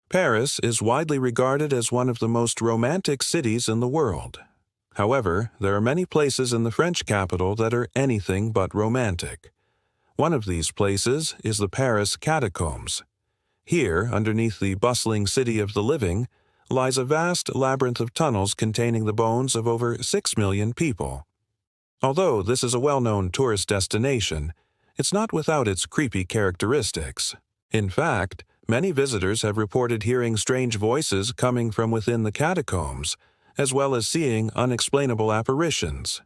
Paris is widely regarded as one of the most romantic cities in the world. However, there are many places in the French capital that are anything but romantic. One of these places is the Paris Catacombs. Here, underneath the bustling city of the living, lies a vast labyrinth of tunnels containing the bones of over 6 million people. Although this is a well-known tourist destination, it's not without its creepy characteristics. In fact, many visitors have reported hearing strange voices coming from within the catacombs, as well as seeing unexplainable apparitions.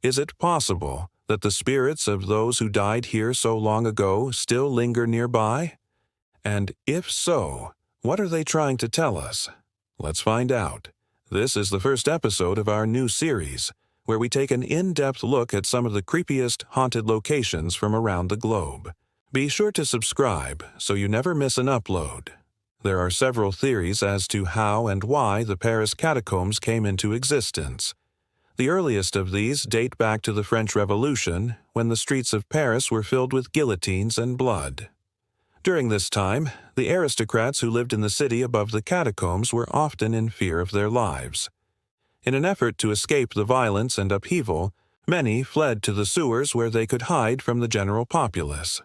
Is it possible that the spirits of those who died here so long ago still linger nearby? And if so, what are they trying to tell us? Let's find out. This is the first episode of our new series, where we take an in-depth look at some of the creepiest haunted locations from around the globe. Be sure to subscribe so you never miss an upload. There are several theories as to how and why the Paris catacombs came into existence. The earliest of these date back to the French Revolution, when the streets of Paris were filled with guillotines and blood. During this time, the aristocrats who lived in the city above the catacombs were often in fear of their lives. In an effort to escape the violence and upheaval, many fled to the sewers where they could hide from the general populace.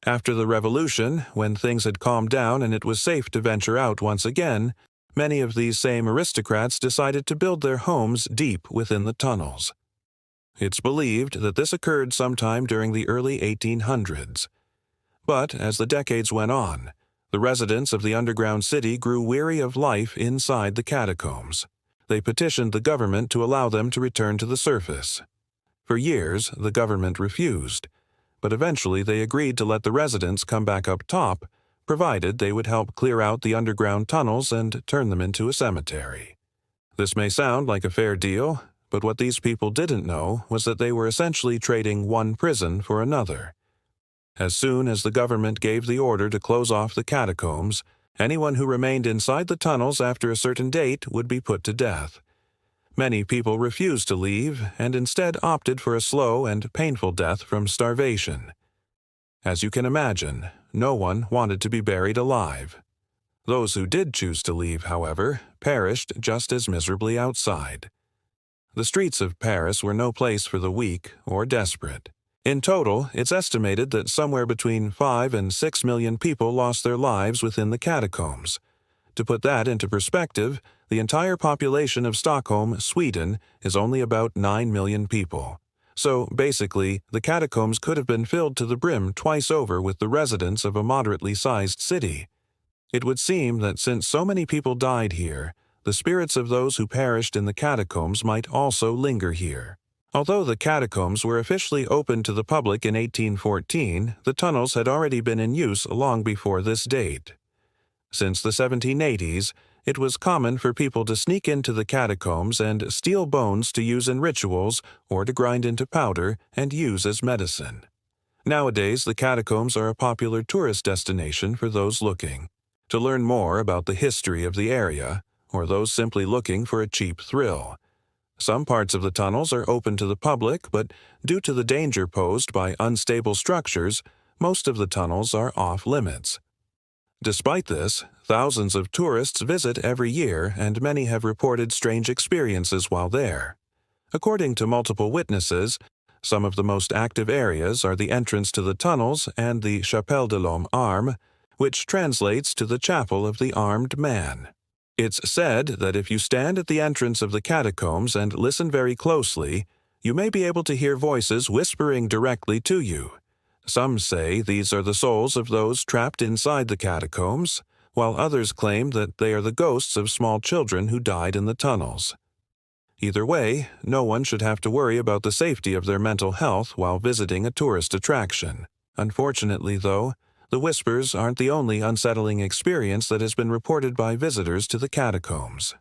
After the Revolution, when things had calmed down and it was safe to venture out once again, many of these same aristocrats decided to build their homes deep within the tunnels. It's believed that this occurred sometime during the early 1800s. But as the decades went on, the residents of the underground city grew weary of life inside the catacombs. They petitioned the government to allow them to return to the surface. For years, the government refused, but eventually they agreed to let the residents come back up top, provided they would help clear out the underground tunnels and turn them into a cemetery. This may sound like a fair deal, but what these people didn't know was that they were essentially trading one prison for another. As soon as the government gave the order to close off the catacombs, anyone who remained inside the tunnels after a certain date would be put to death. Many people refused to leave and instead opted for a slow and painful death from starvation. As you can imagine, no one wanted to be buried alive. Those who did choose to leave, however, perished just as miserably outside. The streets of Paris were no place for the weak or desperate. In total, it's estimated that somewhere between 5 and 6 million people lost their lives within the catacombs. To put that into perspective, the entire population of Stockholm, Sweden, is only about 9 million people. So, basically, the catacombs could have been filled to the brim twice over with the residents of a moderately sized city. It would seem that since so many people died here, the spirits of those who perished in the catacombs might also linger here. Although the catacombs were officially opened to the public in 1814, the tunnels had already been in use long before this date. Since the 1780s, it was common for people to sneak into the catacombs and steal bones to use in rituals or to grind into powder and use as medicine. Nowadays, the catacombs are a popular tourist destination for those looking to learn more about the history of the area, or those simply looking for a cheap thrill. Some parts of the tunnels are open to the public, but due to the danger posed by unstable structures, most of the tunnels are off-limits. Despite this, thousands of tourists visit every year, and many have reported strange experiences while there. According to multiple witnesses, some of the most active areas are the entrance to the tunnels and the Chapelle de l'Homme Armé, which translates to the Chapel of the Armed Man. It's said that if you stand at the entrance of the catacombs and listen very closely, you may be able to hear voices whispering directly to you. Some say these are the souls of those trapped inside the catacombs, while others claim that they are the ghosts of small children who died in the tunnels. Either way, no one should have to worry about the safety of their mental health while visiting a tourist attraction. Unfortunately, though, the whispers aren't the only unsettling experience that has been reported by visitors to the catacombs.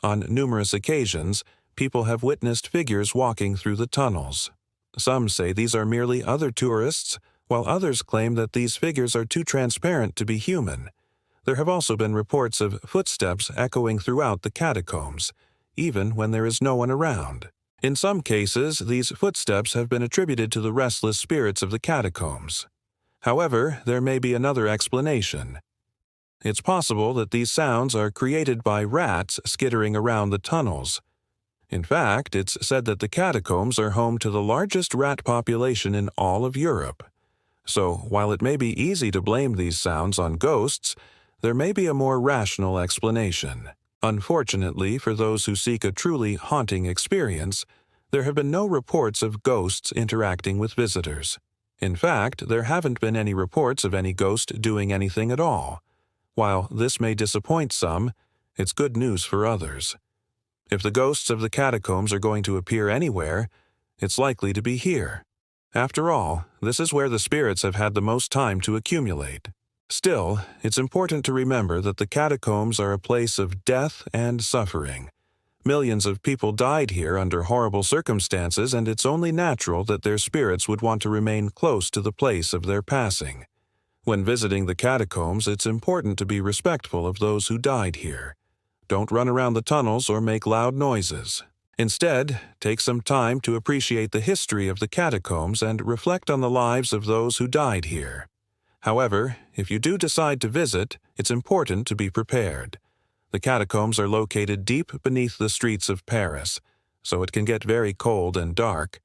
On numerous occasions, people have witnessed figures walking through the tunnels. Some say these are merely other tourists, while others claim that these figures are too transparent to be human. There have also been reports of footsteps echoing throughout the catacombs, even when there is no one around. In some cases, these footsteps have been attributed to the restless spirits of the catacombs. However, there may be another explanation. It's possible that these sounds are created by rats skittering around the tunnels. In fact, it's said that the catacombs are home to the largest rat population in all of Europe. So, while it may be easy to blame these sounds on ghosts, there may be a more rational explanation. Unfortunately, for those who seek a truly haunting experience, there have been no reports of ghosts interacting with visitors. In fact, there haven't been any reports of any ghost doing anything at all. While this may disappoint some, it's good news for others. If the ghosts of the catacombs are going to appear anywhere, it's likely to be here. After all, this is where the spirits have had the most time to accumulate. Still, it's important to remember that the catacombs are a place of death and suffering. Millions of people died here under horrible circumstances, and it's only natural that their spirits would want to remain close to the place of their passing. When visiting the catacombs, it's important to be respectful of those who died here. Don't run around the tunnels or make loud noises. Instead, take some time to appreciate the history of the catacombs and reflect on the lives of those who died here. However, if you do decide to visit, it's important to be prepared. The catacombs are located deep beneath the streets of Paris, so it can get very cold and dark.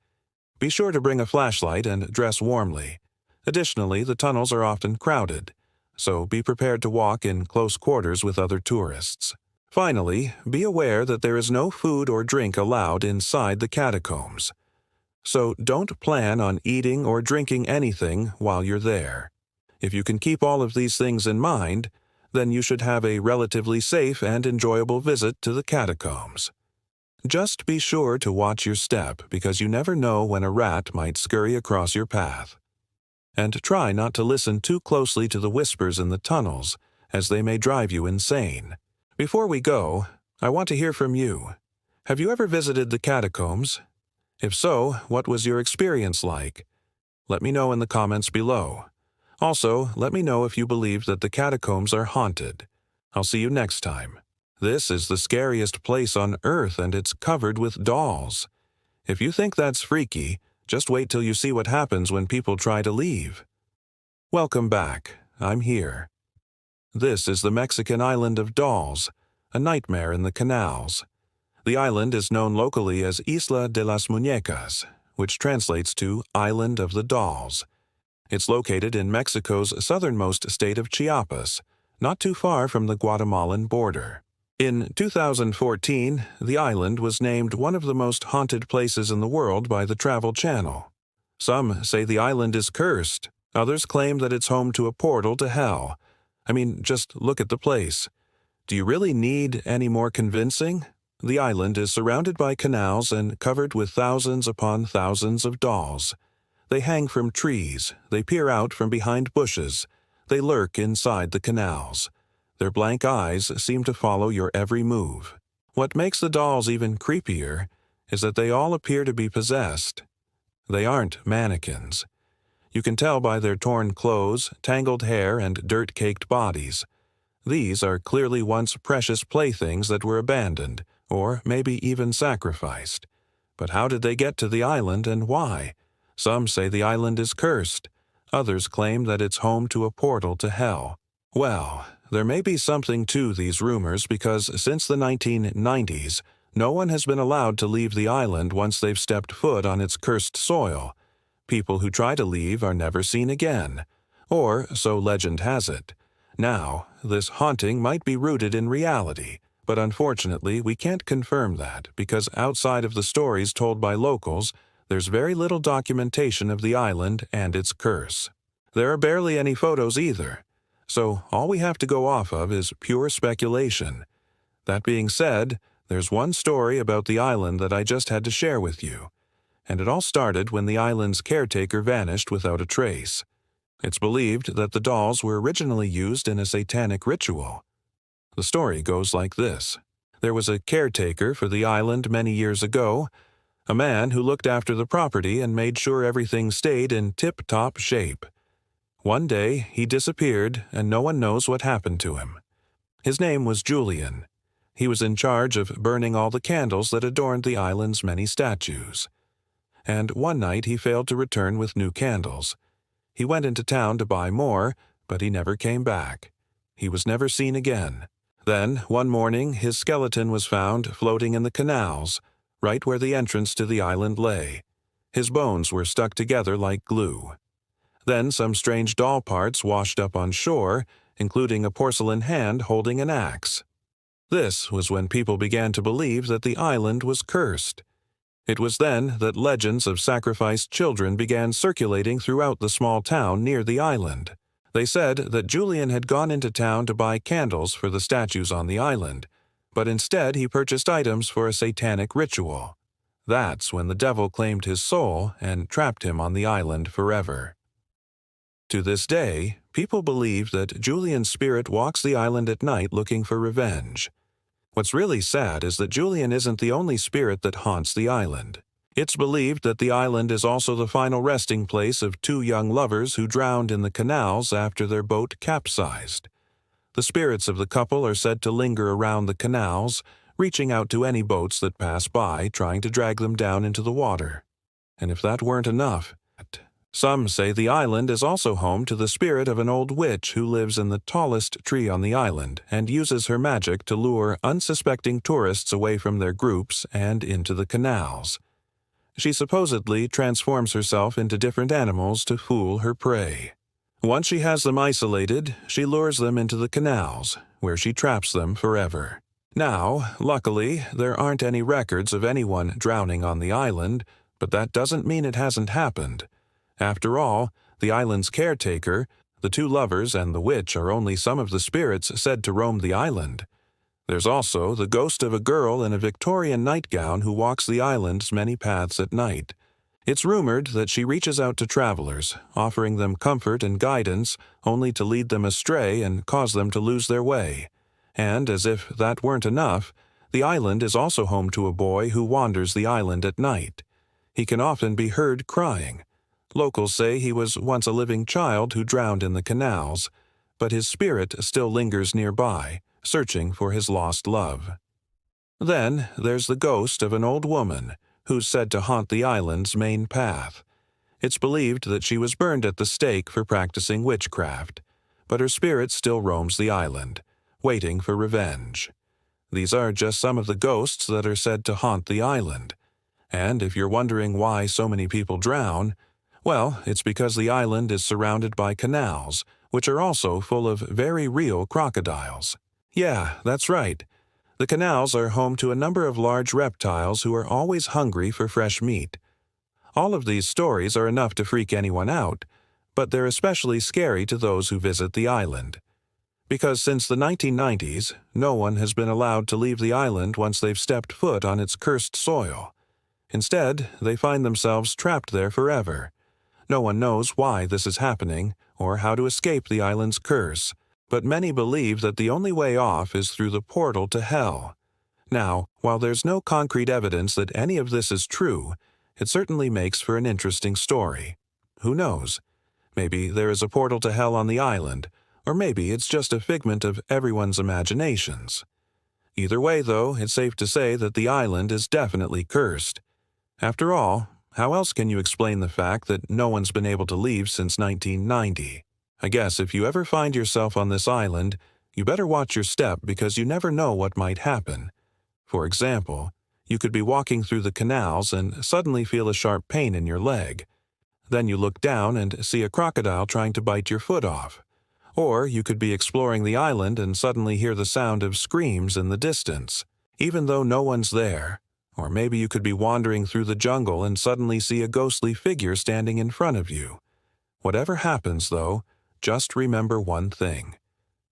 Be sure to bring a flashlight and dress warmly. Additionally, the tunnels are often crowded, so be prepared to walk in close quarters with other tourists. Finally, be aware that there is no food or drink allowed inside the catacombs. So don't plan on eating or drinking anything while you're there. If you can keep all of these things in mind, then you should have a relatively safe and enjoyable visit to the catacombs. Just be sure to watch your step because you never know when a rat might scurry across your path. And try not to listen too closely to the whispers in the tunnels, as they may drive you insane. Before we go, I want to hear from you. Have you ever visited the catacombs? If so, what was your experience like? Let me know in the comments below. Also, let me know if you believe that the catacombs are haunted. I'll see you next time. This is the scariest place on Earth, and it's covered with dolls. If you think that's freaky, just wait till you see what happens when people try to leave. Welcome back. I'm here. This is the Mexican island of dolls, a nightmare in the canals. The island is known locally as Isla de las Muñecas, which translates to Island of the Dolls. It's located in Mexico's southernmost state of Chiapas, not too far from the Guatemalan border. In 2014, the island was named one of the most haunted places in the world by the Travel Channel. Some say the island is cursed. Others claim that it's home to a portal to hell. I mean, just look at the place. Do you really need any more convincing? The island is surrounded by canals and covered with thousands upon thousands of dolls. They hang from trees, they peer out from behind bushes, they lurk inside the canals. Their blank eyes seem to follow your every move. What makes the dolls even creepier is that they all appear to be possessed. They aren't mannequins. You can tell by their torn clothes, tangled hair, and dirt-caked bodies. These are clearly once precious playthings that were abandoned, or maybe even sacrificed. But how did they get to the island and why? Some say the island is cursed. Others claim that it's home to a portal to hell. Well, there may be something to these rumors because since the 1990s, no one has been allowed to leave the island once they've stepped foot on its cursed soil. People who try to leave are never seen again. Or, so legend has it. Now, this haunting might be rooted in reality, but unfortunately we can't confirm that because outside of the stories told by locals, there's very little documentation of the island and its curse. There are barely any photos either. So all we have to go off of is pure speculation. That being said, there's one story about the island that I just had to share with you. And it all started when the island's caretaker vanished without a trace. It's believed that the dolls were originally used in a satanic ritual. The story goes like this. There was a caretaker for the island many years ago, a man who looked after the property and made sure everything stayed in tip-top shape. One day, he disappeared, and no one knows what happened to him. His name was Julian. He was in charge of burning all the candles that adorned the island's many statues. And one night he failed to return with new candles. He went into town to buy more, but he never came back. he was never seen again. Then, one morning, his skeleton was found floating in the canals, right where the entrance to the island lay. His bones were stuck together like glue. Then some strange doll parts washed up on shore, including a porcelain hand holding an axe. This was when people began to believe that the island was cursed. It was then that legends of sacrificed children began circulating throughout the small town near the island. They said that Julian had gone into town to buy candles for the statues on the island, but instead he purchased items for a satanic ritual. That's when the devil claimed his soul and trapped him on the island forever. To this day, people believe that Julian's spirit walks the island at night looking for revenge. What's really sad is that Julian isn't the only spirit that haunts the island. It's believed that the island is also the final resting place of two young lovers who drowned in the canals after their boat capsized. The spirits of the couple are said to linger around the canals, reaching out to any boats that pass by, trying to drag them down into the water. And if that weren't enough, some say the island is also home to the spirit of an old witch who lives in the tallest tree on the island and uses her magic to lure unsuspecting tourists away from their groups and into the canals. She supposedly transforms herself into different animals to fool her prey. Once she has them isolated, she lures them into the canals, where she traps them forever. Now, luckily, there aren't any records of anyone drowning on the island, but that doesn't mean it hasn't happened. After all, the island's caretaker, the two lovers, and the witch are only some of the spirits said to roam the island. There's also the ghost of a girl in a Victorian nightgown who walks the island's many paths at night. It's rumored that she reaches out to travelers, offering them comfort and guidance, only to lead them astray and cause them to lose their way. And as if that weren't enough, the island is also home to a boy who wanders the island at night. He can often be heard crying. Locals say he was once a living child who drowned in the canals, but his spirit still lingers nearby, searching for his lost love. Then there's the ghost of an old woman who's said to haunt the island's main path. It's believed that she was burned at the stake for practicing witchcraft, but her spirit still roams the island, waiting for revenge. These are just some of the ghosts that are said to haunt the island. And if you're wondering why so many people drown, well, it's because the island is surrounded by canals, which are also full of very real crocodiles. Yeah, that's right. The canals are home to a number of large reptiles who are always hungry for fresh meat. All of these stories are enough to freak anyone out, but they're especially scary to those who visit the island. Because since the 1990s, no one has been allowed to leave the island once they've stepped foot on its cursed soil. Instead, they find themselves trapped there forever. No one knows why this is happening or how to escape the island's curse, but many believe that the only way off is through the portal to hell. Now, while there's no concrete evidence that any of this is true, it certainly makes for an interesting story. Who knows? Maybe there is a portal to hell on the island, or maybe it's just a figment of everyone's imaginations. Either way, though, it's safe to say that the island is definitely cursed. After all, how else can you explain the fact that no one's been able to leave since 1990? I guess if you ever find yourself on this island, you better watch your step because you never know what might happen. For example, you could be walking through the canals and suddenly feel a sharp pain in your leg. Then you look down and see a crocodile trying to bite your foot off. Or you could be exploring the island and suddenly hear the sound of screams in the distance, even though no one's there. Or maybe you could be wandering through the jungle and suddenly see a ghostly figure standing in front of you. Whatever happens, though, just remember one thing.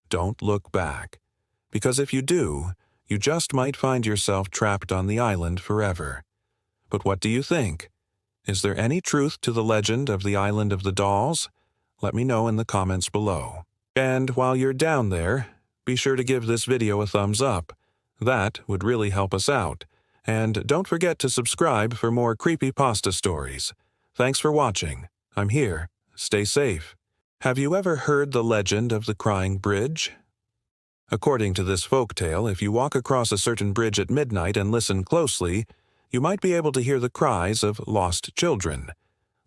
Don't look back. Because if you do, you just might find yourself trapped on the island forever. But what do you think? Is there any truth to the legend of the Island of the Dolls? Let me know in the comments below. And while you're down there, be sure to give this video a thumbs up. That would really help us out. And don't forget to subscribe for more creepypasta stories. Thanks for watching. I'm here. Stay safe. Have you ever heard the legend of the Crying Bridge? According to this folktale, if you walk across a certain bridge at midnight and listen closely, you might be able to hear the cries of lost children.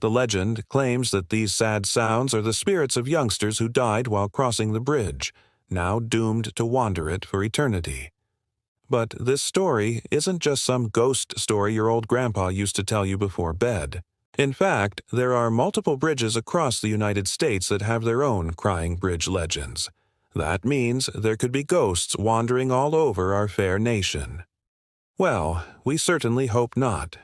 The legend claims that these sad sounds are the spirits of youngsters who died while crossing the bridge, now doomed to wander it for eternity. But this story isn't just some ghost story your old grandpa used to tell you before bed. In fact, there are multiple bridges across the United States that have their own crying bridge legends. That means there could be ghosts wandering all over our fair nation. Well, we certainly hope not.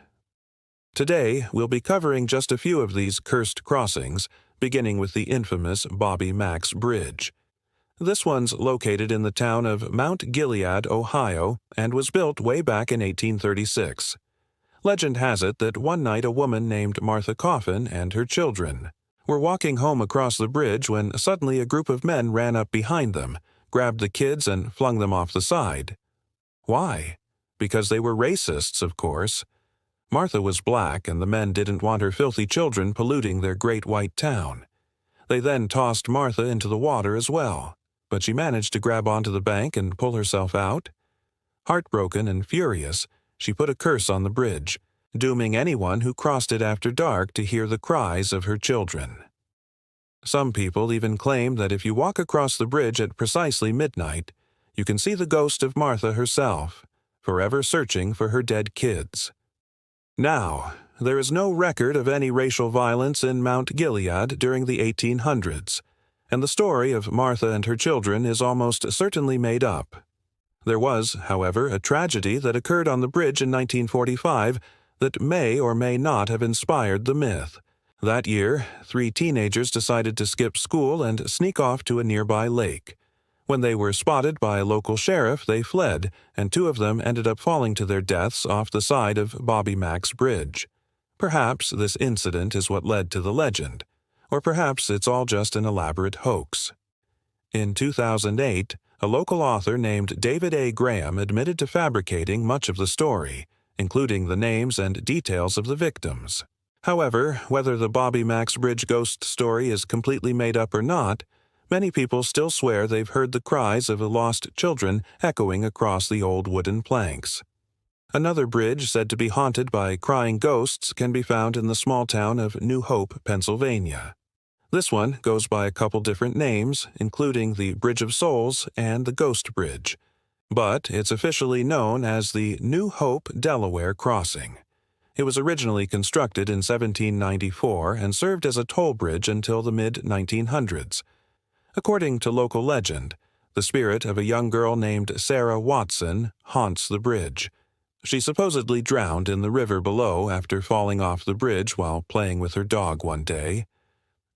Today, we'll be covering just a few of these cursed crossings, beginning with the infamous Bobby Mack's Bridge. This one's located in the town of Mount Gilead, Ohio, and was built way back in 1836. Legend has it that one night a woman named Martha Coffin and her children were walking home across the bridge when suddenly a group of men ran up behind them, grabbed the kids, and flung them off the side. Why? Because they were racists, of course. Martha was black, and the men didn't want her filthy children polluting their great white town. They then tossed Martha into the water as well, but she managed to grab onto the bank and pull herself out. Heartbroken and furious, she put a curse on the bridge, dooming anyone who crossed it after dark to hear the cries of her children. Some people even claim that if you walk across the bridge at precisely midnight, you can see the ghost of Martha herself, forever searching for her dead kids. Now, there is no record of any racial violence in Mount Gilead during the 1800s, and the story of Martha and her children is almost certainly made up. There was, however, a tragedy that occurred on the bridge in 1945 that may or may not have inspired the myth. That year, 3 teenagers decided to skip school and sneak off to a nearby lake. When they were spotted by a local sheriff, they fled, and 2 of them ended up falling to their deaths off the side of Bobby Mack's Bridge. Perhaps this incident is what led to the legend, or perhaps it's all just an elaborate hoax. In 2008, a local author named David A. Graham admitted to fabricating much of the story, including the names and details of the victims. However, whether the Bobby Mack's Bridge ghost story is completely made up or not, many people still swear they've heard the cries of lost children echoing across the old wooden planks. Another bridge said to be haunted by crying ghosts can be found in the small town of New Hope, Pennsylvania. This one goes by a couple different names, including the Bridge of Souls and the Ghost Bridge, but it's officially known as the New Hope, Delaware Crossing. It was originally constructed in 1794 and served as a toll bridge until the mid-1900s. According to local legend, the spirit of a young girl named Sarah Watson haunts the bridge. She supposedly drowned in the river below after falling off the bridge while playing with her dog one day.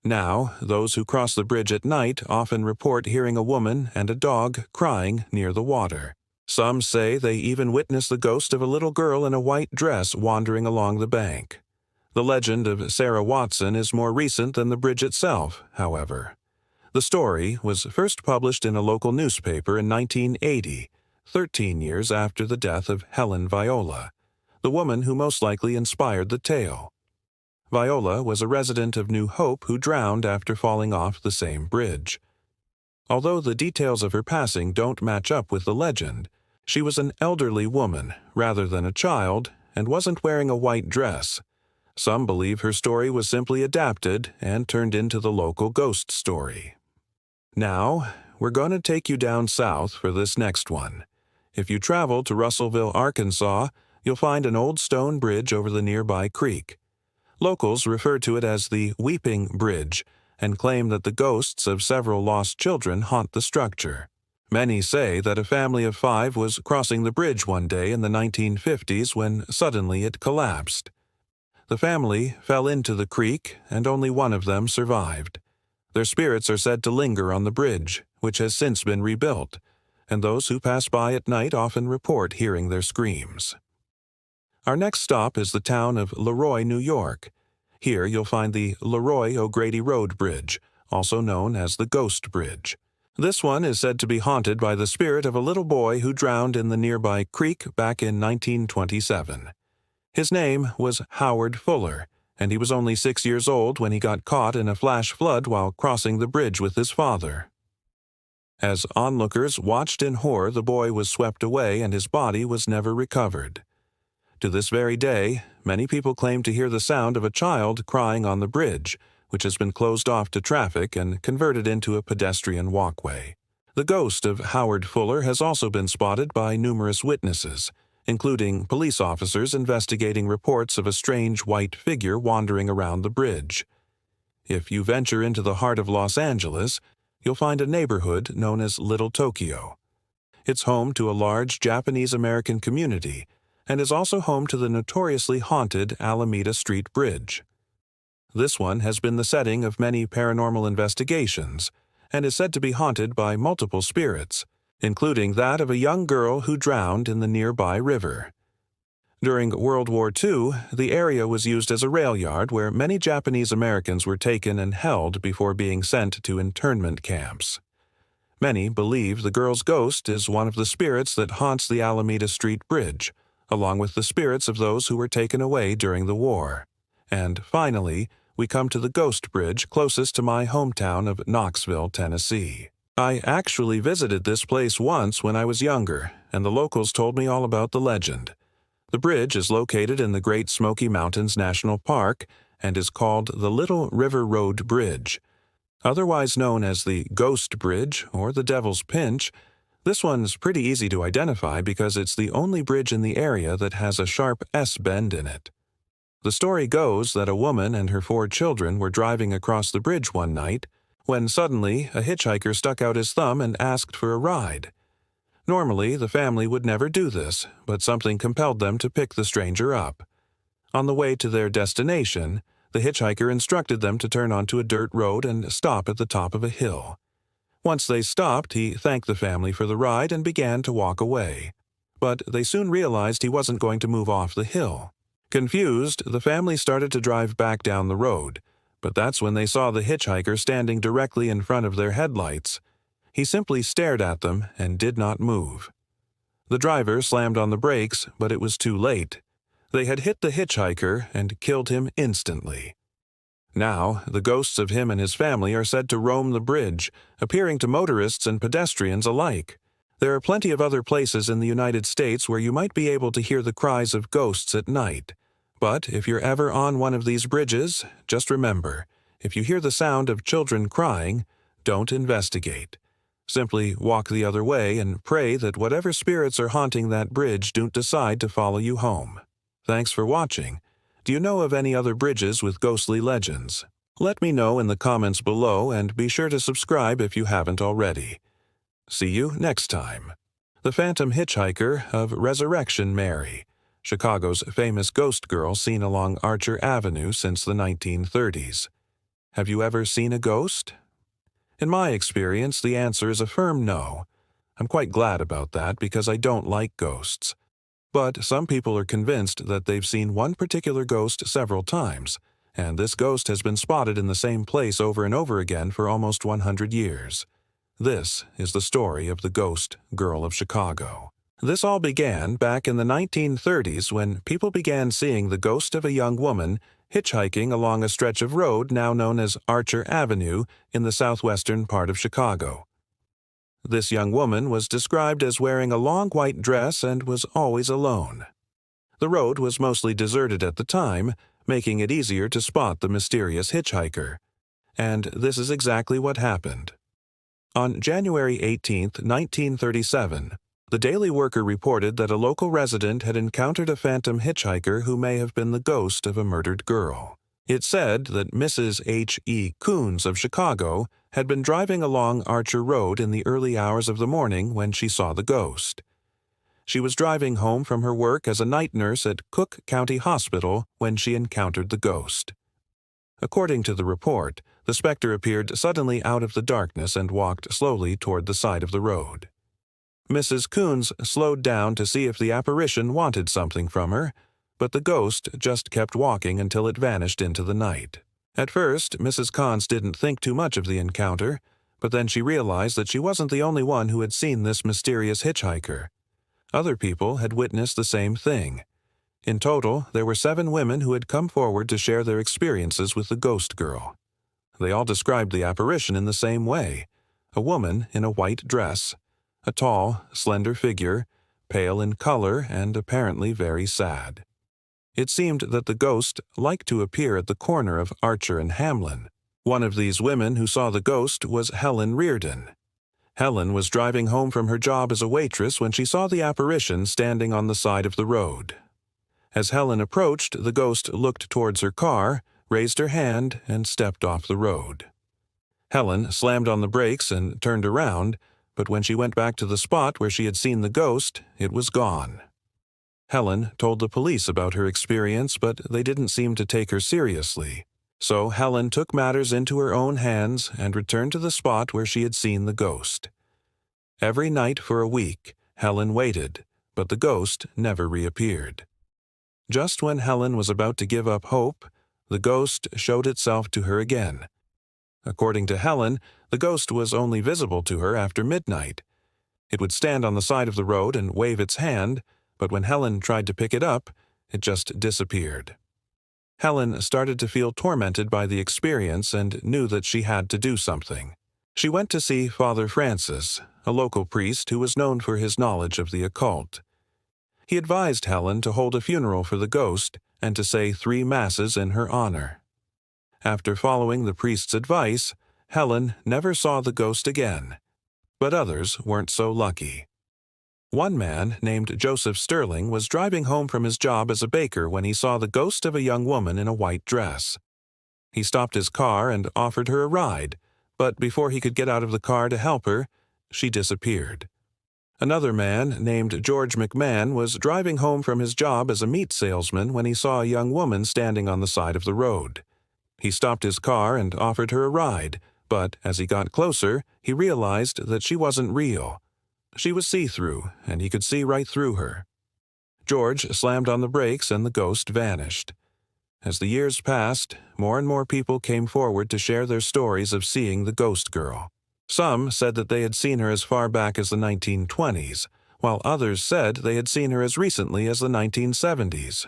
Now, those who cross the bridge at night often report hearing a woman and a dog crying near the water. Some say they even witness the ghost of a little girl in a white dress wandering along the bank. The legend of Sarah Watson is more recent than the bridge itself, however. The story was first published in a local newspaper in 1980, 13 years after the death of Helen Viola, the woman who most likely inspired the tale. Viola was a resident of New Hope who drowned after falling off the same bridge. Although the details of her passing don't match up with the legend, she was an elderly woman rather than a child and wasn't wearing a white dress. Some believe her story was simply adapted and turned into the local ghost story. Now, we're going to take you down south for this next one. If you travel to Russellville, Arkansas, you'll find an old stone bridge over the nearby creek. Locals refer to it as the Weeping Bridge and claim that the ghosts of several lost children haunt the structure. Many say that a family of 5 was crossing the bridge one day in the 1950s when suddenly it collapsed. The family fell into the creek, and only one of them survived. Their spirits are said to linger on the bridge, which has since been rebuilt, and those who pass by at night often report hearing their screams. Our next stop is the town of Leroy, New York. Here you'll find the Leroy O'Grady Road Bridge, also known as the Ghost Bridge. This one is said to be haunted by the spirit of a little boy who drowned in the nearby creek back in 1927. His name was Howard Fuller, and he was only 6 years old when he got caught in a flash flood while crossing the bridge with his father. As onlookers watched in horror, the boy was swept away and his body was never recovered. To this very day, many people claim to hear the sound of a child crying on the bridge, which has been closed off to traffic and converted into a pedestrian walkway. The ghost of Howard Fuller has also been spotted by numerous witnesses, including police officers investigating reports of a strange white figure wandering around the bridge. If you venture into the heart of Los Angeles, you'll find a neighborhood known as Little Tokyo. It's home to a large Japanese-American community and is also home to the notoriously haunted Alameda Street Bridge. This one has been the setting of many paranormal investigations and is said to be haunted by multiple spirits, including that of a young girl who drowned in the nearby river. During World War II, the area was used as a rail yard where many Japanese Americans were taken and held before being sent to internment camps. Many believe the girl's ghost is one of the spirits that haunts the Alameda Street Bridge, along with the spirits of those who were taken away during the war. And finally, we come to the ghost bridge closest to my hometown of Knoxville, Tennessee. I actually visited this place once when I was younger, and the locals told me all about the legend. The bridge is located in the Great Smoky Mountains National Park and is called the Little River Road Bridge. Otherwise known as the Ghost Bridge or the Devil's Pinch, this one's pretty easy to identify because it's the only bridge in the area that has a sharp S-bend in it. The story goes that a woman and her 4 children were driving across the bridge one night when suddenly a hitchhiker stuck out his thumb and asked for a ride. Normally, the family would never do this, but something compelled them to pick the stranger up. On the way to their destination, the hitchhiker instructed them to turn onto a dirt road and stop at the top of a hill. Once they stopped, he thanked the family for the ride and began to walk away. But they soon realized he wasn't going to move off the hill. Confused, the family started to drive back down the road, but that's when they saw the hitchhiker standing directly in front of their headlights. He simply stared at them and did not move. The driver slammed on the brakes, but it was too late. They had hit the hitchhiker and killed him instantly. Now, the ghosts of him and his family are said to roam the bridge, appearing to motorists and pedestrians alike. There are plenty of other places in the United States where you might be able to hear the cries of ghosts at night. But if you're ever on one of these bridges, just remember, if you hear the sound of children crying, don't investigate. Simply walk the other way and pray that whatever spirits are haunting that bridge don't decide to follow you home. Thanks for watching. Do you know of any other bridges with ghostly legends? Let me know in the comments below and be sure to subscribe if you haven't already. See you next time. The Phantom Hitchhiker of Resurrection Mary, Chicago's famous ghost girl seen along Archer Avenue since the 1930s. Have you ever seen a ghost? In my experience, the answer is a firm no. I'm quite glad about that because I don't like ghosts. But some people are convinced that they've seen one particular ghost several times, and this ghost has been spotted in the same place over and over again for almost 100 years. This is the story of the Ghost Girl of Chicago. This all began back in the 1930s when people began seeing the ghost of a young woman hitchhiking along a stretch of road now known as Archer Avenue in the southwestern part of Chicago. This young woman was described as wearing a long white dress and was always alone. The road was mostly deserted at the time, making it easier to spot the mysterious hitchhiker. And this is exactly what happened. On January 18, 1937, the Daily Worker reported that a local resident had encountered a phantom hitchhiker who may have been the ghost of a murdered girl. It said that Mrs. H.E. Coons of Chicago had been driving along Archer Road in the early hours of the morning when she saw the ghost. She was driving home from her work as a night nurse at Cook County Hospital when she encountered the ghost. According to the report, the specter appeared suddenly out of the darkness and walked slowly toward the side of the road. Mrs. Coons slowed down to see if the apparition wanted something from her, but the ghost just kept walking until it vanished into the night. At first, Mrs. Coons didn't think too much of the encounter, but then she realized that she wasn't the only one who had seen this mysterious hitchhiker. Other people had witnessed the same thing. In total, there were 7 women who had come forward to share their experiences with the ghost girl. They all described the apparition in the same way: a woman in a white dress, a tall, slender figure, pale in color and apparently very sad. It seemed that the ghost liked to appear at the corner of Archer and Hamlin. One of these women who saw the ghost was Helen Reardon. Helen was driving home from her job as a waitress when she saw the apparition standing on the side of the road. As Helen approached, the ghost looked towards her car, raised her hand, and stepped off the road. Helen slammed on the brakes and turned around, but when she went back to the spot where she had seen the ghost, it was gone. Helen told the police about her experience, but they didn't seem to take her seriously. So Helen took matters into her own hands and returned to the spot where she had seen the ghost. Every night for a week, Helen waited, but the ghost never reappeared. Just when Helen was about to give up hope, the ghost showed itself to her again. According to Helen, the ghost was only visible to her after midnight. It would stand on the side of the road and wave its hand, but when Helen tried to pick it up, it just disappeared. Helen started to feel tormented by the experience and knew that she had to do something. She went to see Father Francis, a local priest who was known for his knowledge of the occult. He advised Helen to hold a funeral for the ghost and to say 3 masses in her honor. After following the priest's advice, Helen never saw the ghost again. But others weren't so lucky. One man, named Joseph Sterling, was driving home from his job as a baker when he saw the ghost of a young woman in a white dress. He stopped his car and offered her a ride, but before he could get out of the car to help her, she disappeared. Another man, named George McMahon, was driving home from his job as a meat salesman when he saw a young woman standing on the side of the road. He stopped his car and offered her a ride, but as he got closer, he realized that she wasn't real. She was see-through, and he could see right through her. George slammed on the brakes and the ghost vanished. As the years passed, more and more people came forward to share their stories of seeing the ghost girl. Some said that they had seen her as far back as the 1920s, while others said they had seen her as recently as the 1970s.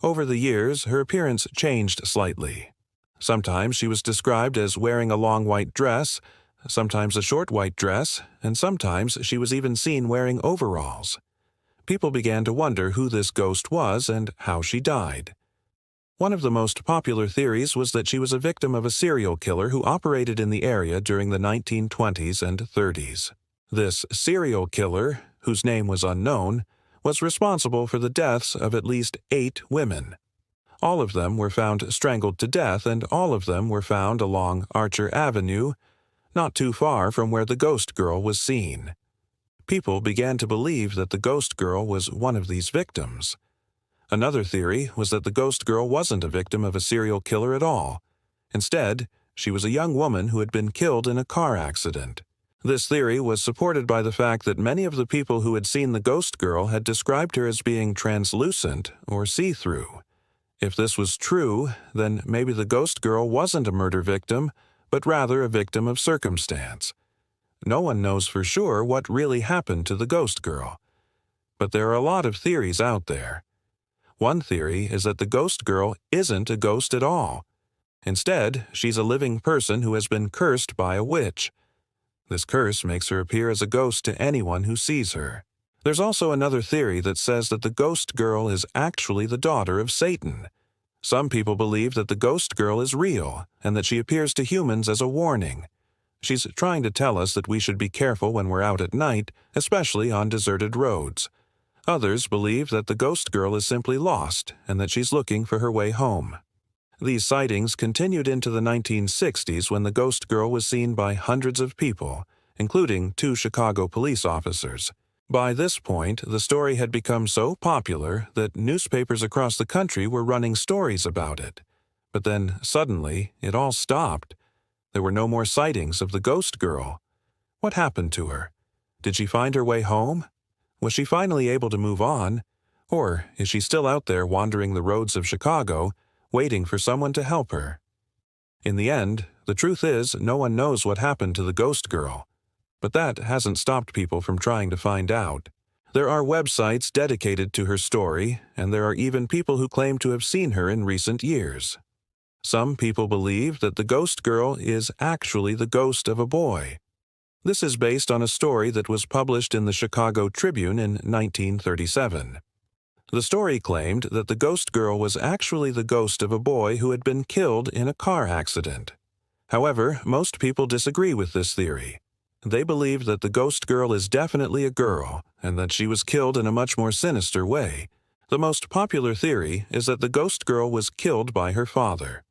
Over the years, her appearance changed slightly. Sometimes she was described as wearing a long white dress, sometimes a short white dress, and sometimes she was even seen wearing overalls. People began to wonder who this ghost was and how she died. One of the most popular theories was that she was a victim of a serial killer who operated in the area during the 1920s and 30s. This serial killer, whose name was unknown, was responsible for the deaths of at least 8 women. All of them were found strangled to death, and all of them were found along Archer Avenue, not too far from where the ghost girl was seen. People began to believe that the ghost girl was one of these victims. Another theory was that the ghost girl wasn't a victim of a serial killer at all. Instead, she was a young woman who had been killed in a car accident. This theory was supported by the fact that many of the people who had seen the ghost girl had described her as being translucent or see-through. If this was true, then maybe the ghost girl wasn't a murder victim, but rather a victim of circumstance. No one knows for sure what really happened to the ghost girl. But there are a lot of theories out there. One theory is that the ghost girl isn't a ghost at all. Instead, she's a living person who has been cursed by a witch. This curse makes her appear as a ghost to anyone who sees her. There's also another theory that says that the ghost girl is actually the daughter of Satan. Some people believe that the ghost girl is real and that she appears to humans as a warning. She's trying to tell us that we should be careful when we're out at night, especially on deserted roads. Others believe that the ghost girl is simply lost and that she's looking for her way home. These sightings continued into the 1960s when the ghost girl was seen by hundreds of people, including 2 Chicago police officers. By this point, the story had become so popular that newspapers across the country were running stories about it. But then, suddenly, it all stopped. There were no more sightings of the ghost girl. What happened to her? Did she find her way home? Was she finally able to move on? Or is she still out there wandering the roads of Chicago, waiting for someone to help her? In the end, the truth is no one knows what happened to the ghost girl. But that hasn't stopped people from trying to find out. There are websites dedicated to her story, and there are even people who claim to have seen her in recent years. Some people believe that the ghost girl is actually the ghost of a boy. This is based on a story that was published in the Chicago Tribune in 1937. The story claimed that the ghost girl was actually the ghost of a boy who had been killed in a car accident. However, most people disagree with this theory. They believe that the ghost girl is definitely a girl and that she was killed in a much more sinister way. The most popular theory is that the ghost girl was killed by her father.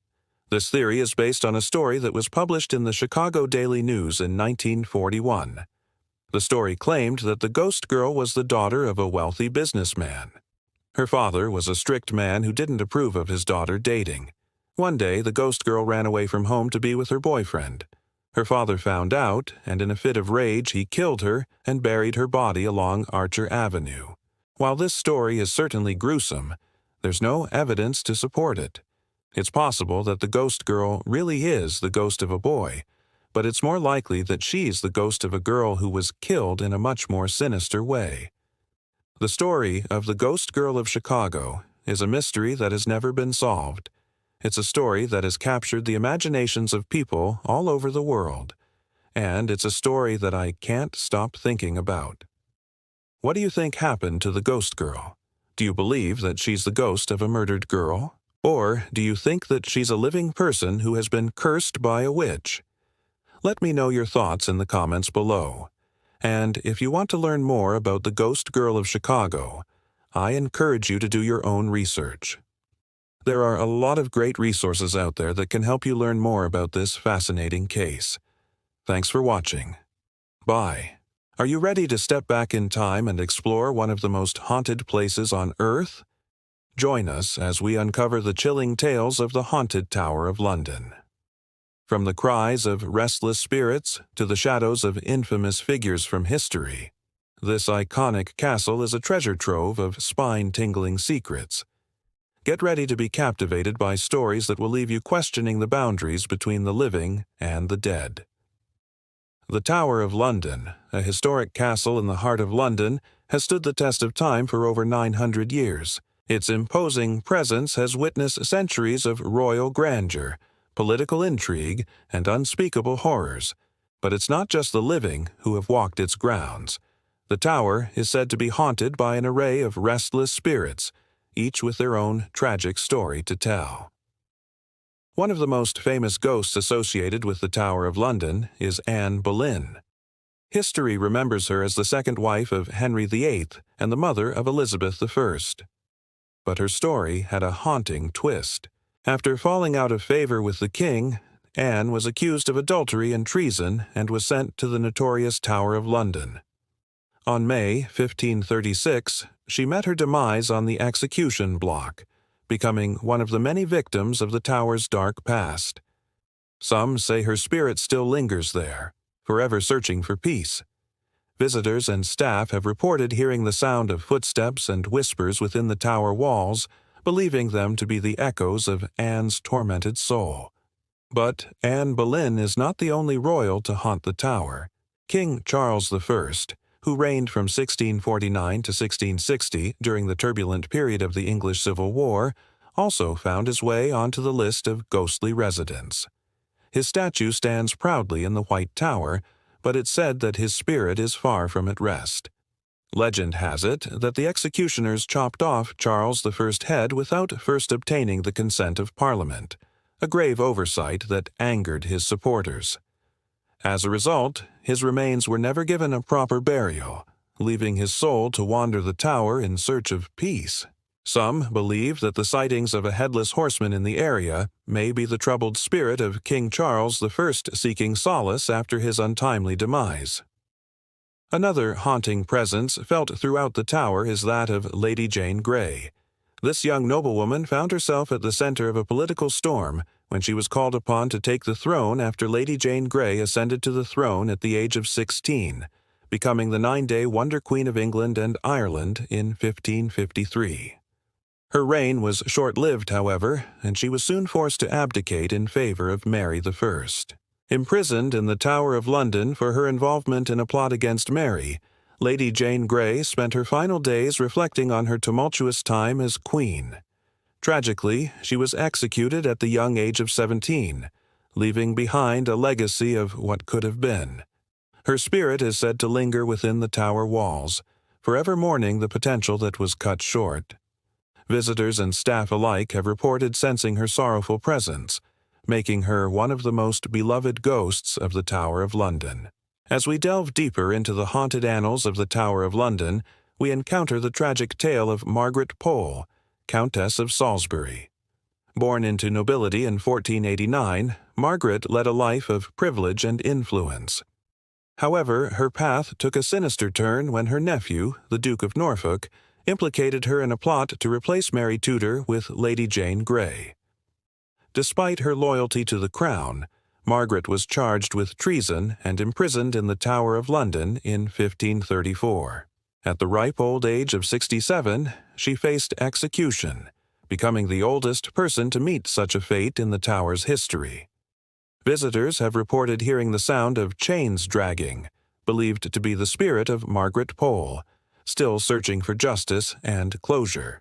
This theory is based on a story that was published in the Chicago Daily News in 1941. The story claimed that the ghost girl was the daughter of a wealthy businessman. Her father was a strict man who didn't approve of his daughter dating. One day, the ghost girl ran away from home to be with her boyfriend. Her father found out, and in a fit of rage, he killed her and buried her body along Archer Avenue. While this story is certainly gruesome, there's no evidence to support it. It's possible that the ghost girl really is the ghost of a boy, but it's more likely that she's the ghost of a girl who was killed in a much more sinister way. The story of the Ghost Girl of Chicago is a mystery that has never been solved. It's a story that has captured the imaginations of people all over the world, and it's a story that I can't stop thinking about. What do you think happened to the ghost girl? Do you believe that she's the ghost of a murdered girl? Or do you think that she's a living person who has been cursed by a witch? Let me know your thoughts in the comments below. And if you want to learn more about the Ghost Girl of Chicago, I encourage you to do your own research. There are a lot of great resources out there that can help you learn more about this fascinating case. Thanks for watching. Bye. Are you ready to step back in time and explore one of the most haunted places on Earth? Join us as we uncover the chilling tales of the haunted Tower of London. From the cries of restless spirits to the shadows of infamous figures from history, this iconic castle is a treasure trove of spine-tingling secrets. Get ready to be captivated by stories that will leave you questioning the boundaries between the living and the dead. The Tower of London, a historic castle in the heart of London, has stood the test of time for over 900 years. Its imposing presence has witnessed centuries of royal grandeur, political intrigue, and unspeakable horrors. But it's not just the living who have walked its grounds. The tower is said to be haunted by an array of restless spirits, each with their own tragic story to tell. One of the most famous ghosts associated with the Tower of London is Anne Boleyn. History remembers her as the second wife of Henry VIII and the mother of Elizabeth I. But her story had a haunting twist. After falling out of favor with the king, Anne was accused of adultery and treason and was sent to the notorious Tower of London. On May 1536, she met her demise on the execution block, becoming one of the many victims of the tower's dark past. Some say her spirit still lingers there, forever searching for peace. Visitors and staff have reported hearing the sound of footsteps and whispers within the tower walls, believing them to be the echoes of Anne's tormented soul. But Anne Boleyn is not the only royal to haunt the tower. King Charles I, who reigned from 1649 to 1660 during the turbulent period of the English Civil War, also found his way onto the list of ghostly residents. His statue stands proudly in the White Tower, but it's said that his spirit is far from at rest. Legend has it that the executioners chopped off Charles I's head without first obtaining the consent of Parliament, a grave oversight that angered his supporters. As a result, his remains were never given a proper burial, leaving his soul to wander the tower in search of peace. Some believe that the sightings of a headless horseman in the area may be the troubled spirit of King Charles I seeking solace after his untimely demise. Another haunting presence felt throughout the tower is that of Lady Jane Grey. This young noblewoman found herself at the center of a political storm when she was called upon to take the throne after Lady Jane Grey ascended to the throne at the age of 16, becoming the 9-day Wonder Queen of England and Ireland in 1553. Her reign was short-lived, however, and she was soon forced to abdicate in favor of Mary I. Imprisoned in the Tower of London for her involvement in a plot against Mary, Lady Jane Grey spent her final days reflecting on her tumultuous time as queen. Tragically, she was executed at the young age of 17, leaving behind a legacy of what could have been. Her spirit is said to linger within the tower walls, forever mourning the potential that was cut short. Visitors and staff alike have reported sensing her sorrowful presence, making her one of the most beloved ghosts of the Tower of London. As we delve deeper into the haunted annals of the Tower of London, we encounter the tragic tale of Margaret Pole, Countess of Salisbury. Born into nobility in 1489, Margaret led a life of privilege and influence. However, her path took a sinister turn when her nephew, the Duke of Norfolk, implicated her in a plot to replace Mary Tudor with Lady Jane Grey. Despite her loyalty to the crown, Margaret was charged with treason and imprisoned in the Tower of London in 1534. At the ripe old age of 67, she faced execution, becoming the oldest person to meet such a fate in the Tower's history. Visitors have reported hearing the sound of chains dragging, believed to be the spirit of Margaret Pole, still searching for justice and closure.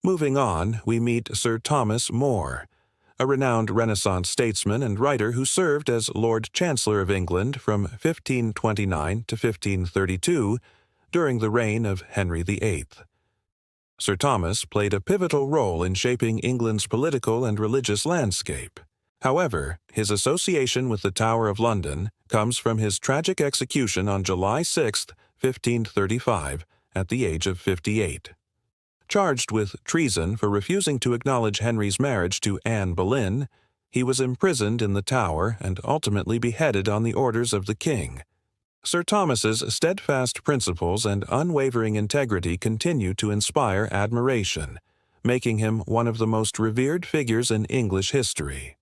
Moving on, we meet Sir Thomas More, a renowned Renaissance statesman and writer who served as Lord Chancellor of England from 1529 to 1532 during the reign of Henry VIII. Sir Thomas played a pivotal role in shaping England's political and religious landscape. However, his association with the Tower of London comes from his tragic execution on July 6, 1535, at the age of 58. Charged with treason for refusing to acknowledge Henry's marriage to Anne Boleyn, he was imprisoned in the Tower and ultimately beheaded on the orders of the king. Sir Thomas's steadfast principles and unwavering integrity continue to inspire admiration, making him one of the most revered figures in English history.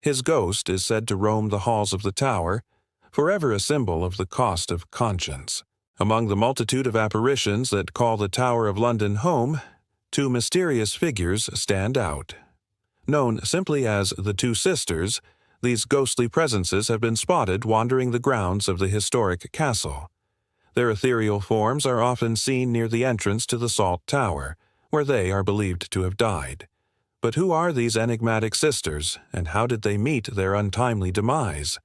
His ghost is said to roam the halls of the Tower, forever a symbol of the cost of conscience. Among the multitude of apparitions that call the Tower of London home, two mysterious figures stand out. Known simply as the Two Sisters, these ghostly presences have been spotted wandering the grounds of the historic castle. Their ethereal forms are often seen near the entrance to the Salt Tower, where they are believed to have died. But who are these enigmatic sisters, and how did they meet their untimely demise?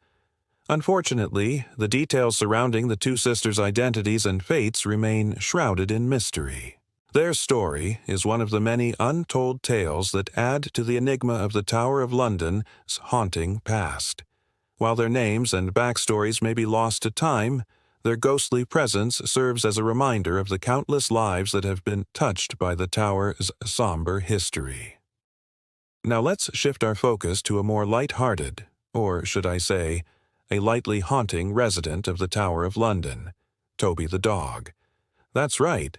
Unfortunately, the details surrounding the two sisters' identities and fates remain shrouded in mystery. Their story is one of the many untold tales that add to the enigma of the Tower of London's haunting past. While their names and backstories may be lost to time, their ghostly presence serves as a reminder of the countless lives that have been touched by the Tower's somber history. Now let's shift our focus to a more light-hearted, or should I say, a lightly haunting resident of the Tower of London, Toby the dog. That's right,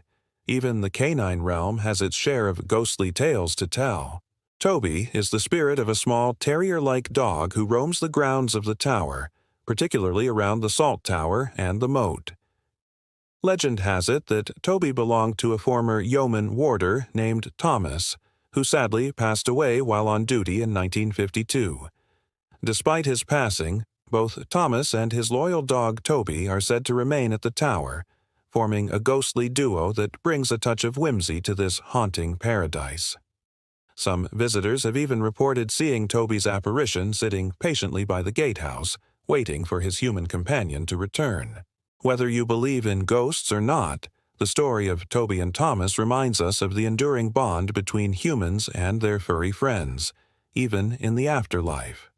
even the canine realm has its share of ghostly tales to tell. Toby is the spirit of a small terrier-like dog who roams the grounds of the Tower, particularly around the Salt Tower and the Moat. Legend has it that Toby belonged to a former yeoman warder named Thomas, who sadly passed away while on duty in 1952. Despite his passing, both Thomas and his loyal dog Toby are said to remain at the Tower, forming a ghostly duo that brings a touch of whimsy to this haunting paradise. Some visitors have even reported seeing Toby's apparition sitting patiently by the gatehouse, waiting for his human companion to return. Whether you believe in ghosts or not, the story of Toby and Thomas reminds us of the enduring bond between humans and their furry friends, even in the afterlife.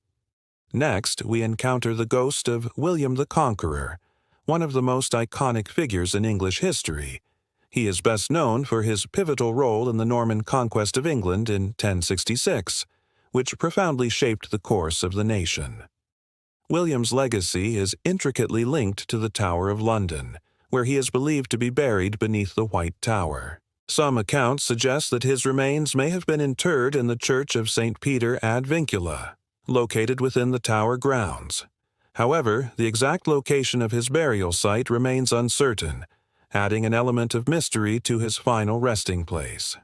Next, we encounter the ghost of William the Conqueror, one of the most iconic figures in English history. He is best known for his pivotal role in the Norman conquest of England in 1066, which profoundly shaped the course of the nation. William's legacy is intricately linked to the Tower of London, where he is believed to be buried beneath the White Tower. Some accounts suggest that his remains may have been interred in the Church of St. Peter ad Vincula, located within the Tower grounds. However, the exact location of his burial site remains uncertain, adding an element of mystery to his final resting place.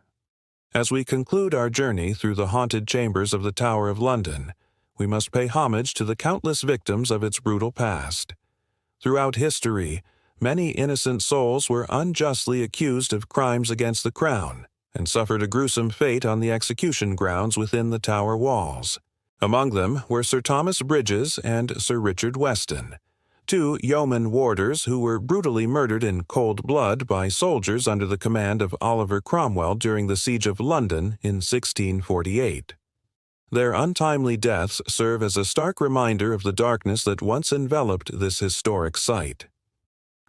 As we conclude our journey through the haunted chambers of the Tower of London, we must pay homage to the countless victims of its brutal past. Throughout history, many innocent souls were unjustly accused of crimes against the crown and suffered a gruesome fate on the execution grounds within the Tower walls. Among them were Sir Thomas Bridges and Sir Richard Weston, two yeoman warders who were brutally murdered in cold blood by soldiers under the command of Oliver Cromwell during the Siege of London in 1648. Their untimely deaths serve as a stark reminder of the darkness that once enveloped this historic site.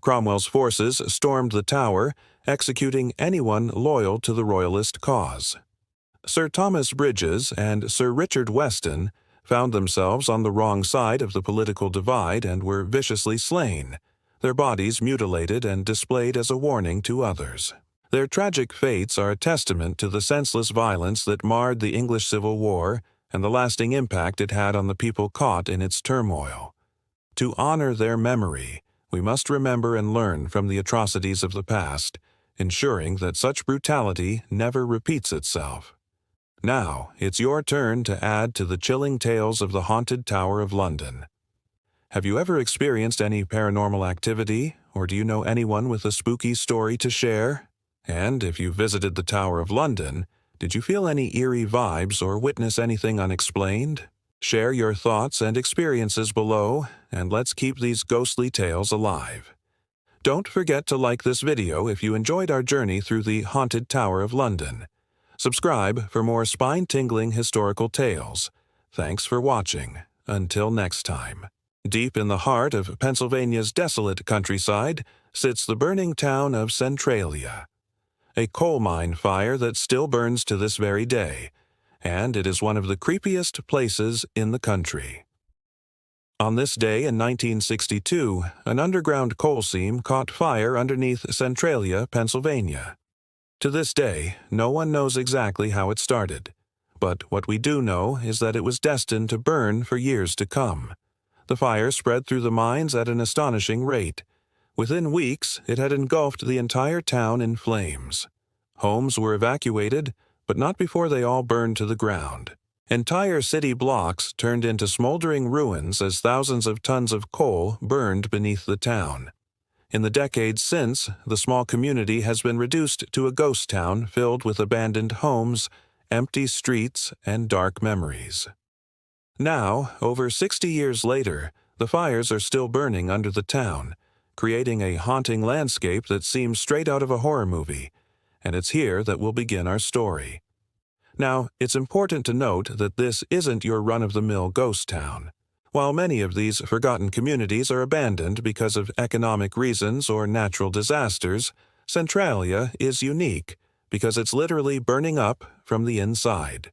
Cromwell's forces stormed the tower, executing anyone loyal to the Royalist cause. Sir Thomas Bridges and Sir Richard Weston found themselves on the wrong side of the political divide and were viciously slain, their bodies mutilated and displayed as a warning to others. Their tragic fates are a testament to the senseless violence that marred the English Civil War and the lasting impact it had on the people caught in its turmoil. To honor their memory, we must remember and learn from the atrocities of the past, ensuring that such brutality never repeats itself. Now, it's your turn to add to the chilling tales of the haunted Tower of London. Have you ever experienced any paranormal activity, or do you know anyone with a spooky story to share? And if you visited the Tower of London, did you feel any eerie vibes or witness anything unexplained? Share your thoughts and experiences below, and let's keep these ghostly tales alive. Don't forget to like this video if you enjoyed our journey through the haunted Tower of London. Subscribe for more spine-tingling historical tales. Thanks for watching. Until next time. Deep in the heart of Pennsylvania's desolate countryside sits the burning town of Centralia, a coal mine fire that still burns to this very day, and it is one of the creepiest places in the country. On this day in 1962, an underground coal seam caught fire underneath Centralia, Pennsylvania. To this day, no one knows exactly how it started, but what we do know is that it was destined to burn for years to come. The fire spread through the mines at an astonishing rate. Within weeks, it had engulfed the entire town in flames. Homes were evacuated, but not before they all burned to the ground. Entire city blocks turned into smoldering ruins as thousands of tons of coal burned beneath the town. In the decades since, the small community has been reduced to a ghost town filled with abandoned homes, empty streets, and dark memories. Now, over 60 years later, the fires are still burning under the town, creating a haunting landscape that seems straight out of a horror movie, and it's here that we'll begin our story. Now, it's important to note that this isn't your run-of-the-mill ghost town. While many of these forgotten communities are abandoned because of economic reasons or natural disasters, Centralia is unique because it's literally burning up from the inside.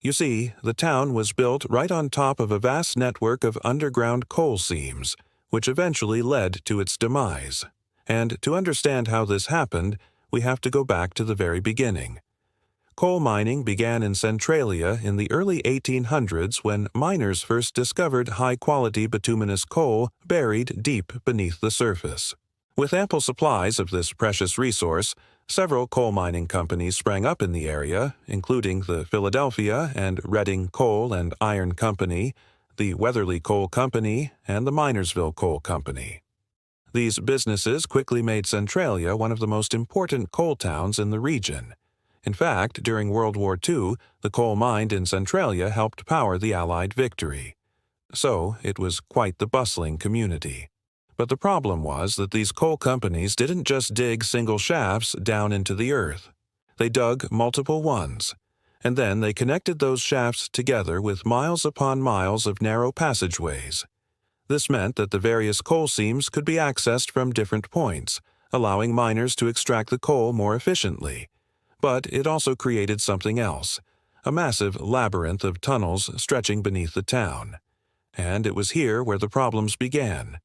You see, the town was built right on top of a vast network of underground coal seams, which eventually led to its demise. And to understand how this happened, we have to go back to the very beginning. Coal mining began in Centralia in the early 1800s when miners first discovered high-quality bituminous coal buried deep beneath the surface. With ample supplies of this precious resource, several coal mining companies sprang up in the area, including the Philadelphia and Reading Coal and Iron Company, the Weatherly Coal Company, and the Minersville Coal Company. These businesses quickly made Centralia one of the most important coal towns in the region. In fact, during World War II, the coal mined in Centralia helped power the Allied victory. So, it was quite the bustling community. But the problem was that these coal companies didn't just dig single shafts down into the earth. They dug multiple ones, and then they connected those shafts together with miles upon miles of narrow passageways. This meant that the various coal seams could be accessed from different points, allowing miners to extract the coal more efficiently. But it also created something else, a massive labyrinth of tunnels stretching beneath the town. And it was here where the problems began.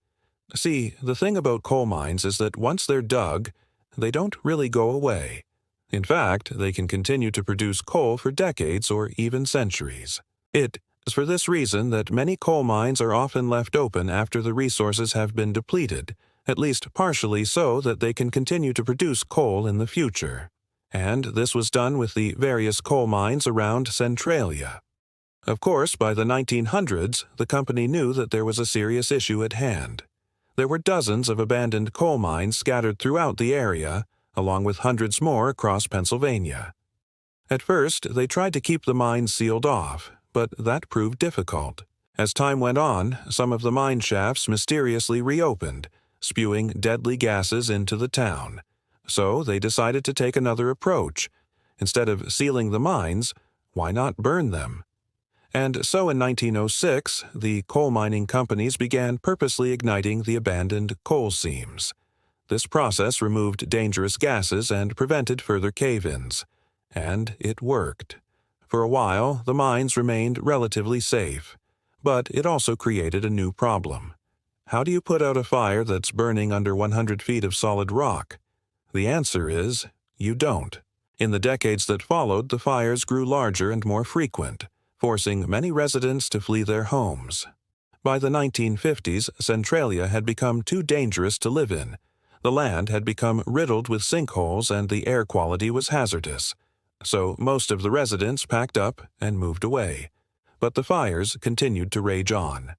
See, the thing about coal mines is that once they're dug, they don't really go away. In fact, they can continue to produce coal for decades or even centuries. It is for this reason that many coal mines are often left open after the resources have been depleted, at least partially so that they can continue to produce coal in the future. And this was done with the various coal mines around Centralia. Of course, by the 1900s, the company knew that there was a serious issue at hand. There were dozens of abandoned coal mines scattered throughout the area, along with hundreds more across Pennsylvania. At first, they tried to keep the mines sealed off, but that proved difficult. As time went on, some of the mine shafts mysteriously reopened, spewing deadly gases into the town. So they decided to take another approach. Instead of sealing the mines, why not burn them? And so in 1906, the coal mining companies began purposely igniting the abandoned coal seams. This process removed dangerous gases and prevented further cave-ins. And it worked. For a while, the mines remained relatively safe. But it also created a new problem. How do you put out a fire that's burning under 100 feet of solid rock? The answer is, you don't. In the decades that followed, the fires grew larger and more frequent, forcing many residents to flee their homes. By the 1950s, Centralia had become too dangerous to live in. The land had become riddled with sinkholes and the air quality was hazardous. So most of the residents packed up and moved away. But the fires continued to rage on.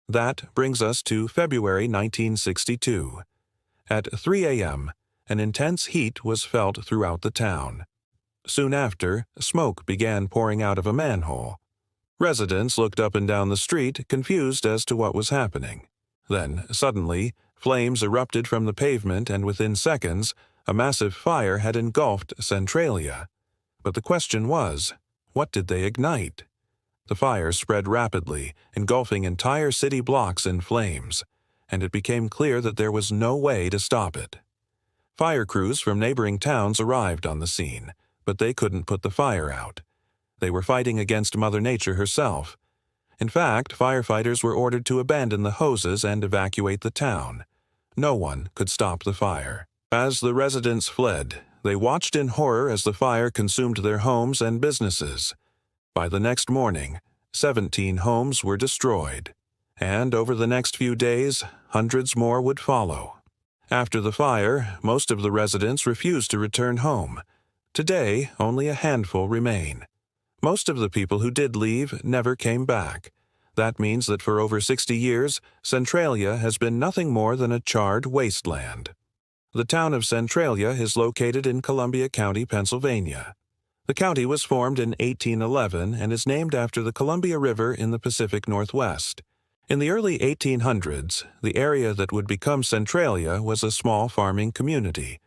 That brings us to February 1962. At 3 a.m., an intense heat was felt throughout the town. Soon after, smoke began pouring out of a manhole. Residents looked up and down the street, confused as to what was happening. Then, suddenly, flames erupted from the pavement and within seconds, a massive fire had engulfed Centralia. But the question was, what did they ignite? The fire spread rapidly, engulfing entire city blocks in flames, and it became clear that there was no way to stop it. Fire crews from neighboring towns arrived on the scene, but they couldn't put the fire out. They were fighting against Mother Nature herself. In fact, firefighters were ordered to abandon the hoses and evacuate the town. No one could stop the fire. As the residents fled, they watched in horror as the fire consumed their homes and businesses. By the next morning, 17 homes were destroyed, and over the next few days, hundreds more would follow. After the fire, most of the residents refused to return home. Today, only a handful remain. Most of the people who did leave never came back. That means that for over 60 years, Centralia has been nothing more than a charred wasteland. The town of Centralia is located in Columbia County, Pennsylvania. The county was formed in 1811 and is named after the Columbia River in the Pacific Northwest. In the early 1800s, the area that would become Centralia was a small farming community.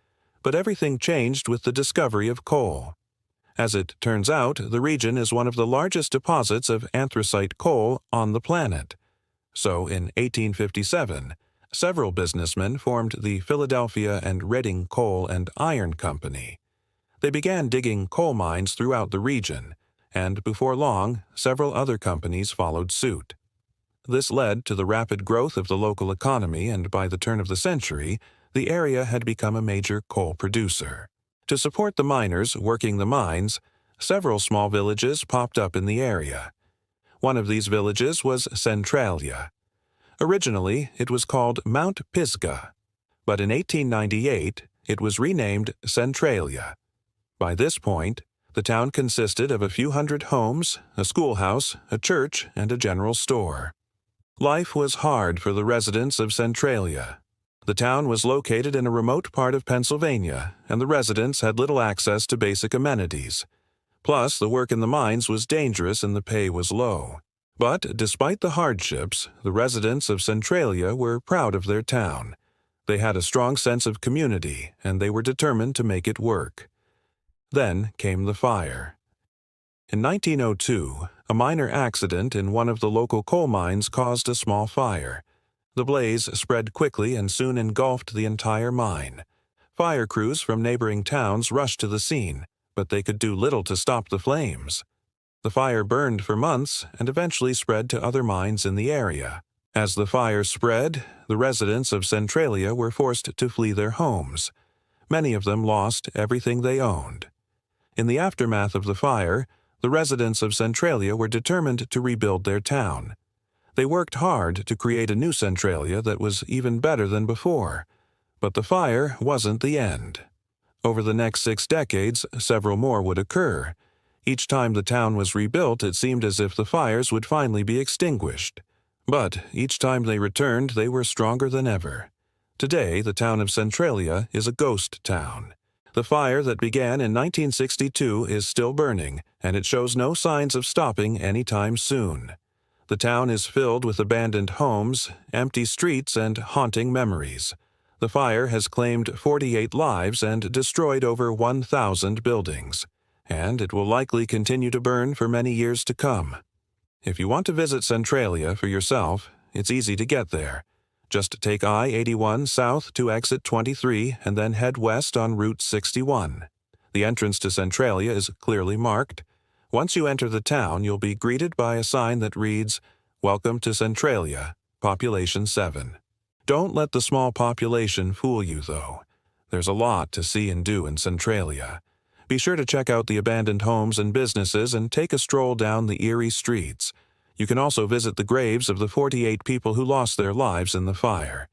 But everything changed with the discovery of coal. As it turns out, the region is one of the largest deposits of anthracite coal on the planet. So in 1857, several businessmen formed the Philadelphia and Reading Coal and Iron Company. They began digging coal mines throughout the region, and before long, several other companies followed suit. This led to the rapid growth of the local economy, and by the turn of the century, the area had become a major coal producer. To support the miners working the mines, several small villages popped up in the area. One of these villages was Centralia. Originally, it was called Mount Pisgah, but in 1898, it was renamed Centralia. By this point, the town consisted of a few hundred homes, a schoolhouse, a church, and a general store. Life was hard for the residents of Centralia. The town was located in a remote part of Pennsylvania, and the residents had little access to basic amenities. Plus, the work in the mines was dangerous and the pay was low. But despite the hardships, the residents of Centralia were proud of their town. They had a strong sense of community, and they were determined to make it work. Then came the fire. In 1902, a minor accident in one of the local coal mines caused a small fire. The blaze spread quickly and soon engulfed the entire mine. Fire crews from neighboring towns rushed to the scene, but they could do little to stop the flames. The fire burned for months and eventually spread to other mines in the area. As the fire spread, the residents of Centralia were forced to flee their homes. Many of them lost everything they owned. In the aftermath of the fire, the residents of Centralia were determined to rebuild their town. They worked hard to create a new Centralia that was even better than before. But the fire wasn't the end. Over the next 6 decades, several more would occur. Each time the town was rebuilt, it seemed as if the fires would finally be extinguished. But each time they returned, they were stronger than ever. Today, the town of Centralia is a ghost town. The fire that began in 1962 is still burning, and it shows no signs of stopping anytime soon. The town is filled with abandoned homes, empty streets, and haunting memories. The fire has claimed 48 lives and destroyed over 1,000 buildings, and it will likely continue to burn for many years to come. If you want to visit Centralia for yourself, it's easy to get there. Just take I-81 south to exit 23 and then head west on Route 61. The entrance to Centralia is clearly marked. Once you enter the town, you'll be greeted by a sign that reads, "Welcome to Centralia, population 7. Don't let the small population fool you, though. There's a lot to see and do in Centralia. Be sure to check out the abandoned homes and businesses and take a stroll down the eerie streets. You can also visit the graves of the 48 people who lost their lives in the fire.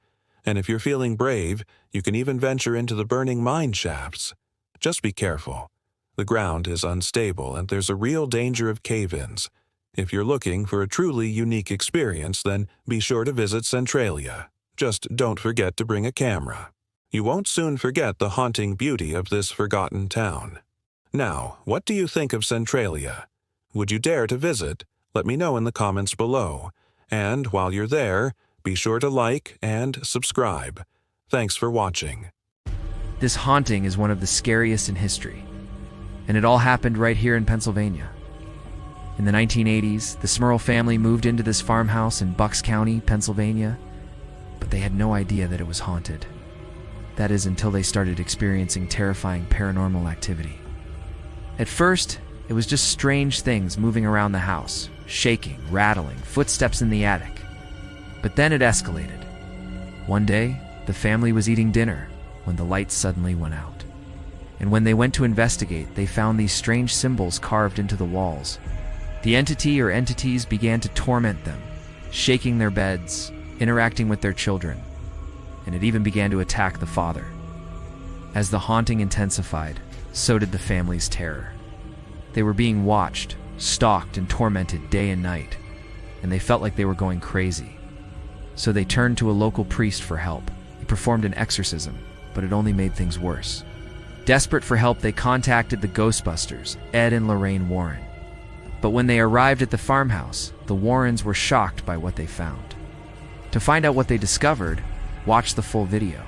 And if you're feeling brave, you can even venture into the burning mine shafts. Just be careful. The ground is unstable and there's a real danger of cave-ins. If you're looking for a truly unique experience, then be sure to visit Centralia. Just don't forget to bring a camera. You won't soon forget the haunting beauty of this forgotten town. Now, what do you think of Centralia? Would you dare to visit? Let me know in the comments below. And while you're there, be sure to like and subscribe. Thanks for watching. This haunting is one of the scariest in history, and it all happened right here in Pennsylvania. In the 1980s, the Smurl family moved into this farmhouse in Bucks County, Pennsylvania, but they had no idea that it was haunted. That is, until they started experiencing terrifying paranormal activity. At first, it was just strange things moving around the house, shaking, rattling, footsteps in the attic. But then it escalated. One day, the family was eating dinner when the lights suddenly went out. And when they went to investigate, they found these strange symbols carved into the walls. The entity or entities began to torment them, shaking their beds, interacting with their children, and it even began to attack the father. As the haunting intensified, so did the family's terror. They were being watched, stalked, and tormented day and night, and they felt like they were going crazy. So they turned to a local priest for help. He performed an exorcism, but it only made things worse. Desperate for help, they contacted the Ghostbusters, Ed and Lorraine Warren. But when they arrived at the farmhouse, the Warrens were shocked by what they found. To find out what they discovered, watch the full video.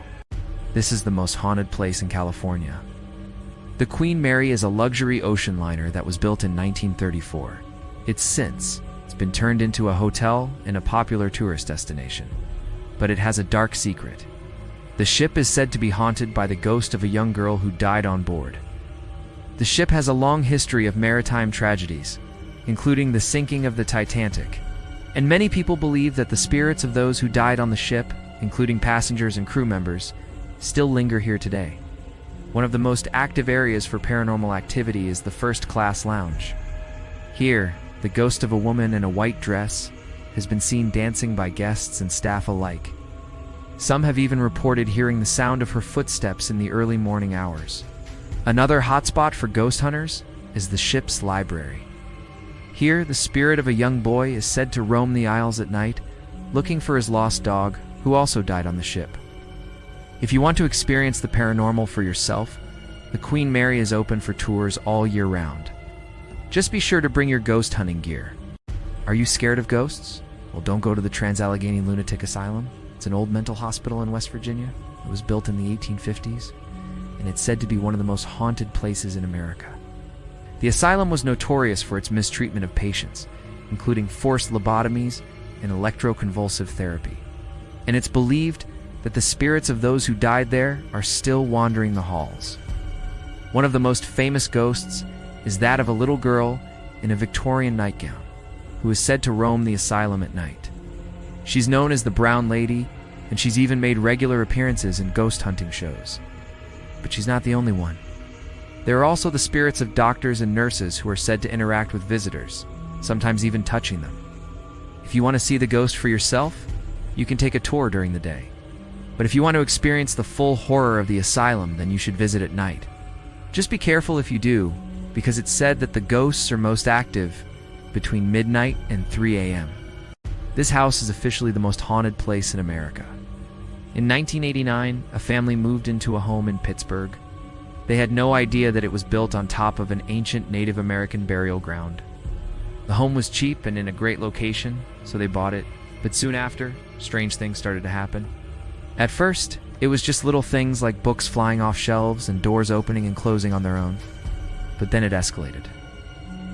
This is the most haunted place in California. The Queen Mary is a luxury ocean liner that was built in 1934. It's been turned into a hotel and a popular tourist destination. But it has a dark secret. The ship is said to be haunted by the ghost of a young girl who died on board. The ship has a long history of maritime tragedies, including the sinking of the Titanic. And many people believe that the spirits of those who died on the ship, including passengers and crew members, still linger here today. One of the most active areas for paranormal activity is the First Class Lounge. Here, the ghost of a woman in a white dress has been seen dancing by guests and staff alike. Some have even reported hearing the sound of her footsteps in the early morning hours. Another hotspot for ghost hunters is the ship's library. Here, the spirit of a young boy is said to roam the aisles at night, looking for his lost dog, who also died on the ship. If you want to experience the paranormal for yourself, the Queen Mary is open for tours all year round. Just be sure to bring your ghost hunting gear. Are you scared of ghosts? Well, don't go to the Trans-Allegheny Lunatic Asylum. It's an old mental hospital in West Virginia. It was built in the 1850s, and it's said to be one of the most haunted places in America. The asylum was notorious for its mistreatment of patients, including forced lobotomies and electroconvulsive therapy. And it's believed that the spirits of those who died there are still wandering the halls. One of the most famous ghosts is that of a little girl in a Victorian nightgown, who is said to roam the asylum at night. She's known as the Brown Lady, and she's even made regular appearances in ghost hunting shows. But she's not the only one. There are also the spirits of doctors and nurses who are said to interact with visitors, sometimes even touching them. If you want to see the ghost for yourself, you can take a tour during the day. But if you want to experience the full horror of the asylum, then you should visit at night. Just be careful if you do, because it's said that the ghosts are most active between midnight and 3 a.m. This house is officially the most haunted place in America. In 1989, a family moved into a home in Pittsburgh. They had no idea that it was built on top of an ancient Native American burial ground. The home was cheap and in a great location, so they bought it. But soon after, strange things started to happen. At first, it was just little things like books flying off shelves and doors opening and closing on their own. But then it escalated.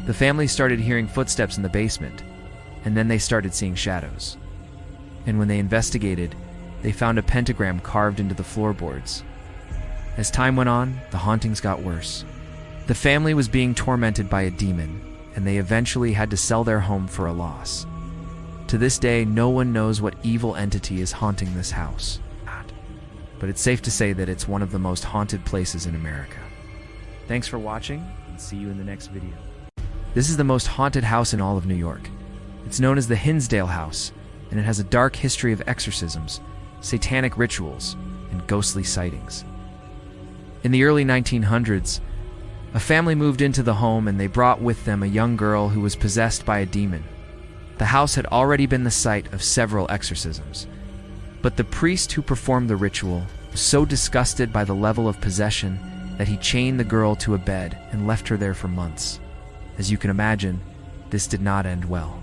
The family started hearing footsteps in the basement, and then they started seeing shadows. And when they investigated, they found a pentagram carved into the floorboards. As time went on, the hauntings got worse. The family was being tormented by a demon, and they eventually had to sell their home for a loss. To this day, no one knows what evil entity is haunting this house. But it's safe to say that it's one of the most haunted places in America. Thanks for watching, and see you in the next video. This is the most haunted house in all of New York. It's known as the Hinsdale House, and it has a dark history of exorcisms, satanic rituals, and ghostly sightings. In the early 1900s, a family moved into the home and they brought with them a young girl who was possessed by a demon. The house had already been the site of several exorcisms, but the priest who performed the ritual was so disgusted by the level of possession that he chained the girl to a bed and left her there for months. As you can imagine, this did not end well.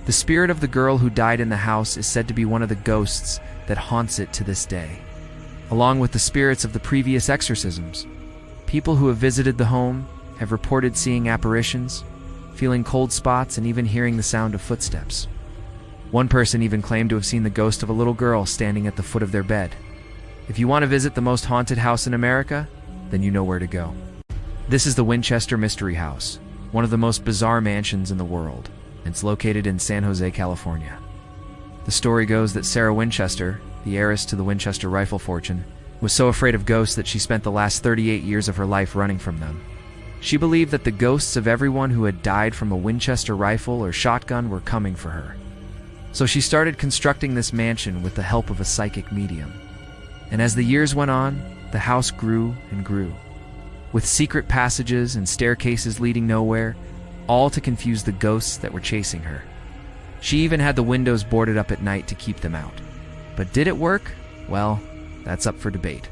The spirit of the girl who died in the house is said to be one of the ghosts that haunts it to this day, along with the spirits of the previous exorcisms. People who have visited the home have reported seeing apparitions, feeling cold spots, and even hearing the sound of footsteps. One person even claimed to have seen the ghost of a little girl standing at the foot of their bed. If you want to visit the most haunted house in America, then you know where to go. This is the Winchester Mystery House, one of the most bizarre mansions in the world. It's located in San Jose, California. The story goes that Sarah Winchester, the heiress to the Winchester rifle fortune, was so afraid of ghosts that she spent the last 38 years of her life running from them. She believed that the ghosts of everyone who had died from a Winchester rifle or shotgun were coming for her. So she started constructing this mansion with the help of a psychic medium. And as the years went on, the house grew and grew, with secret passages and staircases leading nowhere, all to confuse the ghosts that were chasing her. She even had the windows boarded up at night to keep them out. But did it work? Well, that's up for debate.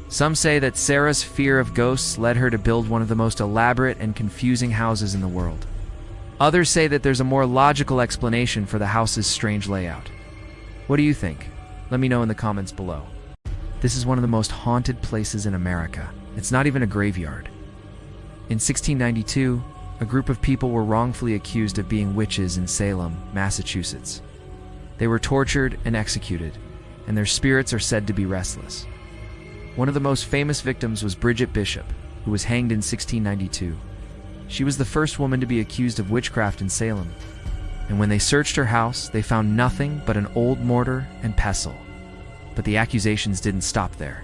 Some say that Sarah's fear of ghosts led her to build one of the most elaborate and confusing houses in the world. Others say that there's a more logical explanation for the house's strange layout. What do you think? Let me know in the comments below. This is one of the most haunted places in America. It's not even a graveyard. In 1692, a group of people were wrongfully accused of being witches in Salem, Massachusetts. They were tortured and executed, and their spirits are said to be restless. One of the most famous victims was Bridget Bishop, who was hanged in 1692. She was the first woman to be accused of witchcraft in Salem, and when they searched her house, they found nothing but an old mortar and pestle. But the accusations didn't stop there.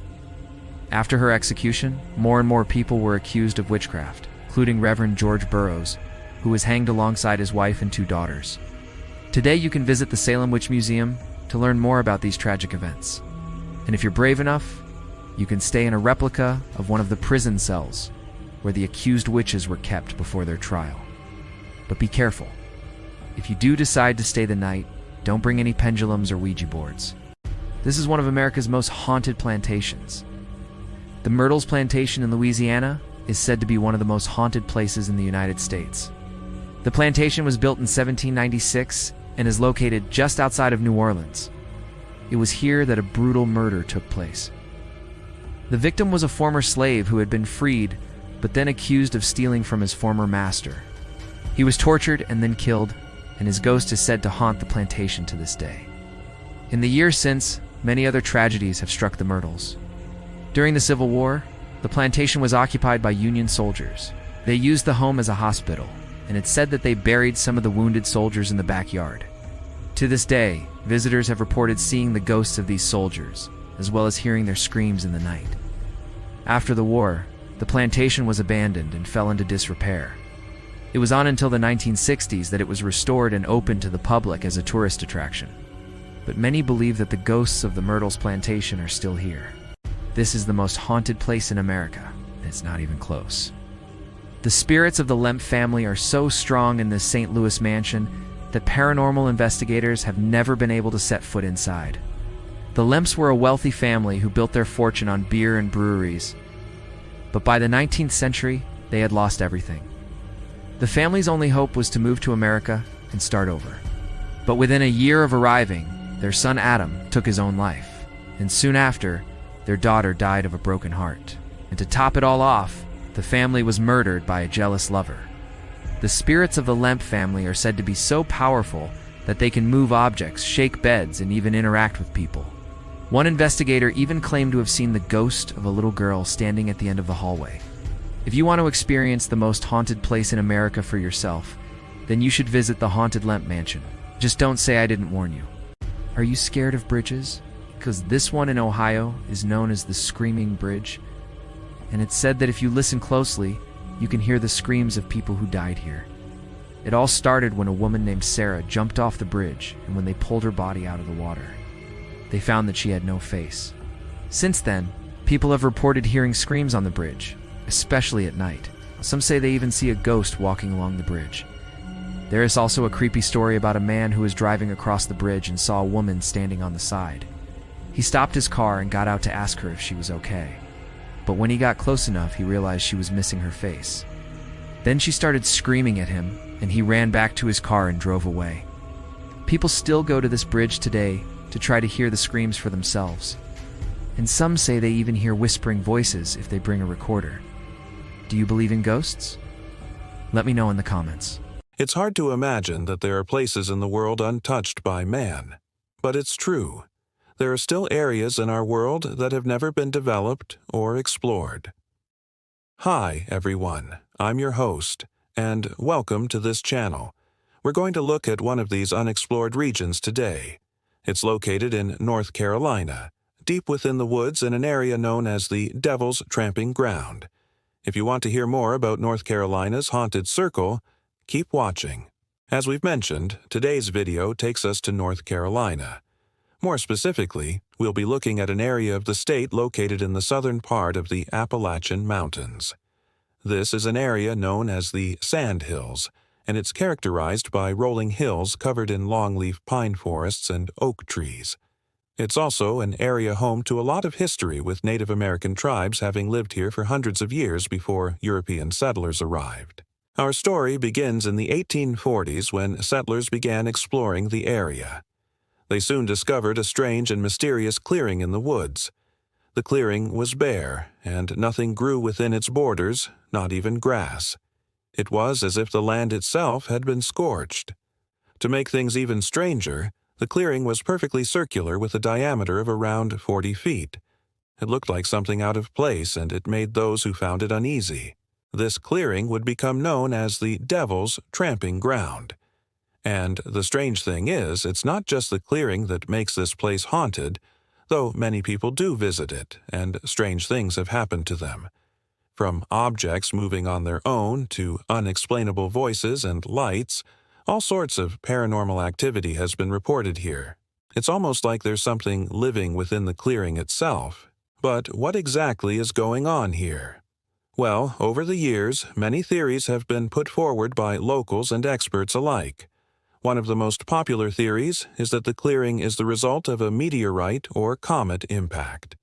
After her execution, more and more people were accused of witchcraft, including Reverend George Burroughs, who was hanged alongside his wife and 2 daughters. Today you can visit the Salem Witch Museum to learn more about these tragic events. And if you're brave enough, you can stay in a replica of one of the prison cells where the accused witches were kept before their trial. But be careful. If you do decide to stay the night, don't bring any pendulums or Ouija boards. This is one of America's most haunted plantations. The Myrtles Plantation in Louisiana is said to be one of the most haunted places in the United States. The plantation was built in 1796 and is located just outside of New Orleans. It was here that a brutal murder took place. The victim was a former slave who had been freed, but then accused of stealing from his former master. He was tortured and then killed, and his ghost is said to haunt the plantation to this day. In the years since, many other tragedies have struck the Myrtles. During the Civil War, the plantation was occupied by Union soldiers. They used the home as a hospital, and it's said that they buried some of the wounded soldiers in the backyard. To this day, visitors have reported seeing the ghosts of these soldiers, as well as hearing their screams in the night. After the war, the plantation was abandoned and fell into disrepair. It was on until the 1960s that it was restored and opened to the public as a tourist attraction. But many believe that the ghosts of the Myrtles Plantation are still here. This is the most haunted place in America, and it's not even close. The spirits of the Lemp family are so strong in this St. Louis mansion that paranormal investigators have never been able to set foot inside. The Lemps were a wealthy family who built their fortune on beer and breweries. But by the 19th century, they had lost everything. The family's only hope was to move to America and start over. But within a year of arriving, their son Adam took his own life, and soon after, their daughter died of a broken heart. And to top it all off, the family was murdered by a jealous lover. The spirits of the Lemp family are said to be so powerful that they can move objects, shake beds, and even interact with people. One investigator even claimed to have seen the ghost of a little girl standing at the end of the hallway. If you want to experience the most haunted place in America for yourself, then you should visit the Haunted Lemp Mansion. Just don't say I didn't warn you. Are you scared of bridges? Because this one in Ohio is known as the Screaming Bridge, and it's said that if you listen closely, you can hear the screams of people who died here. It all started when a woman named Sarah jumped off the bridge, and when they pulled her body out of the water, they found that she had no face. Since then, people have reported hearing screams on the bridge, especially at night. Some say they even see a ghost walking along the bridge. There is also a creepy story about a man who was driving across the bridge and saw a woman standing on the side. He stopped his car and got out to ask her if she was okay. But when he got close enough, he realized she was missing her face. Then she started screaming at him, and he ran back to his car and drove away. People still go to this bridge today to try to hear the screams for themselves. And some say they even hear whispering voices if they bring a recorder. Do you believe in ghosts? Let me know in the comments. It's hard to imagine that there are places in the world untouched by man. But it's true. There are still areas in our world that have never been developed or explored. Hi, everyone. I'm your host, and welcome to this channel. We're going to look at one of these unexplored regions today. It's located in North Carolina, deep within the woods in an area known as the Devil's Tramping Ground. If you want to hear more about North Carolina's Haunted Circle, keep watching. As we've mentioned, today's video takes us to North Carolina. More specifically, we'll be looking at an area of the state located in the southern part of the Appalachian Mountains. This is an area known as the Sand Hills, and it's characterized by rolling hills covered in longleaf pine forests and oak trees. It's also an area home to a lot of history, with Native American tribes having lived here for hundreds of years before European settlers arrived. Our story begins in the 1840s when settlers began exploring the area. They soon discovered a strange and mysterious clearing in the woods. The clearing was bare, and nothing grew within its borders, not even grass. It was as if the land itself had been scorched. To make things even stranger, the clearing was perfectly circular with a diameter of around 40 feet. It looked like something out of place, and it made those who found it uneasy. This clearing would become known as the Devil's Tramping Ground. And the strange thing is, it's not just the clearing that makes this place haunted, though many people do visit it, and strange things have happened to them. From objects moving on their own to unexplainable voices and lights, all sorts of paranormal activity has been reported here. It's almost like there's something living within the clearing itself. But what exactly is going on here? Well, over the years, many theories have been put forward by locals and experts alike. One of the most popular theories is that the clearing is the result of a meteorite or comet impact.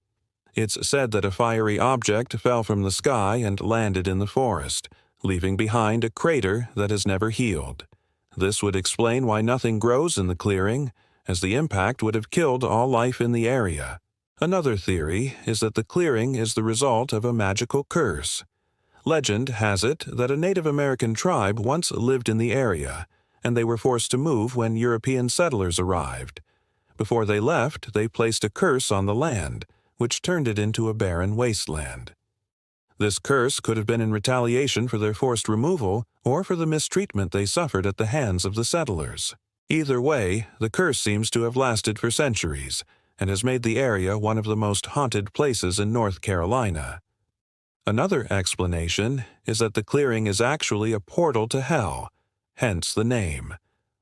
It's said that a fiery object fell from the sky and landed in the forest, leaving behind a crater that has never healed. This would explain why nothing grows in the clearing, as the impact would have killed all life in the area. Another theory is that the clearing is the result of a magical curse. Legend has it that a Native American tribe once lived in the area, and they were forced to move when European settlers arrived. Before they left, they placed a curse on the land, which turned it into a barren wasteland. This curse could have been in retaliation for their forced removal or for the mistreatment they suffered at the hands of the settlers. Either way, the curse seems to have lasted for centuries and has made the area one of the most haunted places in North Carolina. Another explanation is that the clearing is actually a portal to hell, hence the name,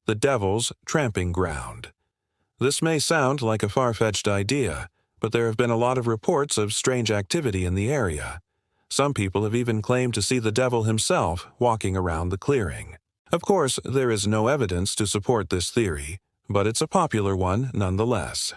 the Devil's Tramping Ground. This may sound like a far-fetched idea, but there have been a lot of reports of strange activity in the area. Some people have even claimed to see the devil himself walking around the clearing. Of course, there is no evidence to support this theory, but it's a popular one nonetheless.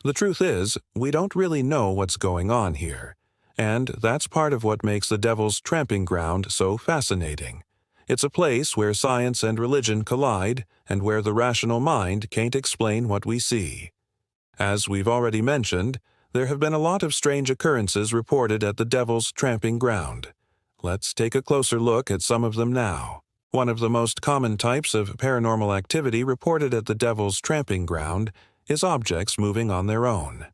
The truth is, we don't really know what's going on here, and that's part of what makes the Devil's Tramping Ground so fascinating. It's a place where science and religion collide, and where the rational mind can't explain what we see. As we've already mentioned, there have been a lot of strange occurrences reported at the Devil's Tramping Ground. Let's take a closer look at some of them now. One of the most common types of paranormal activity reported at the Devil's Tramping Ground is objects moving on their own.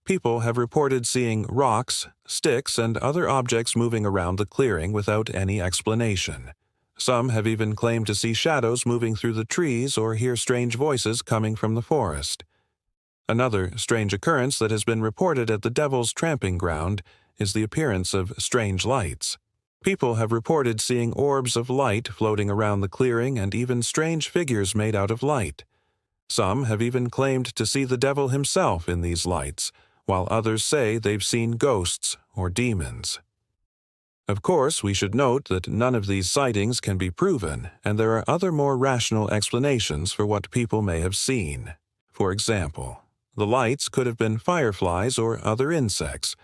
People have reported seeing rocks, sticks, and other objects moving around the clearing without any explanation. Some have even claimed to see shadows moving through the trees or hear strange voices coming from the forest. Another strange occurrence that has been reported at the Devil's Tramping Ground is the appearance of strange lights. People have reported seeing orbs of light floating around the clearing and even strange figures made out of light. Some have even claimed to see the devil himself in these lights, while others say they've seen ghosts or demons. Of course, we should note that none of these sightings can be proven, and there are other more rational explanations for what people may have seen. For example, the lights could have been fireflies or other insects,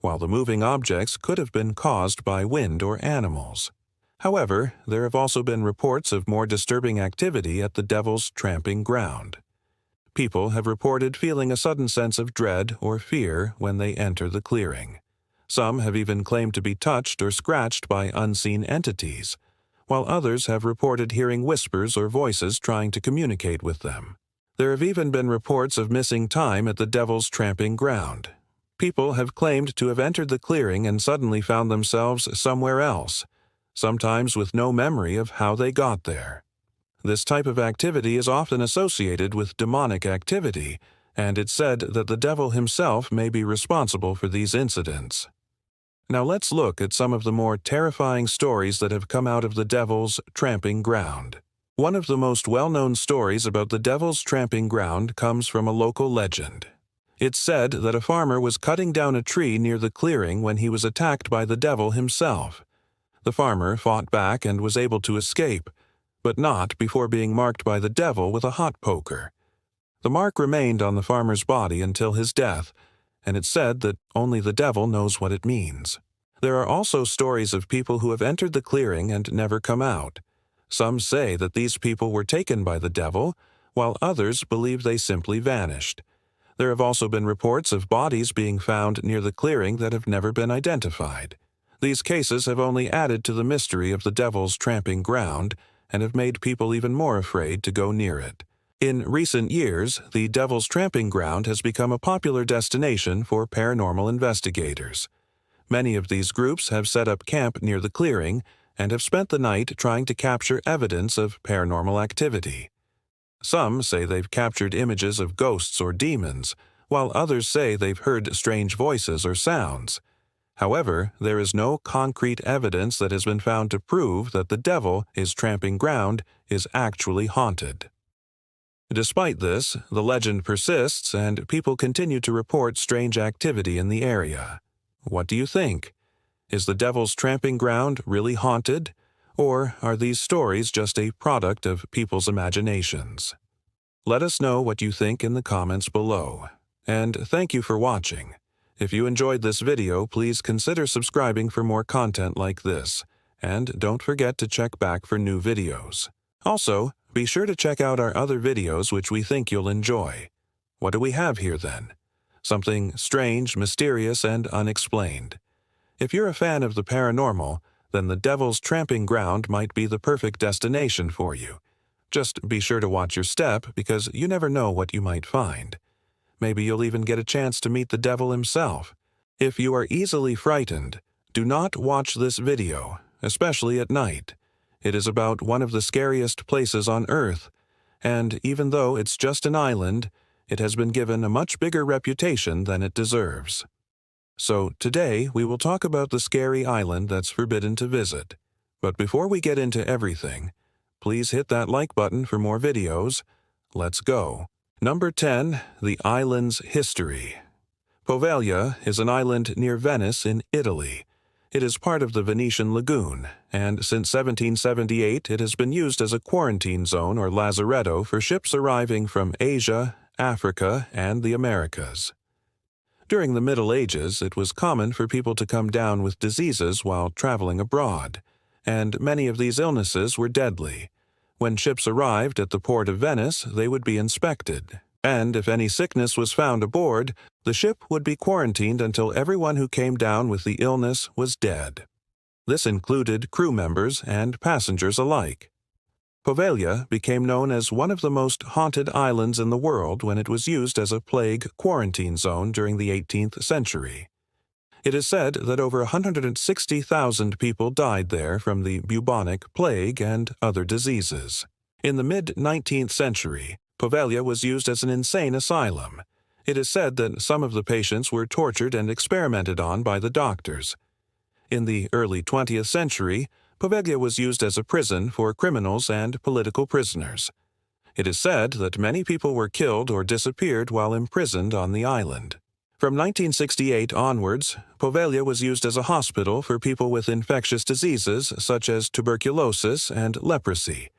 while the moving objects could have been caused by wind or animals. However, there have also been reports of more disturbing activity at the Devil's Tramping Ground. People have reported feeling a sudden sense of dread or fear when they enter the clearing. Some have even claimed to be touched or scratched by unseen entities, while others have reported hearing whispers or voices trying to communicate with them. There have even been reports of missing time at the Devil's Tramping Ground. People have claimed to have entered the clearing and suddenly found themselves somewhere else, sometimes with no memory of how they got there. This type of activity is often associated with demonic activity, and it's said that the devil himself may be responsible for these incidents. Now let's look at some of the more terrifying stories that have come out of the Devil's Tramping Ground. One of the most well-known stories about the Devil's Tramping Ground comes from a local legend. It's said that a farmer was cutting down a tree near the clearing when he was attacked by the devil himself. The farmer fought back and was able to escape, but not before being marked by the devil with a hot poker. The mark remained on the farmer's body until his death, and it's said that only the devil knows what it means. There are also stories of people who have entered the clearing and never come out. Some say that these people were taken by the devil, while others believe they simply vanished. There have also been reports of bodies being found near the clearing that have never been identified. These cases have only added to the mystery of the Devil's Tramping Ground and have made people even more afraid to go near it. In recent years, the Devil's Tramping Ground has become a popular destination for paranormal investigators. Many of these groups have set up camp near the clearing and have spent the night trying to capture evidence of paranormal activity. Some say they've captured images of ghosts or demons, while others say they've heard strange voices or sounds. However, there is no concrete evidence that has been found to prove that the Devil's Tramping Ground is actually haunted. Despite this, the legend persists and people continue to report strange activity in the area. What do you think? Is the Devil's Tramping Ground really haunted? Or are these stories just a product of people's imaginations? Let us know what you think in the comments below. And thank you for watching. If you enjoyed this video, please consider subscribing for more content like this. And don't forget to check back for new videos. Also, be sure to check out our other videos which we think you'll enjoy. What do we have here then? Something strange, mysterious, and unexplained. If you're a fan of the paranormal, then the Devil's Tramping Ground might be the perfect destination for you. Just be sure to watch your step because you never know what you might find. Maybe you'll even get a chance to meet the devil himself. If you are easily frightened, do not watch this video, especially at night. It is about one of the scariest places on Earth, and even though it's just an island, it has been given a much bigger reputation than it deserves. So today we will talk about the scary island that's forbidden to visit. But before we get into everything, please hit that like button for more videos. Let's go. Number 10. The island's history. Poveglia is an island near Venice in Italy. It is part of the Venetian lagoon, and since 1778 it has been used as a quarantine zone or lazaretto for ships arriving from Asia, Africa, and the Americas. During the Middle Ages, it was common for people to come down with diseases while traveling abroad, and many of these illnesses were deadly. When ships arrived at the port of Venice, they would be inspected, and if any sickness was found aboard, the ship would be quarantined until everyone who came down with the illness was dead. This included crew members and passengers alike. Poveglia became known as one of the most haunted islands in the world when it was used as a plague quarantine zone during the 18th century. It is said that over 160,000 people died there from the bubonic plague and other diseases. In the mid-19th century, Poveglia was used as an insane asylum. It is said that some of the patients were tortured and experimented on by the doctors. In the early 20th century, Poveglia was used as a prison for criminals and political prisoners. It is said that many people were killed or disappeared while imprisoned on the island. From 1968 onwards, Poveglia was used as a hospital for people with infectious diseases such as tuberculosis and leprosy.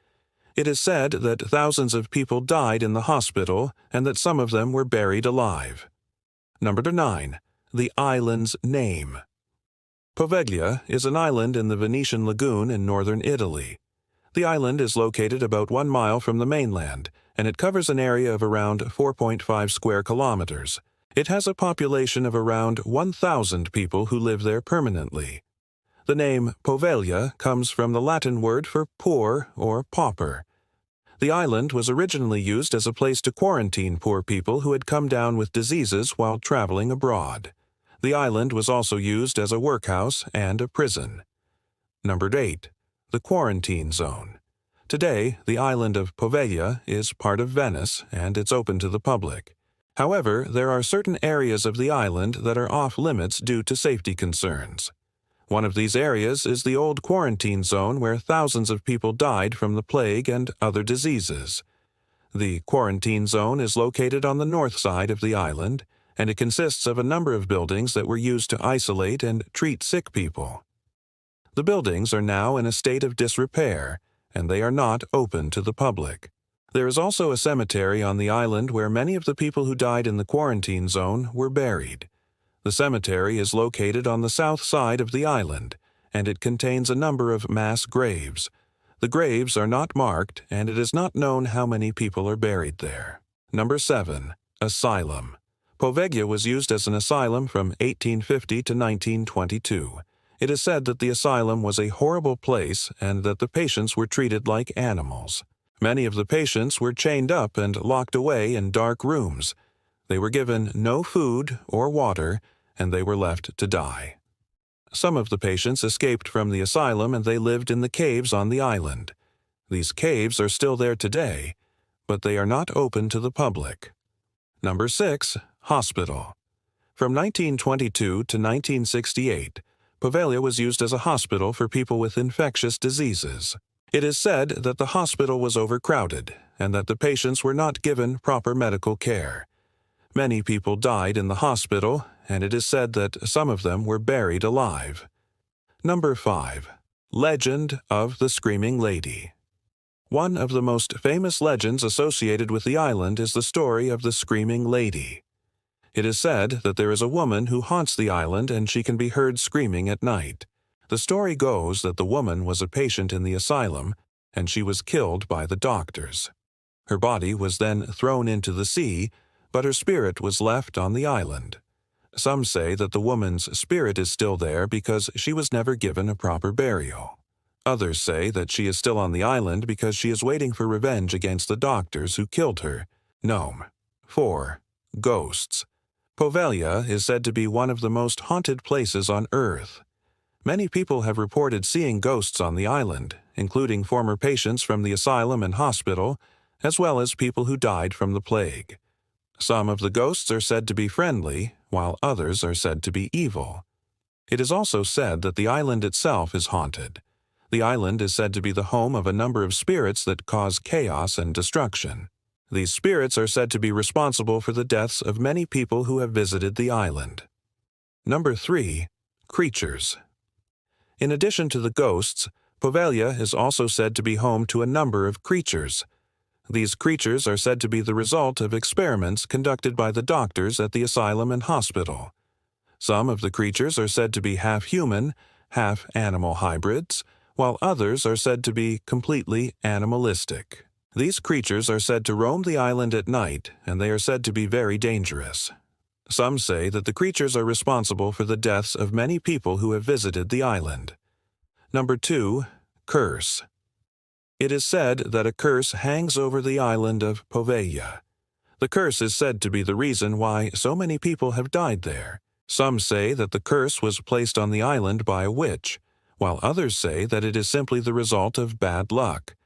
It is said that thousands of people died in the hospital and that some of them were buried alive. Number 9. The island's name. Poveglia is an island in the Venetian lagoon in northern Italy. The island is located about 1 mile from the mainland, and it covers an area of around 4.5 square kilometers. It has a population of around 1,000 people who live there permanently. The name Poveglia comes from the Latin word for poor or pauper. The island was originally used as a place to quarantine poor people who had come down with diseases while traveling abroad. The island was also used as a workhouse and a prison. Number 8. The quarantine zone. Today, the island of Poveglia is part of Venice and it's open to the public. However, there are certain areas of the island that are off-limits due to safety concerns. One of these areas is the old quarantine zone where thousands of people died from the plague and other diseases. The quarantine zone is located on the north side of the island, and it consists of a number of buildings that were used to isolate and treat sick people. The buildings are now in a state of disrepair, and they are not open to the public. There is also a cemetery on the island where many of the people who died in the quarantine zone were buried. The cemetery is located on the south side of the island, and it contains a number of mass graves. The graves are not marked, and it is not known how many people are buried there. Number 7. Asylum. Poveglia was used as an asylum from 1850 to 1922. It is said that the asylum was a horrible place and that the patients were treated like animals. Many of the patients were chained up and locked away in dark rooms. They were given no food or water, and they were left to die. Some of the patients escaped from the asylum and they lived in the caves on the island. These caves are still there today, but they are not open to the public. Number 6. Hospital. From 1922 to 1968, Poveglia was used as a hospital for people with infectious diseases. It is said that the hospital was overcrowded and that the patients were not given proper medical care. Many people died in the hospital, and it is said that some of them were buried alive. Number 5. Legend of the Screaming Lady. One of the most famous legends associated with the island is the story of the Screaming Lady. It is said that there is a woman who haunts the island and she can be heard screaming at night. The story goes that the woman was a patient in the asylum and she was killed by the doctors. Her body was then thrown into the sea, but her spirit was left on the island. Some say that the woman's spirit is still there because she was never given a proper burial. Others say that she is still on the island because she is waiting for revenge against the doctors who killed her. Gnome. 4. Ghosts. Poveglia is said to be one of the most haunted places on Earth. Many people have reported seeing ghosts on the island, including former patients from the asylum and hospital, as well as people who died from the plague. Some of the ghosts are said to be friendly, while others are said to be evil. It is also said that the island itself is haunted. The island is said to be the home of a number of spirits that cause chaos and destruction. These spirits are said to be responsible for the deaths of many people who have visited the island. Number 3. Creatures. In addition to the ghosts, Poveglia is also said to be home to a number of creatures. These creatures are said to be the result of experiments conducted by the doctors at the asylum and hospital. Some of the creatures are said to be half-human, half-animal hybrids, while others are said to be completely animalistic. These creatures are said to roam the island at night, and they are said to be very dangerous. Some say that the creatures are responsible for the deaths of many people who have visited the island. Number 2. Curse. It is said that a curse hangs over the island of Poveglia. The curse is said to be the reason why so many people have died there. Some say that the curse was placed on the island by a witch, while others say that it is simply the result of bad luck.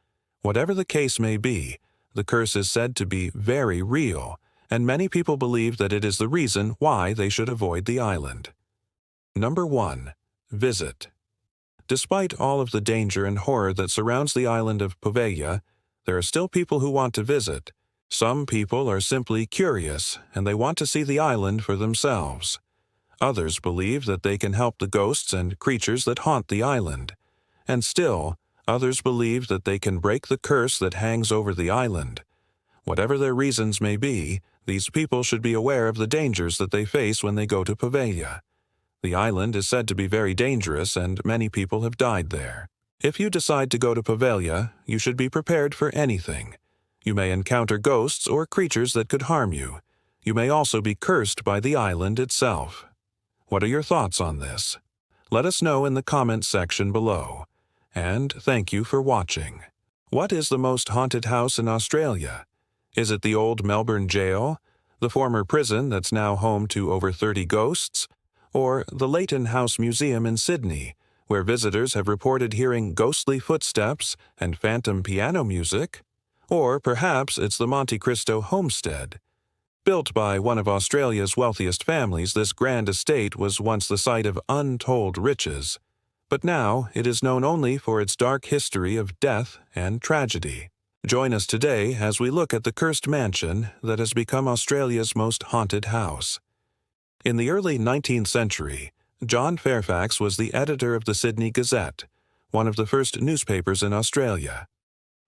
Whatever the case may be, the curse is said to be very real, and many people believe that it is the reason why they should avoid the island. Number 1. Visit. Despite all of the danger and horror that surrounds the island of Poveglia, there are still people who want to visit. Some people are simply curious, and they want to see the island for themselves. Others believe that they can help the ghosts and creatures that haunt the island. And still, others believe that they can break the curse that hangs over the island. Whatever their reasons may be, these people should be aware of the dangers that they face when they go to Poveglia. The island is said to be very dangerous, and many people have died there. If you decide to go to Poveglia, you should be prepared for anything. You may encounter ghosts or creatures that could harm you. You may also be cursed by the island itself. What are your thoughts on this? Let us know in the comments section below. And thank you for watching. What is the most haunted house in Australia? Is it the old Melbourne jail, the former prison that's now home to over 30 ghosts, or the Leighton House Museum in Sydney, where visitors have reported hearing ghostly footsteps and phantom piano music? Or perhaps it's the Monte Cristo homestead. Built by one of Australia's wealthiest families, this grand estate was once the site of untold riches. But now it is known only for its dark history of death and tragedy. Join us today as we look at the cursed mansion that has become Australia's most haunted house. In the early 19th century, John Fairfax was the editor of the Sydney Gazette, one of the first newspapers in Australia.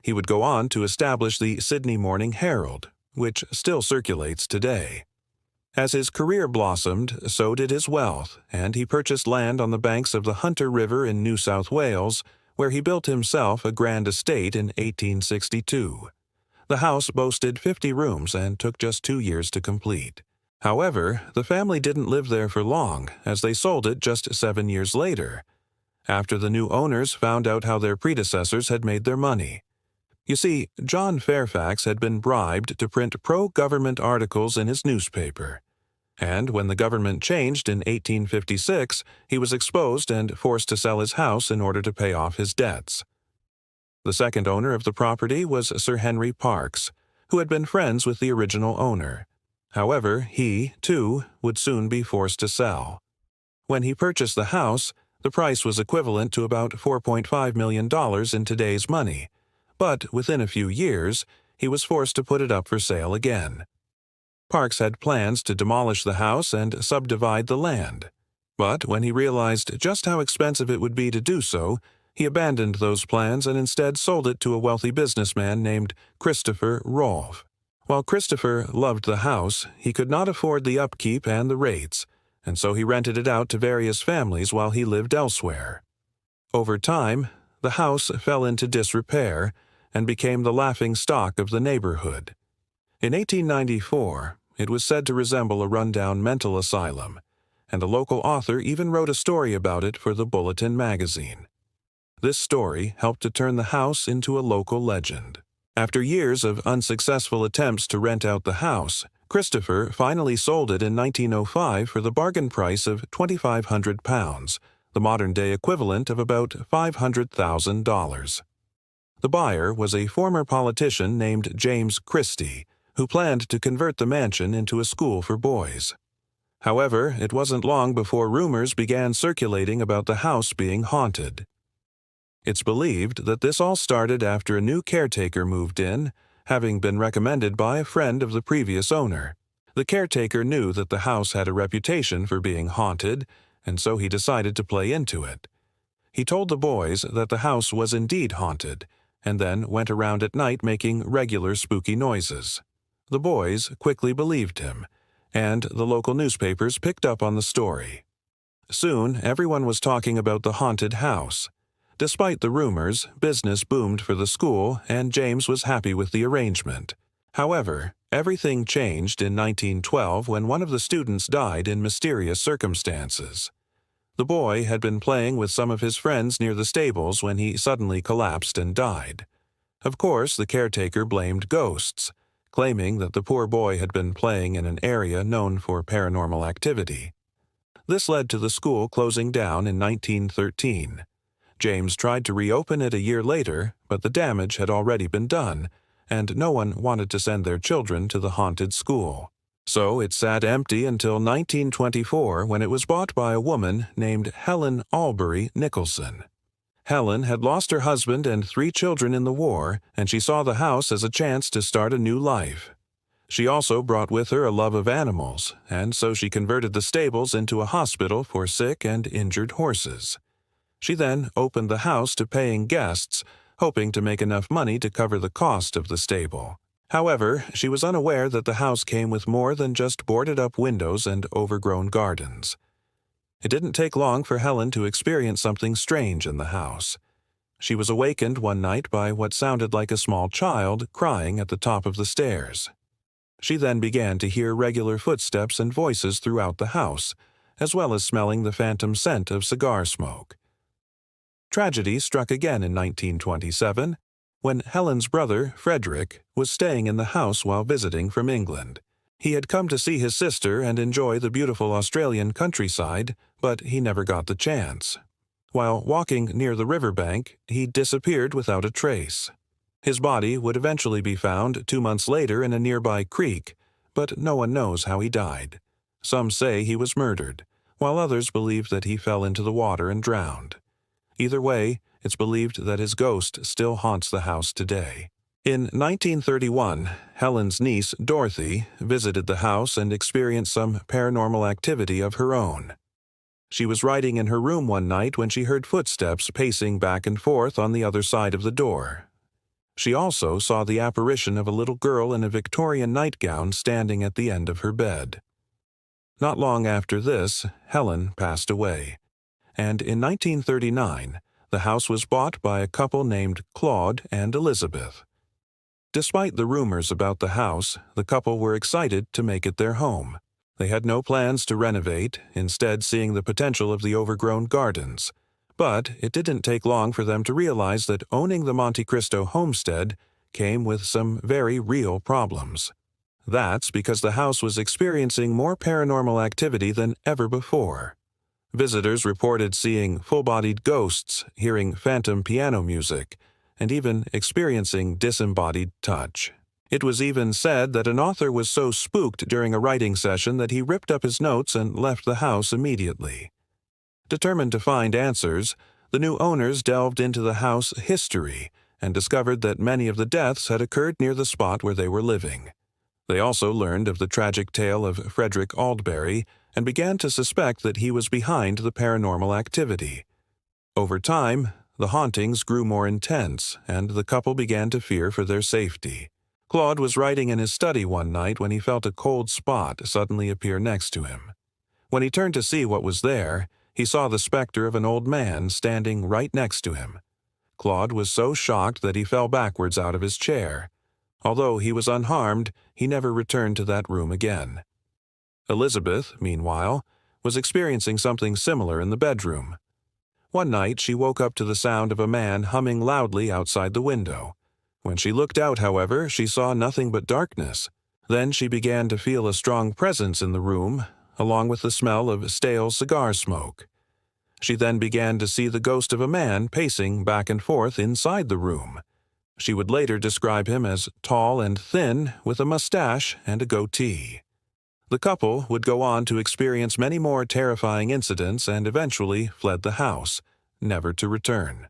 He would go on to establish the Sydney Morning Herald, which still circulates today. As his career blossomed, so did his wealth, and he purchased land on the banks of the Hunter River in New South Wales, where he built himself a grand estate in 1862. The house boasted 50 rooms and took just 2 years to complete. However, the family didn't live there for long, as they sold it just 7 years later, after the new owners found out how their predecessors had made their money. You see, John Fairfax had been bribed to print pro-government articles in his newspaper. And when the government changed in 1856, he was exposed and forced to sell his house in order to pay off his debts. The second owner of the property was Sir Henry Parkes, who had been friends with the original owner. However, he, too, would soon be forced to sell. When he purchased the house, the price was equivalent to about $4.5 million in today's money, but within a few years, he was forced to put it up for sale again. Parkes had plans to demolish the house and subdivide the land. But when he realized just how expensive it would be to do so, he abandoned those plans and instead sold it to a wealthy businessman named Christopher Rolfe. While Christopher loved the house, he could not afford the upkeep and the rates, and so he rented it out to various families while he lived elsewhere. Over time, the house fell into disrepair and became the laughingstock of the neighborhood. In 1894, it was said to resemble a rundown mental asylum, and a local author even wrote a story about it for the Bulletin magazine. This story helped to turn the house into a local legend. After years of unsuccessful attempts to rent out the house, Christopher finally sold it in 1905 for the bargain price of £2,500, the modern-day equivalent of about $500,000. The buyer was a former politician named James Christie, who planned to convert the mansion into a school for boys. However, it wasn't long before rumors began circulating about the house being haunted. It's believed that this all started after a new caretaker moved in, having been recommended by a friend of the previous owner. The caretaker knew that the house had a reputation for being haunted, and so he decided to play into it. He told the boys that the house was indeed haunted, and then went around at night making regular spooky noises. The boys quickly believed him, and the local newspapers picked up on the story. Soon, everyone was talking about the haunted house. Despite the rumors, business boomed for the school, and James was happy with the arrangement. However, everything changed in 1912 when one of the students died in mysterious circumstances. The boy had been playing with some of his friends near the stables when he suddenly collapsed and died. Of course, the caretaker blamed ghosts, claiming that the poor boy had been playing in an area known for paranormal activity. This led to the school closing down in 1913. James tried to reopen it a year later, but the damage had already been done, and no one wanted to send their children to the haunted school. So it sat empty until 1924, when it was bought by a woman named Helen Albury Nicholson. Helen had lost her husband and 3 children in the war, and she saw the house as a chance to start a new life. She also brought with her a love of animals, and so she converted the stables into a hospital for sick and injured horses. She then opened the house to paying guests, hoping to make enough money to cover the cost of the stable. However, she was unaware that the house came with more than just boarded-up windows and overgrown gardens. It didn't take long for Helen to experience something strange in the house. She was awakened one night by what sounded like a small child crying at the top of the stairs. She then began to hear regular footsteps and voices throughout the house, as well as smelling the phantom scent of cigar smoke. Tragedy struck again in 1927, when Helen's brother, Frederick, was staying in the house while visiting from England. He had come to see his sister and enjoy the beautiful Australian countryside, but he never got the chance. While walking near the riverbank, he disappeared without a trace. His body would eventually be found 2 months later in a nearby creek, but no one knows how he died. Some say he was murdered, while others believe that he fell into the water and drowned. Either way, it's believed that his ghost still haunts the house today. In 1931, Helen's niece, Dorothy, visited the house and experienced some paranormal activity of her own. She was writing in her room one night when she heard footsteps pacing back and forth on the other side of the door. She also saw the apparition of a little girl in a Victorian nightgown standing at the end of her bed. Not long after this, Helen passed away, and in 1939, the house was bought by a couple named Claude and Elizabeth. Despite the rumors about the house, the couple were excited to make it their home. They had no plans to renovate, instead seeing the potential of the overgrown gardens. But it didn't take long for them to realize that owning the Monte Cristo homestead came with some very real problems. That's because the house was experiencing more paranormal activity than ever before. Visitors reported seeing full-bodied ghosts, hearing phantom piano music, and even experiencing disembodied touch. It was even said that an author was so spooked during a writing session that he ripped up his notes and left the house immediately. Determined to find answers, the new owners delved into the house history and discovered that many of the deaths had occurred near the spot where they were living. They also learned of the tragic tale of Frederick Aldbury and began to suspect that he was behind the paranormal activity. Over time, the hauntings grew more intense, and the couple began to fear for their safety. Claude was writing in his study one night when he felt a cold spot suddenly appear next to him. When he turned to see what was there, he saw the specter of an old man standing right next to him. Claude was so shocked that he fell backwards out of his chair. Although he was unharmed, he never returned to that room again. Elizabeth, meanwhile, was experiencing something similar in the bedroom. One night she woke up to the sound of a man humming loudly outside the window. When she looked out, however, she saw nothing but darkness. Then she began to feel a strong presence in the room, along with the smell of stale cigar smoke. She then began to see the ghost of a man pacing back and forth inside the room. She would later describe him as tall and thin, with a mustache and a goatee. The couple would go on to experience many more terrifying incidents and eventually fled the house, never to return.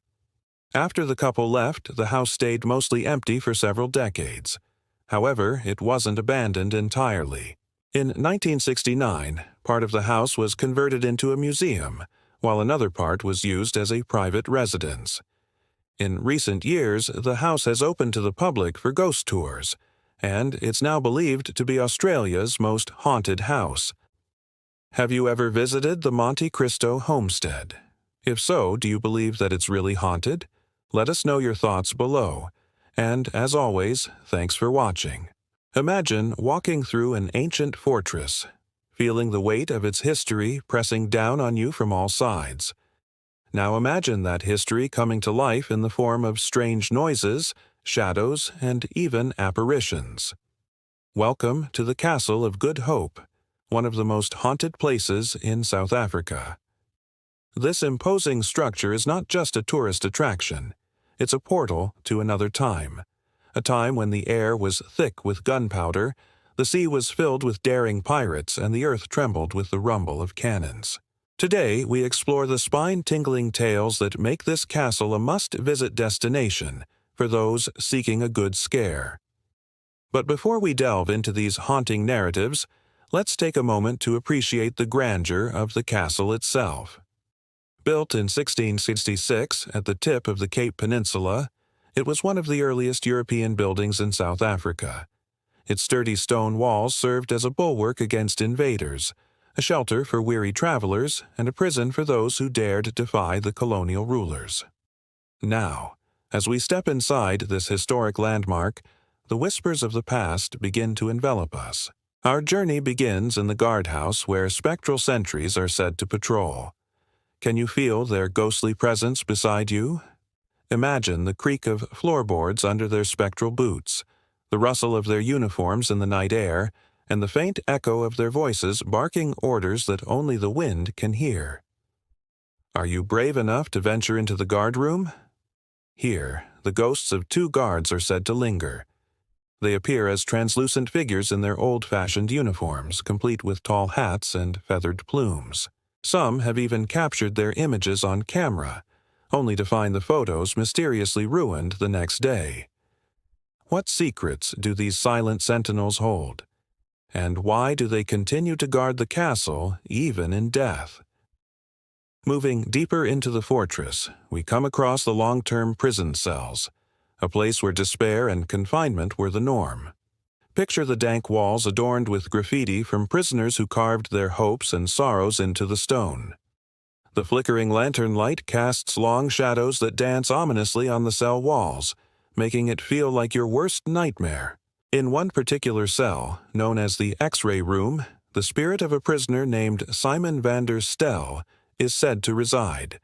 After the couple left, the house stayed mostly empty for several decades. However, it wasn't abandoned entirely. In 1969, part of the house was converted into a museum, while another part was used as a private residence. In recent years, the house has opened to the public for ghost tours, and it's now believed to be Australia's most haunted house. Have you ever visited the Monte Cristo homestead? If so, do you believe that it's really haunted? Let us know your thoughts below. And, as always, thanks for watching. Imagine walking through an ancient fortress. feeling the weight of its history pressing down on you from all sides. Now imagine that history coming to life in the form of strange noises, shadows, and even apparitions. Welcome to the Castle of Good Hope, one of the most haunted places in South Africa. This imposing structure is not just a tourist attraction. It's a portal to another time, a time when the air was thick with gunpowder, the sea was filled with daring pirates, and the earth trembled with the rumble of cannons. Today, we explore the spine-tingling tales that make this castle a must-visit destination for those seeking a good scare. But before we delve into these haunting narratives, let's take a moment to appreciate the grandeur of the castle itself. Built in 1666 at the tip of the Cape Peninsula, it was one of the earliest European buildings in South Africa. Its sturdy stone walls served as a bulwark against invaders, a shelter for weary travelers, and a prison for those who dared defy the colonial rulers. Now, as we step inside this historic landmark, the whispers of the past begin to envelop us. Our journey begins in the guardhouse where spectral sentries are said to patrol. Can you feel their ghostly presence beside you? Imagine the creak of floorboards under their spectral boots, the rustle of their uniforms in the night air, and the faint echo of their voices barking orders that only the wind can hear. Are you brave enough to venture into the guard room? Here, the ghosts of 2 guards are said to linger. They appear as translucent figures in their old-fashioned uniforms, complete with tall hats and feathered plumes. Some have even captured their images on camera, only to find the photos mysteriously ruined the next day. What secrets do these silent sentinels hold? And why do they continue to guard the castle even in death? Moving deeper into the fortress, we come across the long-term prison cells, a place where despair and confinement were the norm. Picture the dank walls adorned with graffiti from prisoners who carved their hopes and sorrows into the stone. The flickering lantern light casts long shadows that dance ominously on the cell walls, making it feel like your worst nightmare. In one particular cell, known as the X-ray room, the spirit of a prisoner named Simon van der Stel is said to reside.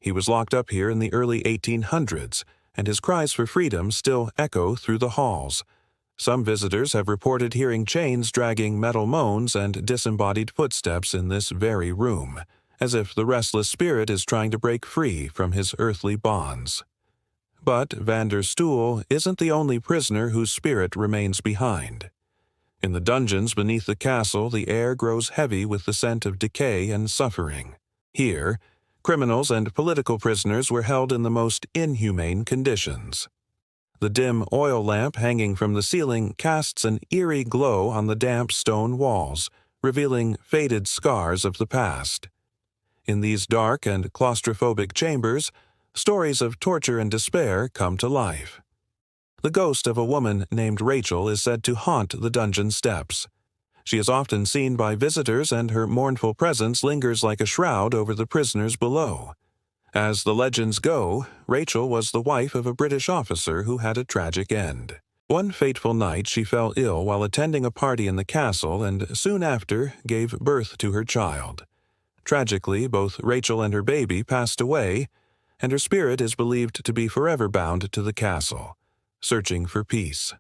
He was locked up here in the early 1800s, and his cries for freedom still echo through the halls. Some visitors have reported hearing chains dragging metal moans and disembodied footsteps in this very room, as if the restless spirit is trying to break free from his earthly bonds. But Van der Stoel isn't the only prisoner whose spirit remains behind. In the dungeons beneath the castle, the air grows heavy with the scent of decay and suffering. Here, criminals and political prisoners were held in the most inhumane conditions. The dim oil lamp hanging from the ceiling casts an eerie glow on the damp stone walls, revealing faded scars of the past. In these dark and claustrophobic chambers, stories of torture and despair come to life. The ghost of a woman named Rachel is said to haunt the dungeon steps. She is often seen by visitors, and her mournful presence lingers like a shroud over the prisoners below. As the legends go, Rachel was the wife of a British officer who had a tragic end. One fateful night she fell ill while attending a party in the castle and soon after gave birth to her child. Tragically, both Rachel and her baby passed away, and her spirit is believed to be forever bound to the castle, searching for peace.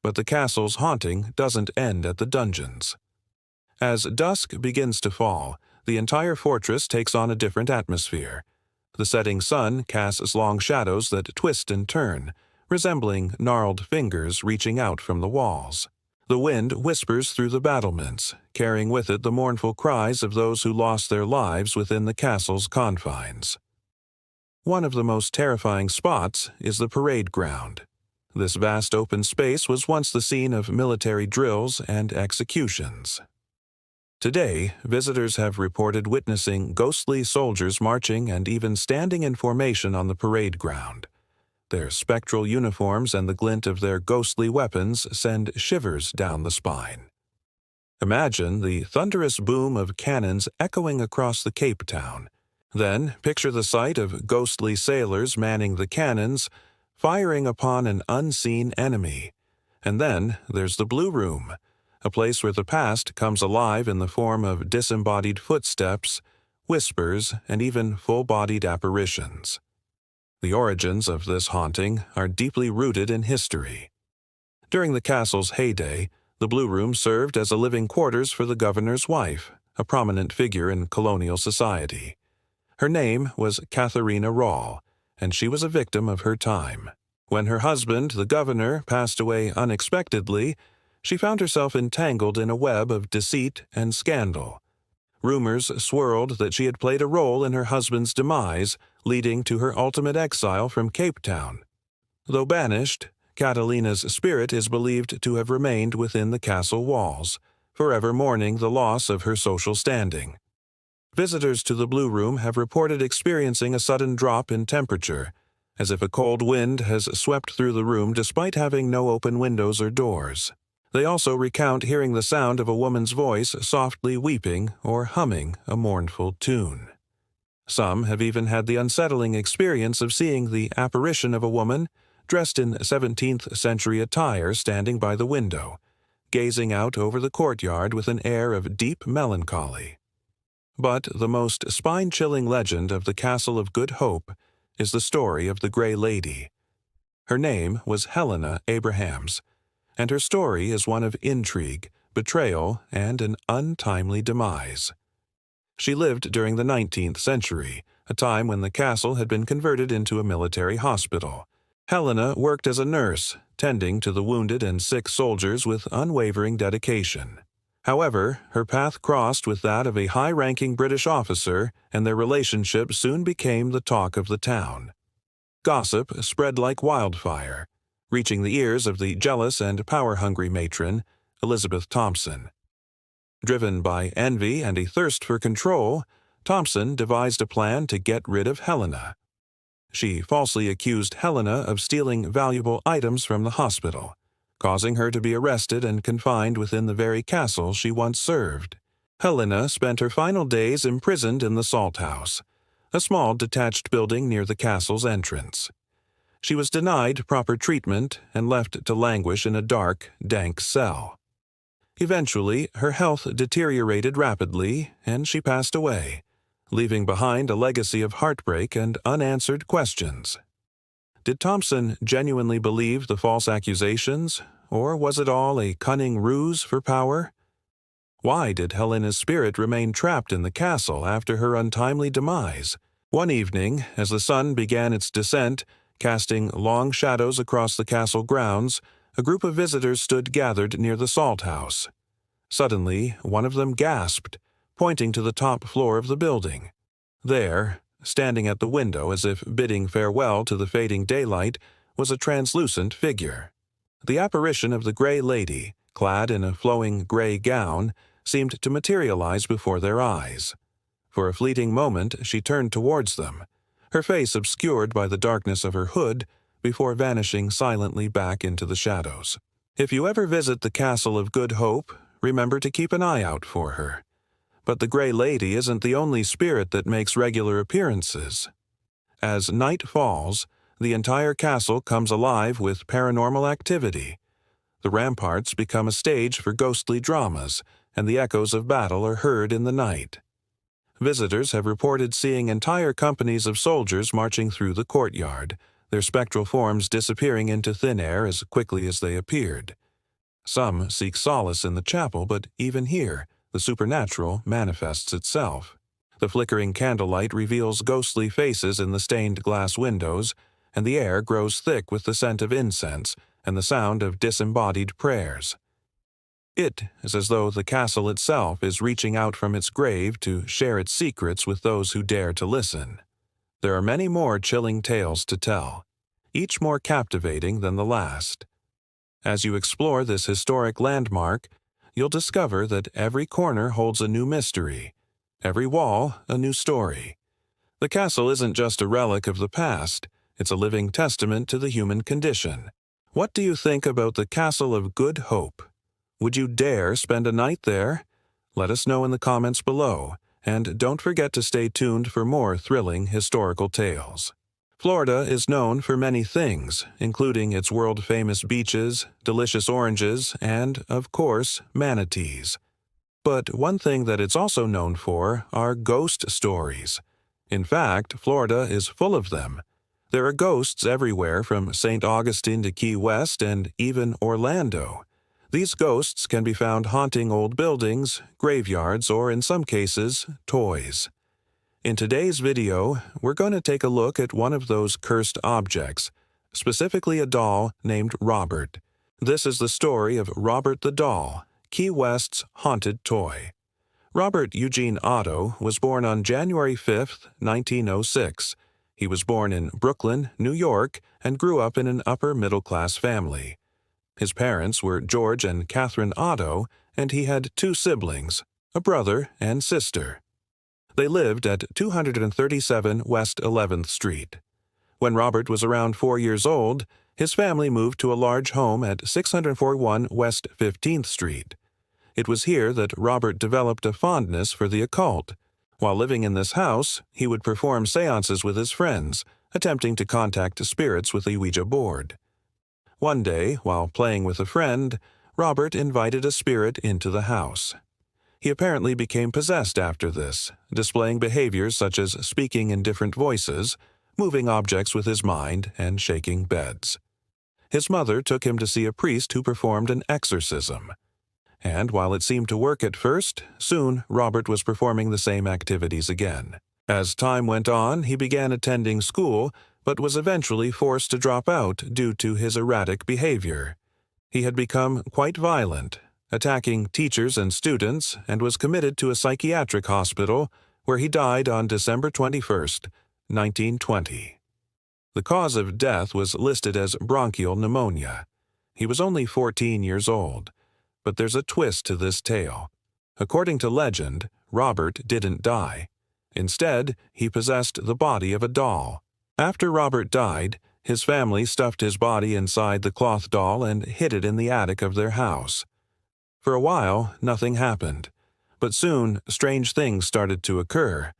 But the castle's haunting doesn't end at the dungeons. As dusk begins to fall, the entire fortress takes on a different atmosphere. The setting sun casts long shadows that twist and turn, resembling gnarled fingers reaching out from the walls. The wind whispers through the battlements, carrying with it the mournful cries of those who lost their lives within the castle's confines. One of the most terrifying spots is the parade ground. This vast open space was once the scene of military drills and executions. Today, visitors have reported witnessing ghostly soldiers marching and even standing in formation on the parade ground. Their spectral uniforms and the glint of their ghostly weapons send shivers down the spine. Imagine the thunderous boom of cannons echoing across the Cape Town. Then picture the sight of ghostly sailors manning the cannons, firing upon an unseen enemy. And then there's the Blue Room, a place where the past comes alive in the form of disembodied footsteps, whispers, and even full-bodied apparitions. The origins of this haunting are deeply rooted in history. During the castle's heyday, the Blue Room served as a living quarters for the governor's wife, a prominent figure in colonial society. Her name was Katharina Rahl, and she was a victim of her time. When her husband, the governor, passed away unexpectedly, she found herself entangled in a web of deceit and scandal. Rumors swirled that she had played a role in her husband's demise, leading to her ultimate exile from Cape Town. Though banished, Catalina's spirit is believed to have remained within the castle walls, forever mourning the loss of her social standing. Visitors to the Blue Room have reported experiencing a sudden drop in temperature, as if a cold wind has swept through the room despite having no open windows or doors. They also recount hearing the sound of a woman's voice softly weeping or humming a mournful tune. Some have even had the unsettling experience of seeing the apparition of a woman dressed in 17th century attire standing by the window, gazing out over the courtyard with an air of deep melancholy. But the most spine-chilling legend of the Castle of Good Hope is the story of the Grey Lady. Her name was Helena Abrahams, and her story is one of intrigue, betrayal, and an untimely demise. She lived during the 19th century, a time when the castle had been converted into a military hospital. Helena worked as a nurse, tending to the wounded and sick soldiers with unwavering dedication. However, her path crossed with that of a high-ranking British officer, and their relationship soon became the talk of the town. Gossip spread like wildfire, reaching the ears of the jealous and power-hungry matron, Elizabeth Thompson. Driven by envy and a thirst for control, Thompson devised a plan to get rid of Helena. She falsely accused Helena of stealing valuable items from the hospital, causing her to be arrested and confined within the very castle she once served. Helena spent her final days imprisoned in the Salt House, a small detached building near the castle's entrance. She was denied proper treatment and left to languish in a dark, dank cell. Eventually, her health deteriorated rapidly, and she passed away, leaving behind a legacy of heartbreak and unanswered questions. Did Thompson genuinely believe the false accusations, or was it all a cunning ruse for power? Why did Helena's spirit remain trapped in the castle after her untimely demise? One evening, as the sun began its descent, casting long shadows across the castle grounds, a group of visitors stood gathered near the Salt House. Suddenly, one of them gasped, pointing to the top floor of the building. There, standing at the window as if bidding farewell to the fading daylight, was a translucent figure. The apparition of the Grey Lady, clad in a flowing gray gown, seemed to materialize before their eyes. For a fleeting moment, she turned towards them, her face obscured by the darkness of her hood, before vanishing silently back into the shadows. If you ever visit the Castle of Good Hope, remember to keep an eye out for her. But the Grey Lady isn't the only spirit that makes regular appearances. As night falls, the entire castle comes alive with paranormal activity. The ramparts become a stage for ghostly dramas, and the echoes of battle are heard in the night. Visitors have reported seeing entire companies of soldiers marching through the courtyard, their spectral forms disappearing into thin air as quickly as they appeared. Some seek solace in the chapel, but even here, the supernatural manifests itself. The flickering candlelight reveals ghostly faces in the stained glass windows, and the air grows thick with the scent of incense and the sound of disembodied prayers. It is as though the castle itself is reaching out from its grave to share its secrets with those who dare to listen. There are many more chilling tales to tell, each more captivating than the last. As you explore this historic landmark, you'll discover that every corner holds a new mystery, every wall a new story. The castle isn't just a relic of the past, it's a living testament to the human condition. What do you think about the Castle of Good Hope? Would you dare spend a night there? Let us know in the comments below, and don't forget to stay tuned for more thrilling historical tales. Florida is known for many things, including its world-famous beaches, delicious oranges, and, of course, manatees. But one thing that it's also known for are ghost stories. In fact, Florida is full of them. There are ghosts everywhere from St. Augustine to Key West and even Orlando. These ghosts can be found haunting old buildings, graveyards, or in some cases, toys. In today's video, we're going to take a look at one of those cursed objects, specifically a doll named Robert. This is the story of Robert the Doll, Key West's haunted toy. Robert Eugene Otto was born on January 5, 1906. He was born in Brooklyn, New York, and grew up in an upper-middle-class family. His parents were George and Catherine Otto, and he had two siblings, a brother and sister. They lived at 237 West 11th Street. When Robert was around 4 years old, his family moved to a large home at 641 West 15th Street. It was here that Robert developed a fondness for the occult. While living in this house, he would perform seances with his friends, attempting to contact spirits with a Ouija board. One day, while playing with a friend, Robert invited a spirit into the house. He apparently became possessed after this, displaying behaviors such as speaking in different voices, moving objects with his mind, and shaking beds. His mother took him to see a priest who performed an exorcism. And while it seemed to work at first, soon Robert was performing the same activities again. As time went on, he began attending school, but was eventually forced to drop out due to his erratic behavior. He had become quite violent, attacking teachers and students, and was committed to a psychiatric hospital where he died on December 21, 1920. The cause of death was listed as bronchial pneumonia. He was only 14 years old. But there's a twist to this tale. According to legend, Robert didn't die. Instead, he possessed the body of a doll. After Robert died, his family stuffed his body inside the cloth doll and hid it in the attic of their house. For a while, nothing happened. But soon, strange things started to occur.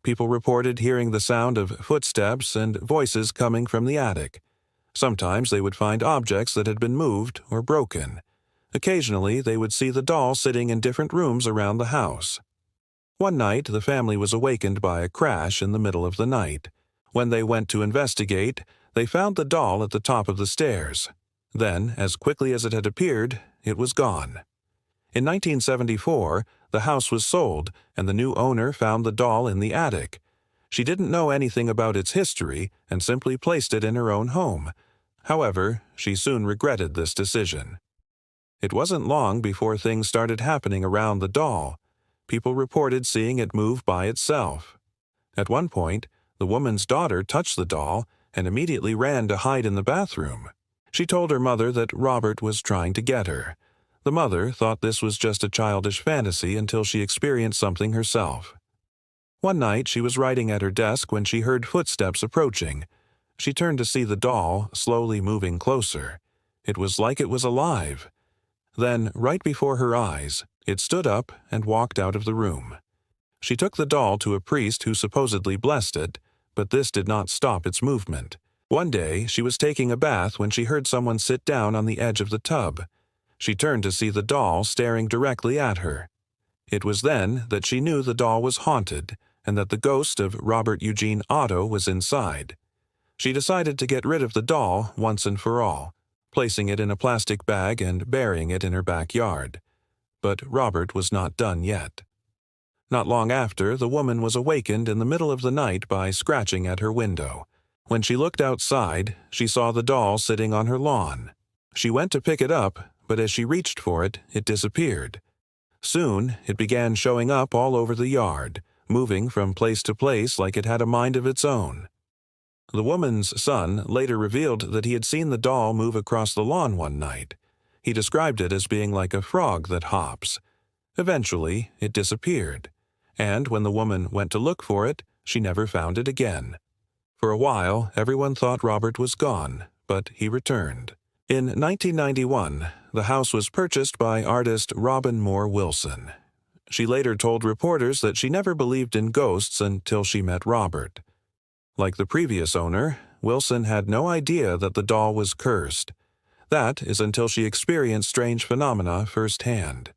People reported hearing the sound of footsteps and voices coming from the attic. Sometimes they would find objects that had been moved or broken. Occasionally, they would see the doll sitting in different rooms around the house. One night, the family was awakened by a crash in the middle of the night. When they went to investigate, they found the doll at the top of the stairs. Then, as quickly as it had appeared, it was gone. In 1974, the house was sold, and the new owner found the doll in the attic. She didn't know anything about its history and simply placed it in her own home. However, she soon regretted this decision. It wasn't long before things started happening around the doll. People reported seeing it move by itself. At one point, the woman's daughter touched the doll and immediately ran to hide in the bathroom. She told her mother that Robert was trying to get her. The mother thought this was just a childish fantasy until she experienced something herself. One night, she was writing at her desk when she heard footsteps approaching. She turned to see the doll slowly moving closer. It was like it was alive. Then, right before her eyes, it stood up and walked out of the room. She took the doll to a priest who supposedly blessed it, but this did not stop its movement. One day, she was taking a bath when she heard someone sit down on the edge of the tub. She turned to see the doll staring directly at her. It was then that she knew the doll was haunted and that the ghost of Robert Eugene Otto was inside. She decided to get rid of the doll once and for all, placing it in a plastic bag and burying it in her backyard. But Robert was not done yet. Not long after, the woman was awakened in the middle of the night by scratching at her window. When she looked outside, she saw the doll sitting on her lawn. She went to pick it up, but as she reached for it, it disappeared. Soon, it began showing up all over the yard, moving from place to place like it had a mind of its own. The woman's son later revealed that he had seen the doll move across the lawn one night. He described it as being like a frog that hops. Eventually, it disappeared, and when the woman went to look for it, she never found it again. For a while, everyone thought Robert was gone, but he returned. In 1991, the house was purchased by artist Robin Moore Wilson. She later told reporters that she never believed in ghosts until she met Robert. Like the previous owner, Wilson had no idea that the doll was cursed. That is until she experienced strange phenomena firsthand.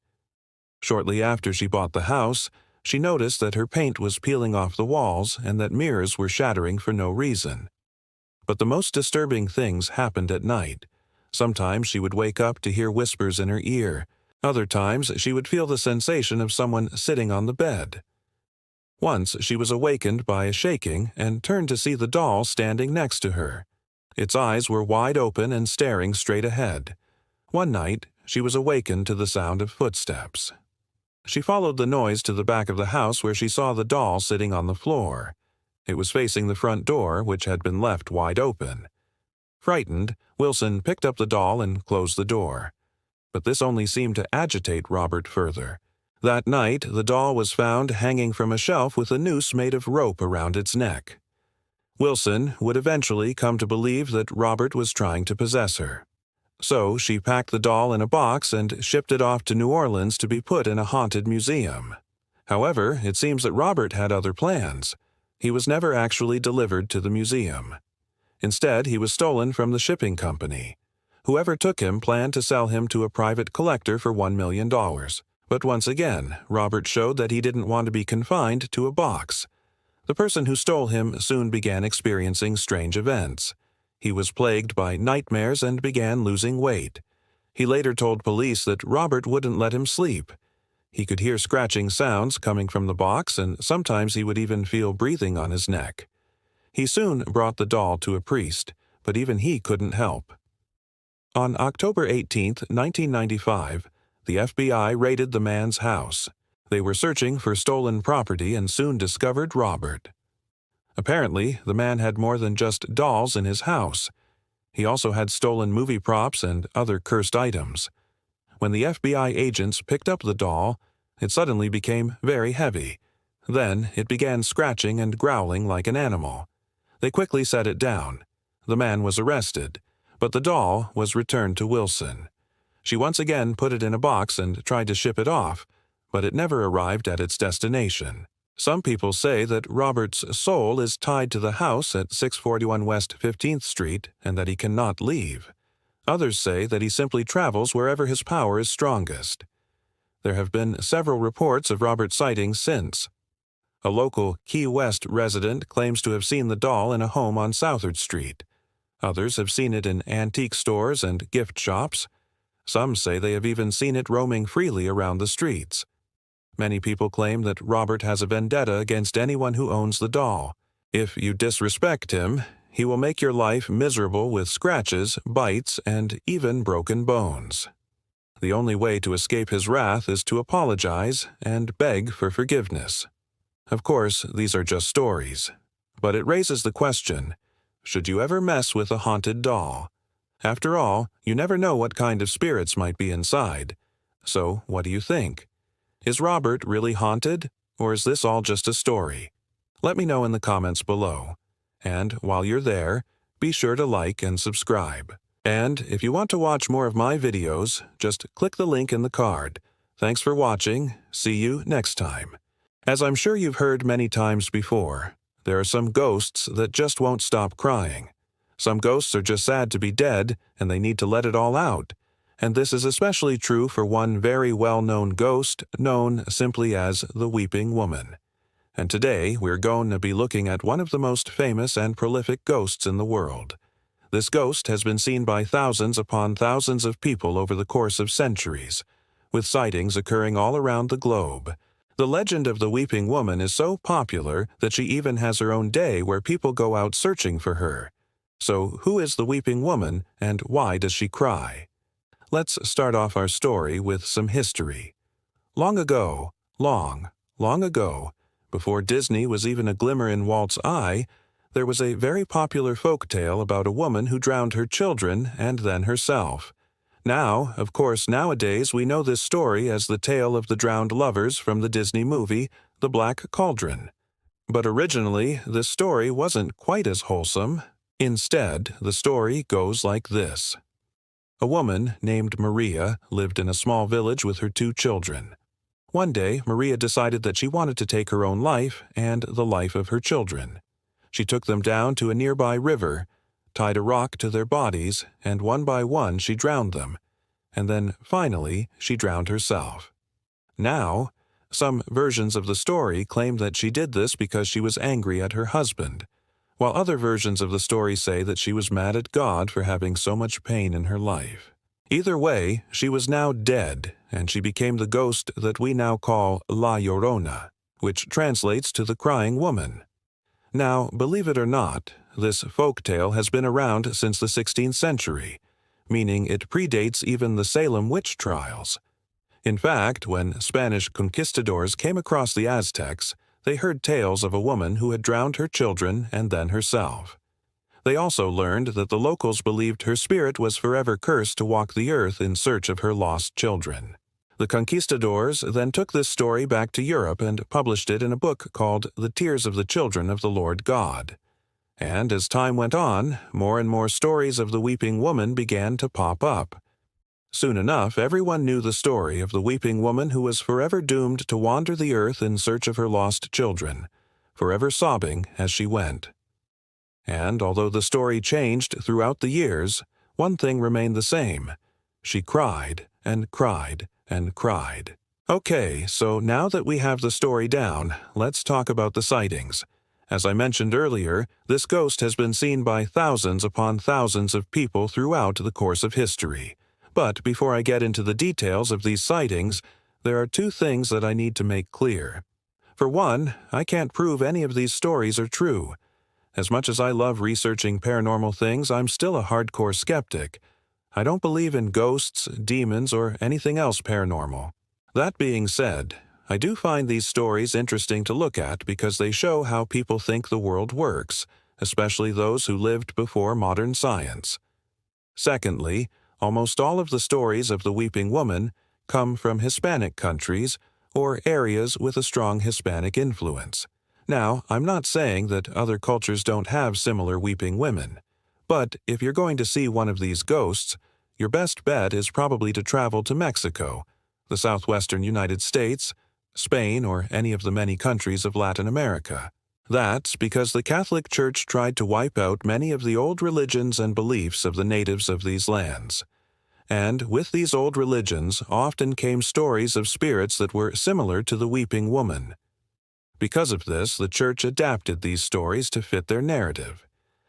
Shortly after she bought the house, she noticed that her paint was peeling off the walls and that mirrors were shattering for no reason. But the most disturbing things happened at night. Sometimes she would wake up to hear whispers in her ear. Other times she would feel the sensation of someone sitting on the bed. Once she was awakened by a shaking and turned to see the doll standing next to her. Its eyes were wide open and staring straight ahead. One night, she was awakened to the sound of footsteps. She followed the noise to the back of the house where she saw the doll sitting on the floor. It was facing the front door, which had been left wide open. Frightened, Wilson picked up the doll and closed the door. But this only seemed to agitate Robert further. That night, the doll was found hanging from a shelf with a noose made of rope around its neck. Wilson would eventually come to believe that Robert was trying to possess her. So she packed the doll in a box and shipped it off to New Orleans to be put in a haunted museum. However, it seems that Robert had other plans. He was never actually delivered to the museum. Instead, he was stolen from the shipping company. Whoever took him planned to sell him to a private collector for $1 million. But once again, Robert showed that he didn't want to be confined to a box. The person who stole him soon began experiencing strange events. He was plagued by nightmares and began losing weight. He later told police that Robert wouldn't let him sleep. He could hear scratching sounds coming from the box, and sometimes he would even feel breathing on his neck. He soon brought the doll to a priest, but even he couldn't help. On October 18, 1995, the FBI raided the man's house. They were searching for stolen property and soon discovered Robert. Apparently, the man had more than just dolls in his house. He also had stolen movie props and other cursed items. When the FBI agents picked up the doll, it suddenly became very heavy. Then it began scratching and growling like an animal. They quickly set it down. The man was arrested, but the doll was returned to Wilson. She once again put it in a box and tried to ship it off, but it never arrived at its destination. Some people say that Robert's soul is tied to the house at 641 West 15th Street and that he cannot leave. Others say that he simply travels wherever his power is strongest. There have been several reports of Robert's sightings since. A local Key West resident claims to have seen the doll in a home on Southard Street. Others have seen it in antique stores and gift shops. Some say they have even seen it roaming freely around the streets. Many people claim that Robert has a vendetta against anyone who owns the doll. If you disrespect him, he will make your life miserable with scratches, bites, and even broken bones. The only way to escape his wrath is to apologize and beg for forgiveness. Of course, these are just stories, but it raises the question, should you ever mess with a haunted doll? After all, you never know what kind of spirits might be inside. So, what do you think? Is Robert really haunted, or is this all just a story? Let me know in the comments below. And while you're there, be sure to like and subscribe. And if you want to watch more of my videos, just click the link in the card. Thanks for watching. See you next time. As I'm sure you've heard many times before, there are some ghosts that just won't stop crying. Some ghosts are just sad to be dead, and they need to let it all out. And this is especially true for one very well-known ghost known simply as the Weeping Woman. And today we're going to be looking at one of the most famous and prolific ghosts in the world. This ghost has been seen by thousands upon thousands of people over the course of centuries, with sightings occurring all around the globe. The legend of the Weeping Woman is so popular that she even has her own day where people go out searching for her. So who is the Weeping Woman and why does she cry? Let's start off our story with some history. Long ago, long ago, before Disney was even a glimmer in Walt's eye, there was a very popular folk tale about a woman who drowned her children and then herself. Now, of course, nowadays we know this story as the tale of the drowned lovers from the Disney movie, The Black Cauldron. But originally, this story wasn't quite as wholesome. Instead, the story goes like this. A woman named Maria lived in a small village with her 2 children. One day, Maria decided that she wanted to take her own life and the life of her children. She took them down to a nearby river, tied a rock to their bodies, and one by one she drowned them. And then, finally, she drowned herself. Now, some versions of the story claim that she did this because she was angry at her husband, while other versions of the story say that she was mad at God for having so much pain in her life. Either way, she was now dead, and she became the ghost that we now call La Llorona, which translates to the crying woman. Now, believe it or not, this folk tale has been around since the 16th century, meaning it predates even the Salem witch trials. In fact, when Spanish conquistadors came across the Aztecs, they heard tales of a woman who had drowned her children and then herself. They also learned that the locals believed her spirit was forever cursed to walk the earth in search of her lost children. The conquistadors then took this story back to Europe and published it in a book called The Tears of the Children of the Lord God. And as time went on, more and more stories of the weeping woman began to pop up. Soon enough, everyone knew the story of the weeping woman who was forever doomed to wander the earth in search of her lost children, forever sobbing as she went. And although the story changed throughout the years, one thing remained the same. She cried and cried and cried. Okay, so now that we have the story down, let's talk about the sightings. As I mentioned earlier, this ghost has been seen by thousands upon thousands of people throughout the course of history. But before I get into the details of these sightings, there are two things that I need to make clear. For one, I can't prove any of these stories are true. As much as I love researching paranormal things, I'm still a hardcore skeptic. I don't believe in ghosts, demons, or anything else paranormal. That being said, I do find these stories interesting to look at because they show how people think the world works, especially those who lived before modern science. Secondly, almost all of the stories of the weeping woman come from Hispanic countries or areas with a strong Hispanic influence. Now, I'm not saying that other cultures don't have similar weeping women, but if you're going to see one of these ghosts, your best bet is probably to travel to Mexico, the southwestern United States, Spain, or any of the many countries of Latin America. That's because the Catholic Church tried to wipe out many of the old religions and beliefs of the natives of these lands. And with these old religions often came stories of spirits that were similar to the weeping woman. Because of this, the Church adapted these stories to fit their narrative.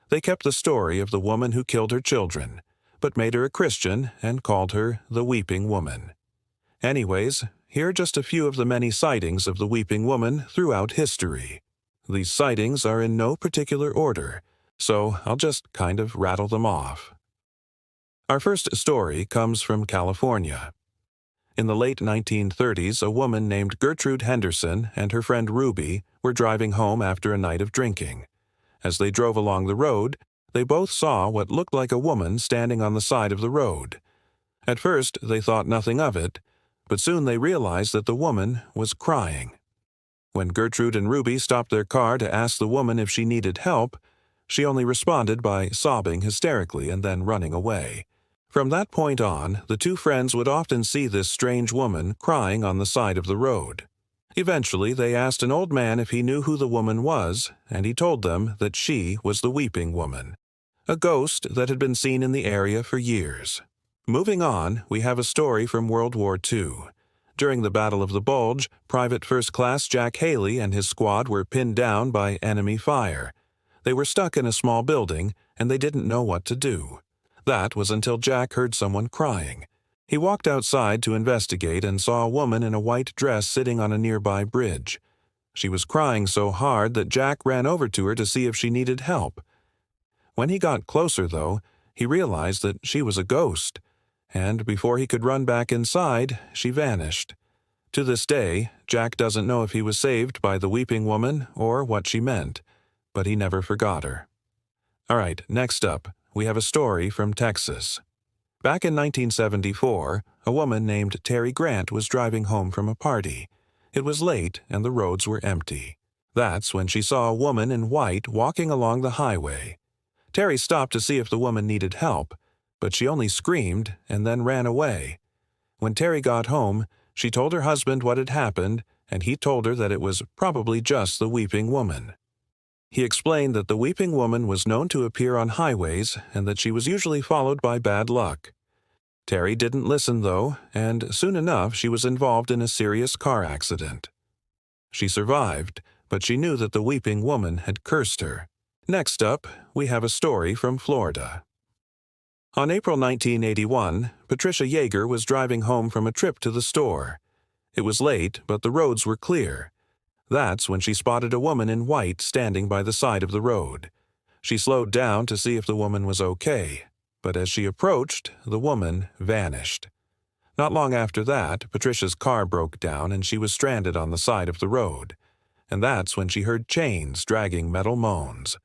They kept the story of the woman who killed her children, but made her a Christian and called her the Weeping Woman. Anyways, here are just a few of the many sightings of the weeping woman throughout history. These sightings are in no particular order, so I'll just kind of rattle them off. Our first story comes from California. In the late 1930s, a woman named Gertrude Henderson and her friend Ruby were driving home after a night of drinking. As they drove along the road, they both saw what looked like a woman standing on the side of the road. At first, they thought nothing of it, but soon they realized that the woman was crying. When Gertrude and Ruby stopped their car to ask the woman if she needed help, she only responded by sobbing hysterically and then running away. From that point on, the two friends would often see this strange woman crying on the side of the road. Eventually, they asked an old man if he knew who the woman was, and he told them that she was the Weeping Woman, a ghost that had been seen in the area for years. Moving on, we have a story from World War II. During the Battle of the Bulge, Private First Class Jack Haley and his squad were pinned down by enemy fire. They were stuck in a small building, and they didn't know what to do. That was until Jack heard someone crying. He walked outside to investigate and saw a woman in a white dress sitting on a nearby bridge. She was crying so hard that Jack ran over to her to see if she needed help. When he got closer, though, he realized that she was a ghost, and before he could run back inside, she vanished. To this day, Jack doesn't know if he was saved by the Weeping Woman or what she meant, but he never forgot her. All right, next up, we have a story from Texas. Back in 1974, a woman named Terry Grant was driving home from a party. It was late and the roads were empty. That's when she saw a woman in white walking along the highway. Terry stopped to see if the woman needed help, but she only screamed and then ran away. When Terry got home, she told her husband what had happened, and he told her that it was probably just the Weeping Woman. He explained that the weeping woman was known to appear on highways and that she was usually followed by bad luck. Terry didn't listen, though, and soon enough she was involved in a serious car accident. She survived, but she knew that the weeping woman had cursed her. Next up, we have a story from Florida. On April 1981, Patricia Yeager was driving home from a trip to the store. It was late, but the roads were clear. That's when she spotted a woman in white standing by the side of the road. She slowed down to see if the woman was okay, but as she approached, the woman vanished. Not long after that, Patricia's car broke down and she was stranded on the side of the road. And that's when she heard chains dragging metal moans.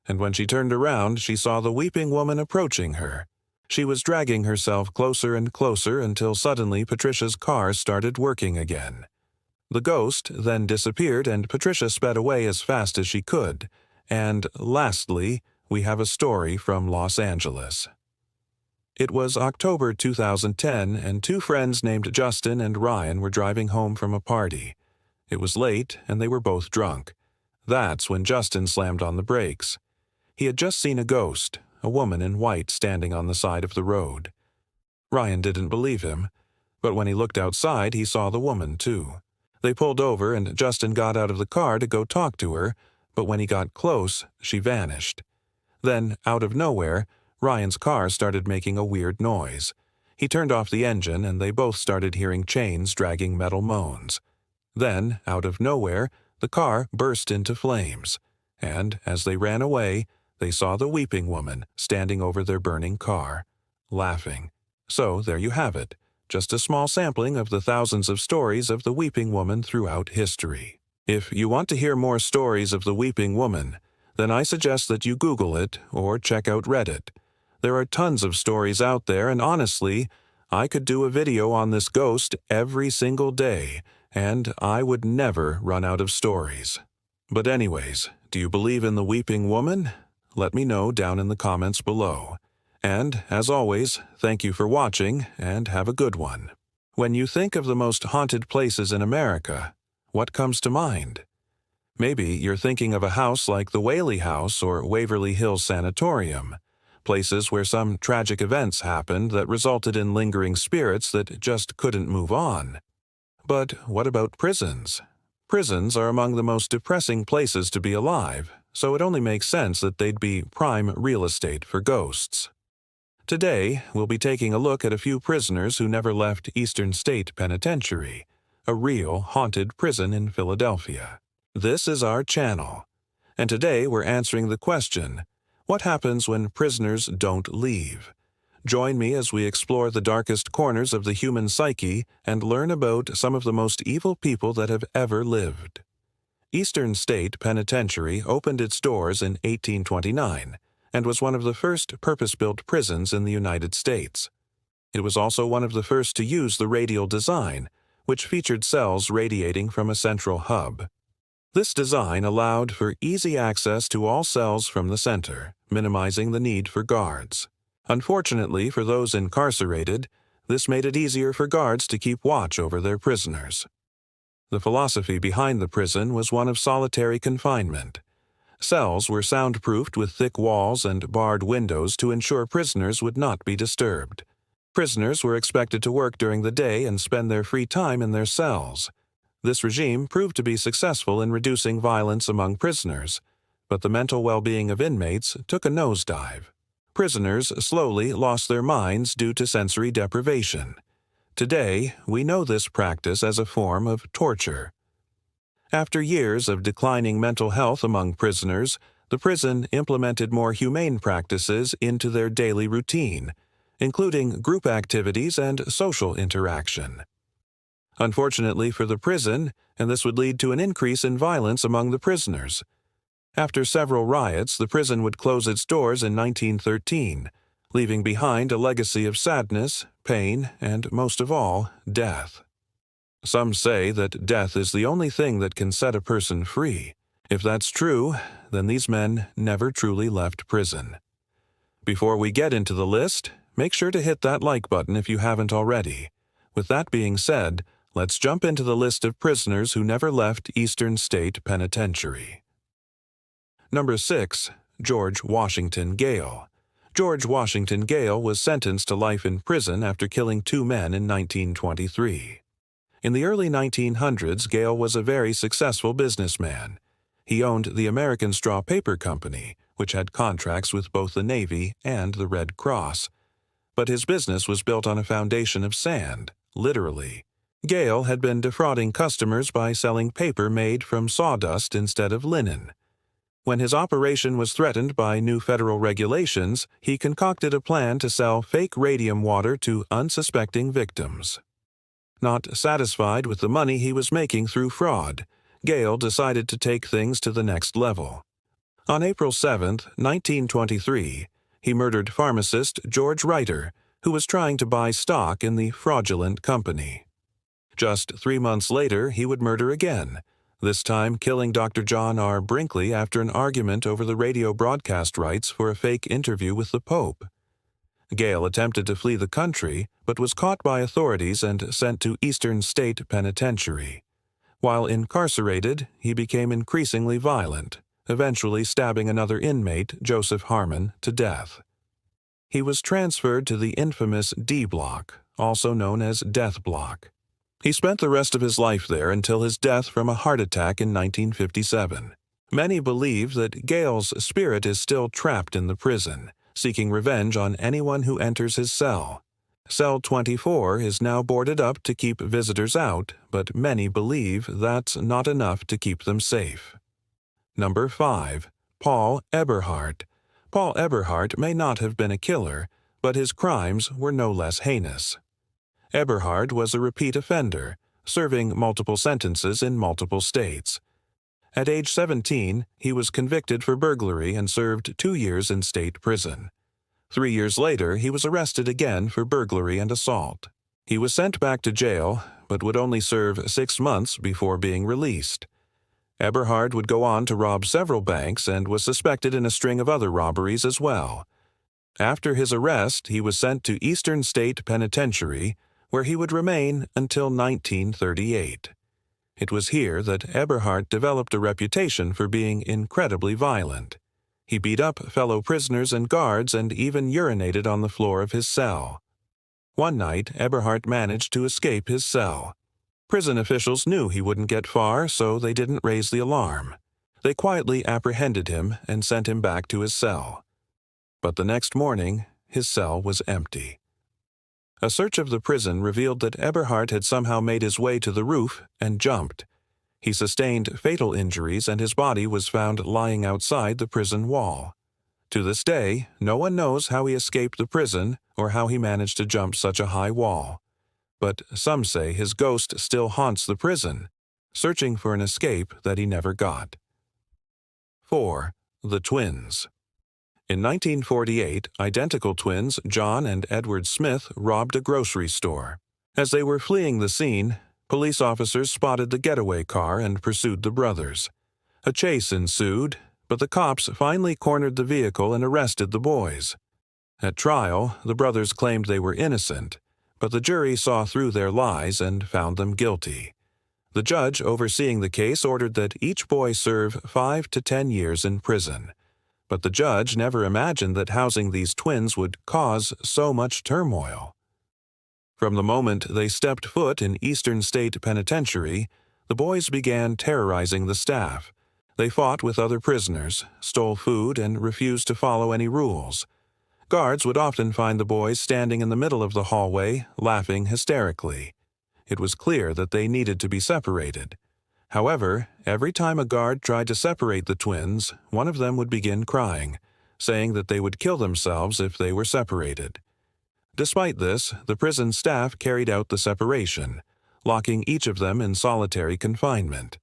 And when she turned around, she saw the weeping woman approaching her. She was dragging herself closer and closer until suddenly Patricia's car started working again. The ghost then disappeared and Patricia sped away as fast as she could. And lastly, we have a story from Los Angeles. It was October 2010 and two friends named Justin and Ryan were driving home from a party. It was late and they were both drunk. That's when Justin slammed on the brakes. He had just seen a ghost, a woman in white standing on the side of the road. Ryan didn't believe him, but when he looked outside, he saw the woman too. They pulled over and Justin got out of the car to go talk to her, but when he got close, she vanished. Then, out of nowhere, Ryan's car started making a weird noise. He turned off the engine and they both started hearing chains dragging metal moans. Then, out of nowhere, the car burst into flames, and as they ran away, they saw the weeping woman standing over their burning car, laughing. So there you have it, just a small sampling of the thousands of stories of the weeping woman throughout history. If you want to hear more stories of the weeping woman, then I suggest that you Google it or check out Reddit. There are tons of stories out there, and honestly, I could do a video on this ghost every single day, and I would never run out of stories. But anyways, do you believe in the weeping woman? Let me know down in the comments below. And, as always, thank you for watching, and have a good one. When you think of the most haunted places in America, what comes to mind? Maybe you're thinking of a house like the Whaley House or Waverly Hills Sanatorium, places where some tragic events happened that resulted in lingering spirits that just couldn't move on. But what about prisons? Prisons are among the most depressing places to be alive, so it only makes sense that they'd be prime real estate for ghosts. Today, we'll be taking a look at a few prisoners who never left Eastern State Penitentiary, a real haunted prison in Philadelphia. This is our channel, and today we're answering the question, what happens when prisoners don't leave? Join me as we explore the darkest corners of the human psyche and learn about some of the most evil people that have ever lived. Eastern State Penitentiary opened its doors in 1829 and was one of the first purpose-built prisons in the United States. It was also one of the first to use the radial design, which featured cells radiating from a central hub. This design allowed for easy access to all cells from the center, minimizing the need for guards. Unfortunately for those incarcerated, this made it easier for guards to keep watch over their prisoners. The philosophy behind the prison was one of solitary confinement. Cells were soundproofed with thick walls and barred windows to ensure prisoners would not be disturbed. Prisoners were expected to work during the day and spend their free time in their cells. This regime proved to be successful in reducing violence among prisoners, but the mental well-being of inmates took a nosedive. Prisoners slowly lost their minds due to sensory deprivation. Today, we know this practice as a form of torture. After years of declining mental health among prisoners, the prison implemented more humane practices into their daily routine, including group activities and social interaction. Unfortunately for the prison, and this would lead to an increase in violence among the prisoners. After several riots, the prison would close its doors in 1913, leaving behind a legacy of sadness, pain, and, most of all, death. Some say that death is the only thing that can set a person free. If that's true, then these men never truly left prison. Before we get into the list, make sure to hit that like button if you haven't already. With that being said, let's jump into the list of prisoners who never left Eastern State Penitentiary. Number 6. George Washington Gale. George Washington Gale was sentenced to life in prison after killing 2 men in 1923. In the early 1900s, Gale was a very successful businessman. He owned the American Straw Paper Company, which had contracts with both the Navy and the Red Cross. But his business was built on a foundation of sand, literally. Gale had been defrauding customers by selling paper made from sawdust instead of linen. When his operation was threatened by new federal regulations, he concocted a plan to sell fake radium water to unsuspecting victims. Not satisfied with the money he was making through fraud, Gale decided to take things to the next level. On April 7, 1923, he murdered pharmacist George Reiter, who was trying to buy stock in the fraudulent company. Just 3 months later, he would murder again, this time killing Dr. John R. Brinkley after an argument over the radio broadcast rights for a fake interview with the Pope. Gale attempted to flee the country, but was caught by authorities and sent to Eastern State Penitentiary. While incarcerated, he became increasingly violent, eventually stabbing another inmate, Joseph Harmon, to death. He was transferred to the infamous D Block, also known as Death Block. He spent the rest of his life there until his death from a heart attack in 1957. Many believe that Gale's spirit is still trapped in the prison, seeking revenge on anyone who enters his cell. Cell 24 is now boarded up to keep visitors out, but many believe that's not enough to keep them safe. Number 5. Paul Eberhardt. Paul Eberhardt may not have been a killer, but his crimes were no less heinous. Eberhardt was a repeat offender, serving multiple sentences in multiple states. At age 17, he was convicted for burglary and served 2 years in state prison. 3 years later, he was arrested again for burglary and assault. He was sent back to jail, but would only serve 6 months before being released. Eberhardt would go on to rob several banks and was suspected in a string of other robberies as well. After his arrest, he was sent to Eastern State Penitentiary, where he would remain until 1938. It was here that Eberhardt developed a reputation for being incredibly violent. He beat up fellow prisoners and guards and even urinated on the floor of his cell. One night, Eberhardt managed to escape his cell. Prison officials knew he wouldn't get far, so they didn't raise the alarm. They quietly apprehended him and sent him back to his cell. But the next morning, his cell was empty. A search of the prison revealed that Eberhardt had somehow made his way to the roof and jumped. He sustained fatal injuries and his body was found lying outside the prison wall. To this day, no one knows how he escaped the prison or how he managed to jump such a high wall. But some say his ghost still haunts the prison, searching for an escape that he never got. 4. The Twins. In 1948, identical twins John and Edward Smith robbed a grocery store. As they were fleeing the scene, police officers spotted the getaway car and pursued the brothers. A chase ensued, but the cops finally cornered the vehicle and arrested the boys. At trial, the brothers claimed they were innocent, but the jury saw through their lies and found them guilty. The judge overseeing the case ordered that each boy serve 5 to 10 years in prison. But the judge never imagined that housing these twins would cause so much turmoil. From the moment they stepped foot in Eastern State Penitentiary, the boys began terrorizing the staff. They fought with other prisoners, stole food, and refused to follow any rules. Guards would often find the boys standing in the middle of the hallway, laughing hysterically. It was clear that they needed to be separated. However, every time a guard tried to separate the twins, one of them would begin crying, saying that they would kill themselves if they were separated. Despite this, the prison staff carried out the separation, locking each of them in solitary confinement.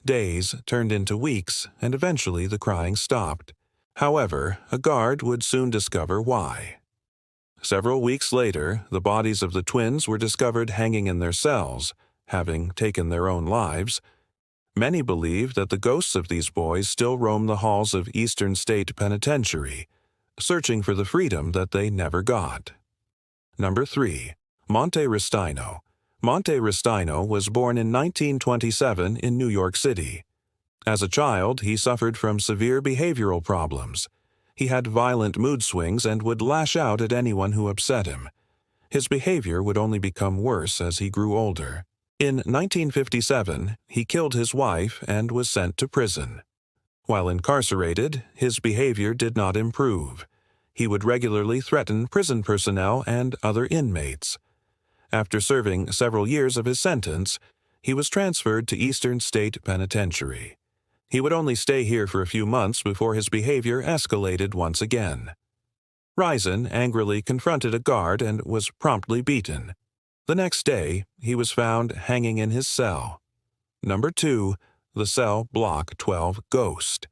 Days turned into weeks, and eventually the crying stopped. However, a guard would soon discover why. Several weeks later, the bodies of the twins were discovered hanging in their cells, having taken their own lives. Many believe that the ghosts of these boys still roam the halls of Eastern State Penitentiary, searching for the freedom that they never got. Number 3. Monte Rustino. Monte Rustino was born in 1927 in New York City. As a child, he suffered from severe behavioral problems. He had violent mood swings and would lash out at anyone who upset him. His behavior would only become worse as he grew older. In 1957, he killed his wife and was sent to prison. While incarcerated, his behavior did not improve. He would regularly threaten prison personnel and other inmates. After serving several years of his sentence, he was transferred to Eastern State Penitentiary. He would only stay here for a few months before his behavior escalated once again. Risen angrily confronted a guard and was promptly beaten. The next day, he was found hanging in his cell. Number 2, the cell block 12 ghost.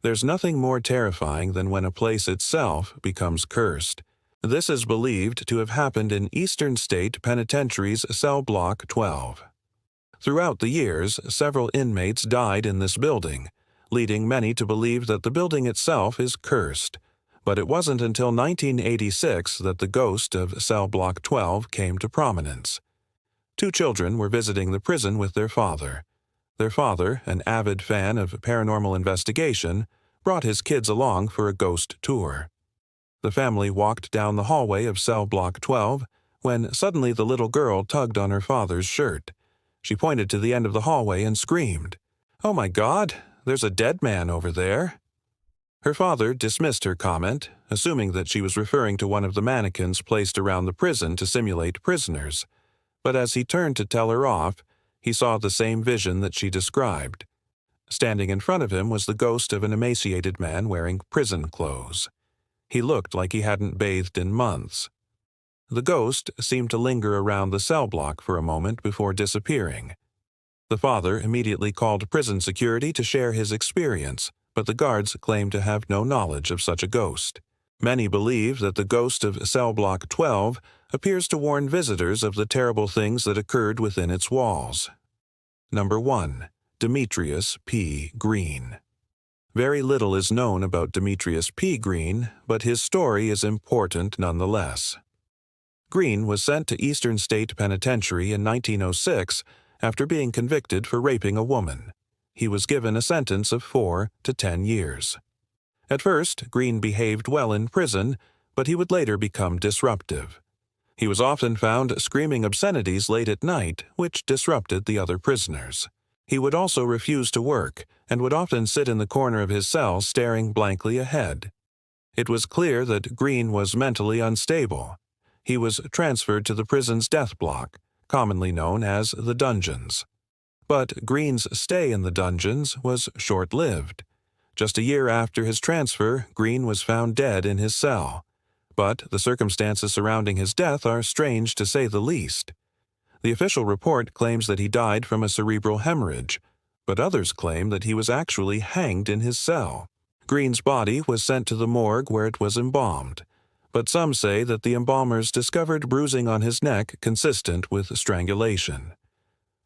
There's nothing more terrifying than when a place itself becomes cursed. This is believed to have happened in Eastern State Penitentiary's cell block 12. Throughout the years, several inmates died in this building, leading many to believe that the building itself is cursed. But it wasn't until 1986 that the ghost of cell block 12 came to prominence. 2 children were visiting the prison with their father. Their father, an avid fan of paranormal investigation, brought his kids along for a ghost tour. The family walked down the hallway of cell block 12 when suddenly the little girl tugged on her father's shirt. She pointed to the end of the hallway and screamed, "Oh my God, there's a dead man over there." Her father dismissed her comment, assuming that she was referring to one of the mannequins placed around the prison to simulate prisoners. But as he turned to tell her off, he saw the same vision that she described. Standing in front of him was the ghost of an emaciated man wearing prison clothes. He looked like he hadn't bathed in months. The ghost seemed to linger around the cell block for a moment before disappearing. The father immediately called prison security to share his experience, but the guards claimed to have no knowledge of such a ghost. Many believe that the ghost of cell block 12 appears to warn visitors of the terrible things that occurred within its walls. Number 1. Demetrius P. Green. Very little is known about Demetrius P. Green, but his story is important nonetheless. Green was sent to Eastern State Penitentiary in 1906 after being convicted for raping a woman. He was given a sentence of 4 to 10 years. At first, Green behaved well in prison, but he would later become disruptive. He was often found screaming obscenities late at night, which disrupted the other prisoners. He would also refuse to work and would often sit in the corner of his cell staring blankly ahead. It was clear that Green was mentally unstable. He was transferred to the prison's death block, commonly known as the dungeons. But Green's stay in the dungeons was short-lived. Just a year after his transfer, Green was found dead in his cell. But the circumstances surrounding his death are strange to say the least. The official report claims that he died from a cerebral hemorrhage, but others claim that he was actually hanged in his cell. Green's body was sent to the morgue where it was embalmed, but some say that the embalmers discovered bruising on his neck consistent with strangulation.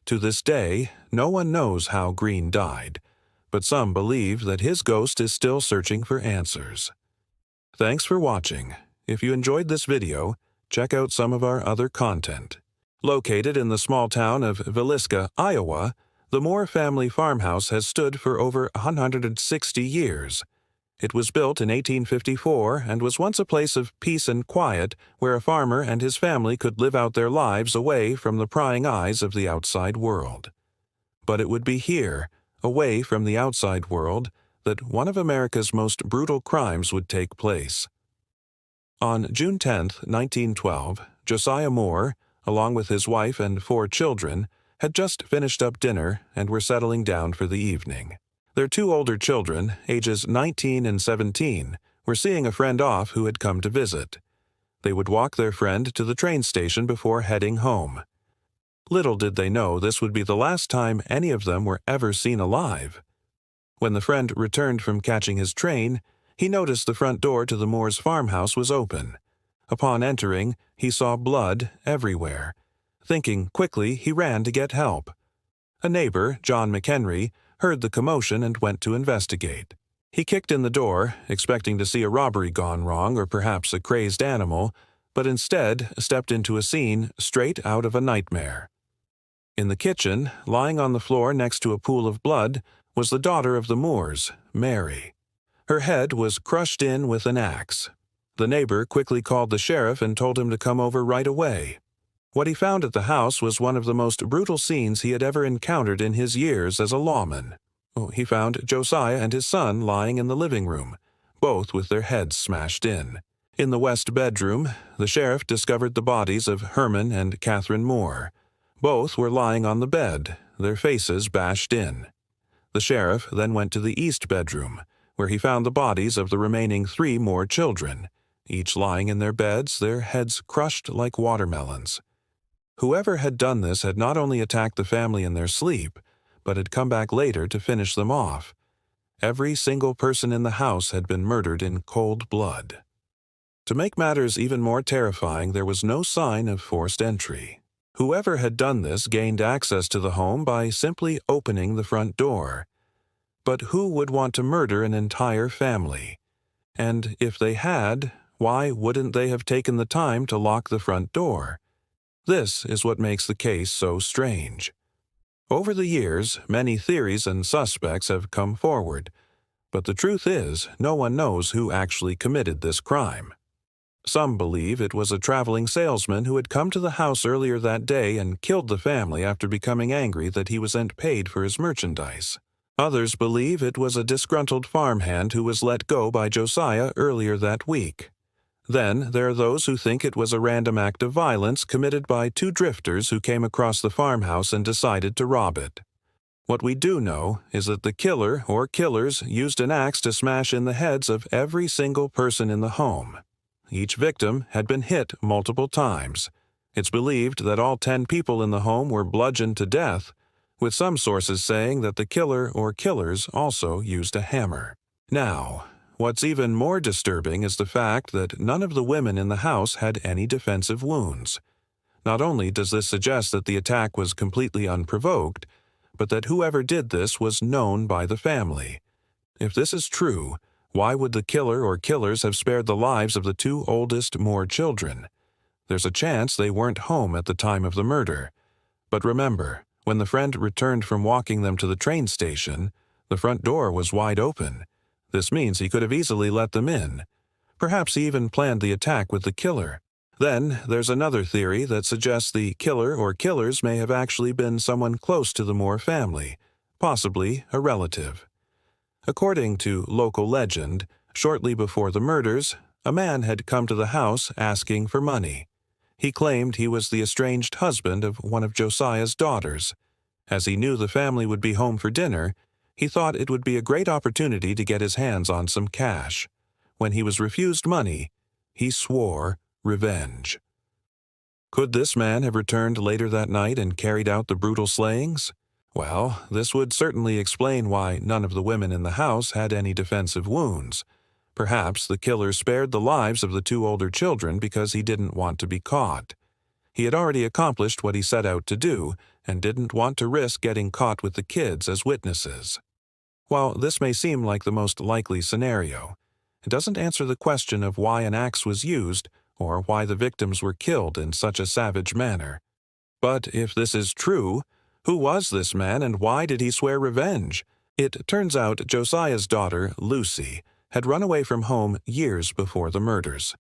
To this day, no one knows how Green died, but some believe that his ghost is still searching for answers. Thanks for watching. If you enjoyed this video, check out some of our other content. Located in the small town of Villisca, Iowa, the Moore family farmhouse has stood for over 160 years. It was built in 1854 and was once a place of peace and quiet where a farmer and his family could live out their lives away from the prying eyes of the outside world. But it would be here, away from the outside world, that one of America's most brutal crimes would take place. On June 10, 1912, Josiah Moore, along with his wife and 4 children, had just finished up dinner and were settling down for the evening. Their 2 older children, ages 19 and 17, were seeing a friend off who had come to visit. They would walk their friend to the train station before heading home. Little did they know this would be the last time any of them were ever seen alive. When the friend returned from catching his train, he noticed the front door to the Moore's farmhouse was open. Upon entering, he saw blood everywhere. Thinking quickly, he ran to get help. A neighbor, John McHenry, heard the commotion and went to investigate. He kicked in the door, expecting to see a robbery gone wrong or perhaps a crazed animal, but instead stepped into a scene straight out of a nightmare. In the kitchen, lying on the floor next to a pool of blood, was the daughter of the Moores, Mary. Her head was crushed in with an axe. The neighbor quickly called the sheriff and told him to come over right away. What he found at the house was one of the most brutal scenes he had ever encountered in his years as a lawman. He found Josiah and his son lying in the living room, both with their heads smashed in. In the west bedroom, the sheriff discovered the bodies of Herman and Catherine Moore. Both were lying on the bed, their faces bashed in. The sheriff then went to the east bedroom, where he found the bodies of the remaining 3 Moore children, each lying in their beds, their heads crushed like watermelons. Whoever had done this had not only attacked the family in their sleep, but had come back later to finish them off. Every single person in the house had been murdered in cold blood. To make matters even more terrifying, there was no sign of forced entry. Whoever had done this gained access to the home by simply opening the front door. But who would want to murder an entire family? And if they had, why wouldn't they have taken the time to lock the front door? This is what makes the case so strange. Over the years, many theories and suspects have come forward, but the truth is, no one knows who actually committed this crime. Some believe it was a traveling salesman who had come to the house earlier that day and killed the family after becoming angry that he wasn't paid for his merchandise. Others believe it was a disgruntled farmhand who was let go by Josiah earlier that week. Then there are those who think it was a random act of violence committed by 2 drifters who came across the farmhouse and decided to rob it. What we do know is that the killer or killers used an axe to smash in the heads of every single person in the home. Each victim had been hit multiple times. It's believed that all 10 people in the home were bludgeoned to death, with some sources saying that the killer or killers also used a hammer. Now, what's even more disturbing is the fact that none of the women in the house had any defensive wounds. Not only does this suggest that the attack was completely unprovoked, but that whoever did this was known by the family. If this is true, why would the killer or killers have spared the lives of the 2 oldest Moore children? There's a chance they weren't home at the time of the murder. But remember, when the friend returned from walking them to the train station, the front door was wide open. This means he could have easily let them in. Perhaps he even planned the attack with the killer. Then there's another theory that suggests the killer or killers may have actually been someone close to the Moore family, possibly a relative. According to local legend, shortly before the murders, a man had come to the house asking for money. He claimed he was the estranged husband of one of Josiah's daughters. As he knew the family would be home for dinner, he thought it would be a great opportunity to get his hands on some cash. When he was refused money, he swore revenge. Could this man have returned later that night and carried out the brutal slayings? Well, this would certainly explain why none of the women in the house had any defensive wounds. Perhaps the killer spared the lives of the 2 older children because he didn't want to be caught. He had already accomplished what he set out to do and didn't want to risk getting caught with the kids as witnesses. While this may seem like the most likely scenario, it doesn't answer the question of why an axe was used or why the victims were killed in such a savage manner. But if this is true, who was this man and why did he swear revenge? It turns out Josiah's daughter, Lucy, had run away from home years before the murders.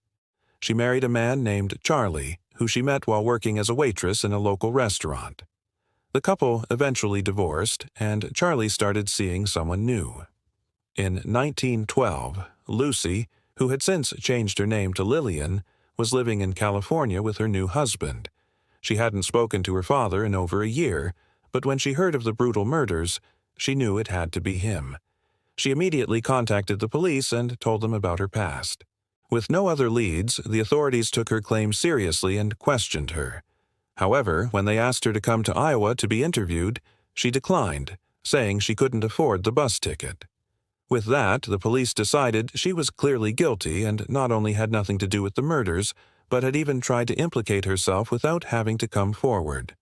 She married a man named Charlie, who she met while working as a waitress in a local restaurant. The couple eventually divorced, and Charlie started seeing someone new. In 1912, Lucy, who had since changed her name to Lillian, was living in California with her new husband. She hadn't spoken to her father in over a year, but when she heard of the brutal murders, she knew it had to be him. She immediately contacted the police and told them about her past. With no other leads, the authorities took her claim seriously and questioned her. However, when they asked her to come to Iowa to be interviewed, she declined, saying she couldn't afford the bus ticket. With that, the police decided she was clearly guilty and not only had nothing to do with the murders, but had even tried to implicate herself without having to come forward.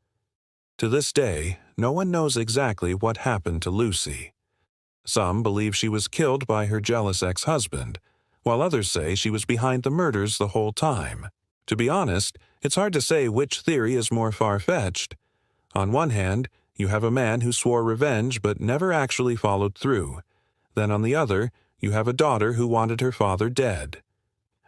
To this day, no one knows exactly what happened to Lucy. Some believe she was killed by her jealous ex-husband, while others say she was behind the murders the whole time. To be honest, it's hard to say which theory is more far-fetched. On one hand, you have a man who swore revenge but never actually followed through. Then on the other, you have a daughter who wanted her father dead.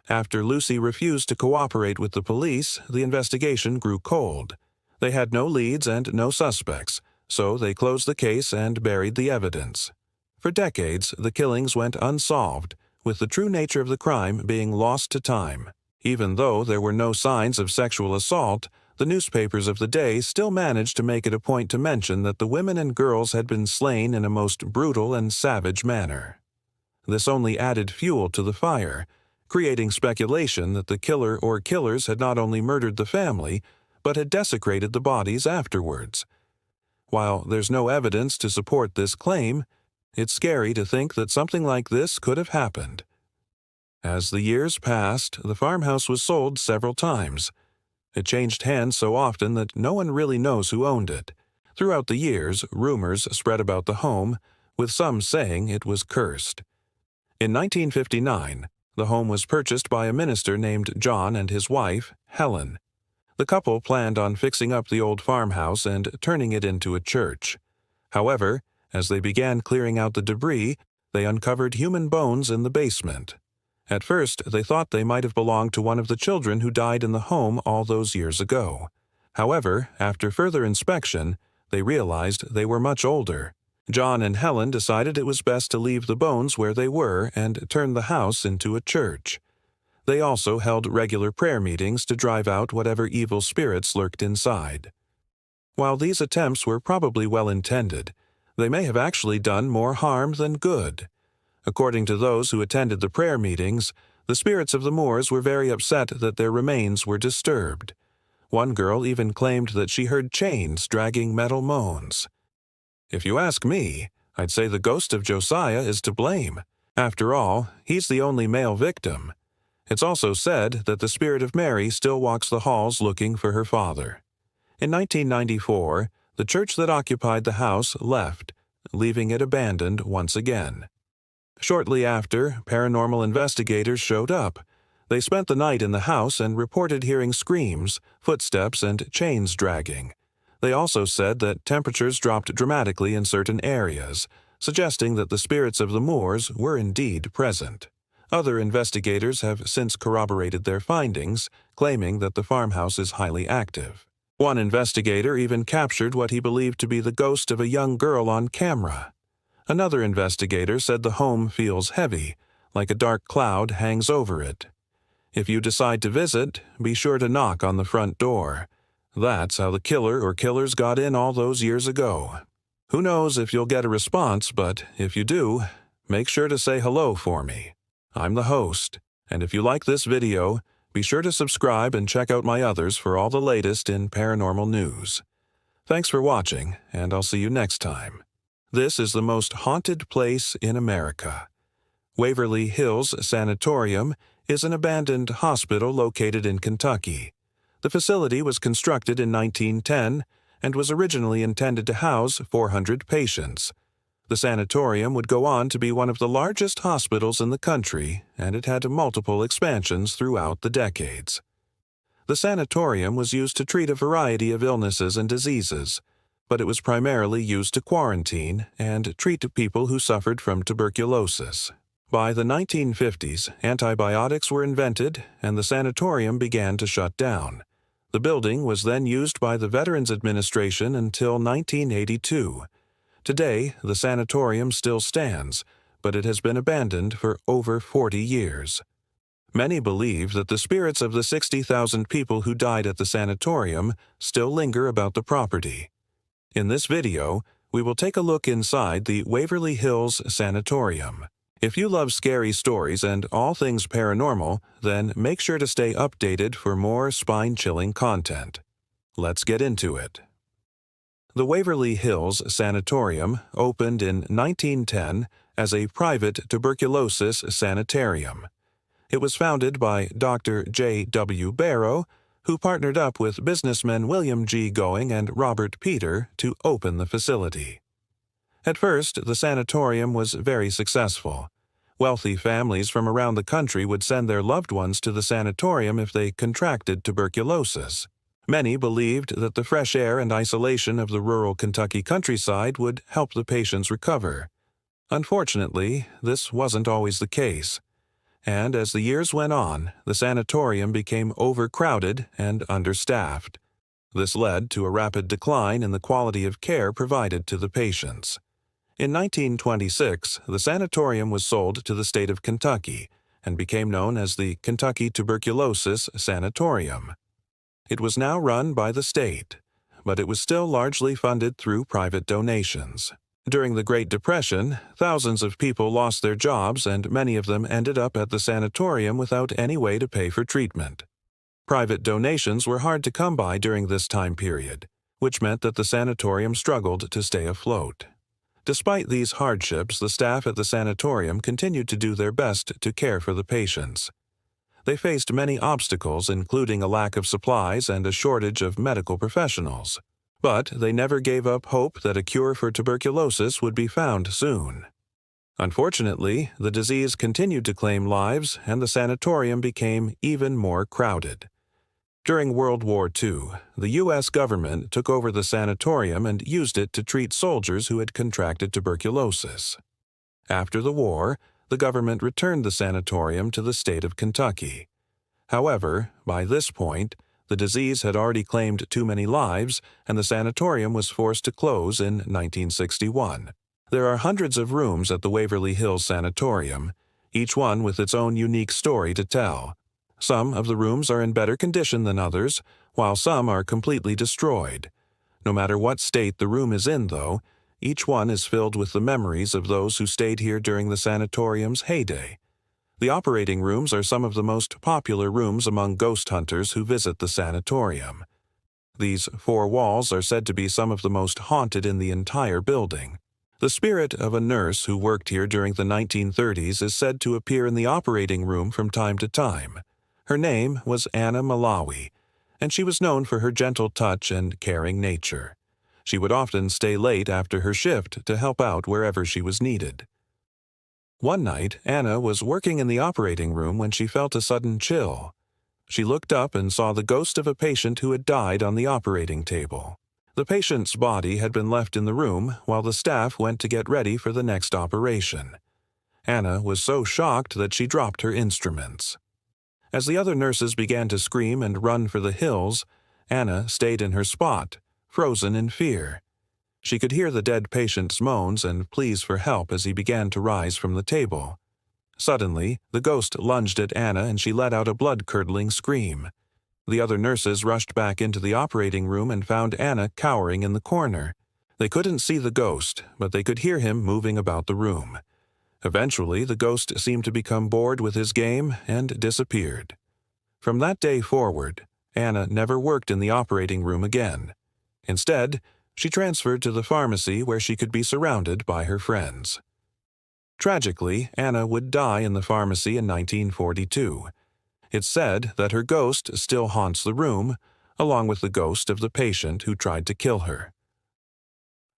After Lucy refused to cooperate with the police, the investigation grew cold. They had no leads and no suspects, so they closed the case and buried the evidence. For decades, the killings went unsolved, with the true nature of the crime being lost to time. Even though there were no signs of sexual assault, the newspapers of the day still managed to make it a point to mention that the women and girls had been slain in a most brutal and savage manner. This only added fuel to the fire, creating speculation that the killer or killers had not only murdered the family, but had desecrated the bodies afterwards. While there's no evidence to support this claim, it's scary to think that something like this could have happened. As the years passed, the farmhouse was sold several times. It changed hands so often that no one really knows who owned it. Throughout the years, rumors spread about the home, with some saying it was cursed. In 1959, the home was purchased by a minister named John and his wife, Helen. The couple planned on fixing up the old farmhouse and turning it into a church. However, as they began clearing out the debris, they uncovered human bones in the basement. At first, they thought they might have belonged to one of the children who died in the home all those years ago. However, after further inspection, they realized they were much older. John and Helen decided it was best to leave the bones where they were and turn the house into a church. They also held regular prayer meetings to drive out whatever evil spirits lurked inside. While these attempts were probably well-intended, they may have actually done more harm than good. According to those who attended the prayer meetings, the spirits of the Moors were very upset that their remains were disturbed. One girl even claimed that she heard chains dragging metal moans. If you ask me, I'd say the ghost of Josiah is to blame. After all, he's the only male victim. It's also said that the spirit of Mary still walks the halls looking for her father. In 1994, the church that occupied the house left, leaving it abandoned once again. Shortly after, paranormal investigators showed up. They spent the night in the house and reported hearing screams, footsteps, and chains dragging. They also said that temperatures dropped dramatically in certain areas, suggesting that the spirits of the Moors were indeed present. Other investigators have since corroborated their findings, claiming that the farmhouse is highly active. One investigator even captured what he believed to be the ghost of a young girl on camera. Another investigator said the home feels heavy, like a dark cloud hangs over it. If you decide to visit, be sure to knock on the front door. That's how the killer or killers got in all those years ago. Who knows if you'll get a response, but if you do, make sure to say hello for me. I'm the host, and if you like this video, be sure to subscribe and check out my others for all the latest in paranormal news. Thanks for watching, and I'll see you next time. This is the most haunted place in America. Waverly Hills Sanatorium is an abandoned hospital located in Kentucky. The facility was constructed in 1910 and was originally intended to house 400 patients. The sanatorium would go on to be one of the largest hospitals in the country, and it had multiple expansions throughout the decades. The sanatorium was used to treat a variety of illnesses and diseases, but it was primarily used to quarantine and treat people who suffered from tuberculosis. By the 1950s, antibiotics were invented, and the sanatorium began to shut down. The building was then used by the Veterans Administration until 1982. Today, the sanatorium still stands, but it has been abandoned for over 40 years. Many believe that the spirits of the 60,000 people who died at the sanatorium still linger about the property. In this video, we will take a look inside the Waverly Hills Sanatorium. If you love scary stories and all things paranormal, then make sure to stay updated for more spine-chilling content. Let's get into it. The Waverly Hills Sanatorium opened in 1910 as a private tuberculosis sanitarium. It was founded by Dr. J.W. Barrow, who partnered up with businessmen William G. Going and Robert Peter to open the facility. At first, the sanatorium was very successful. Wealthy families from around the country would send their loved ones to the sanatorium if they contracted tuberculosis. Many believed that the fresh air and isolation of the rural Kentucky countryside would help the patients recover. Unfortunately, this wasn't always the case, and as the years went on, the sanatorium became overcrowded and understaffed. This led to a rapid decline in the quality of care provided to the patients. In 1926, the sanatorium was sold to the state of Kentucky and became known as the Kentucky Tuberculosis Sanatorium. It was now run by the state, but it was still largely funded through private donations. During the Great Depression, thousands of people lost their jobs and many of them ended up at the sanatorium without any way to pay for treatment. Private donations were hard to come by during this time period, which meant that the sanatorium struggled to stay afloat. Despite these hardships, the staff at the sanatorium continued to do their best to care for the patients. They faced many obstacles, including a lack of supplies and a shortage of medical professionals. But they never gave up hope that a cure for tuberculosis would be found soon. Unfortunately, the disease continued to claim lives, and the sanatorium became even more crowded. During World War II, the U.S. government took over the sanatorium and used it to treat soldiers who had contracted tuberculosis. After the war, the government returned the sanatorium to the state of Kentucky. However, by this point, the disease had already claimed too many lives, and the sanatorium was forced to close in 1961. There are hundreds of rooms at the Waverly Hills Sanatorium, each one with its own unique story to tell. Some of the rooms are in better condition than others, while some are completely destroyed. No matter what state the room is in, though, each one is filled with the memories of those who stayed here during the sanatorium's heyday. The operating rooms are some of the most popular rooms among ghost hunters who visit the sanatorium. These four walls are said to be some of the most haunted in the entire building. The spirit of a nurse who worked here during the 1930s is said to appear in the operating room from time to time. Her name was Anna Malawi, and she was known for her gentle touch and caring nature. She would often stay late after her shift to help out wherever she was needed. One night, Anna was working in the operating room when she felt a sudden chill. She looked up and saw the ghost of a patient who had died on the operating table. The patient's body had been left in the room while the staff went to get ready for the next operation. Anna was so shocked that she dropped her instruments. As the other nurses began to scream and run for the hills, Anna stayed in her spot, frozen in fear. She could hear the dead patient's moans and pleas for help as he began to rise from the table. Suddenly, the ghost lunged at Anna and she let out a blood-curdling scream. The other nurses rushed back into the operating room and found Anna cowering in the corner. They couldn't see the ghost, but they could hear him moving about the room. Eventually, the ghost seemed to become bored with his game and disappeared. From that day forward, Anna never worked in the operating room again. Instead, she transferred to the pharmacy where she could be surrounded by her friends. Tragically, Anna would die in the pharmacy in 1942. It's said that her ghost still haunts the room, along with the ghost of the patient who tried to kill her.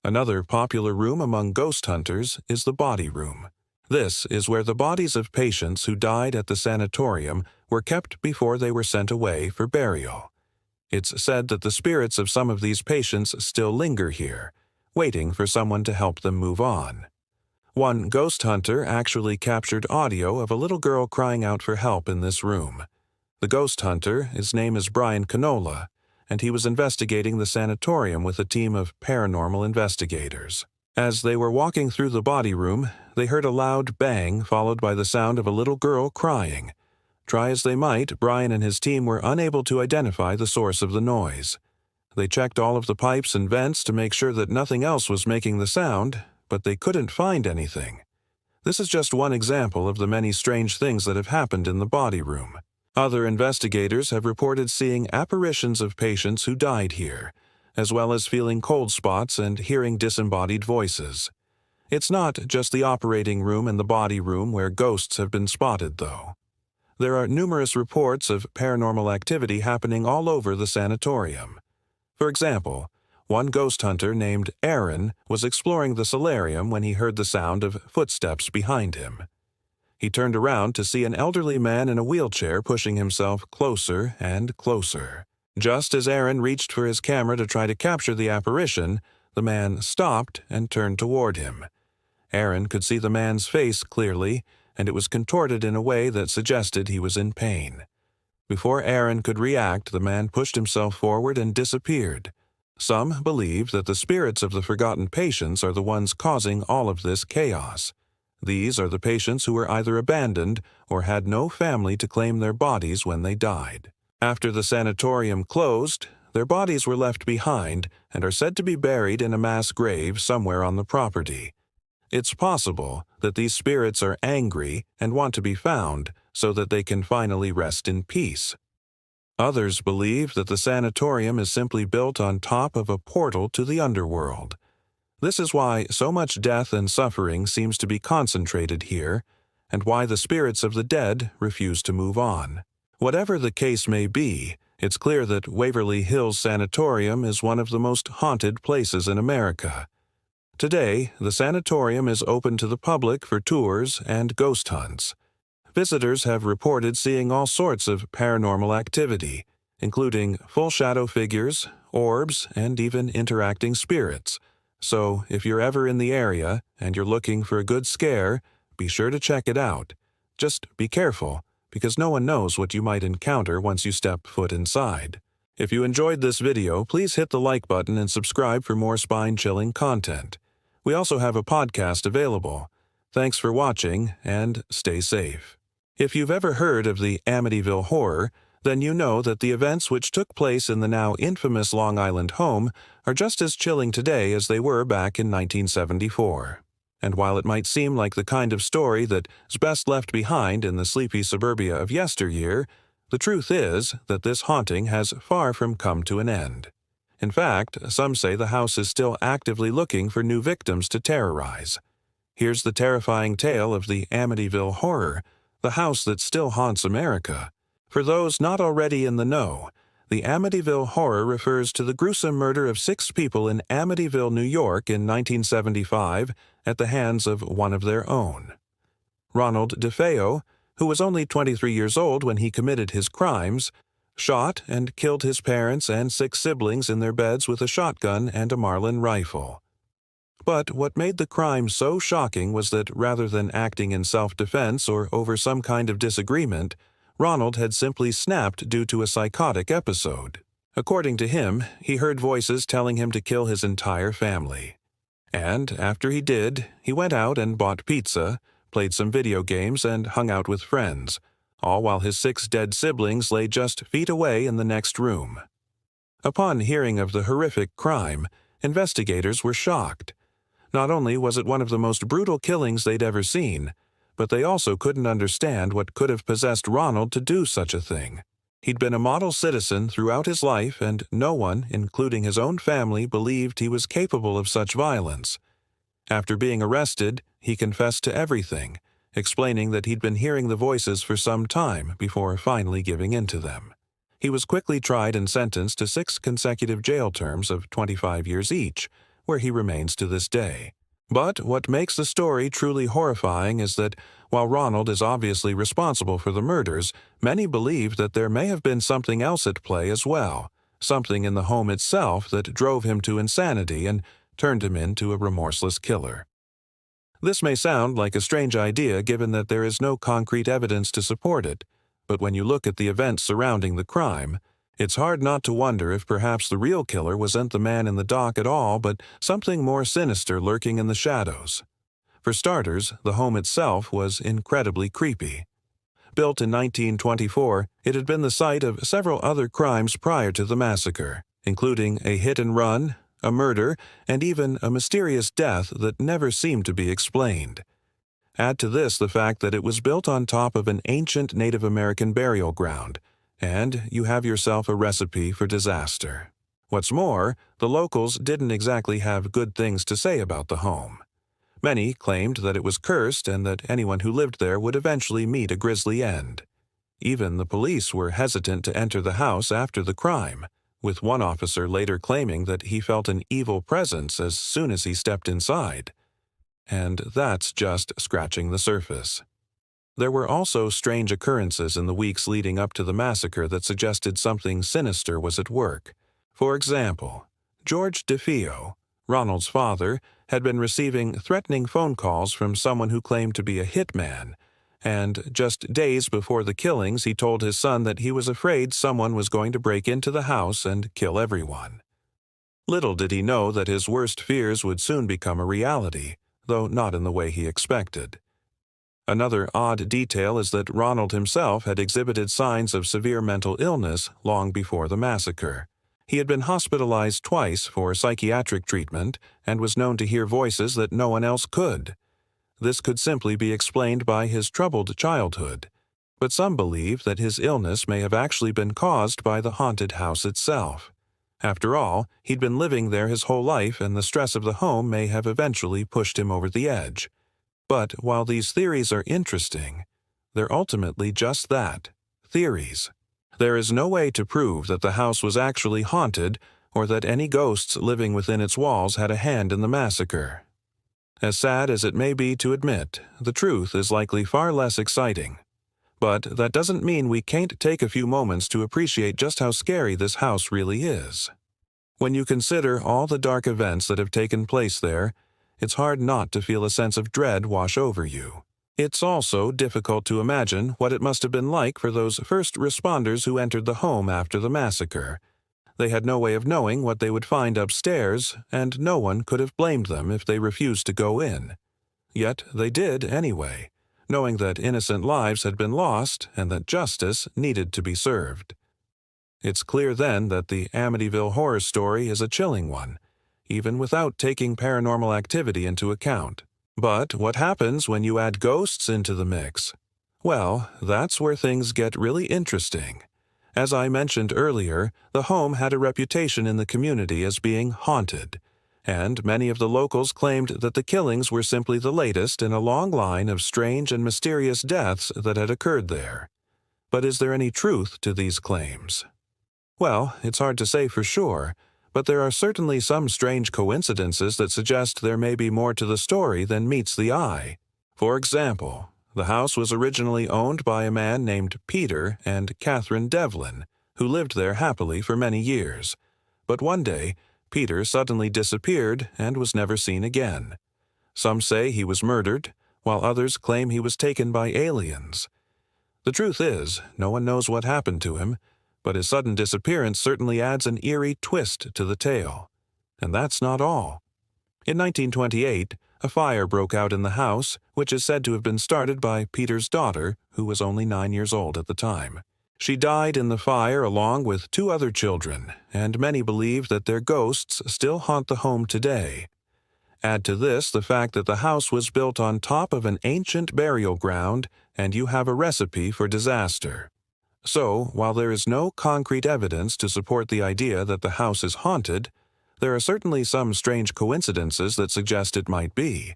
Another popular room among ghost hunters is the body room. This is where the bodies of patients who died at the sanatorium were kept before they were sent away for burial. It's said that the spirits of some of these patients still linger here, waiting for someone to help them move on. One ghost hunter actually captured audio of a little girl crying out for help in this room. The ghost hunter, his name is Brian Canola, and he was investigating the sanatorium with a team of paranormal investigators. As they were walking through the body room, they heard a loud bang followed by the sound of a little girl crying. Try as they might, Brian and his team were unable to identify the source of the noise. They checked all of the pipes and vents to make sure that nothing else was making the sound, but they couldn't find anything. This is just one example of the many strange things that have happened in the body room. Other investigators have reported seeing apparitions of patients who died here, as well as feeling cold spots and hearing disembodied voices. It's not just the operating room and the body room where ghosts have been spotted, though. There are numerous reports of paranormal activity happening all over the sanatorium. For example, one ghost hunter named Aaron was exploring the solarium when he heard the sound of footsteps behind him. He turned around to see an elderly man in a wheelchair pushing himself closer and closer. Just as Aaron reached for his camera to try to capture the apparition, the man stopped and turned toward him. Aaron could see the man's face clearly, and it was contorted in a way that suggested he was in pain. Before Aaron could react, the man pushed himself forward and disappeared. Some believe that the spirits of the forgotten patients are the ones causing all of this chaos. These are the patients who were either abandoned or had no family to claim their bodies when they died. After the sanatorium closed, their bodies were left behind and are said to be buried in a mass grave somewhere on the property. It's possible that these spirits are angry and want to be found so that they can finally rest in peace. Others believe that the sanatorium is simply built on top of a portal to the underworld. This is why so much death and suffering seems to be concentrated here, and why the spirits of the dead refuse to move on. Whatever the case may be, it's clear that Waverly Hills Sanatorium is one of the most haunted places in America. Today, the sanatorium is open to the public for tours and ghost hunts. Visitors have reported seeing all sorts of paranormal activity, including full shadow figures, orbs, and even interacting spirits. So, if you're ever in the area and you're looking for a good scare, be sure to check it out. Just be careful, because no one knows what you might encounter once you step foot inside. If you enjoyed this video, please hit the like button and subscribe for more spine-chilling content. We also have a podcast available. Thanks for watching, and stay safe. If you've ever heard of the Amityville Horror, then you know that the events which took place in the now infamous Long Island home are just as chilling today as they were back in 1974. And while it might seem like the kind of story that's best left behind in the sleepy suburbia of yesteryear, the truth is that this haunting has far from come to an end. In fact, some say the house is still actively looking for new victims to terrorize. Here's the terrifying tale of the Amityville Horror, the house that still haunts America. For those not already in the know, the Amityville Horror refers to the gruesome murder of 6 people in Amityville, New York in 1975 at the hands of one of their own. Ronald DeFeo, who was only 23 years old when he committed his crimes, shot and killed his parents and 6 siblings in their beds with a shotgun and a Marlin rifle. But what made the crime so shocking was that rather than acting in self-defense or over some kind of disagreement, Ronald had simply snapped due to a psychotic episode. According to him, he heard voices telling him to kill his entire family. And after he did, he went out and bought pizza, played some video games, and hung out with friends, all while his 6 dead siblings lay just feet away in the next room. Upon hearing of the horrific crime, investigators were shocked. Not only was it one of the most brutal killings they'd ever seen, but they also couldn't understand what could have possessed Ronald to do such a thing. He'd been a model citizen throughout his life, and no one, including his own family, believed he was capable of such violence. After being arrested, he confessed to everything, explaining that he'd been hearing the voices for some time before finally giving in to them. He was quickly tried and sentenced to 6 consecutive jail terms of 25 years each, where he remains to this day. But what makes the story truly horrifying is that, while Ronald is obviously responsible for the murders, many believe that there may have been something else at play as well, something in the home itself that drove him to insanity and turned him into a remorseless killer. This may sound like a strange idea given that there is no concrete evidence to support it, but when you look at the events surrounding the crime, it's hard not to wonder if perhaps the real killer wasn't the man in the dock at all, but something more sinister lurking in the shadows. For starters, the home itself was incredibly creepy. Built in 1924, it had been the site of several other crimes prior to the massacre, including a hit-and-run, a murder, and even a mysterious death that never seemed to be explained. Add to this the fact that it was built on top of an ancient Native American burial ground, and you have yourself a recipe for disaster. What's more, the locals didn't exactly have good things to say about the home. Many claimed that it was cursed and that anyone who lived there would eventually meet a grisly end. Even the police were hesitant to enter the house after the crime, with one officer later claiming that he felt an evil presence as soon as he stepped inside. And that's just scratching the surface. There were also strange occurrences in the weeks leading up to the massacre that suggested something sinister was at work. For example, George DeFeo, Ronald's father, had been receiving threatening phone calls from someone who claimed to be a hitman, and just days before the killings he told his son that he was afraid someone was going to break into the house and kill everyone. Little did he know that his worst fears would soon become a reality, though not in the way he expected. Another odd detail is that Ronald himself had exhibited signs of severe mental illness long before the massacre. He had been hospitalized twice for psychiatric treatment and was known to hear voices that no one else could. This could simply be explained by his troubled childhood, but some believe that his illness may have actually been caused by the haunted house itself. After all, he'd been living there his whole life, and the stress of the home may have eventually pushed him over the edge. But while these theories are interesting, they're ultimately just that, theories. There is no way to prove that the house was actually haunted or that any ghosts living within its walls had a hand in the massacre. As sad as it may be to admit, the truth is likely far less exciting. But that doesn't mean we can't take a few moments to appreciate just how scary this house really is. When you consider all the dark events that have taken place there, it's hard not to feel a sense of dread wash over you. It's also difficult to imagine what it must have been like for those first responders who entered the home after the massacre. They had no way of knowing what they would find upstairs, and no one could have blamed them if they refused to go in. Yet they did anyway, knowing that innocent lives had been lost and that justice needed to be served. It's clear then that the Amityville horror story is a chilling one, even without taking paranormal activity into account. But what happens when you add ghosts into the mix? Well, that's where things get really interesting. As I mentioned earlier, the home had a reputation in the community as being haunted, and many of the locals claimed that the killings were simply the latest in a long line of strange and mysterious deaths that had occurred there. But is there any truth to these claims? Well, it's hard to say for sure, but there are certainly some strange coincidences that suggest there may be more to the story than meets the eye. For example, the house was originally owned by a man named Peter and Catherine Devlin, who lived there happily for many years. But one day, Peter suddenly disappeared and was never seen again. Some say he was murdered, while others claim he was taken by aliens. The truth is, no one knows what happened to him, but his sudden disappearance certainly adds an eerie twist to the tale. And that's not all. In 1928, a fire broke out in the house, which is said to have been started by Peter's daughter, who was only 9 years old at the time. She died in the fire along with 2 other children, and many believe that their ghosts still haunt the home today. Add to this the fact that the house was built on top of an ancient burial ground, and you have a recipe for disaster. So, while there is no concrete evidence to support the idea that the house is haunted, there are certainly some strange coincidences that suggest it might be.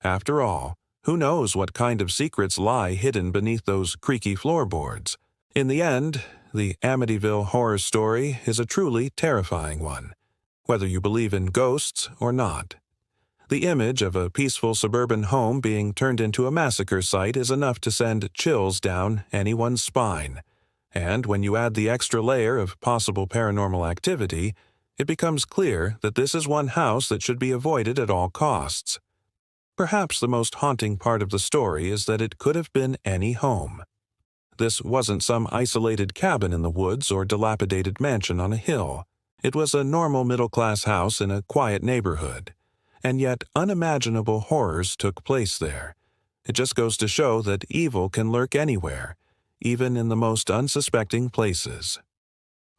After all, who knows what kind of secrets lie hidden beneath those creaky floorboards? In the end, the Amityville horror story is a truly terrifying one, whether you believe in ghosts or not. The image of a peaceful suburban home being turned into a massacre site is enough to send chills down anyone's spine. And when you add the extra layer of possible paranormal activity, it becomes clear that this is one house that should be avoided at all costs. Perhaps the most haunting part of the story is that it could have been any home. This wasn't some isolated cabin in the woods or dilapidated mansion on a hill. It was a normal middle-class house in a quiet neighborhood. And yet unimaginable horrors took place there. It just goes to show that evil can lurk anywhere, even in the most unsuspecting places.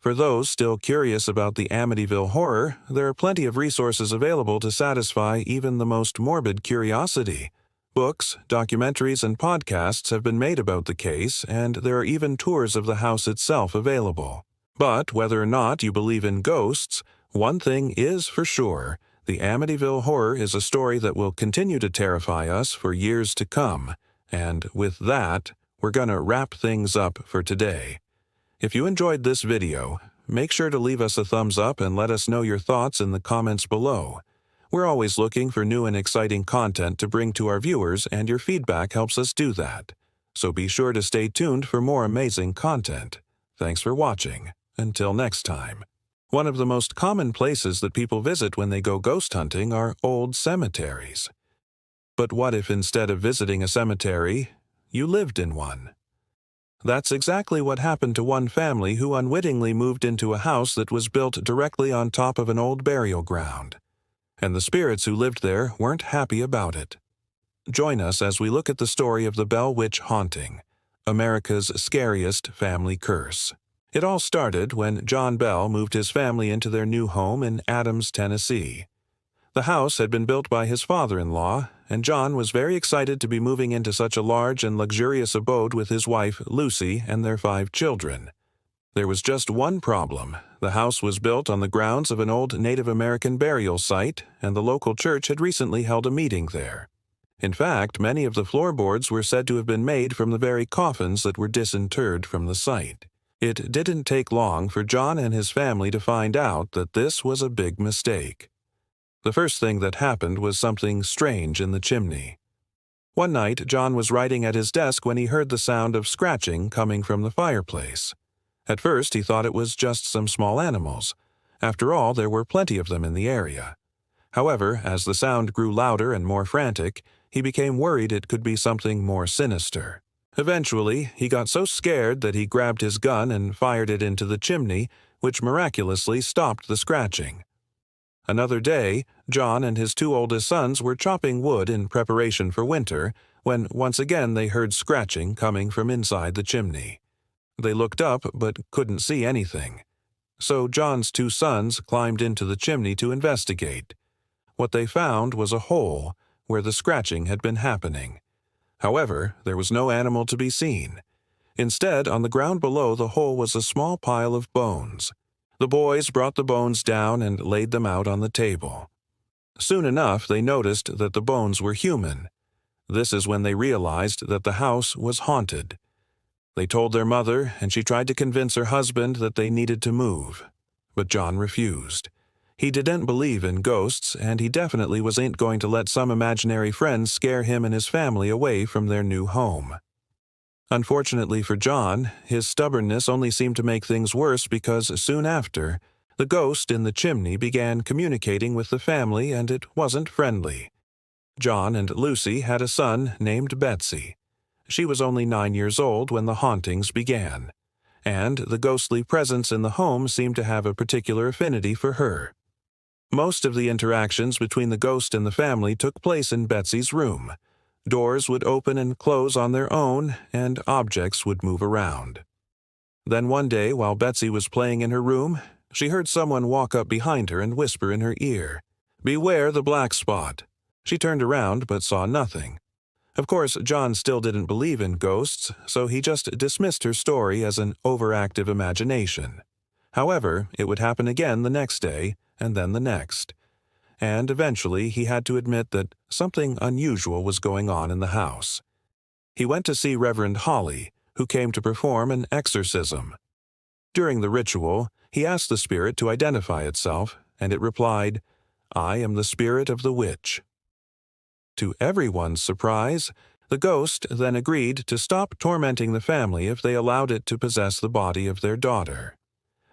For those still curious about the Amityville horror, there are plenty of resources available to satisfy even the most morbid curiosity. Books, documentaries, and podcasts have been made about the case, and there are even tours of the house itself available. But whether or not you believe in ghosts, one thing is for sure: the Amityville horror is a story that will continue to terrify us for years to come. And with that, we're gonna wrap things up for today. If you enjoyed this video, make sure to leave us a thumbs up and let us know your thoughts in the comments below. We're always looking for new and exciting content to bring to our viewers, and your feedback helps us do that. so be sure to stay tuned for more amazing content. Thanks for watching. Until next time. One of the most common places that people visit when they go ghost hunting are old cemeteries. But what if instead of visiting a cemetery, you lived in one? That's exactly what happened to one family who unwittingly moved into a house that was built directly on top of an old burial ground. And the spirits who lived there weren't happy about it. Join us as we look at the story of the Bell Witch haunting, America's scariest family curse. It all started when John Bell moved his family into their new home in Adams, Tennessee. The house had been built by his father-in-law, and John was very excited to be moving into such a large and luxurious abode with his wife, Lucy, and their 5 children. There was just one problem. The house was built on the grounds of an old Native American burial site, and the local church had recently held a meeting there. In fact, many of the floorboards were said to have been made from the very coffins that were disinterred from the site. It didn't take long for John and his family to find out that this was a big mistake. The first thing that happened was something strange in the chimney. One night, John was writing at his desk when he heard the sound of scratching coming from the fireplace. At first, he thought it was just some small animals. After all, there were plenty of them in the area. However, as the sound grew louder and more frantic, he became worried it could be something more sinister. Eventually, he got so scared that he grabbed his gun and fired it into the chimney, which miraculously stopped the scratching. Another day, John and his 2 oldest sons were chopping wood in preparation for winter, when once again they heard scratching coming from inside the chimney. They looked up but couldn't see anything. So John's 2 sons climbed into the chimney to investigate. What they found was a hole where the scratching had been happening. However, there was no animal to be seen. Instead, on the ground below the hole was a small pile of bones. The boys brought the bones down and laid them out on the table. Soon enough, they noticed that the bones were human. This is when they realized that the house was haunted. They told their mother, and she tried to convince her husband that they needed to move. But John refused. He didn't believe in ghosts, and he definitely wasn't going to let some imaginary friends scare him and his family away from their new home. Unfortunately for John, his stubbornness only seemed to make things worse because soon after, the ghost in the chimney began communicating with the family, and it wasn't friendly. John and Lucy had a son named Betsy. She was only 9 years old when the hauntings began, and the ghostly presence in the home seemed to have a particular affinity for her. Most of the interactions between the ghost and the family took place in Betsy's room. Doors would open and close on their own, and objects would move around. Then one day, while Betsy was playing in her room, she heard someone walk up behind her and whisper in her ear, "Beware the black spot." She turned around but saw nothing. Of course, John still didn't believe in ghosts, so he just dismissed her story as an overactive imagination. However, it would happen again the next day, and then the next. And eventually he had to admit that something unusual was going on in the house. He went to see Reverend Holly, who came to perform an exorcism. During the ritual, he asked the spirit to identify itself, and it replied, "I am the spirit of the witch." To everyone's surprise, the ghost then agreed to stop tormenting the family if they allowed it to possess the body of their daughter.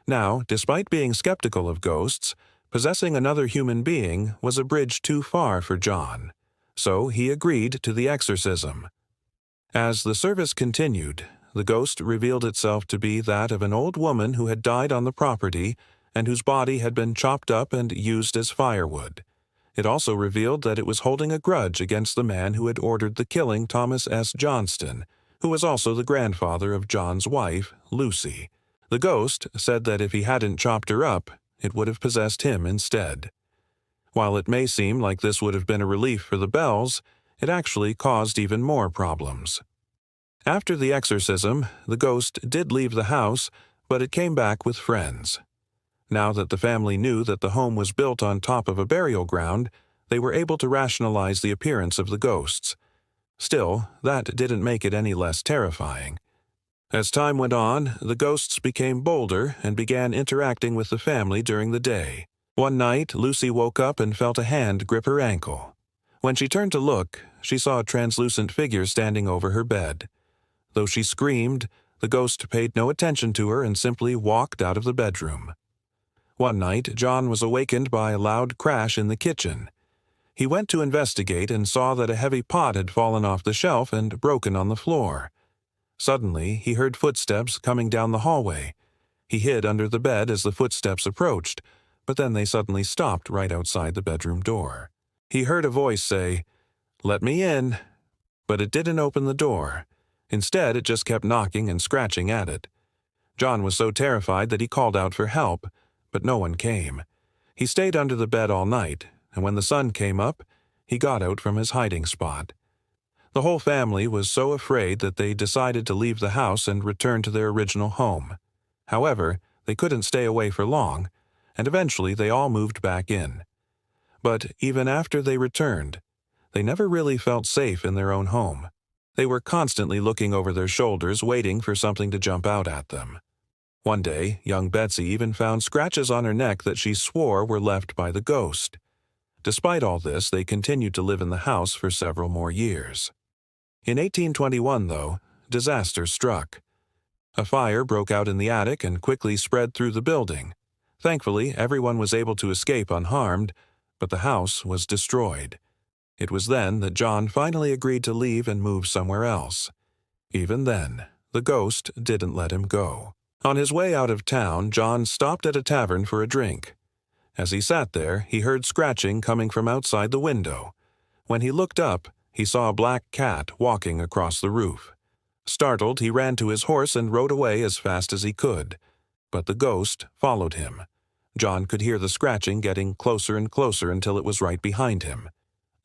Now, despite being skeptical of ghosts, possessing another human being was a bridge too far for John, so he agreed to the exorcism. As the service continued, the ghost revealed itself to be that of an old woman who had died on the property and whose body had been chopped up and used as firewood. It also revealed that it was holding a grudge against the man who had ordered the killing Thomas S. Johnston, who was also the grandfather of John's wife, Lucy. The ghost said that if he hadn't chopped her up, it would have possessed him instead. While it may seem like this would have been a relief for the Bells, it actually caused even more problems. After the exorcism, the ghost did leave the house, but it came back with friends. Now that the family knew that the home was built on top of a burial ground, they were able to rationalize the appearance of the ghosts. Still, that didn't make it any less terrifying. As time went on, the ghosts became bolder and began interacting with the family during the day. One night, Lucy woke up and felt a hand grip her ankle. When she turned to look, she saw a translucent figure standing over her bed. Though she screamed, the ghost paid no attention to her and simply walked out of the bedroom. One night, John was awakened by a loud crash in the kitchen. He went to investigate and saw that a heavy pot had fallen off the shelf and broken on the floor. Suddenly, he heard footsteps coming down the hallway. He hid under the bed as the footsteps approached, but then they suddenly stopped right outside the bedroom door. He heard a voice say, "Let me in," but it didn't open the door. Instead, it just kept knocking and scratching at it. John was so terrified that he called out for help, but no one came. He stayed under the bed all night, and when the sun came up, he got out from his hiding spot. The whole family was so afraid that they decided to leave the house and return to their original home. However, they couldn't stay away for long, and eventually they all moved back in. But even after they returned, they never really felt safe in their own home. They were constantly looking over their shoulders, waiting for something to jump out at them. One day, young Betsy even found scratches on her neck that she swore were left by the ghost. Despite all this, they continued to live in the house for several more years. In 1821, though, disaster struck. A fire broke out in the attic and quickly spread through the building. Thankfully, everyone was able to escape unharmed, but the house was destroyed. It was then that John finally agreed to leave and move somewhere else. Even then, the ghost didn't let him go. On his way out of town, John stopped at a tavern for a drink. As he sat there, he heard scratching coming from outside the window. When he looked up, he saw a black cat walking across the roof. Startled, he ran to his horse and rode away as fast as he could. But the ghost followed him. John could hear the scratching getting closer and closer until it was right behind him.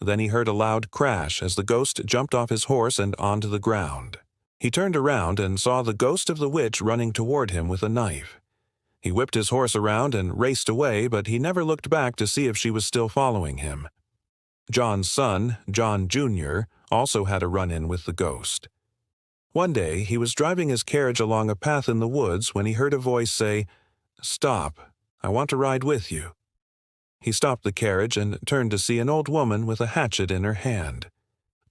Then he heard a loud crash as the ghost jumped off his horse and onto the ground. He turned around and saw the ghost of the witch running toward him with a knife. He whipped his horse around and raced away, but he never looked back to see if she was still following him. John's son, John Jr., also had a run-in with the ghost. One day, he was driving his carriage along a path in the woods when he heard a voice say, "Stop, I want to ride with you." He stopped the carriage and turned to see an old woman with a hatchet in her hand.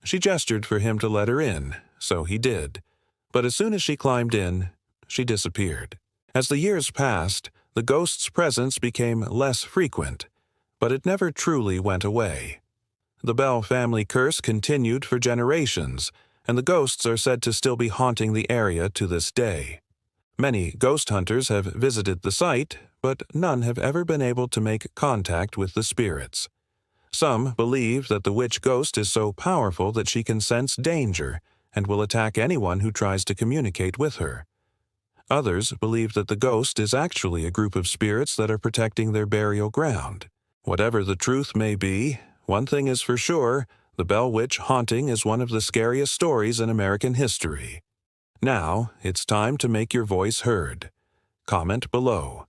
She gestured for him to let her in, so he did. But as soon as she climbed in, she disappeared. As the years passed, the ghost's presence became less frequent, but it never truly went away. The Bell family curse continued for generations, and the ghosts are said to still be haunting the area to this day. Many ghost hunters have visited the site, but none have ever been able to make contact with the spirits. Some believe that the witch ghost is so powerful that she can sense danger and will attack anyone who tries to communicate with her. Others believe that the ghost is actually a group of spirits that are protecting their burial ground. Whatever the truth may be, one thing is for sure, the Bell Witch haunting is one of the scariest stories in American history. Now, it's time to make your voice heard. Comment below.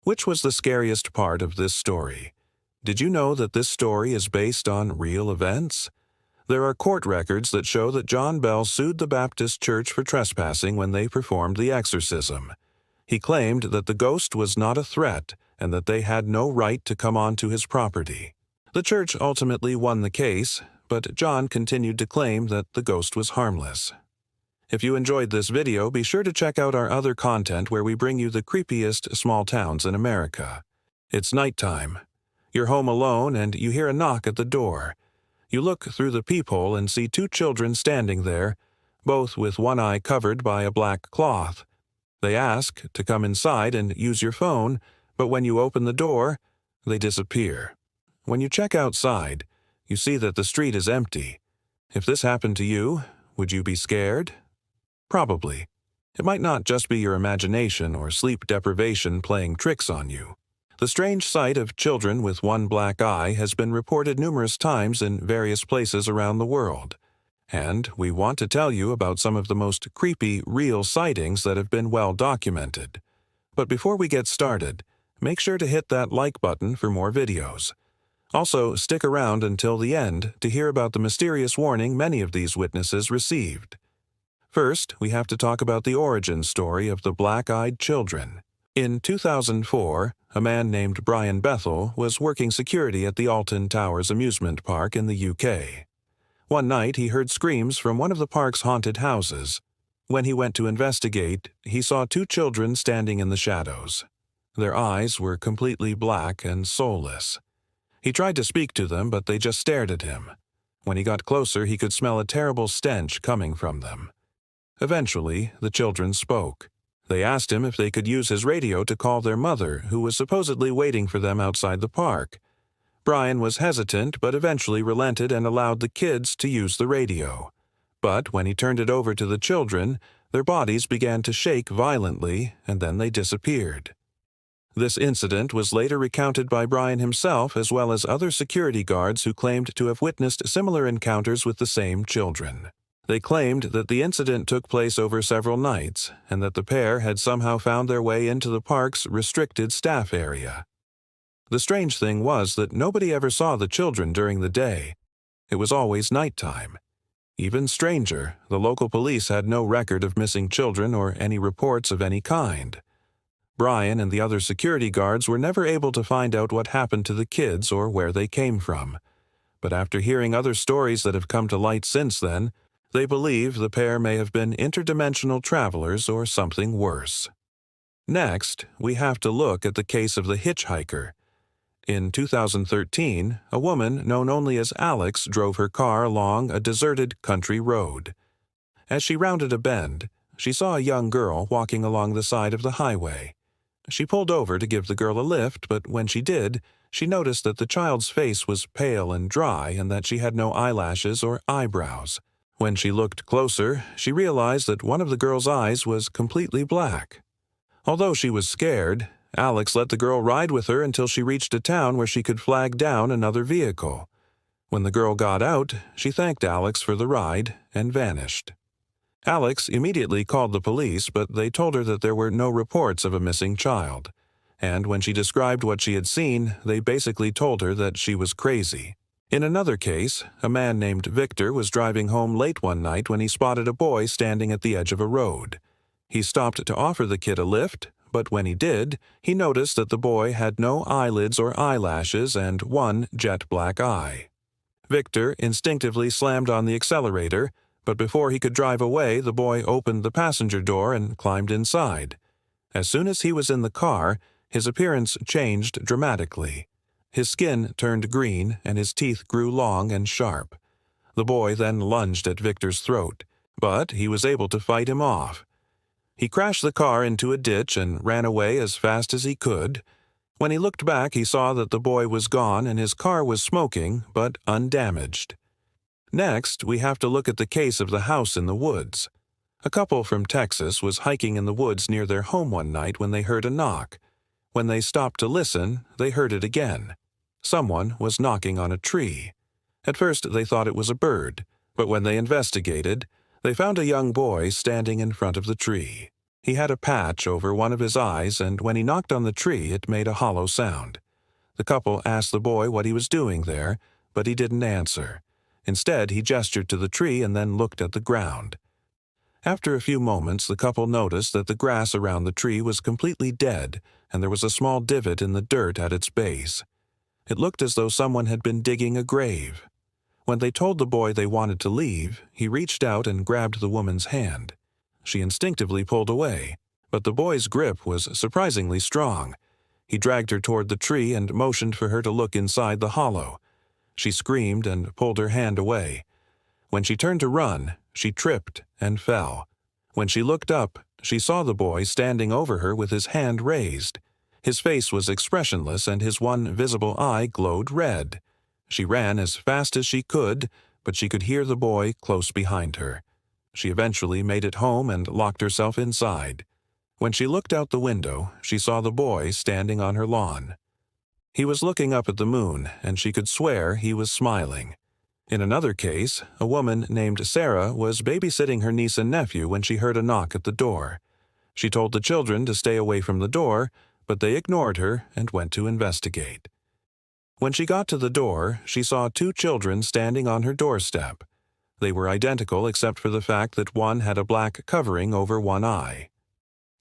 Which was the scariest part of this story? Did you know that this story is based on real events? There are court records that show that John Bell sued the Baptist Church for trespassing when they performed the exorcism. He claimed that the ghost was not a threat and that they had no right to come onto his property. The church ultimately won the case, but John continued to claim that the ghost was harmless. If you enjoyed this video, be sure to check out our other content where we bring you the creepiest small towns in America. It's nighttime. You're home alone and you hear a knock at the door. You look through the peephole and see two children standing there, both with one eye covered by a black cloth. They ask to come inside and use your phone, but when you open the door, they disappear. When you check outside, you see that the street is empty. If this happened to you, would you be scared? Probably. It might not just be your imagination or sleep deprivation playing tricks on you. The strange sight of children with one black eye has been reported numerous times in various places around the world. And we want to tell you about some of the most creepy, real sightings that have been well documented. But before we get started, make sure to hit that like button for more videos. Also, stick around until the end to hear about the mysterious warning many of these witnesses received. First, we have to talk about the origin story of the black-eyed children. In 2004, a man named Brian Bethel was working security at the Alton Towers amusement park in the UK. One night he heard screams from one of the park's haunted houses. When he went to investigate, he saw two children standing in the shadows. Their eyes were completely black and soulless. He tried to speak to them, but they just stared at him. When he got closer, he could smell a terrible stench coming from them. Eventually, the children spoke. They asked him if they could use his radio to call their mother, who was supposedly waiting for them outside the park. Brian was hesitant, but eventually relented and allowed the kids to use the radio. But when he turned it over to the children, their bodies began to shake violently, and then they disappeared. This incident was later recounted by Brian himself as well as other security guards who claimed to have witnessed similar encounters with the same children. They claimed that the incident took place over several nights and that the pair had somehow found their way into the park's restricted staff area. The strange thing was that nobody ever saw the children during the day. It was always nighttime. Even stranger, the local police had no record of missing children or any reports of any kind. Brian and the other security guards were never able to find out what happened to the kids or where they came from. But after hearing other stories that have come to light since then, they believe the pair may have been interdimensional travelers or something worse. Next, we have to look at the case of the hitchhiker. In 2013, a woman known only as Alex drove her car along a deserted country road. As she rounded a bend, she saw a young girl walking along the side of the highway. She pulled over to give the girl a lift, but when she did, she noticed that the child's face was pale and dry and that she had no eyelashes or eyebrows. When she looked closer, she realized that one of the girl's eyes was completely black. Although she was scared, Alex let the girl ride with her until she reached a town where she could flag down another vehicle. When the girl got out, she thanked Alex for the ride and vanished. Alex immediately called the police, but they told her that there were no reports of a missing child. And when she described what she had seen, they basically told her that she was crazy. In another case, a man named Victor was driving home late one night when he spotted a boy standing at the edge of a road. He stopped to offer the kid a lift, but when he did, he noticed that the boy had no eyelids or eyelashes and one jet black eye. Victor instinctively slammed on the accelerator, but before he could drive away, the boy opened the passenger door and climbed inside. As soon as he was in the car, his appearance changed dramatically. His skin turned green and his teeth grew long and sharp. The boy then lunged at Victor's throat, but he was able to fight him off. He crashed the car into a ditch and ran away as fast as he could. When he looked back, he saw that the boy was gone and his car was smoking, but undamaged. Next, we have to look at the case of the house in the woods. A couple from Texas was hiking in the woods near their home one night when they heard a knock. When they stopped to listen, they heard it again. Someone was knocking on a tree. At first, they thought it was a bird, but when they investigated, they found a young boy standing in front of the tree. He had a patch over one of his eyes, and when he knocked on the tree, it made a hollow sound. The couple asked the boy what he was doing there, but he didn't answer. Instead, he gestured to the tree and then looked at the ground. After a few moments, the couple noticed that the grass around the tree was completely dead, and there was a small divot in the dirt at its base. It looked as though someone had been digging a grave. When they told the boy they wanted to leave, he reached out and grabbed the woman's hand. She instinctively pulled away, but the boy's grip was surprisingly strong. He dragged her toward the tree and motioned for her to look inside the hollow. She screamed and pulled her hand away. When she turned to run, she tripped and fell. When she looked up, she saw the boy standing over her with his hand raised. His face was expressionless and his one visible eye glowed red. She ran as fast as she could, but she could hear the boy close behind her. She eventually made it home and locked herself inside. When she looked out the window, she saw the boy standing on her lawn. He was looking up at the moon, and she could swear he was smiling. In another case, a woman named Sarah was babysitting her niece and nephew when she heard a knock at the door. She told the children to stay away from the door, but they ignored her and went to investigate. When she got to the door, she saw two children standing on her doorstep. They were identical except for the fact that one had a black covering over one eye.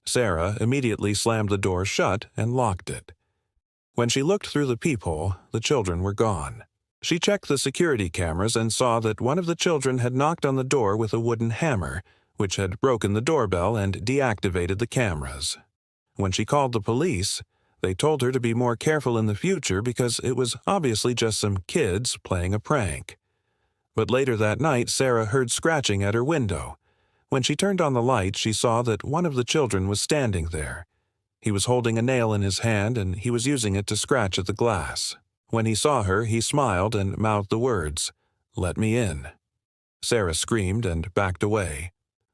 Sarah immediately slammed the door shut and locked it. When she looked through the peephole, the children were gone. She checked the security cameras and saw that one of the children had knocked on the door with a wooden hammer, which had broken the doorbell and deactivated the cameras. When she called the police, they told her to be more careful in the future because it was obviously just some kids playing a prank. But later that night, Sarah heard scratching at her window. When she turned on the light, she saw that one of the children was standing there. He was holding a nail in his hand and he was using it to scratch at the glass. When he saw her, he smiled and mouthed the words, "Let me in." Sarah screamed and backed away.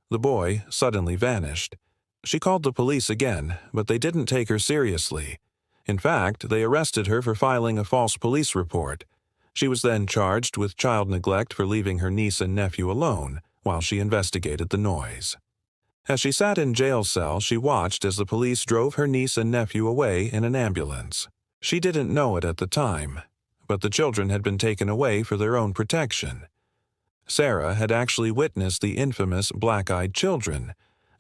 The boy suddenly vanished. She called the police again, but they didn't take her seriously. In fact, they arrested her for filing a false police report. She was then charged with child neglect for leaving her niece and nephew alone while she investigated the noise. As she sat in jail cell, she watched as the police drove her niece and nephew away in an ambulance. She didn't know it at the time, but the children had been taken away for their own protection. Sarah had actually witnessed the infamous black-eyed children,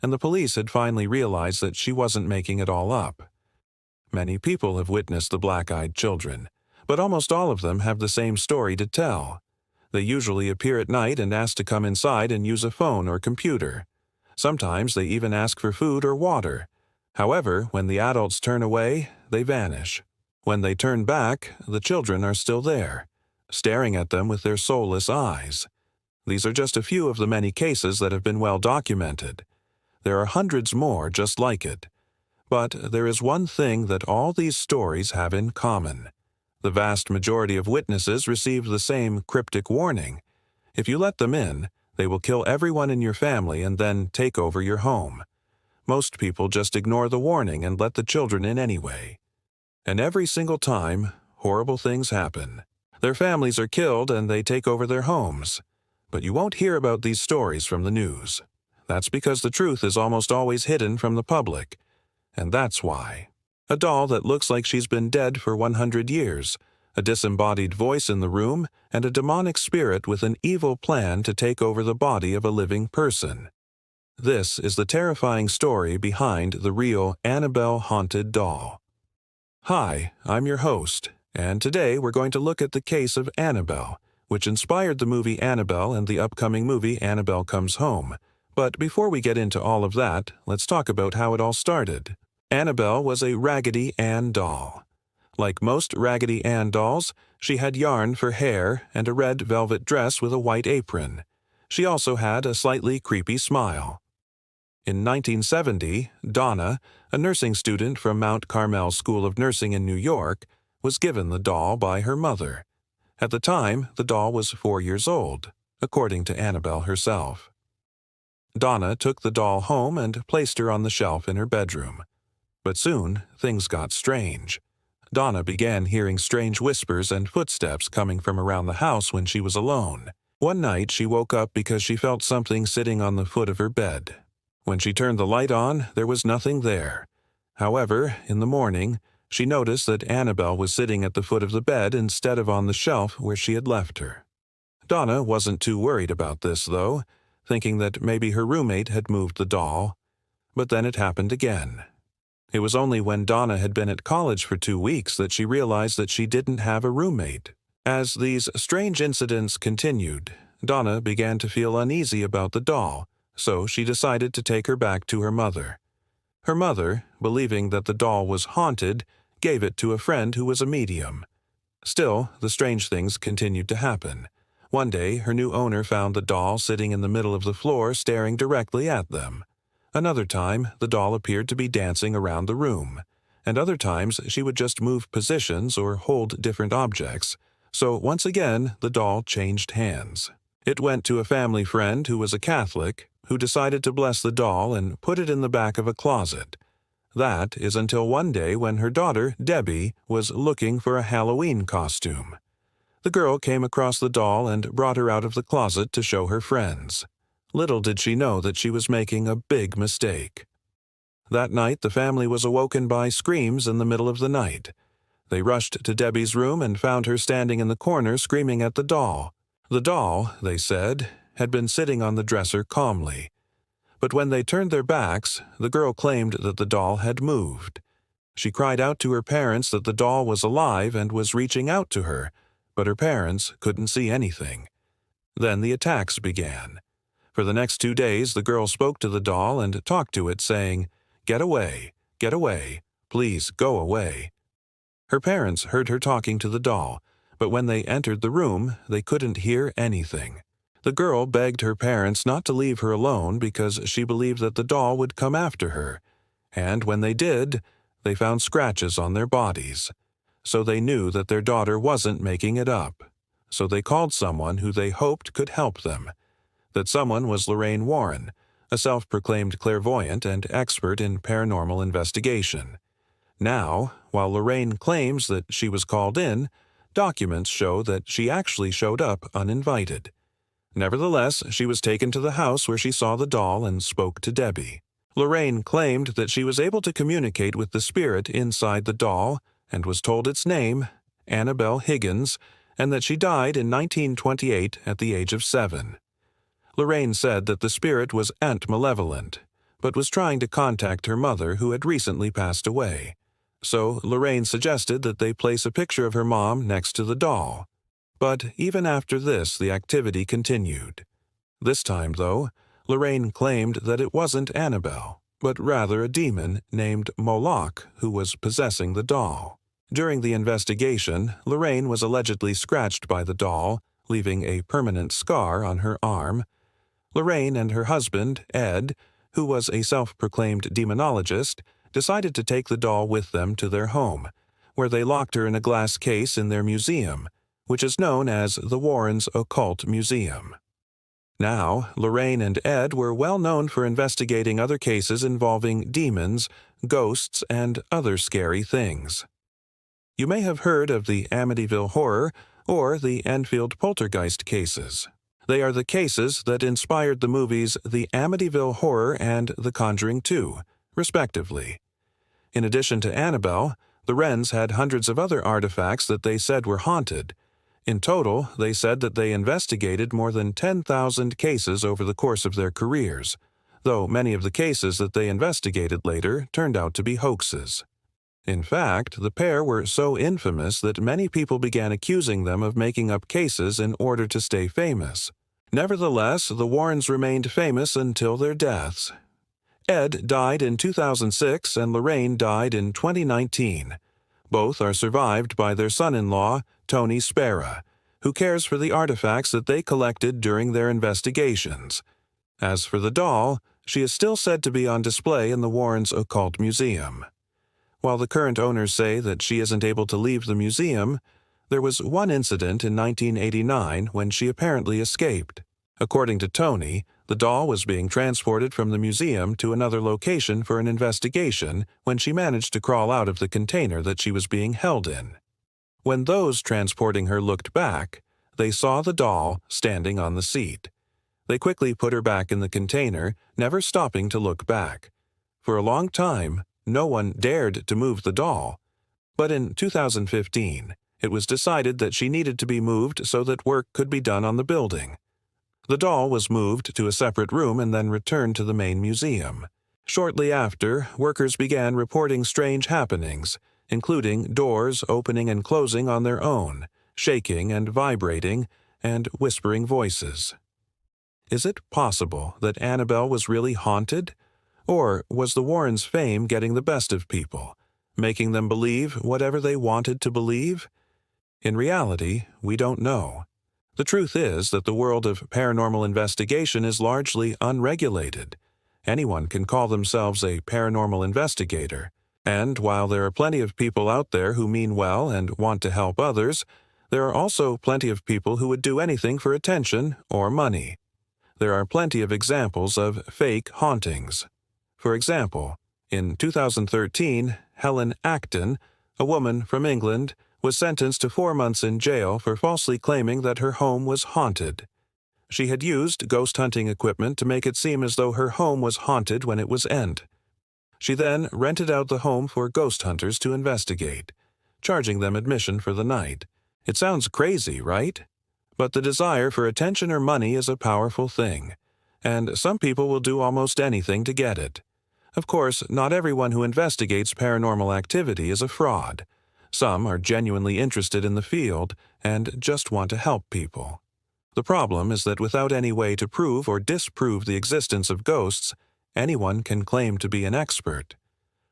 and the police had finally realized that she wasn't making it all up. Many people have witnessed the black-eyed children, but almost all of them have the same story to tell. They usually appear at night and ask to come inside and use a phone or computer. Sometimes they even ask for food or water. However, when the adults turn away, they vanish. When they turn back, the children are still there, staring at them with their soulless eyes. These are just a few of the many cases that have been well documented. There are hundreds more just like it. But there is one thing that all these stories have in common. The vast majority of witnesses receive the same cryptic warning. If you let them in, they will kill everyone in your family and then take over your home. Most people just ignore the warning and let the children in anyway. And every single time, horrible things happen. Their families are killed and they take over their homes. But you won't hear about these stories from the news. That's because the truth is almost always hidden from the public. And that's why. A doll that looks like she's been dead for 100 years, a disembodied voice in the room, and a demonic spirit with an evil plan to take over the body of a living person. This is the terrifying story behind the real Annabelle haunted doll. Hi, I'm your host, and today we're going to look at the case of Annabelle, which inspired the movie Annabelle and the upcoming movie Annabelle Comes Home. But before we get into all of that, let's talk about how it all started. Annabelle was a Raggedy Ann doll. Like most Raggedy Ann dolls, she had yarn for hair and a red velvet dress with a white apron. She also had a slightly creepy smile. In 1970, Donna, a nursing student from Mount Carmel School of Nursing in New York, was given the doll by her mother. At the time, the doll was 4 years old, according to Annabelle herself. Donna took the doll home and placed her on the shelf in her bedroom. But soon, things got strange. Donna began hearing strange whispers and footsteps coming from around the house when she was alone. One night, she woke up because she felt something sitting on the foot of her bed. When she turned the light on, there was nothing there. However, in the morning, she noticed that Annabelle was sitting at the foot of the bed instead of on the shelf where she had left her. Donna wasn't too worried about this, though, thinking that maybe her roommate had moved the doll. But then it happened again. It was only when Donna had been at college for 2 weeks that she realized that she didn't have a roommate. As these strange incidents continued, Donna began to feel uneasy about the doll, so she decided to take her back to her mother. Her mother, believing that the doll was haunted, gave it to a friend who was a medium. Still, the strange things continued to happen. One day, her new owner found the doll sitting in the middle of the floor staring directly at them. Another time, the doll appeared to be dancing around the room, and other times she would just move positions or hold different objects. So once again, the doll changed hands. It went to a family friend who was a Catholic, who decided to bless the doll and put it in the back of a closet. That is until one day when her daughter, Debbie, was looking for a Halloween costume. The girl came across the doll and brought her out of the closet to show her friends. Little did she know that she was making a big mistake. That night, the family was awoken by screams in the middle of the night. They rushed to Debbie's room and found her standing in the corner screaming at the doll. The doll, they said, had been sitting on the dresser calmly. But when they turned their backs, the girl claimed that the doll had moved. She cried out to her parents that the doll was alive and was reaching out to her, but her parents couldn't see anything. Then the attacks began. For the next 2 days, the girl spoke to the doll and talked to it, saying, "Get away, please go away." Her parents heard her talking to the doll, but when they entered the room, they couldn't hear anything. The girl begged her parents not to leave her alone because she believed that the doll would come after her, and when they did, they found scratches on their bodies. So they knew that their daughter wasn't making it up. So they called someone who they hoped could help them. That someone was Lorraine Warren, a self-proclaimed clairvoyant and expert in paranormal investigation. Now, while Lorraine claims that she was called in, documents show that she actually showed up uninvited. Nevertheless, she was taken to the house where she saw the doll and spoke to Debbie. Lorraine claimed that she was able to communicate with the spirit inside the doll and was told its name, Annabelle Higgins, and that she died in 1928 at the age of 7. Lorraine said that the spirit was Aunt Malevolent, but was trying to contact her mother who had recently passed away. So Lorraine suggested that they place a picture of her mom next to the doll. But even after this, the activity continued. This time, though, Lorraine claimed that it wasn't Annabelle, but rather a demon named Moloch who was possessing the doll. During the investigation, Lorraine was allegedly scratched by the doll, leaving a permanent scar on her arm. Lorraine and her husband, Ed, who was a self-proclaimed demonologist, decided to take the doll with them to their home, where they locked her in a glass case in their museum, which is known as the Warrens Occult Museum. Now, Lorraine and Ed were well known for investigating other cases involving demons, ghosts, and other scary things. You may have heard of the Amityville Horror or the Enfield Poltergeist cases. They are the cases that inspired the movies The Amityville Horror and The Conjuring 2, respectively. In addition to Annabelle, the Wrens had hundreds of other artifacts that they said were haunted. In total, they said that they investigated more than 10,000 cases over the course of their careers, though many of the cases that they investigated later turned out to be hoaxes. In fact, the pair were so infamous that many people began accusing them of making up cases in order to stay famous. Nevertheless, the Warrens remained famous until their deaths. Ed died in 2006 and Lorraine died in 2019. Both are survived by their son-in-law, Tony Spera, who cares for the artifacts that they collected during their investigations. As for the doll, she is still said to be on display in the Warrens Occult Museum. While the current owners say that she isn't able to leave the museum, there was one incident in 1989 when she apparently escaped. According to Tony, the doll was being transported from the museum to another location for an investigation when she managed to crawl out of the container that she was being held in. When those transporting her looked back, they saw the doll standing on the seat. They quickly put her back in the container, never stopping to look back. For a long time, no one dared to move the doll. But in 2015, it was decided that she needed to be moved so that work could be done on the building. The doll was moved to a separate room and then returned to the main museum. Shortly after, workers began reporting strange happenings, including doors opening and closing on their own, shaking and vibrating, and whispering voices. Is it possible that Annabelle was really haunted? Or was the Warrens' fame getting the best of people, making them believe whatever they wanted to believe? In reality, we don't know. The truth is that the world of paranormal investigation is largely unregulated. Anyone can call themselves a paranormal investigator, and while there are plenty of people out there who mean well and want to help others, there are also plenty of people who would do anything for attention or money. There are plenty of examples of fake hauntings. For example, in 2013, Helen Acton, a woman from England, was sentenced to 4 months in jail for falsely claiming that her home was haunted. She had used ghost hunting equipment to make it seem as though her home was haunted when it was end. She then rented out the home for ghost hunters to investigate, charging them admission for the night. It sounds crazy, right? But the desire for attention or money is a powerful thing, and some people will do almost anything to get it. Of course, not everyone who investigates paranormal activity is a fraud. Some are genuinely interested in the field and just want to help people. The problem is that without any way to prove or disprove the existence of ghosts, anyone can claim to be an expert.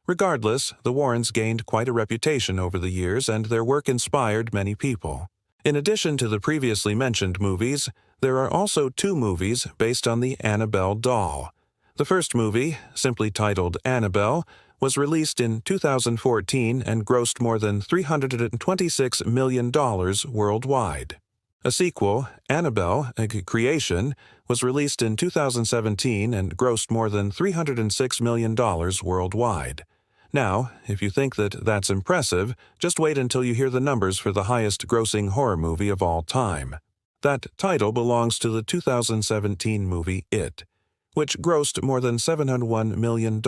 Regardless, the Warrens gained quite a reputation over the years, and their work inspired many people. In addition to the previously mentioned movies, there are also 2 movies based on the Annabelle doll. The first movie, simply titled Annabelle, was released in 2014 and grossed more than $326 million worldwide. A sequel, Annabelle, a Creation, was released in 2017 and grossed more than $306 million worldwide. Now, if you think that that's impressive, just wait until you hear the numbers for the highest-grossing horror movie of all time. That title belongs to the 2017 movie It, which grossed more than $701 million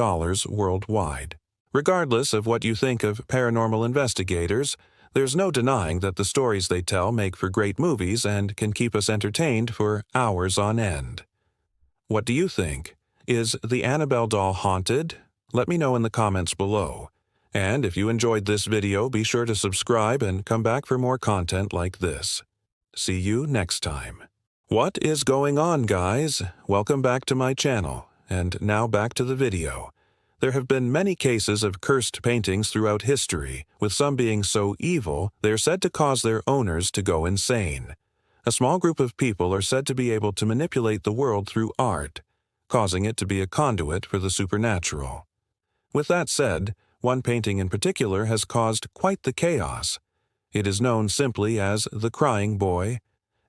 worldwide. Regardless of what you think of paranormal investigators, there's no denying that the stories they tell make for great movies and can keep us entertained for hours on end. What do you think? Is the Annabelle doll haunted? Let me know in the comments below. And if you enjoyed this video, be sure to subscribe and come back for more content like this. See you next time. What is going on, guys? Welcome back to my channel, and now back to the video. There have been many cases of cursed paintings throughout history, with some being so evil they are said to cause their owners to go insane. A small group of people are said to be able to manipulate the world through art, causing it to be a conduit for the supernatural. With that said, one painting in particular has caused quite the chaos. It is known simply as the Crying Boy,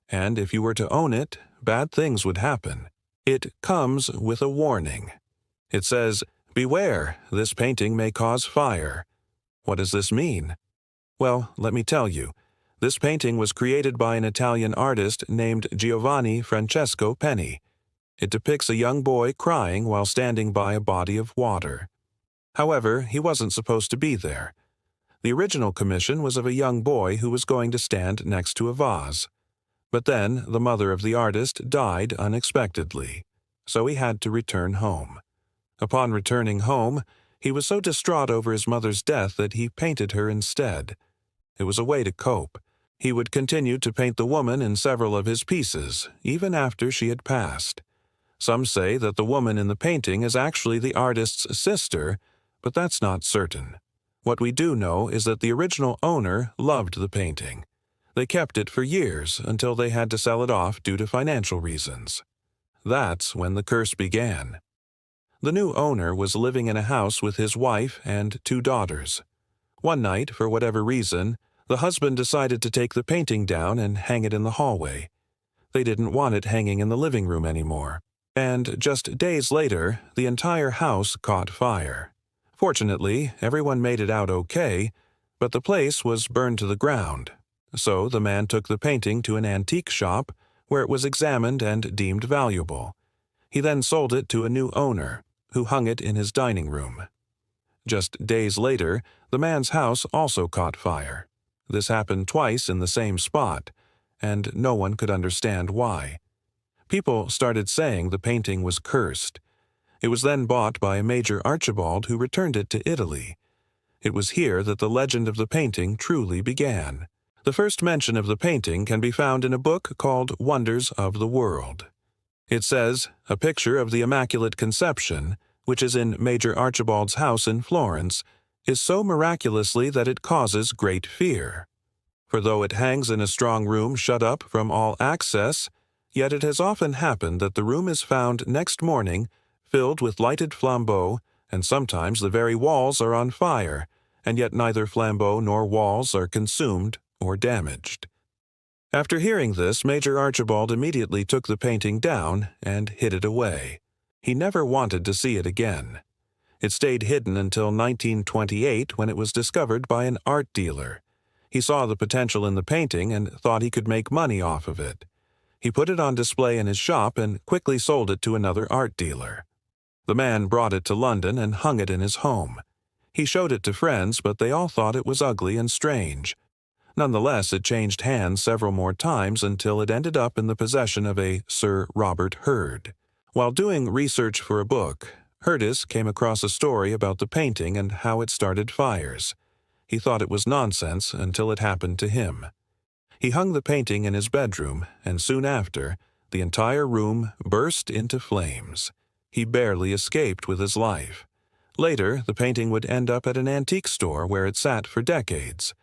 and if you were to own it, bad things would happen. It comes with a warning. It says, "Beware, this painting may cause fire." What does this mean? Well, let me tell you. This painting was created by an Italian artist named Giovanni Francesco Penni. It depicts a young boy crying while standing by a body of water. However, he wasn't supposed to be there. The original commission was of a young boy who was going to stand next to a vase. But then the mother of the artist died unexpectedly, so he had to return home. Upon returning home, he was so distraught over his mother's death that he painted her instead. It was a way to cope. He would continue to paint the woman in several of his pieces, even after she had passed. Some say that the woman in the painting is actually the artist's sister, but that's not certain. What we do know is that the original owner loved the painting. They kept it for years until they had to sell it off due to financial reasons. That's when the curse began. The new owner was living in a house with his wife and 2 daughters. One night, for whatever reason, the husband decided to take the painting down and hang it in the hallway. They didn't want it hanging in the living room anymore. And just days later, the entire house caught fire. Fortunately, everyone made it out okay, but the place was burned to the ground. So the man took the painting to an antique shop, where it was examined and deemed valuable. He then sold it to a new owner, who hung it in his dining room. Just days later, the man's house also caught fire. This happened twice in the same spot, and no one could understand why. People started saying the painting was cursed. It was then bought by a Major Archibald who returned it to Italy. It was here that the legend of the painting truly began. The first mention of the painting can be found in a book called Wonders of the World. It says, "A picture of the Immaculate Conception, which is in Major Archibald's house in Florence, is so miraculously that it causes great fear. For though it hangs in a strong room shut up from all access, yet it has often happened that the room is found next morning filled with lighted flambeaux, and sometimes the very walls are on fire, and yet neither flambeaux nor walls are consumed or damaged." After hearing this, Major Archibald immediately took the painting down and hid it away. He never wanted to see it again. It stayed hidden until 1928, when it was discovered by an art dealer. He saw the potential in the painting and thought he could make money off of it. He put it on display in his shop and quickly sold it to another art dealer. The man brought it to London and hung it in his home. He showed it to friends, but they all thought it was ugly and strange. Nonetheless, it changed hands several more times until it ended up in the possession of a Sir Robert Hurd. While doing research for a book, Hurdis came across a story about the painting and how it started fires. he thought it was nonsense until it happened to him. He hung the painting in his bedroom, and soon after, the entire room burst into flames. He barely escaped with his life. Later, the painting would end up at an antique store where it sat for decades.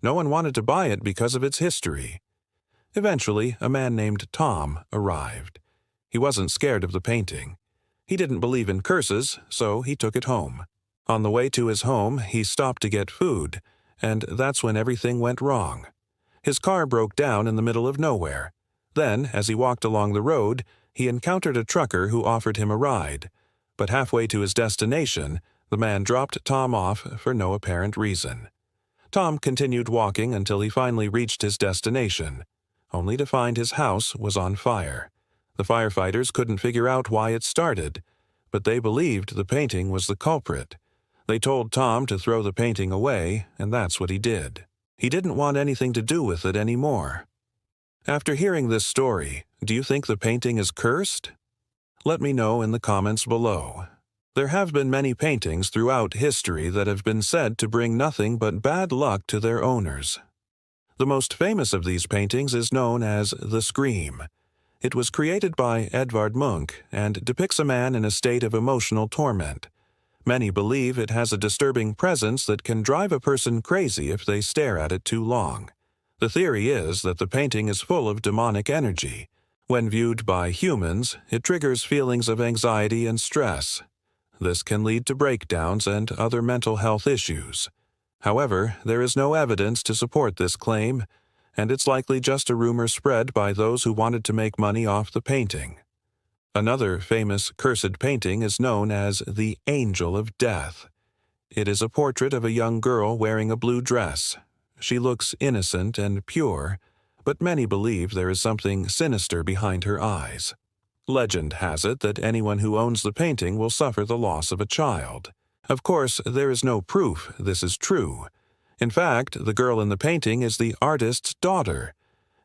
No one wanted to buy it because of its history. Eventually, a man named Tom arrived. He wasn't scared of the painting. He didn't believe in curses, so he took it home. On the way to his home, he stopped to get food, and that's when everything went wrong. His car broke down in the middle of nowhere. Then, as he walked along the road, he encountered a trucker who offered him a ride. But halfway to his destination, the man dropped Tom off for no apparent reason. Tom continued walking until he finally reached his destination, only to find his house was on fire. The firefighters couldn't figure out why it started, but they believed the painting was the culprit. They told Tom to throw the painting away, and that's what he did. He didn't want anything to do with it anymore. After hearing this story, do you think the painting is cursed? Let me know in the comments below. There have been many paintings throughout history that have been said to bring nothing but bad luck to their owners. The most famous of these paintings is known as The Scream. It was created by Edvard Munch and depicts a man in a state of emotional torment. Many believe it has a disturbing presence that can drive a person crazy if they stare at it too long. The theory is that the painting is full of demonic energy. When viewed by humans, it triggers feelings of anxiety and stress. This can lead to breakdowns and other mental health issues. However, there is no evidence to support this claim, and it's likely just a rumor spread by those who wanted to make money off the painting. Another famous cursed painting is known as the Angel of Death. It is a portrait of a young girl wearing a blue dress. She looks innocent and pure, but many believe there is something sinister behind her eyes. Legend has it that anyone who owns the painting will suffer the loss of a child. Of course, there is no proof this is true. In fact, the girl in the painting is the artist's daughter,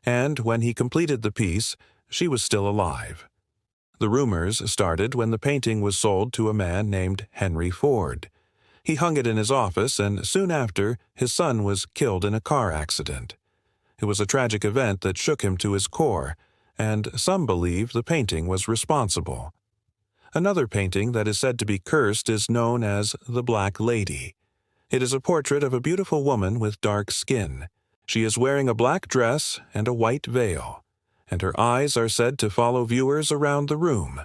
and when he completed the piece, she was still alive. The rumors started when the painting was sold to a man named Henry Ford. He hung it in his office, and soon after, his son was killed in a car accident. It was a tragic event that shook him to his core, and some believe the painting was responsible. Another painting that is said to be cursed is known as the Black Lady. It is a portrait of a beautiful woman with dark skin. She is wearing a black dress and a white veil, and her eyes are said to follow viewers around the room.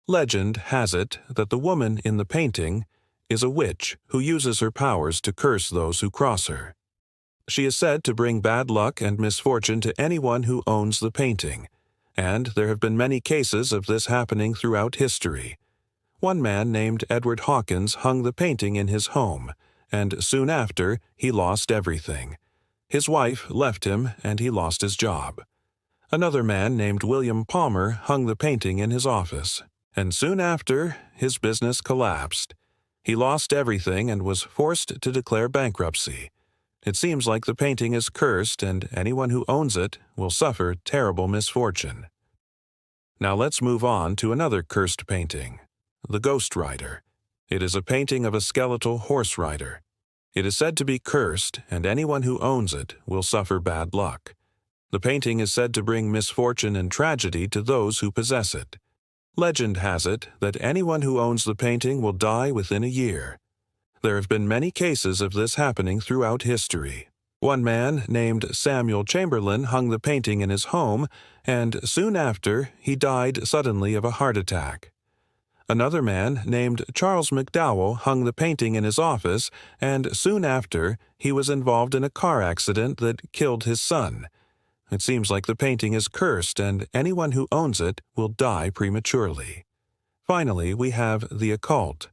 Legend has it that the woman in the painting is a witch who uses her powers to curse those who cross her. She is said to bring bad luck and misfortune to anyone who owns the painting, and there have been many cases of this happening throughout history. One man named Edward Hawkins hung the painting in his home, and soon after, he lost everything. His wife left him, and he lost his job. Another man named William Palmer hung the painting in his office, and soon after, his business collapsed. He lost everything and was forced to declare bankruptcy. It seems like the painting is cursed, and anyone who owns it will suffer terrible misfortune. Now let's move on to another cursed painting, the Ghost Rider. It is a painting of a skeletal horse rider. It is said to be cursed, and anyone who owns it will suffer bad luck. The painting is said to bring misfortune and tragedy to those who possess it. Legend has it that anyone who owns the painting will die within a year. There have been many cases of this happening throughout history. One man named Samuel Chamberlain hung the painting in his home, and soon after, he died suddenly of a heart attack. Another man named Charles McDowell hung the painting in his office, and soon after, he was involved in a car accident that killed his son. It seems like the painting is cursed, and anyone who owns it will die prematurely. Finally, we have the occult.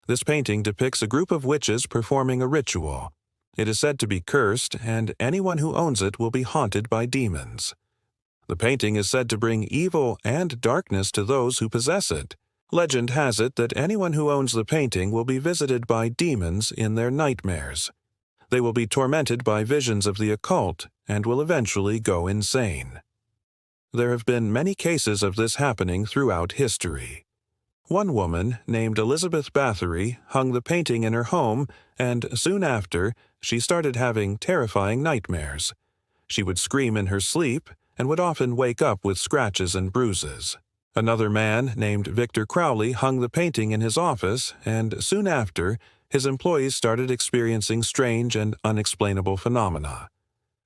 This painting depicts a group of witches performing a ritual. It is said to be cursed, and anyone who owns it will be haunted by demons. The painting is said to bring evil and darkness to those who possess it. Legend has it that anyone who owns the painting will be visited by demons in their nightmares. They will be tormented by visions of the occult and will eventually go insane. There have been many cases of this happening throughout history. One woman, named Elizabeth Bathory, hung the painting in her home, and soon after, she started having terrifying nightmares. She would scream in her sleep and would often wake up with scratches and bruises. Another man, named Victor Crowley, hung the painting in his office, and soon after, his employees started experiencing strange and unexplainable phenomena.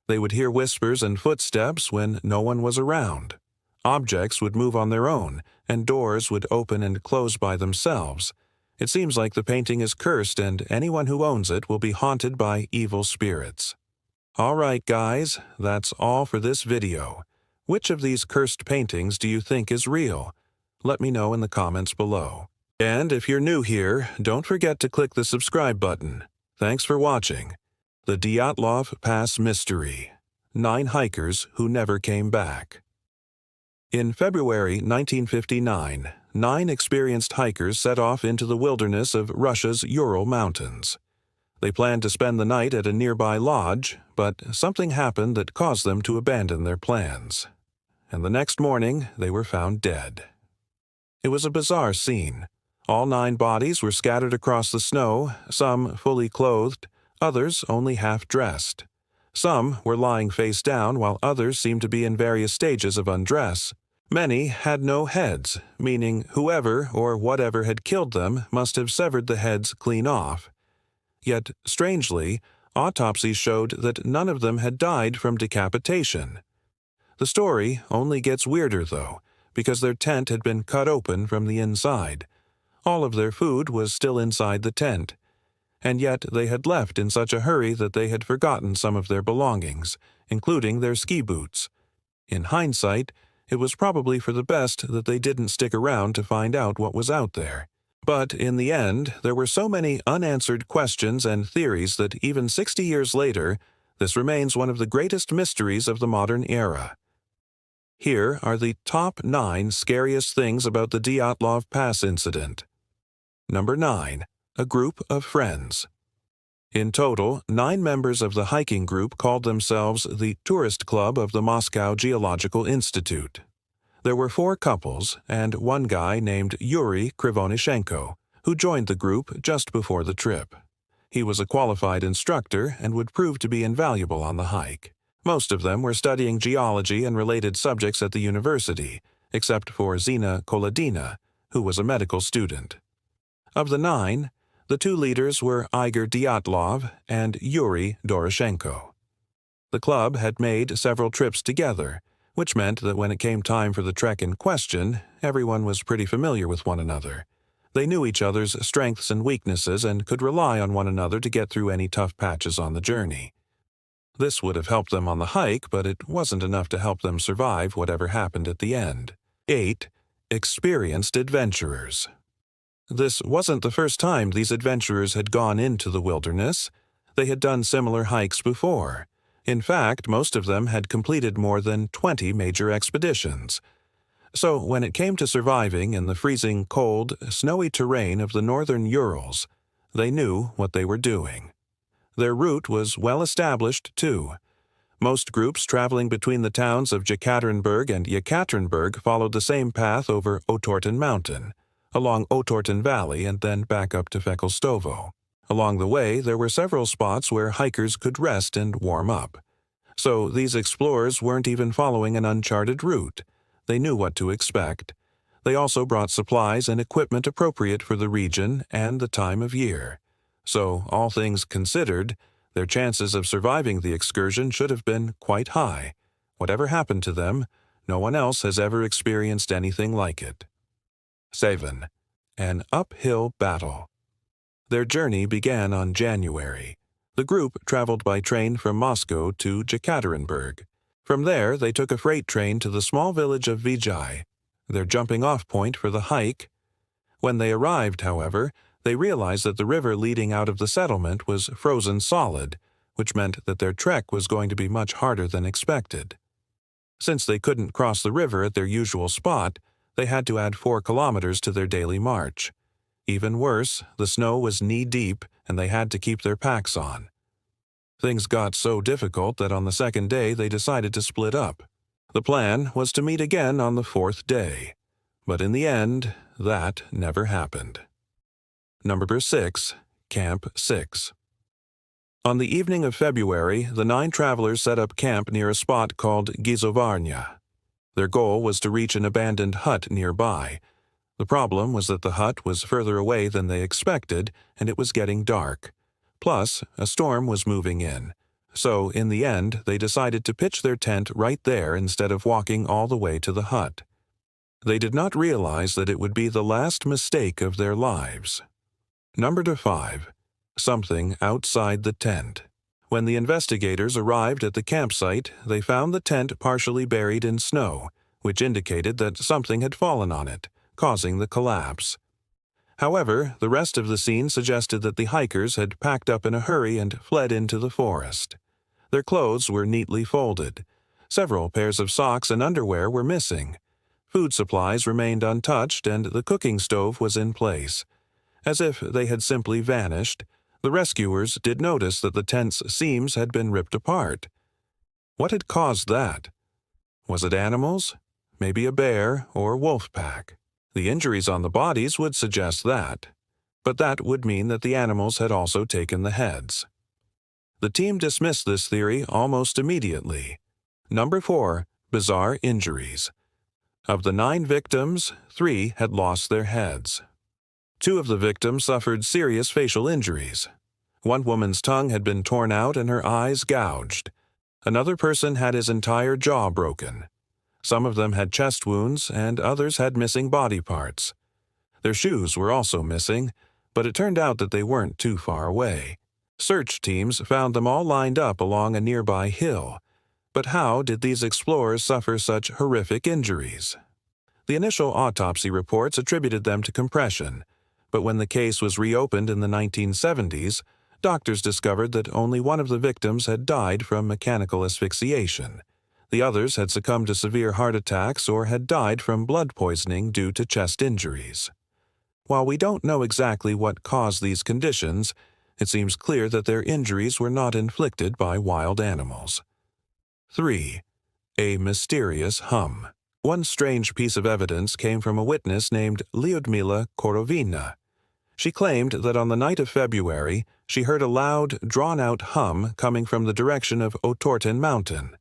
They would hear whispers and footsteps when no one was around. Objects would move on their own, and doors would open and close by themselves. It seems like the painting is cursed, and anyone who owns it will be haunted by evil spirits. Alright guys, that's all for this video. Which of these cursed paintings do you think is real? Let me know in the comments below. And if you're new here, don't forget to click the subscribe button. Thanks for watching. The Dyatlov Pass Mystery. 9 hikers who never came back. In February 1959, 9 experienced hikers set off into the wilderness of Russia's Ural Mountains. They planned to spend the night at a nearby lodge, but something happened that caused them to abandon their plans. And the next morning, they were found dead. It was a bizarre scene. All 9 bodies were scattered across the snow, some fully clothed, others only half-dressed. Some were lying face down, while others seemed to be in various stages of undress. Many had no heads, meaning whoever or whatever had killed them must have severed the heads clean off. Yet, strangely, autopsies showed that none of them had died from decapitation. The story only gets weirder, though, because their tent had been cut open from the inside. All of their food was still inside the tent. And yet they had left in such a hurry that they had forgotten some of their belongings, including their ski boots. In hindsight, it was probably for the best that they didn't stick around to find out what was out there. But in the end, there were so many unanswered questions and theories that even 60 years later, this remains one of the greatest mysteries of the modern era. Here are the top 9 scariest things about the Dyatlov Pass incident. Number 9. A group of friends. In total, 9 members of the hiking group called themselves the Tourist Club of the Moscow Geological Institute. There were 4 couples and 1 guy named Yuri Krivonishenko, who joined the group just before the trip. He was a qualified instructor and would prove to be invaluable on the hike. Most of them were studying geology and related subjects at the university, except for Zina Kolodina, who was a medical student. Of the 9, the 2 leaders were Igor Dyatlov and Yuri Doroshenko. The club had made several trips together, which meant that when it came time for the trek in question, everyone was pretty familiar with one another. They knew each other's strengths and weaknesses and could rely on one another to get through any tough patches on the journey. This would have helped them on the hike, but it wasn't enough to help them survive whatever happened at the end. 8. Experienced adventurers. This wasn't the first time these adventurers had gone into the wilderness. They had done similar hikes before. In fact, most of them had completed more than 20 major expeditions. So when it came to surviving in the freezing cold, snowy terrain of the northern Urals, they knew what they were doing. Their route was well established, too. Most groups traveling between the towns of Jekaterinburg and Yekaterinburg followed the same path over Otorten Mountain, along Otorten Valley, and then back up to Feklstovo. Along the way, there were several spots where hikers could rest and warm up. So these explorers weren't even following an uncharted route. They knew what to expect. They also brought supplies and equipment appropriate for the region and the time of year. So, all things considered, their chances of surviving the excursion should have been quite high. Whatever happened to them, no one else has ever experienced anything like it. 7. An uphill battle. Their journey began on January. The group traveled by train from Moscow to Jekaterinburg. From there, they took a freight train to the small village of Vijay, their jumping-off point for the hike. When they arrived, however, they realized that the river leading out of the settlement was frozen solid, which meant that their trek was going to be much harder than expected. Since they couldn't cross the river at their usual spot, they had to add 4 kilometers to their daily march. Even worse, the snow was knee-deep and they had to keep their packs on. Things got so difficult that on the 2nd day they decided to split up. The plan was to meet again on the 4th day. But in the end, that never happened. Number 6. Camp 6. On the evening of February, the 9 travelers set up camp near a spot called Gizovarnia. Their goal was to reach an abandoned hut nearby. The problem was that the hut was further away than they expected, and it was getting dark. Plus, a storm was moving in. So, in the end, they decided to pitch their tent right there instead of walking all the way to the hut. They did not realize that it would be the last mistake of their lives. Number 5. Something outside the tent. When the investigators arrived at the campsite, they found the tent partially buried in snow, which indicated that something had fallen on it, causing the collapse. However, the rest of the scene suggested that the hikers had packed up in a hurry and fled into the forest. Their clothes were neatly folded. Several pairs of socks and underwear were missing. Food supplies remained untouched, and the cooking stove was in place. As if they had simply vanished, the rescuers did notice that the tent's seams had been ripped apart. What had caused that? Was it animals? Maybe a bear or wolf pack? The injuries on the bodies would suggest that. But that would mean that the animals had also taken the heads. The team dismissed this theory almost immediately. Number 4. Bizarre injuries. Of the 9 victims, 3 had lost their heads. 2 of the victims suffered serious facial injuries. One woman's tongue had been torn out and her eyes gouged. Another person had his entire jaw broken. Some of them had chest wounds, and others had missing body parts. Their shoes were also missing, but it turned out that they weren't too far away. Search teams found them all lined up along a nearby hill. But how did these explorers suffer such horrific injuries? The initial autopsy reports attributed them to compression, but when the case was reopened in the 1970s, doctors discovered that only one of the victims had died from mechanical asphyxiation. The others had succumbed to severe heart attacks or had died from blood poisoning due to chest injuries. While we don't know exactly what caused these conditions, it seems clear that their injuries were not inflicted by wild animals. 3. A mysterious hum. One strange piece of evidence came from a witness named Lyudmila Korovina. She claimed that on the night of February, she heard a loud, drawn-out hum coming from the direction of Otorten Mountain.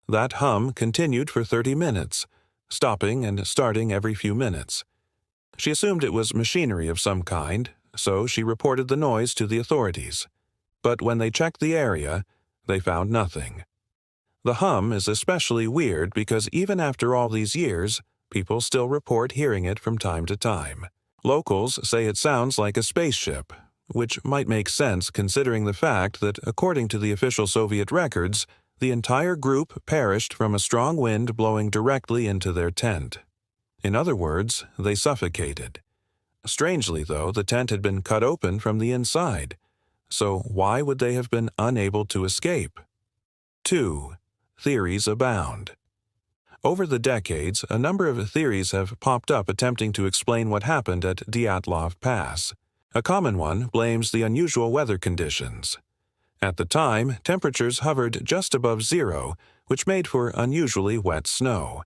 That hum continued for 30 minutes, stopping and starting every few minutes. She assumed it was machinery of some kind, so she reported the noise to the authorities. But when they checked the area, they found nothing. The hum is especially weird because even after all these years, people still report hearing it from time to time. Locals say it sounds like a spaceship, which might make sense considering the fact that, according to the official Soviet records, the entire group perished from a strong wind blowing directly into their tent. In other words, they suffocated. Strangely, though, the tent had been cut open from the inside. So why would they have been unable to escape? 2. Theories abound. Over the decades, a number of theories have popped up attempting to explain what happened at Dyatlov Pass. A common one blames the unusual weather conditions. At the time, temperatures hovered just above zero, which made for unusually wet snow.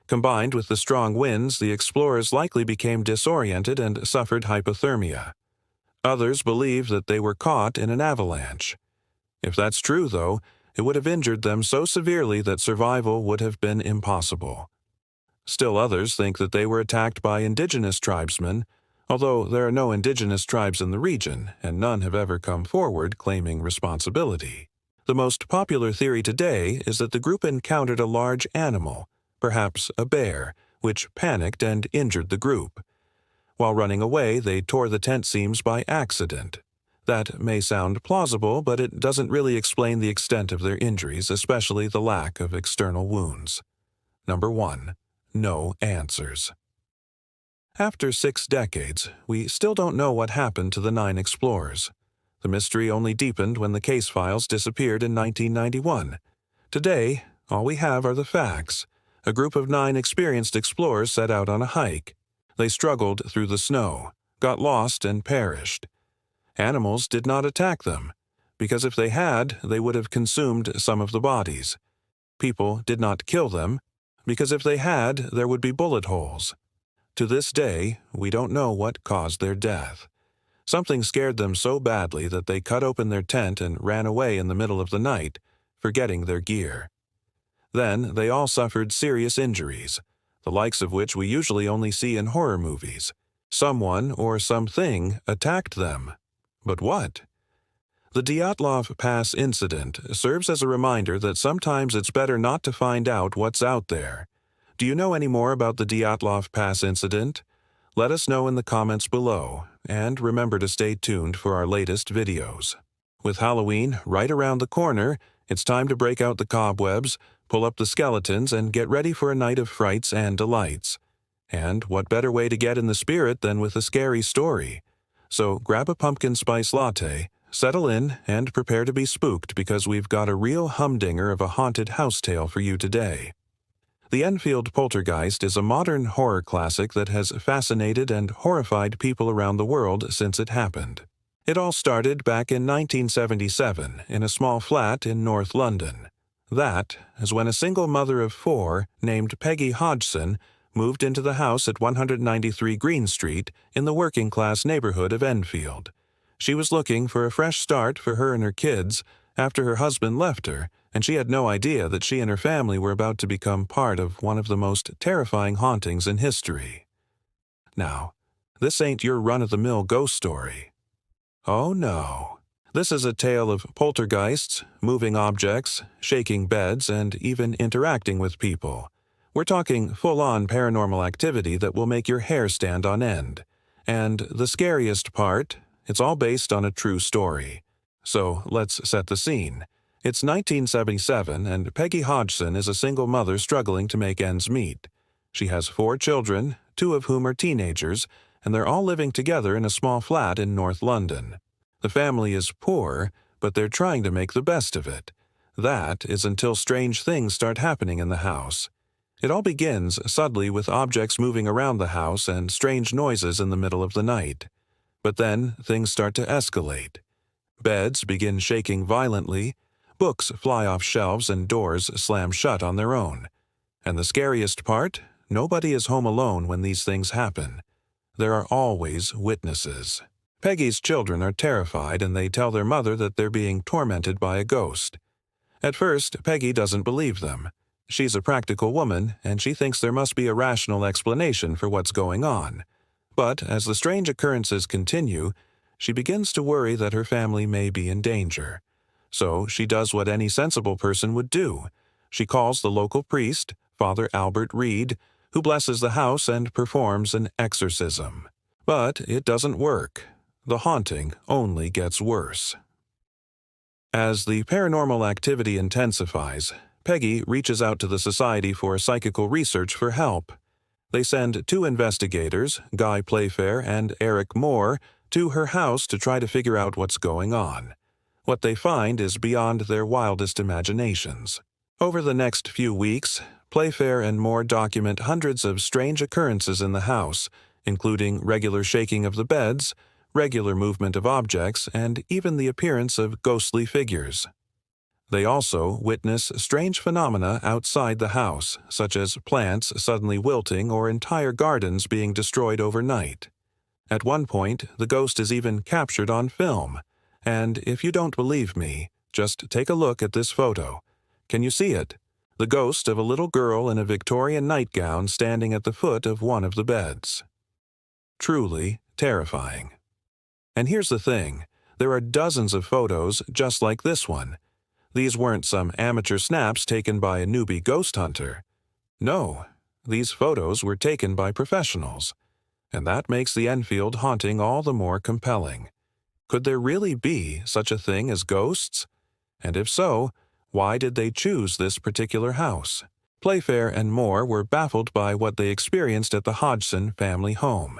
Combined with the strong winds, the explorers likely became disoriented and suffered hypothermia. Others believe that they were caught in an avalanche. If that's true, though, it would have injured them so severely that survival would have been impossible. Still others think that they were attacked by indigenous tribesmen, although there are no indigenous tribes in the region, and none have ever come forward claiming responsibility. The most popular theory today is that the group encountered a large animal, perhaps a bear, which panicked and injured the group. While running away, they tore the tent seams by accident. That may sound plausible, but it doesn't really explain the extent of their injuries, especially the lack of external wounds. Number 1. No answers. After 6 decades, we still don't know what happened to the 9 explorers. The mystery only deepened when the case files disappeared in 1991. Today, all we have are the facts. A group of 9 experienced explorers set out on a hike. They struggled through the snow, got lost, and perished. Animals did not attack them, because if they had, they would have consumed some of the bodies. People did not kill them, because if they had, there would be bullet holes. To this day, we don't know what caused their death. Something scared them so badly that they cut open their tent and ran away in the middle of the night, forgetting their gear. Then they all suffered serious injuries, the likes of which we usually only see in horror movies. Someone or something attacked them. But what? The Dyatlov Pass incident serves as a reminder that sometimes it's better not to find out what's out there. Do you know any more about the Dyatlov Pass incident? Let us know in the comments below, and remember to stay tuned for our latest videos. With Halloween right around the corner, it's time to break out the cobwebs, pull up the skeletons, and get ready for a night of frights and delights. And what better way to get in the spirit than with a scary story? So grab a pumpkin spice latte, settle in, and prepare to be spooked because we've got a real humdinger of a haunted house tale for you today. The Enfield Poltergeist is a modern horror classic that has fascinated and horrified people around the world since it happened. It all started back in 1977 in a small flat in North London. That is when a single mother of 4 named Peggy Hodgson moved into the house at 193 Green Street in the working-class neighborhood of Enfield. She was looking for a fresh start for her and her kids after her husband left her, and she had no idea that she and her family were about to become part of one of the most terrifying hauntings in history. Now, this ain't your run-of-the-mill ghost story. Oh no. This is a tale of poltergeists, moving objects, shaking beds, and even interacting with people. We're talking full-on paranormal activity that will make your hair stand on end. And the scariest part, it's all based on a true story. So let's set the scene. It's 1977, and Peggy Hodgson is a single mother struggling to make ends meet. She has 4 children, 2 of whom are teenagers, and they're all living together in a small flat in North London. The family is poor, but they're trying to make the best of it. That is until strange things start happening in the house. It all begins subtly with objects moving around the house and strange noises in the middle of the night. But then things start to escalate. Beds begin shaking violently, books fly off shelves, and doors slam shut on their own. And the scariest part? Nobody is home alone when these things happen. There are always witnesses. Peggy's children are terrified, and they tell their mother that they're being tormented by a ghost. At first, Peggy doesn't believe them. She's a practical woman, and she thinks there must be a rational explanation for what's going on. But as the strange occurrences continue, she begins to worry that her family may be in danger. So she does what any sensible person would do. She calls the local priest, Father Albert Reed, who blesses the house and performs an exorcism. But it doesn't work. The haunting only gets worse. As the paranormal activity intensifies, Peggy reaches out to the Society for Psychical Research for help. They send 2 investigators, Guy Playfair and Eric Moore, to her house to try to figure out what's going on. What they find is beyond their wildest imaginations. Over the next few weeks, Playfair and Moore document hundreds of strange occurrences in the house, including regular shaking of the beds, regular movement of objects, and even the appearance of ghostly figures. They also witness strange phenomena outside the house, such as plants suddenly wilting or entire gardens being destroyed overnight. At one point, the ghost is even captured on film. And if you don't believe me, just take a look at this photo. Can you see it? The ghost of a little girl in a Victorian nightgown standing at the foot of one of the beds. Truly terrifying. And here's the thing, there are dozens of photos just like this one. These weren't some amateur snaps taken by a newbie ghost hunter. No, these photos were taken by professionals. And that makes the Enfield haunting all the more compelling. Could there really be such a thing as ghosts? And if so, why did they choose this particular house? Playfair and Moore were baffled by what they experienced at the Hodgson family home.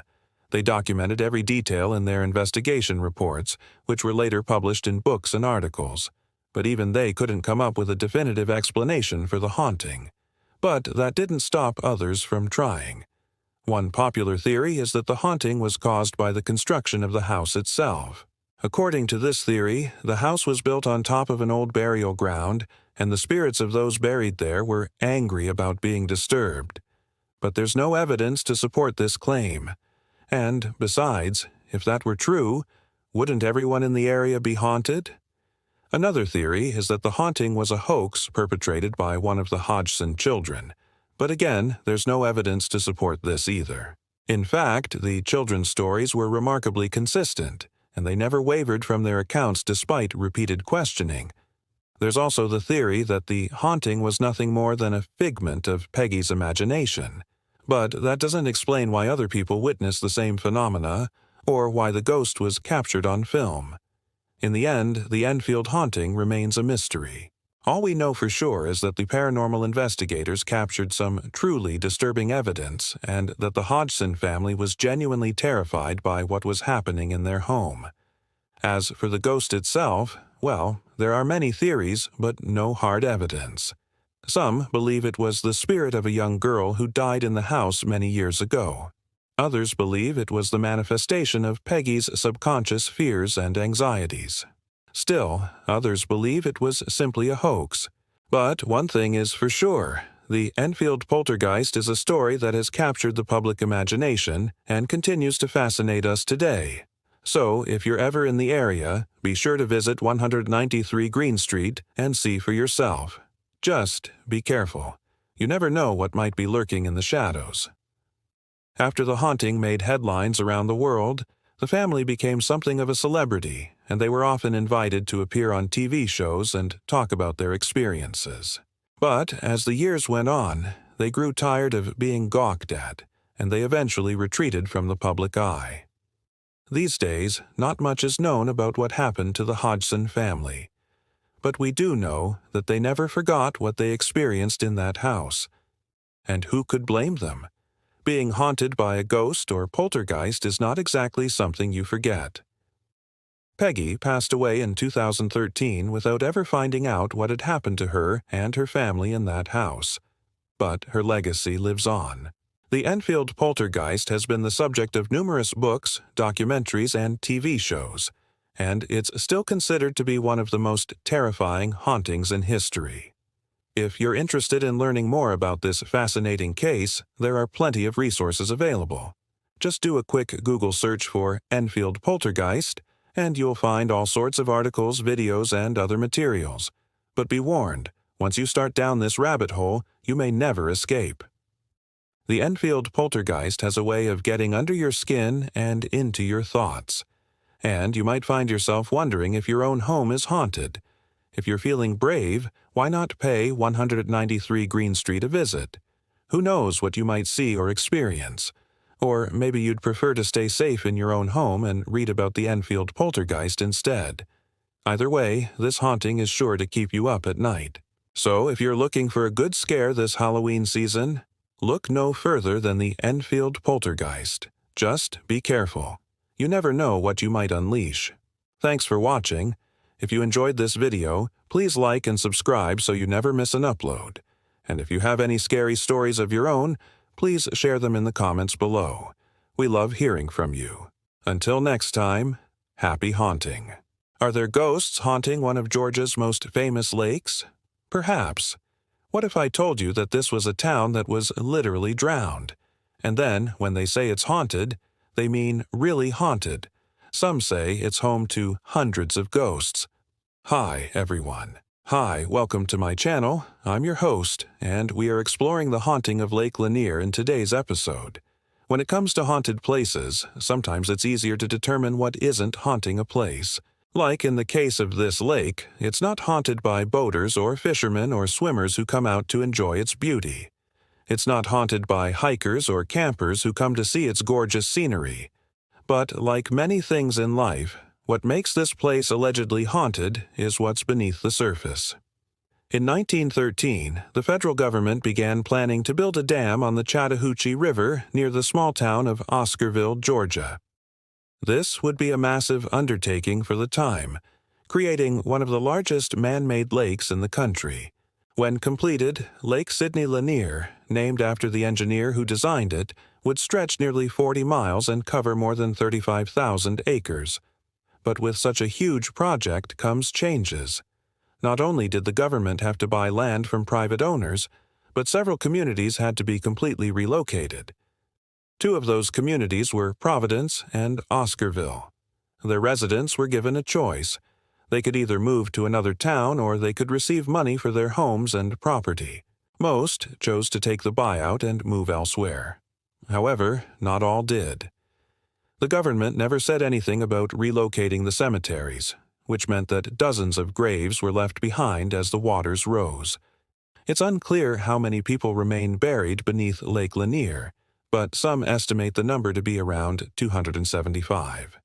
They documented every detail in their investigation reports, which were later published in books and articles. But even they couldn't come up with a definitive explanation for the haunting. But that didn't stop others from trying. One popular theory is that the haunting was caused by the construction of the house itself. According to this theory, the house was built on top of an old burial ground, and the spirits of those buried there were angry about being disturbed. but there's no evidence to support this claim. And, besides, if that were true, wouldn't everyone in the area be haunted? Another theory is that the haunting was a hoax perpetrated by one of the Hodgson children, but again, there's no evidence to support this either. In fact, the children's stories were remarkably consistent, and they never wavered from their accounts despite repeated questioning. There's also the theory that the haunting was nothing more than a figment of Peggy's imagination, but that doesn't explain why other people witnessed the same phenomena or why the ghost was captured on film. In the end, the Enfield haunting remains a mystery. All we know for sure is that the paranormal investigators captured some truly disturbing evidence and that the Hodgson family was genuinely terrified by what was happening in their home. As for the ghost itself, well, there are many theories, but no hard evidence. Some believe it was the spirit of a young girl who died in the house many years ago. Others believe it was the manifestation of Peggy's subconscious fears and anxieties. Still, others believe it was simply a hoax. But one thing is for sure, the Enfield poltergeist is a story that has captured the public imagination and continues to fascinate us today. So, if you're ever in the area, be sure to visit 193 Green Street and see for yourself. Just be careful. You never know what might be lurking in the shadows. After the haunting made headlines around the world, the family became something of a celebrity, and they were often invited to appear on TV shows and talk about their experiences. But as the years went on, they grew tired of being gawked at, and they eventually retreated from the public eye. These days, not much is known about what happened to the Hodgson family. But we do know that they never forgot what they experienced in that house. And who could blame them? Being haunted by a ghost or poltergeist is not exactly something you forget. Peggy passed away in 2013 without ever finding out what had happened to her and her family in that house. But her legacy lives on. The Enfield poltergeist has been the subject of numerous books, documentaries, and TV shows, and it's still considered to be one of the most terrifying hauntings in history. If you're interested in learning more about this fascinating case, there are plenty of resources available. Just do a quick Google search for Enfield poltergeist, and you'll find all sorts of articles, videos, and other materials. But be warned, once you start down this rabbit hole, you may never escape. The Enfield poltergeist has a way of getting under your skin and into your thoughts. And you might find yourself wondering if your own home is haunted. If you're feeling brave, why not pay 193 Green Street a visit? Who knows what you might see or experience? Or maybe you'd prefer to stay safe in your own home and read about the Enfield poltergeist instead. Either way, this haunting is sure to keep you up at night. So if you're looking for a good scare this Halloween season, look no further than the Enfield poltergeist. Just be careful. You never know what you might unleash. Thanks for watching. If you enjoyed this video, please like and subscribe so you never miss an upload. And if you have any scary stories of your own, please share them in the comments below. We love hearing from you. Until next time, happy haunting. Are there ghosts haunting one of Georgia's most famous lakes? Perhaps. What if I told you that this was a town that was literally drowned? And then, when they say it's haunted, they mean really haunted. Some say it's home to hundreds of ghosts. Hi, everyone. Hi, welcome to my channel. I'm your host, and we are exploring the haunting of Lake Lanier in today's episode. When it comes to haunted places, sometimes it's easier to determine what isn't haunting a place. Like in the case of this lake, it's not haunted by boaters or fishermen or swimmers who come out to enjoy its beauty. It's not haunted by hikers or campers who come to see its gorgeous scenery. But like many things in life, what makes this place allegedly haunted is what's beneath the surface. In 1913, the federal government began planning to build a dam on the Chattahoochee River near the small town of Oscarville, Georgia. This would be a massive undertaking for the time, creating one of the largest man-made lakes in the country. When completed, Lake Sidney Lanier, named after the engineer who designed it, would stretch nearly 40 miles and cover more than 35,000 acres. But with such a huge project comes changes. Not only did the government have to buy land from private owners, but several communities had to be completely relocated. Two of those communities were Providence and Oscarville. Their residents were given a choice. They could either move to another town or they could receive money for their homes and property. Most chose to take the buyout and move elsewhere. However, not all did. The government never said anything about relocating the cemeteries, which meant that dozens of graves were left behind as the waters rose. It's unclear how many people remain buried beneath Lake Lanier, but some estimate the number to be around 275.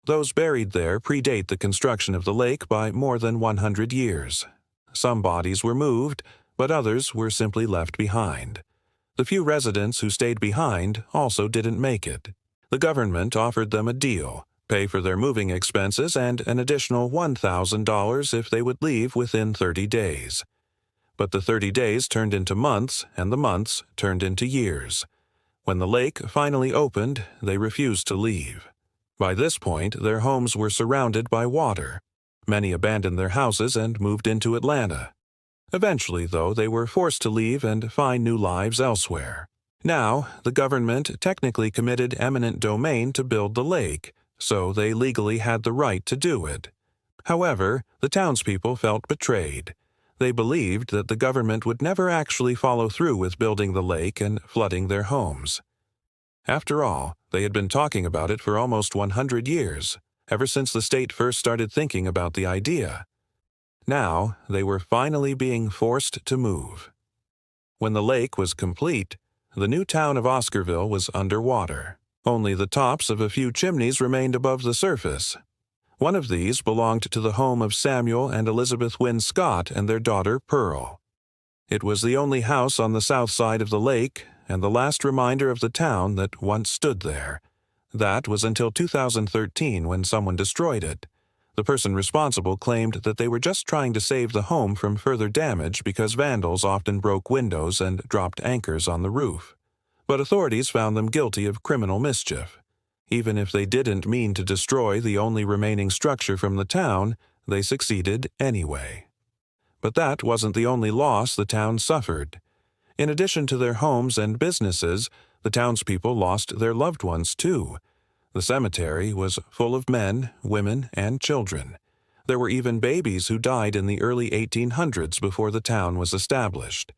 Those buried there predate the construction of the lake by more than 100 years. Some bodies were moved, but others were simply left behind. The few residents who stayed behind also didn't make it. The government offered them a deal, pay for their moving expenses and an additional $1,000 if they would leave within 30 days. But the 30 days turned into months, and the months turned into years. When the lake finally opened, they refused to leave. By this point, their homes were surrounded by water. Many abandoned their houses and moved into Atlanta. Eventually, though, they were forced to leave and find new lives elsewhere. Now, the government technically committed eminent domain to build the lake, so they legally had the right to do it. However, the townspeople felt betrayed. They believed that the government would never actually follow through with building the lake and flooding their homes. After all, they had been talking about it for almost 100 years, ever since the state first started thinking about the idea. Now, they were finally being forced to move. When the lake was complete, the new town of Oscarville was underwater. Only the tops of a few chimneys remained above the surface. One of these belonged to the home of Samuel and Elizabeth Wynne Scott and their daughter Pearl. It was the only house on the south side of the lake and the last reminder of the town that once stood there. That was until 2013 when someone destroyed it. The person responsible claimed that they were just trying to save the home from further damage because vandals often broke windows and dropped anchors on the roof. But authorities found them guilty of criminal mischief. Even if they didn't mean to destroy the only remaining structure from the town, they succeeded anyway. But that wasn't the only loss the town suffered. In addition to their homes and businesses, the townspeople lost their loved ones too. The cemetery was full of men, women, and children. There were even babies who died in the early 1800s before the town was established.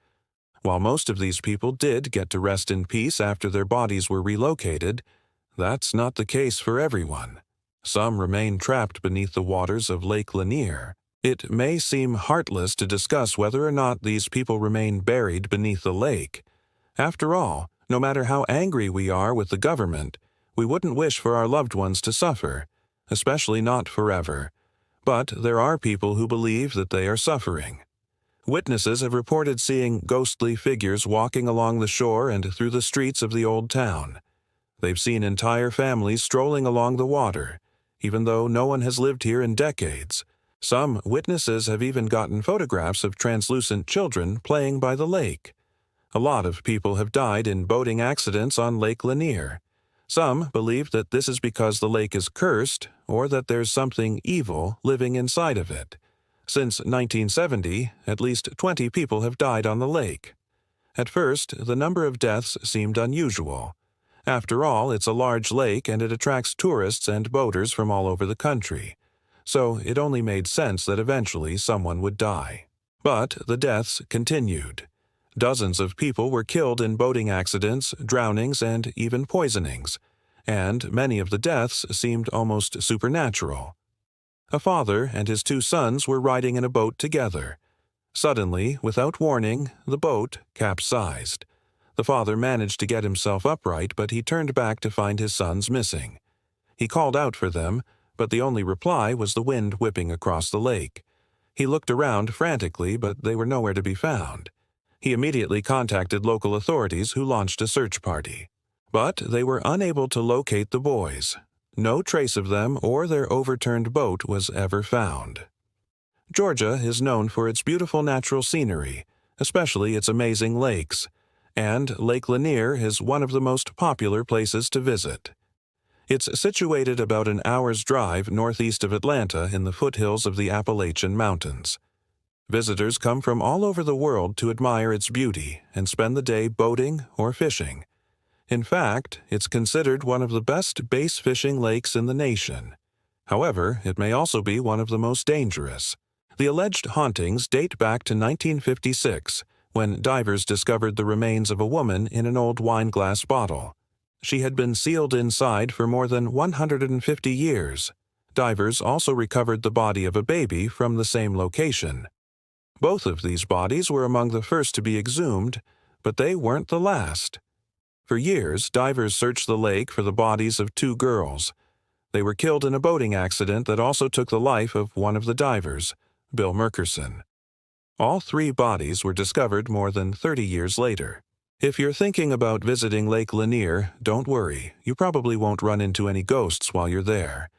While most of these people did get to rest in peace after their bodies were relocated, that's not the case for everyone. Some remain trapped beneath the waters of Lake Lanier. It may seem heartless to discuss whether or not these people remain buried beneath the lake. After all, no matter how angry we are with the government, we wouldn't wish for our loved ones to suffer, especially not forever. But there are people who believe that they are suffering. Witnesses have reported seeing ghostly figures walking along the shore and through the streets of the old town. They've seen entire families strolling along the water, even though no one has lived here in decades. Some witnesses have even gotten photographs of translucent children playing by the lake. A lot of people have died in boating accidents on Lake Lanier. Some believe that this is because the lake is cursed or that there's something evil living inside of it. Since 1970, at least 20 people have died on the lake. At first, the number of deaths seemed unusual. After all, it's a large lake and it attracts tourists and boaters from all over the country. So it only made sense that eventually someone would die. But the deaths continued. Dozens of people were killed in boating accidents, drownings, and even poisonings, and many of the deaths seemed almost supernatural. A father and his two sons were riding in a boat together. Suddenly, without warning, the boat capsized. The father managed to get himself upright, but he turned back to find his sons missing. He called out for them, but the only reply was the wind whipping across the lake. He looked around frantically, but they were nowhere to be found. He immediately contacted local authorities who launched a search party. But they were unable to locate the boys. No trace of them or their overturned boat was ever found. Georgia is known for its beautiful natural scenery, especially its amazing lakes, and Lake Lanier is one of the most popular places to visit. It's situated about an hour's drive northeast of Atlanta in the foothills of the Appalachian Mountains. Visitors come from all over the world to admire its beauty and spend the day boating or fishing. In fact, it's considered one of the best bass fishing lakes in the nation. However, it may also be one of the most dangerous. The alleged hauntings date back to 1956, when divers discovered the remains of a woman in an old wine glass bottle. She had been sealed inside for more than 150 years. Divers also recovered the body of a baby from the same location. Both of these bodies were among the first to be exhumed, but they weren't the last. For years, divers searched the lake for the bodies of 2 girls. They were killed in a boating accident that also took the life of one of the divers, Bill Murkerson. All 3 bodies were discovered more than 30 years later. If you're thinking about visiting Lake Lanier, don't worry, you probably won't run into any ghosts while you're there.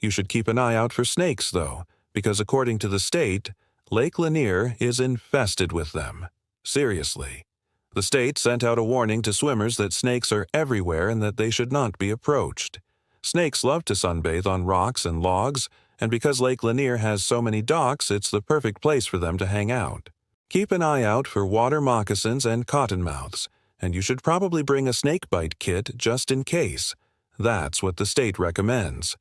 You should keep an eye out for snakes, though, because according to the state, Lake Lanier is infested with them. Seriously. The state sent out a warning to swimmers that snakes are everywhere and that they should not be approached. Snakes love to sunbathe on rocks and logs, and because Lake Lanier has so many docks, it's the perfect place for them to hang out. Keep an eye out for water moccasins and cottonmouths, and you should probably bring a snakebite kit just in case. That's what the state recommends.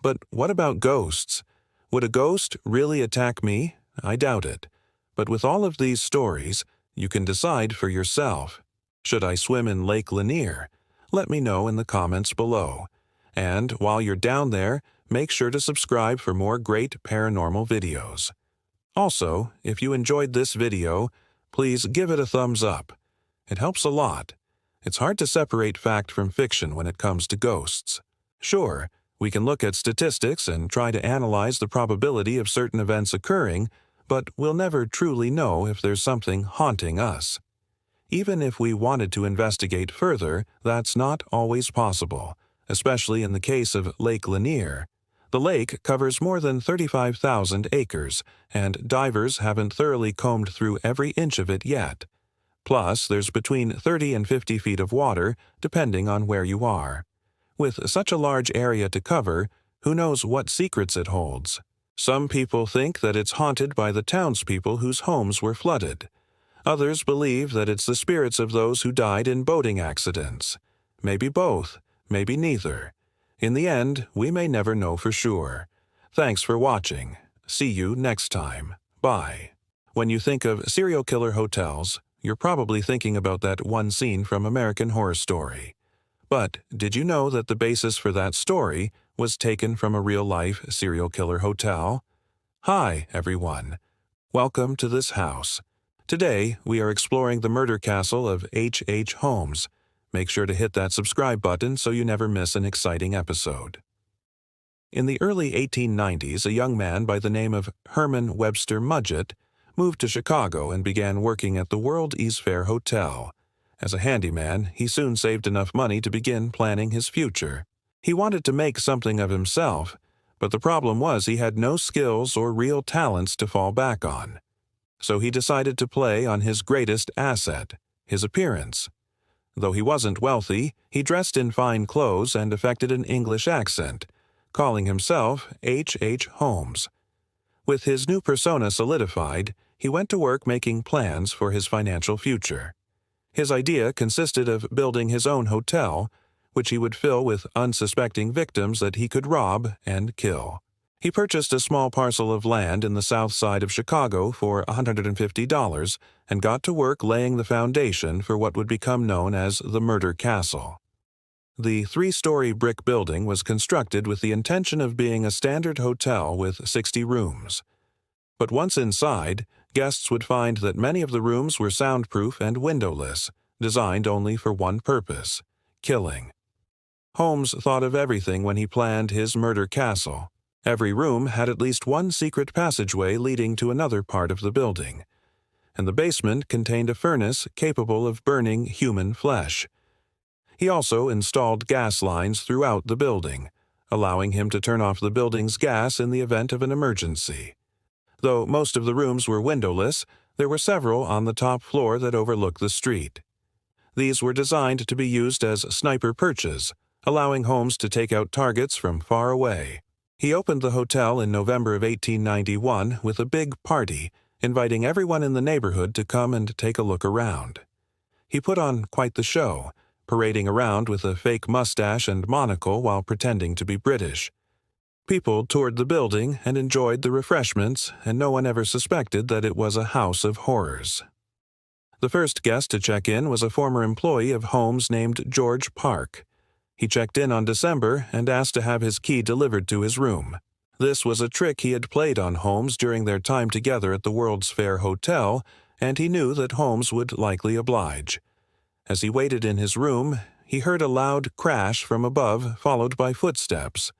But what about ghosts? Would a ghost really attack me? I doubt it. But with all of these stories, you can decide for yourself. Should I swim in Lake Lanier? Let me know in the comments below. And while you're down there, make sure to subscribe for more great paranormal videos. Also, if you enjoyed this video, please give it a thumbs up. It helps a lot. It's hard to separate fact from fiction when it comes to ghosts. Sure, we can look at statistics and try to analyze the probability of certain events occurring, but we'll never truly know if there's something haunting us. Even if we wanted to investigate further, that's not always possible, especially in the case of Lake Lanier. The lake covers more than 35,000 acres, and divers haven't thoroughly combed through every inch of it yet. Plus, there's between 30 and 50 feet of water, depending on where you are. With such a large area to cover, who knows what secrets it holds? Some people think that it's haunted by the townspeople whose homes were flooded. Others believe that it's the spirits of those who died in boating accidents. Maybe both, maybe neither. In the end, we may never know for sure. Thanks for watching. See you next time. Bye. When you think of serial killer hotels, you're probably thinking about that one scene from American Horror Story. But did you know that the basis for that story was taken from a real-life serial killer hotel? Hi, everyone. Welcome to this house. Today, we are exploring the murder castle of H.H. Holmes. Make sure to hit that subscribe button so you never miss an exciting episode. In the early 1890s, a young man by the name of Herman Webster Mudgett moved to Chicago and began working at the World Ease Fair Hotel. As a handyman, he soon saved enough money to begin planning his future. He wanted to make something of himself, but the problem was he had no skills or real talents to fall back on. So he decided to play on his greatest asset, his appearance. Though he wasn't wealthy, he dressed in fine clothes and affected an English accent, calling himself H.H. Holmes. With his new persona solidified, he went to work making plans for his financial future. His idea consisted of building his own hotel, which he would fill with unsuspecting victims that he could rob and kill. He purchased a small parcel of land in the south side of Chicago for $150 and got to work laying the foundation for what would become known as the Murder Castle. The 3-story brick building was constructed with the intention of being a standard hotel with 60 rooms. But once inside, guests would find that many of the rooms were soundproof and windowless, designed only for one purpose: killing. Holmes thought of everything when he planned his murder castle. Every room had at least one secret passageway leading to another part of the building, and the basement contained a furnace capable of burning human flesh. He also installed gas lines throughout the building, allowing him to turn off the building's gas in the event of an emergency. Though most of the rooms were windowless, there were several on the top floor that overlooked the street. These were designed to be used as sniper perches, allowing Holmes to take out targets from far away. He opened the hotel in November of 1891 with a big party, inviting everyone in the neighborhood to come and take a look around. He put on quite the show, parading around with a fake mustache and monocle while pretending to be British. People toured the building and enjoyed the refreshments, and no one ever suspected that it was a house of horrors. The first guest to check in was a former employee of Holmes named George Park. He checked in on December and asked to have his key delivered to his room. This was a trick he had played on Holmes during their time together at the World's Fair Hotel, and he knew that Holmes would likely oblige. As he waited in his room, he heard a loud crash from above, followed by footsteps.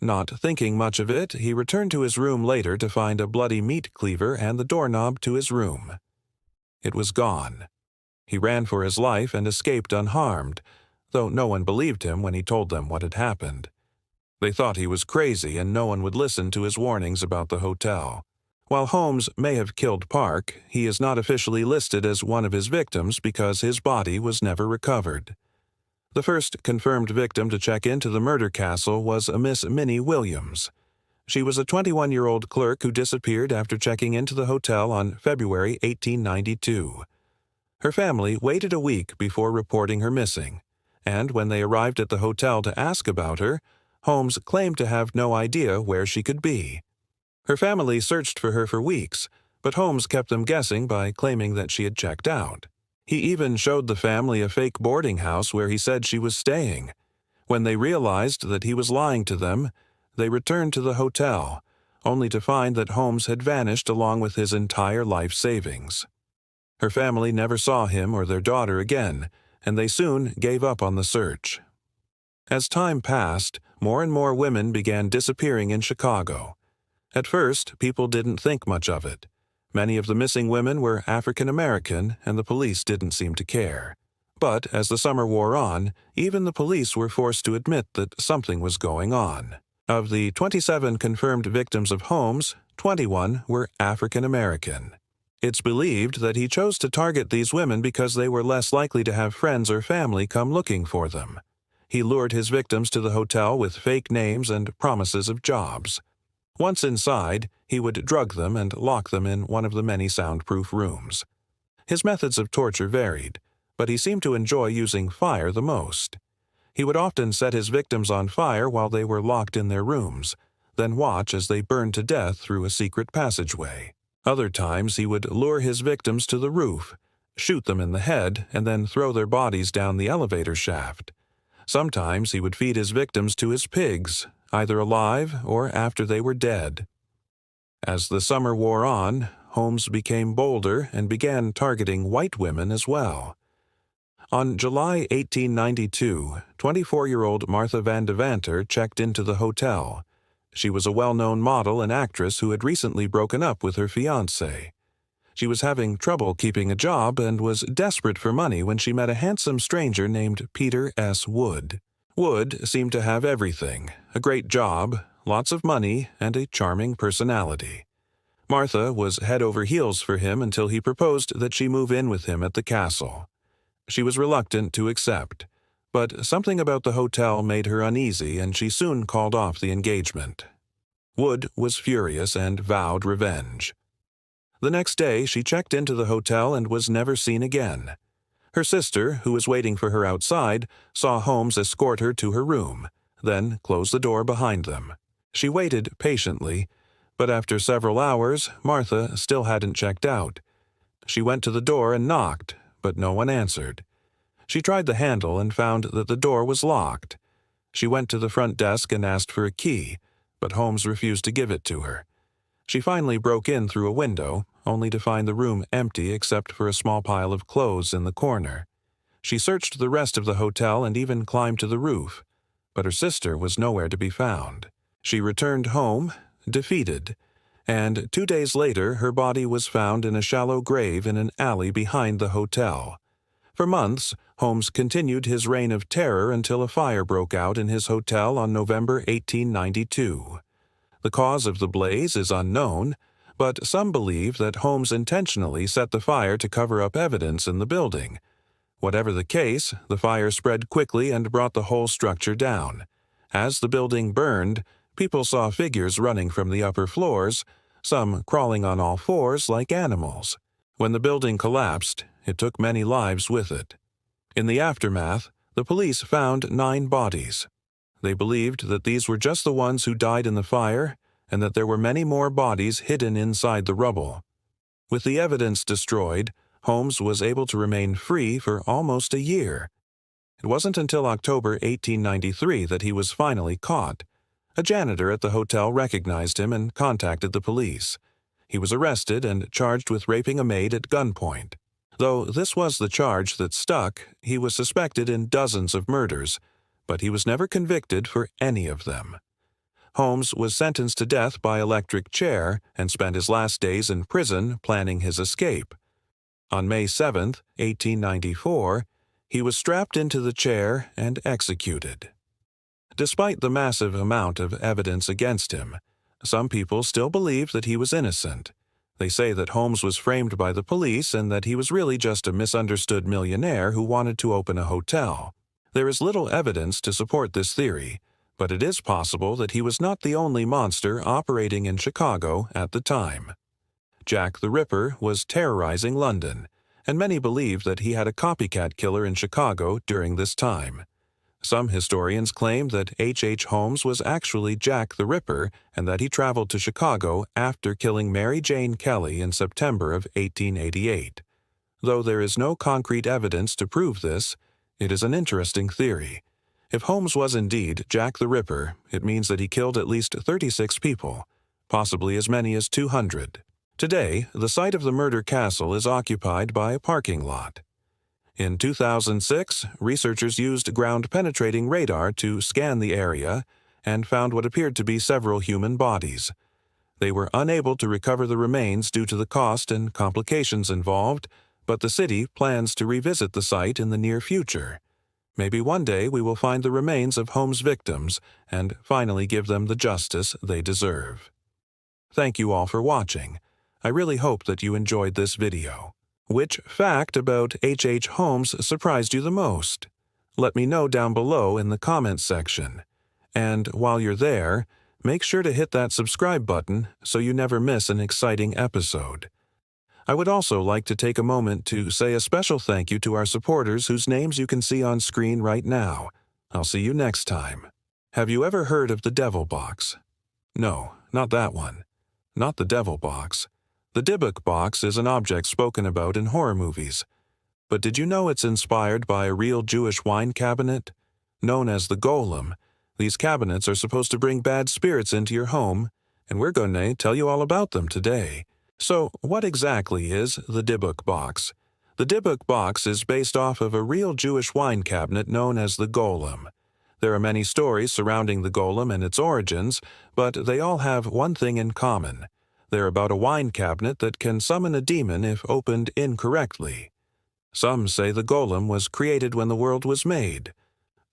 Not thinking much of it, he returned to his room later to find a bloody meat cleaver and the doorknob to his room. It was gone. He ran for his life and escaped unharmed, though no one believed him when he told them what had happened. They thought he was crazy and no one would listen to his warnings about the hotel. While Holmes may have killed Park, he is not officially listed as one of his victims because his body was never recovered. The first confirmed victim to check into the murder castle was a Miss Minnie Williams. She was a 21-year-old clerk who disappeared after checking into the hotel on February 1892. Her family waited a week before reporting her missing, and when they arrived at the hotel to ask about her, Holmes claimed to have no idea where she could be. Her family searched for her for weeks, but Holmes kept them guessing by claiming that she had checked out. He even showed the family a fake boarding house where he said she was staying. When they realized that he was lying to them, they returned to the hotel, only to find that Holmes had vanished along with his entire life savings. Her family never saw him or their daughter again, and they soon gave up on the search. As time passed, more and more women began disappearing in Chicago. At first, people didn't think much of it. Many of the missing women were African American, and the police didn't seem to care. But as the summer wore on, even the police were forced to admit that something was going on. Of the 27 confirmed victims of Holmes, 21 were African American. It's believed that he chose to target these women because they were less likely to have friends or family come looking for them. He lured his victims to the hotel with fake names and promises of jobs. Once inside, he would drug them and lock them in one of the many soundproof rooms. His methods of torture varied, but he seemed to enjoy using fire the most. He would often set his victims on fire while they were locked in their rooms, then watch as they burned to death through a secret passageway. Other times he would lure his victims to the roof, shoot them in the head, and then throw their bodies down the elevator shaft. Sometimes he would feed his victims to his pigs, either alive or after they were dead. As the summer wore on, Holmes became bolder and began targeting white women as well. On July 1892, 24-year-old Martha Van Devanter checked into the hotel. She was a well-known model and actress who had recently broken up with her fiancé. She was having trouble keeping a job and was desperate for money when she met a handsome stranger named Peter S. Wood. Wood seemed to have everything: a great job, lots of money, and a charming personality. Martha was head over heels for him until he proposed that she move in with him at the castle. She was reluctant to accept, but something about the hotel made her uneasy, and she soon called off the engagement. Wood was furious and vowed revenge. The next day, she checked into the hotel and was never seen again. Her sister, who was waiting for her outside, saw Holmes escort her to her room, then close the door behind them. She waited patiently, but after several hours, Martha still hadn't checked out. She went to the door and knocked, but no one answered. She tried the handle and found that the door was locked. She went to the front desk and asked for a key, but Holmes refused to give it to her. She finally broke in through a window, only to find the room empty except for a small pile of clothes in the corner. She searched the rest of the hotel and even climbed to the roof, but her sister was nowhere to be found. She returned home, defeated, and 2 days later her body was found in a shallow grave in an alley behind the hotel. For months, Holmes continued his reign of terror until a fire broke out in his hotel on November 1892. The cause of the blaze is unknown, but some believe that Holmes intentionally set the fire to cover up evidence in the building. Whatever the case, the fire spread quickly and brought the whole structure down. As the building burned, people saw figures running from the upper floors, some crawling on all fours like animals. When the building collapsed, it took many lives with it. In the aftermath, the police found 9 bodies. They believed that these were just the ones who died in the fire and that there were many more bodies hidden inside the rubble. With the evidence destroyed, Holmes was able to remain free for almost a year. It wasn't until October 1893 that he was finally caught. A janitor at the hotel recognized him and contacted the police. He was arrested and charged with raping a maid at gunpoint. Though this was the charge that stuck, he was suspected in dozens of murders, but he was never convicted for any of them. Holmes was sentenced to death by electric chair and spent his last days in prison planning his escape. On May 7, 1894, he was strapped into the chair and executed. Despite the massive amount of evidence against him, some people still believe that he was innocent. They say that Holmes was framed by the police and that he was really just a misunderstood millionaire who wanted to open a hotel. There is little evidence to support this theory, but it is possible that he was not the only monster operating in Chicago at the time. Jack the Ripper was terrorizing London, and many believe that he had a copycat killer in Chicago during this time. Some historians claim that H. Holmes was actually Jack the Ripper and that he traveled to Chicago after killing Mary Jane Kelly in September of 1888. Though there is no concrete evidence to prove this, it is an interesting theory. If Holmes was indeed Jack the Ripper, it means that he killed at least 36 people, possibly as many as 200. Today, the site of the murder castle is occupied by a parking lot. In 2006, researchers used ground-penetrating radar to scan the area and found what appeared to be several human bodies. They were unable to recover the remains due to the cost and complications involved, but the city plans to revisit the site in the near future. Maybe one day we will find the remains of Holmes' victims and finally give them the justice they deserve. Thank you all for watching. I really hope that you enjoyed this video. Which fact about H. Holmes surprised you the most? Let me know down below in the comments section. And while you're there, make sure to hit that subscribe button so you never miss an exciting episode. I would also like to take a moment to say a special thank you to our supporters whose names you can see on screen right now. I'll see you next time. Have you ever heard of the Devil Box? No, not that one. Not the Devil Box. The Dybbuk box is an object spoken about in horror movies. But did you know it's inspired by a real Jewish wine cabinet? Known as the Golem, these cabinets are supposed to bring bad spirits into your home, and we're going to tell you all about them today. So, what exactly is the Dybbuk box? The Dybbuk box is based off of a real Jewish wine cabinet known as the Golem. There are many stories surrounding the Golem and its origins, but they all have one thing in common. They're about a wine cabinet that can summon a demon if opened incorrectly. Some say the Golem was created when the world was made.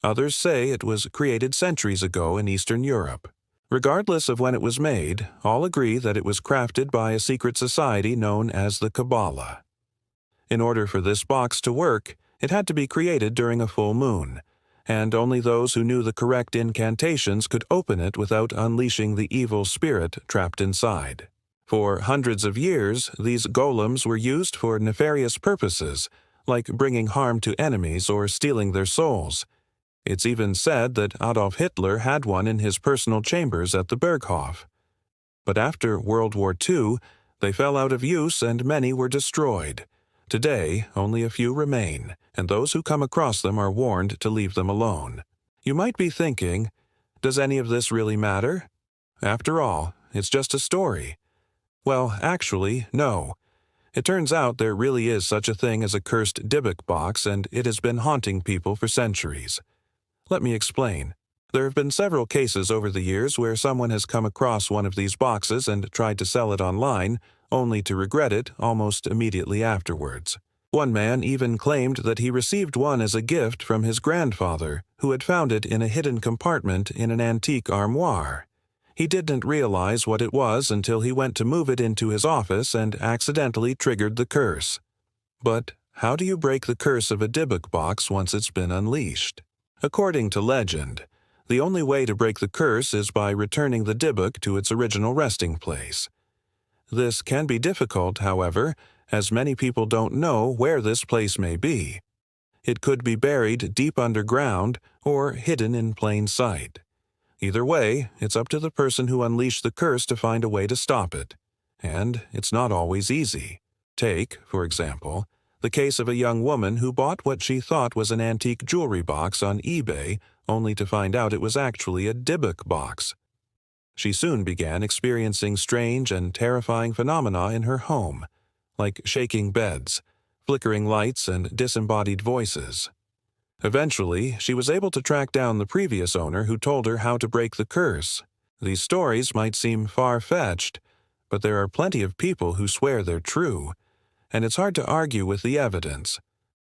Others say it was created centuries ago in Eastern Europe. Regardless of when it was made, all agree that it was crafted by a secret society known as the Kabbalah. In order for this box to work, it had to be created during a full moon, and only those who knew the correct incantations could open it without unleashing the evil spirit trapped inside. For hundreds of years, these golems were used for nefarious purposes, like bringing harm to enemies or stealing their souls. It's even said that Adolf Hitler had one in his personal chambers at the Berghof. But after World War II, they fell out of use and many were destroyed. Today, only a few remain, and those who come across them are warned to leave them alone. You might be thinking, does any of this really matter? After all, it's just a story. Well, actually, no. It turns out there really is such a thing as a cursed Dybbuk box, and it has been haunting people for centuries. Let me explain. There have been several cases over the years where someone has come across one of these boxes and tried to sell it online, only to regret it almost immediately afterwards. One man even claimed that he received one as a gift from his grandfather, who had found it in a hidden compartment in an antique armoire. He didn't realize what it was until he went to move it into his office and accidentally triggered the curse. But how do you break the curse of a Dybbuk box once it's been unleashed? According to legend, the only way to break the curse is by returning the Dybbuk to its original resting place. This can be difficult, however, as many people don't know where this place may be. It could be buried deep underground or hidden in plain sight. Either way, it's up to the person who unleashed the curse to find a way to stop it. And it's not always easy. Take, for example, the case of a young woman who bought what she thought was an antique jewelry box on eBay, only to find out it was actually a Dybbuk box. She soon began experiencing strange and terrifying phenomena in her home, like shaking beds, flickering lights, and disembodied voices. Eventually, she was able to track down the previous owner who told her how to break the curse. These stories might seem far-fetched, but there are plenty of people who swear they're true, and it's hard to argue with the evidence.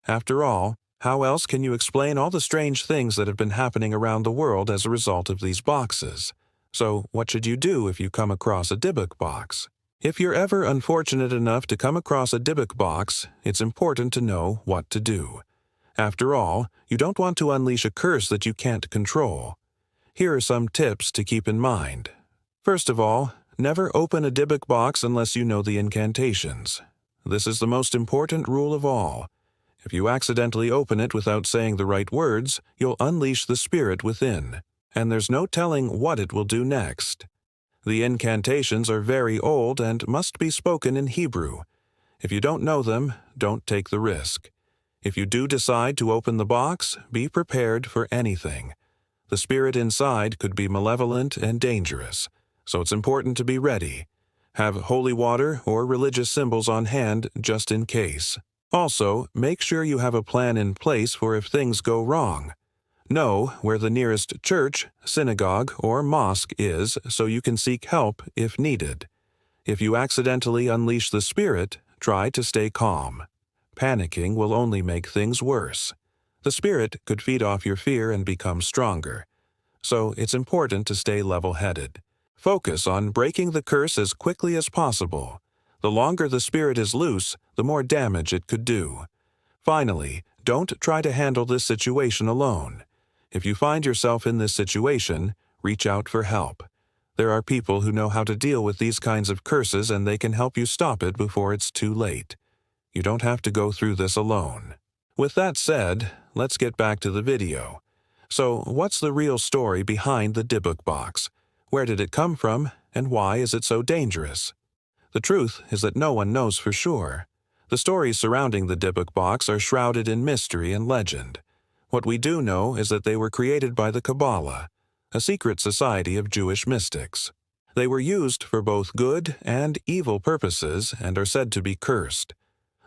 After all, how else can you explain all the strange things that have been happening around the world as a result of these boxes? So, what should you do if you come across a Dybbuk box? If you're ever unfortunate enough to come across a Dybbuk box, it's important to know what to do. After all, you don't want to unleash a curse that you can't control. Here are some tips to keep in mind. First of all, never open a Dybbuk box unless you know the incantations. This is the most important rule of all. If you accidentally open it without saying the right words, you'll unleash the spirit within, and there's no telling what it will do next. The incantations are very old and must be spoken in Hebrew. If you don't know them, don't take the risk. If you do decide to open the box, be prepared for anything. The spirit inside could be malevolent and dangerous, so it's important to be ready. Have holy water or religious symbols on hand just in case. Also, make sure you have a plan in place for if things go wrong. Know where the nearest church, synagogue, or mosque is so you can seek help if needed. If you accidentally unleash the spirit, try to stay calm. Panicking will only make things worse. The spirit could feed off your fear and become stronger. So it's important to stay level-headed. Focus on breaking the curse as quickly as possible. The longer the spirit is loose, the more damage it could do. Finally, don't try to handle this situation alone. If you find yourself in this situation, reach out for help. There are people who know how to deal with these kinds of curses, and they can help you stop it before it's too late. You don't have to go through this alone. With that said, let's get back to the video. So, what's the real story behind the Dybbuk box? Where did it come from, and why is it so dangerous? The truth is that no one knows for sure. The stories surrounding the Dybbuk box are shrouded in mystery and legend. What we do know is that they were created by the Kabbalah, a secret society of Jewish mystics. They were used for both good and evil purposes and are said to be cursed.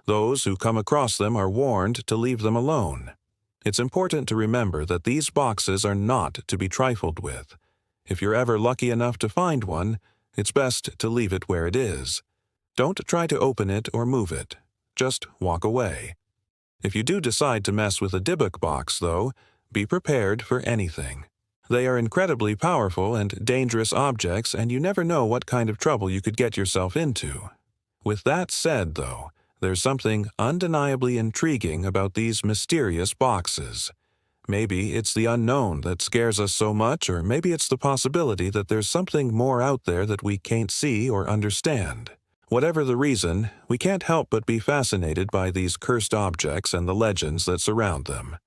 Those who come across them are warned to leave them alone. It's important to remember that these boxes are not to be trifled with. If you're ever lucky enough to find one, it's best to leave it where it is. Don't try to open it or move it. Just walk away. If you do decide to mess with a Dybbuk box, though, be prepared for anything. They are incredibly powerful and dangerous objects, and you never know what kind of trouble you could get yourself into. With that said, though, there's something undeniably intriguing about these mysterious boxes. Maybe it's the unknown that scares us so much, or maybe it's the possibility that there's something more out there that we can't see or understand. Whatever the reason, we can't help but be fascinated by these cursed objects and the legends that surround them.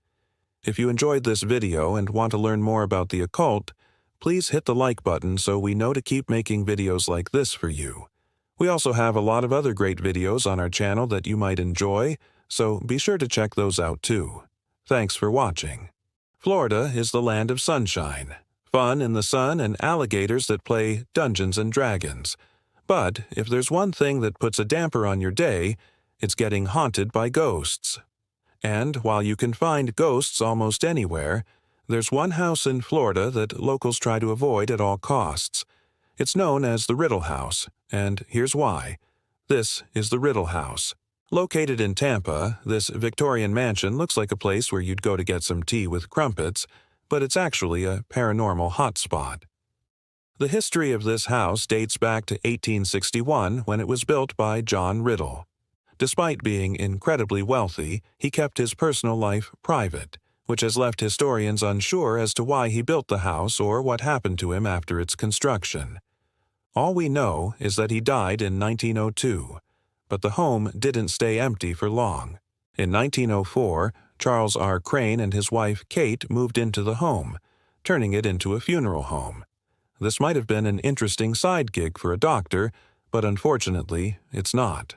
If you enjoyed this video and want to learn more about the occult, please hit the like button so we know to keep making videos like this for you. We also have a lot of other great videos on our channel that you might enjoy, so be sure to check those out too. Thanks for watching. Florida is the land of sunshine, fun in the sun, and alligators that play Dungeons and Dragons. But if there's one thing that puts a damper on your day, it's getting haunted by ghosts. And while you can find ghosts almost anywhere, there's one house in Florida that locals try to avoid at all costs. It's known as the Riddle House, and here's why. This is the Riddle House. Located in Tampa, this Victorian mansion looks like a place where you'd go to get some tea with crumpets, but it's actually a paranormal hotspot. The history of this house dates back to 1861 when it was built by John Riddle. Despite being incredibly wealthy, he kept his personal life private, which has left historians unsure as to why he built the house or what happened to him after its construction. All we know is that he died in 1902, but the home didn't stay empty for long. In 1904, Charles R. Crane and his wife Kate moved into the home, turning it into a funeral home. This might have been an interesting side gig for a doctor, but unfortunately, it's not.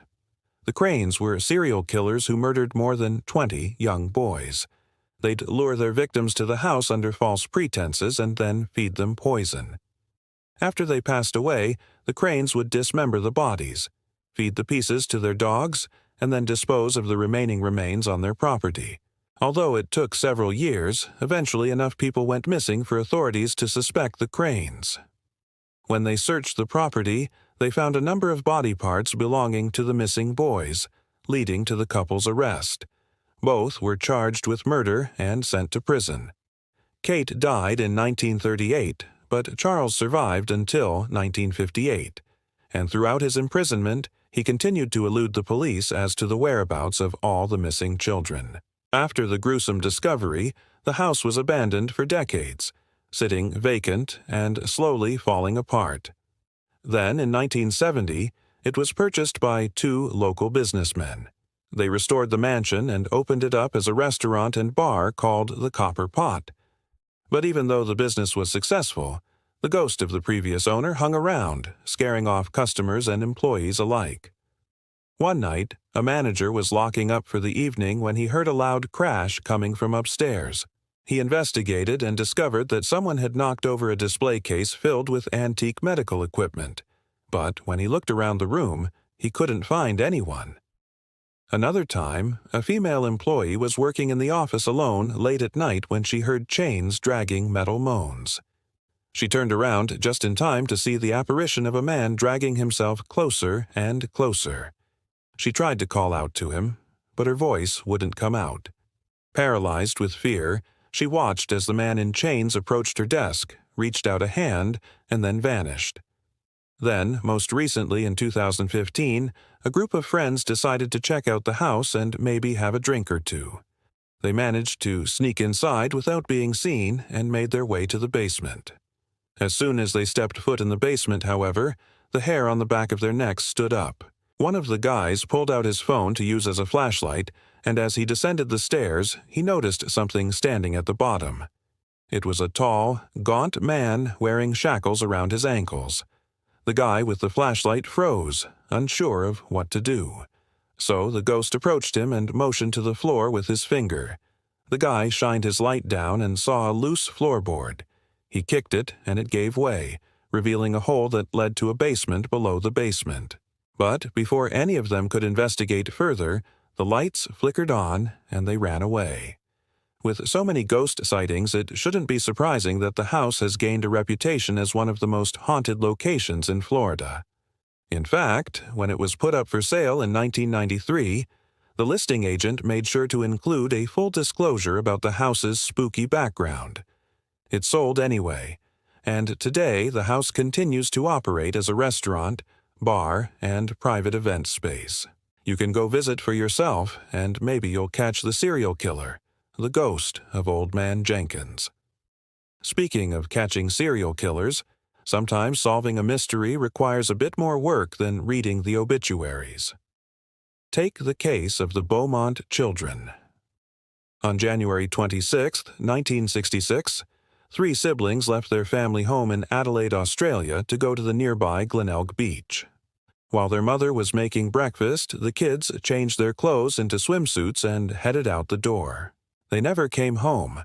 The Cranes were serial killers who murdered more than 20 young boys. They'd lure their victims to the house under false pretenses and then feed them poison. After they passed away, the Cranes would dismember the bodies, feed the pieces to their dogs, and then dispose of the remaining remains on their property. Although it took several years, eventually enough people went missing for authorities to suspect the Cranes. When they searched the property, they found a number of body parts belonging to the missing boys, leading to the couple's arrest. Both were charged with murder and sent to prison. Kate died in 1938, but Charles survived until 1958, and throughout his imprisonment, he continued to elude the police as to the whereabouts of all the missing children. After the gruesome discovery, the house was abandoned for decades, sitting vacant and slowly falling apart. Then, in 1970, it was purchased by two local businessmen. They restored the mansion and opened it up as a restaurant and bar called the Copper Pot. But even though the business was successful, the ghost of the previous owner hung around, scaring off customers and employees alike. One night, a manager was locking up for the evening when he heard a loud crash coming from upstairs. He investigated and discovered that someone had knocked over a display case filled with antique medical equipment. But when he looked around the room, he couldn't find anyone. Another time, a female employee was working in the office alone late at night when she heard chains dragging metal moans. She turned around just in time to see the apparition of a man dragging himself closer and closer. She tried to call out to him, but her voice wouldn't come out. Paralyzed with fear, she watched as the man in chains approached her desk, reached out a hand, and then vanished. Then, most recently in 2015, a group of friends decided to check out the house and maybe have a drink or two. They managed to sneak inside without being seen and made their way to the basement. As soon as they stepped foot in the basement, however, the hair on the back of their necks stood up. One of the guys pulled out his phone to use as a flashlight, and as he descended the stairs, he noticed something standing at the bottom. It was a tall, gaunt man wearing shackles around his ankles. The guy with the flashlight froze, unsure of what to do. So the ghost approached him and motioned to the floor with his finger. The guy shined his light down and saw a loose floorboard. He kicked it, and it gave way, revealing a hole that led to a basement below the basement. But before any of them could investigate further, the lights flickered on, and they ran away. With so many ghost sightings, it shouldn't be surprising that the house has gained a reputation as one of the most haunted locations in Florida. In fact, when it was put up for sale in 1993, the listing agent made sure to include a full disclosure about the house's spooky background. It sold anyway, and today the house continues to operate as a restaurant, bar, and private event space. You can go visit for yourself, and maybe you'll catch the serial killer, the ghost of Old Man Jenkins. Speaking of catching serial killers, sometimes solving a mystery requires a bit more work than reading the obituaries. Take the case of the Beaumont children. On January 26, 1966, 3 siblings left their family home in Adelaide, Australia to go to the nearby Glenelg Beach. While their mother was making breakfast, the kids changed their clothes into swimsuits and headed out the door. They never came home.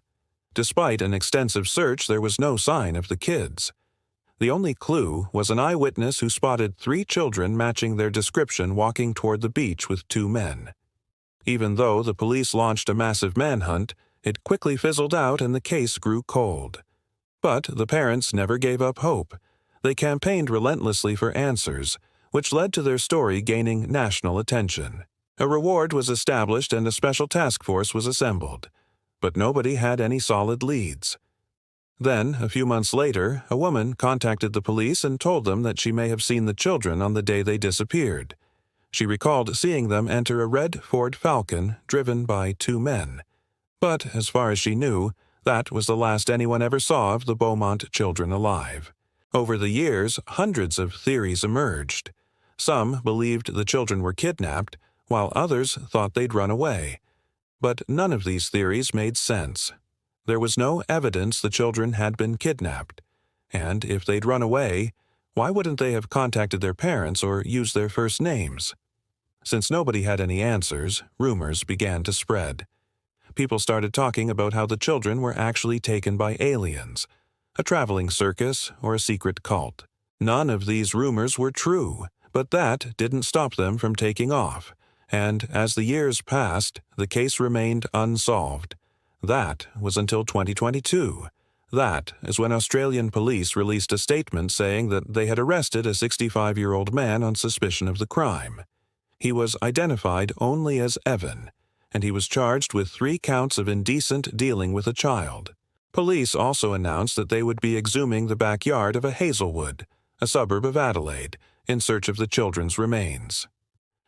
Despite an extensive search, there was no sign of the kids. The only clue was an eyewitness who spotted 3 children matching their description walking toward the beach with 2 men. Even though the police launched a massive manhunt, it quickly fizzled out and the case grew cold. But the parents never gave up hope. They campaigned relentlessly for answers, which led to their story gaining national attention. A reward was established and a special task force was assembled, but nobody had any solid leads. Then, a few months later, a woman contacted the police and told them that she may have seen the children on the day they disappeared. She recalled seeing them enter a red Ford Falcon driven by 2 men. But, as far as she knew, that was the last anyone ever saw of the Beaumont children alive. Over the years, hundreds of theories emerged. Some believed the children were kidnapped, while others thought they'd run away. But none of these theories made sense. There was no evidence the children had been kidnapped. And if they'd run away, why wouldn't they have contacted their parents or used their first names? Since nobody had any answers, rumors began to spread. People started talking about how the children were actually taken by aliens, a traveling circus, or a secret cult. None of these rumors were true, but that didn't stop them from taking off. And as the years passed, the case remained unsolved. That was until 2022. That is when Australian police released a statement saying that they had arrested a 65-year-old man on suspicion of the crime. He was identified only as Evan, and he was charged with 3 counts of indecent dealing with a child. Police also announced that they would be exhuming the backyard of a Hazelwood, a suburb of Adelaide, in search of the children's remains.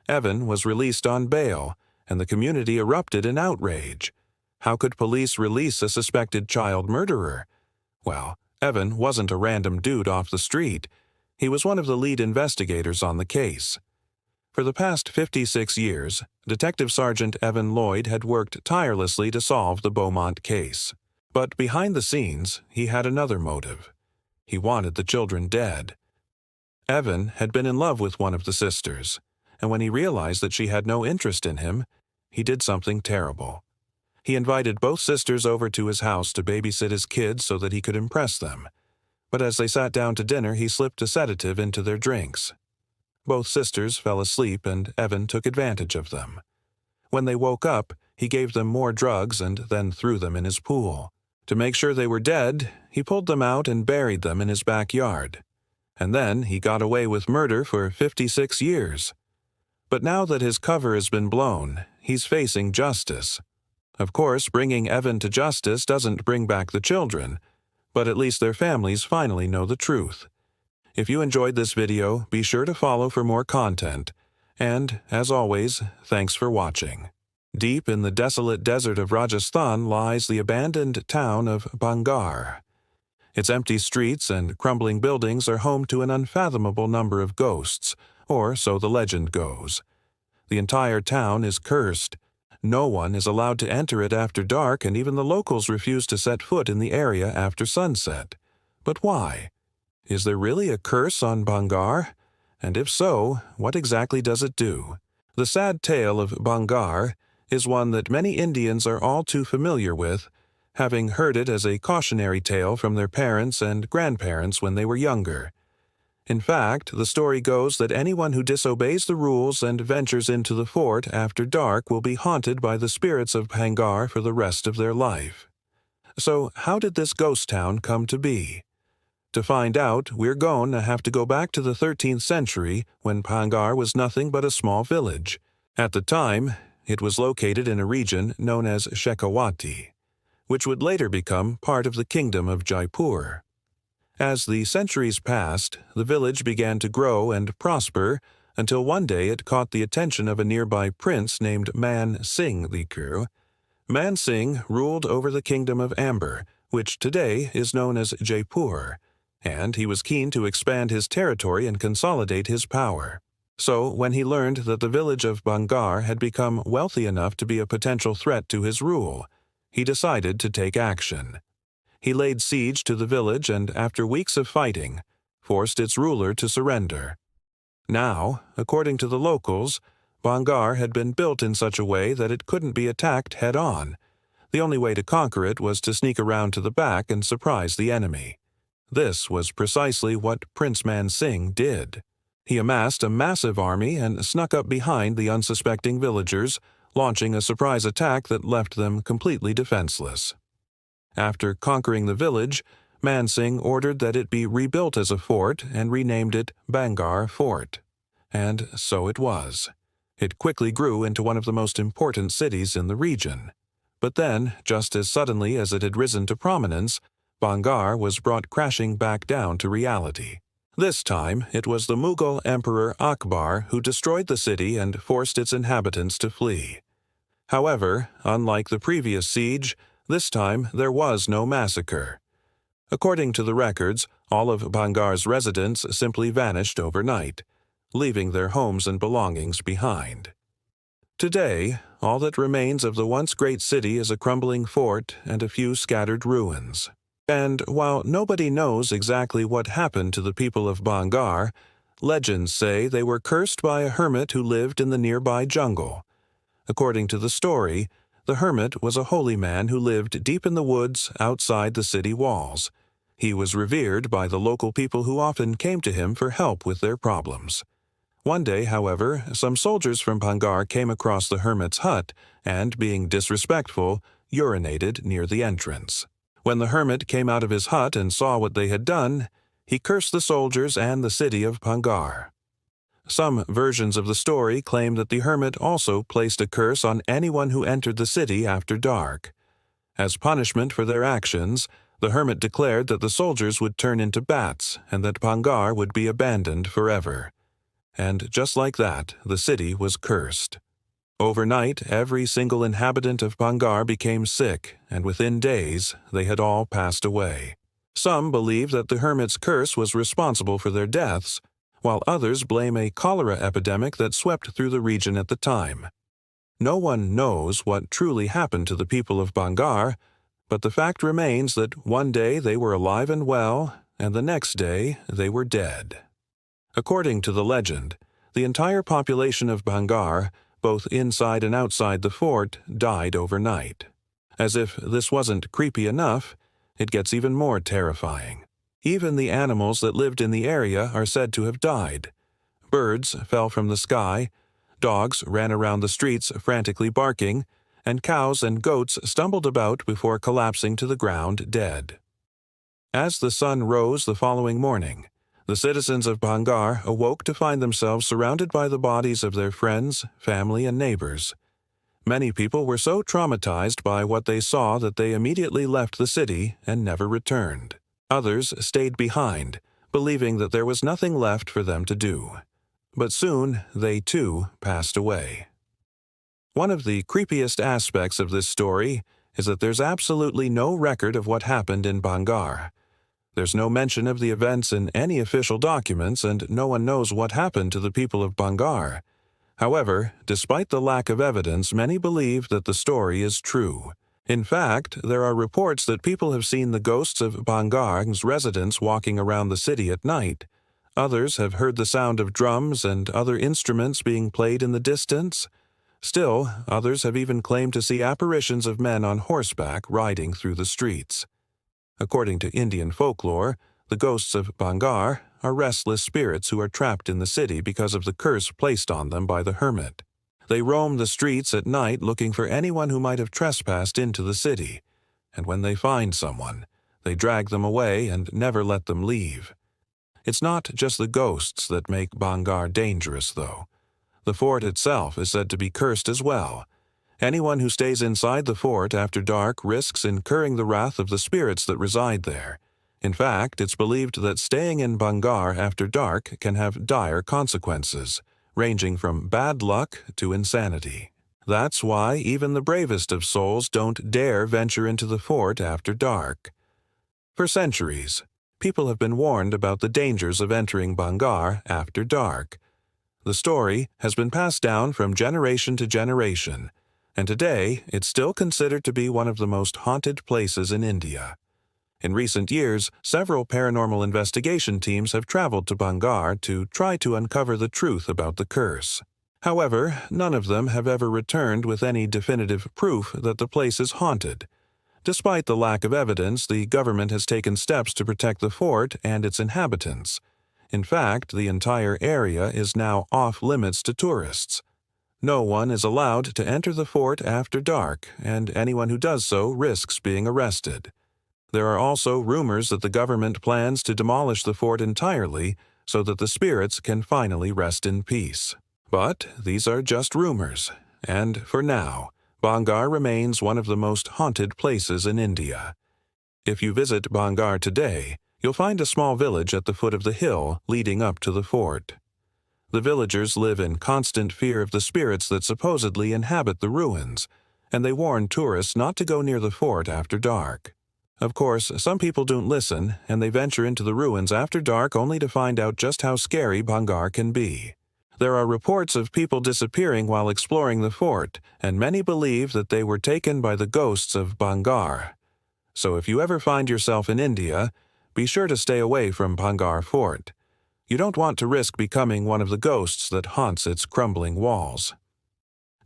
Evan was released on bail, and the community erupted in outrage. How could police release a suspected child murderer? Well, Evan wasn't a random dude off the street. He was one of the lead investigators on the case. For the past 56 years, Detective Sergeant Evan Lloyd had worked tirelessly to solve the Beaumont case. But behind the scenes, he had another motive. He wanted the children dead. Evan had been in love with one of the sisters, and when he realized that she had no interest in him, he did something terrible. He invited both sisters over to his house to babysit his kids so that he could impress them. But as they sat down to dinner, he slipped a sedative into their drinks. Both sisters fell asleep, and Evan took advantage of them. When they woke up, he gave them more drugs and then threw them in his pool. To make sure they were dead, he pulled them out and buried them in his backyard. And then he got away with murder for 56 years. But now that his cover has been blown, he's facing justice. Of course, bringing Evan to justice doesn't bring back the children, but at least their families finally know the truth. If you enjoyed this video, be sure to follow for more content. And, as always, thanks for watching. Deep in the desolate desert of Rajasthan lies the abandoned town of Bhangar. Its empty streets and crumbling buildings are home to an unfathomable number of ghosts, or so the legend goes. The entire town is cursed. No one is allowed to enter it after dark, and even the locals refuse to set foot in the area after sunset. But why? Is there really a curse on Bhangar? And if so, what exactly does it do? The sad tale of Bhangar is one that many Indians are all too familiar with, having heard it as a cautionary tale from their parents and grandparents when they were younger. In fact, the story goes that anyone who disobeys the rules and ventures into the fort after dark will be haunted by the spirits of Bhangar for the rest of their life. So, how did this ghost town come to be? To find out, we're going to have to go back to the 13th century when Bhangar was nothing but a small village. At the time, it was located in a region known as Shekhawati, which would later become part of the kingdom of Jaipur. As the centuries passed, the village began to grow and prosper until one day it caught the attention of a nearby prince named Man Singh Likhu. Man Singh ruled over the kingdom of Amber, which today is known as Jaipur, and he was keen to expand his territory and consolidate his power. So, when he learned that the village of Bhangar had become wealthy enough to be a potential threat to his rule, he decided to take action. He laid siege to the village and, after weeks of fighting, forced its ruler to surrender. Now, according to the locals, Bhangar had been built in such a way that it couldn't be attacked head-on. The only way to conquer it was to sneak around to the back and surprise the enemy. This was precisely what Prince Man Singh did. He amassed a massive army and snuck up behind the unsuspecting villagers, launching a surprise attack that left them completely defenseless. After conquering the village, Man Singh ordered that it be rebuilt as a fort and renamed it Bhangar Fort. And so it was. It quickly grew into one of the most important cities in the region. But then, just as suddenly as it had risen to prominence, Bhangar was brought crashing back down to reality. This time, it was the Mughal Emperor Akbar who destroyed the city and forced its inhabitants to flee. However, unlike the previous siege, this time there was no massacre. According to the records, all of Bhangar's residents simply vanished overnight, leaving their homes and belongings behind. Today, all that remains of the once great city is a crumbling fort and a few scattered ruins. And while nobody knows exactly what happened to the people of Bhangar, legends say they were cursed by a hermit who lived in the nearby jungle. According to the story, the hermit was a holy man who lived deep in the woods outside the city walls. He was revered by the local people who often came to him for help with their problems. One day, however, some soldiers from Bhangar came across the hermit's hut and, being disrespectful, urinated near the entrance. When the hermit came out of his hut and saw what they had done, he cursed the soldiers and the city of Bhangar. Some versions of the story claim that the hermit also placed a curse on anyone who entered the city after dark. As punishment for their actions, the hermit declared that the soldiers would turn into bats and that Bhangar would be abandoned forever. And just like that, the city was cursed. Overnight, every single inhabitant of Bhangar became sick, and within days, they had all passed away. Some believe that the hermit's curse was responsible for their deaths, while others blame a cholera epidemic that swept through the region at the time. No one knows what truly happened to the people of Bhangar, but the fact remains that one day they were alive and well, and the next day they were dead. According to the legend, the entire population of Bhangar, both inside and outside the fort, died overnight. As if this wasn't creepy enough, it gets even more terrifying. Even the animals that lived in the area are said to have died. Birds fell from the sky, dogs ran around the streets frantically barking, and cows and goats stumbled about before collapsing to the ground dead. As the sun rose the following morning, the citizens of Bhangar awoke to find themselves surrounded by the bodies of their friends, family, and neighbors. Many people were so traumatized by what they saw that they immediately left the city and never returned. Others stayed behind, believing that there was nothing left for them to do. But soon they too passed away. One of the creepiest aspects of this story is that there's absolutely no record of what happened in Bhangar. There's no mention of the events in any official documents, and no one knows what happened to the people of Bhangar. However, despite the lack of evidence, many believe that the story is true. In fact, there are reports that people have seen the ghosts of Bhangar's residents walking around the city at night. Others have heard the sound of drums and other instruments being played in the distance. Still, others have even claimed to see apparitions of men on horseback riding through the streets. According to Indian folklore, the ghosts of Bhangar are restless spirits who are trapped in the city because of the curse placed on them by the hermit. They roam the streets at night looking for anyone who might have trespassed into the city, and when they find someone, they drag them away and never let them leave. It's not just the ghosts that make Bhangar dangerous, though. The fort itself is said to be cursed as well. Anyone who stays inside the fort after dark risks incurring the wrath of the spirits that reside there. In fact, it's believed that staying in Bhangar after dark can have dire consequences, ranging from bad luck to insanity. That's why even the bravest of souls don't dare venture into the fort after dark. For centuries, people have been warned about the dangers of entering Bhangar after dark. The story has been passed down from generation to generation, and today it's still considered to be one of the most haunted places in India. In recent years, several paranormal investigation teams have traveled to Bhangar to try to uncover the truth about the curse. However, none of them have ever returned with any definitive proof that the place is haunted. Despite the lack of evidence, the government has taken steps to protect the fort and its inhabitants. In fact, the entire area is now off-limits to tourists. No one is allowed to enter the fort after dark, and anyone who does so risks being arrested. There are also rumors that the government plans to demolish the fort entirely so that the spirits can finally rest in peace. But these are just rumors, and for now, Bhangar remains one of the most haunted places in India. If you visit Bhangar today, you'll find a small village at the foot of the hill leading up to the fort. The villagers live in constant fear of the spirits that supposedly inhabit the ruins, and they warn tourists not to go near the fort after dark. Of course, some people don't listen, and they venture into the ruins after dark only to find out just how scary Bhangar can be. There are reports of people disappearing while exploring the fort, and many believe that they were taken by the ghosts of Bhangar. So if you ever find yourself in India, be sure to stay away from Bhangar Fort. You don't want to risk becoming one of the ghosts that haunts its crumbling walls.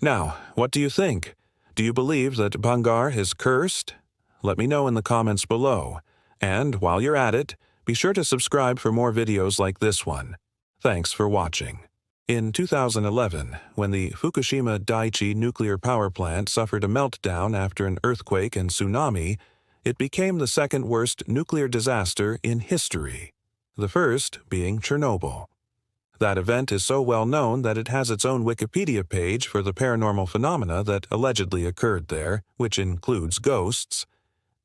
Now, what do you think? Do you believe that Bhangar is cursed? Let me know in the comments below. And while you're at it, be sure to subscribe for more videos like this one. Thanks for watching. In 2011, when the Fukushima Daiichi nuclear power plant suffered a meltdown after an earthquake and tsunami, it became the second worst nuclear disaster in history, the first being Chernobyl. That event is so well known that it has its own Wikipedia page for the paranormal phenomena that allegedly occurred there, which includes ghosts.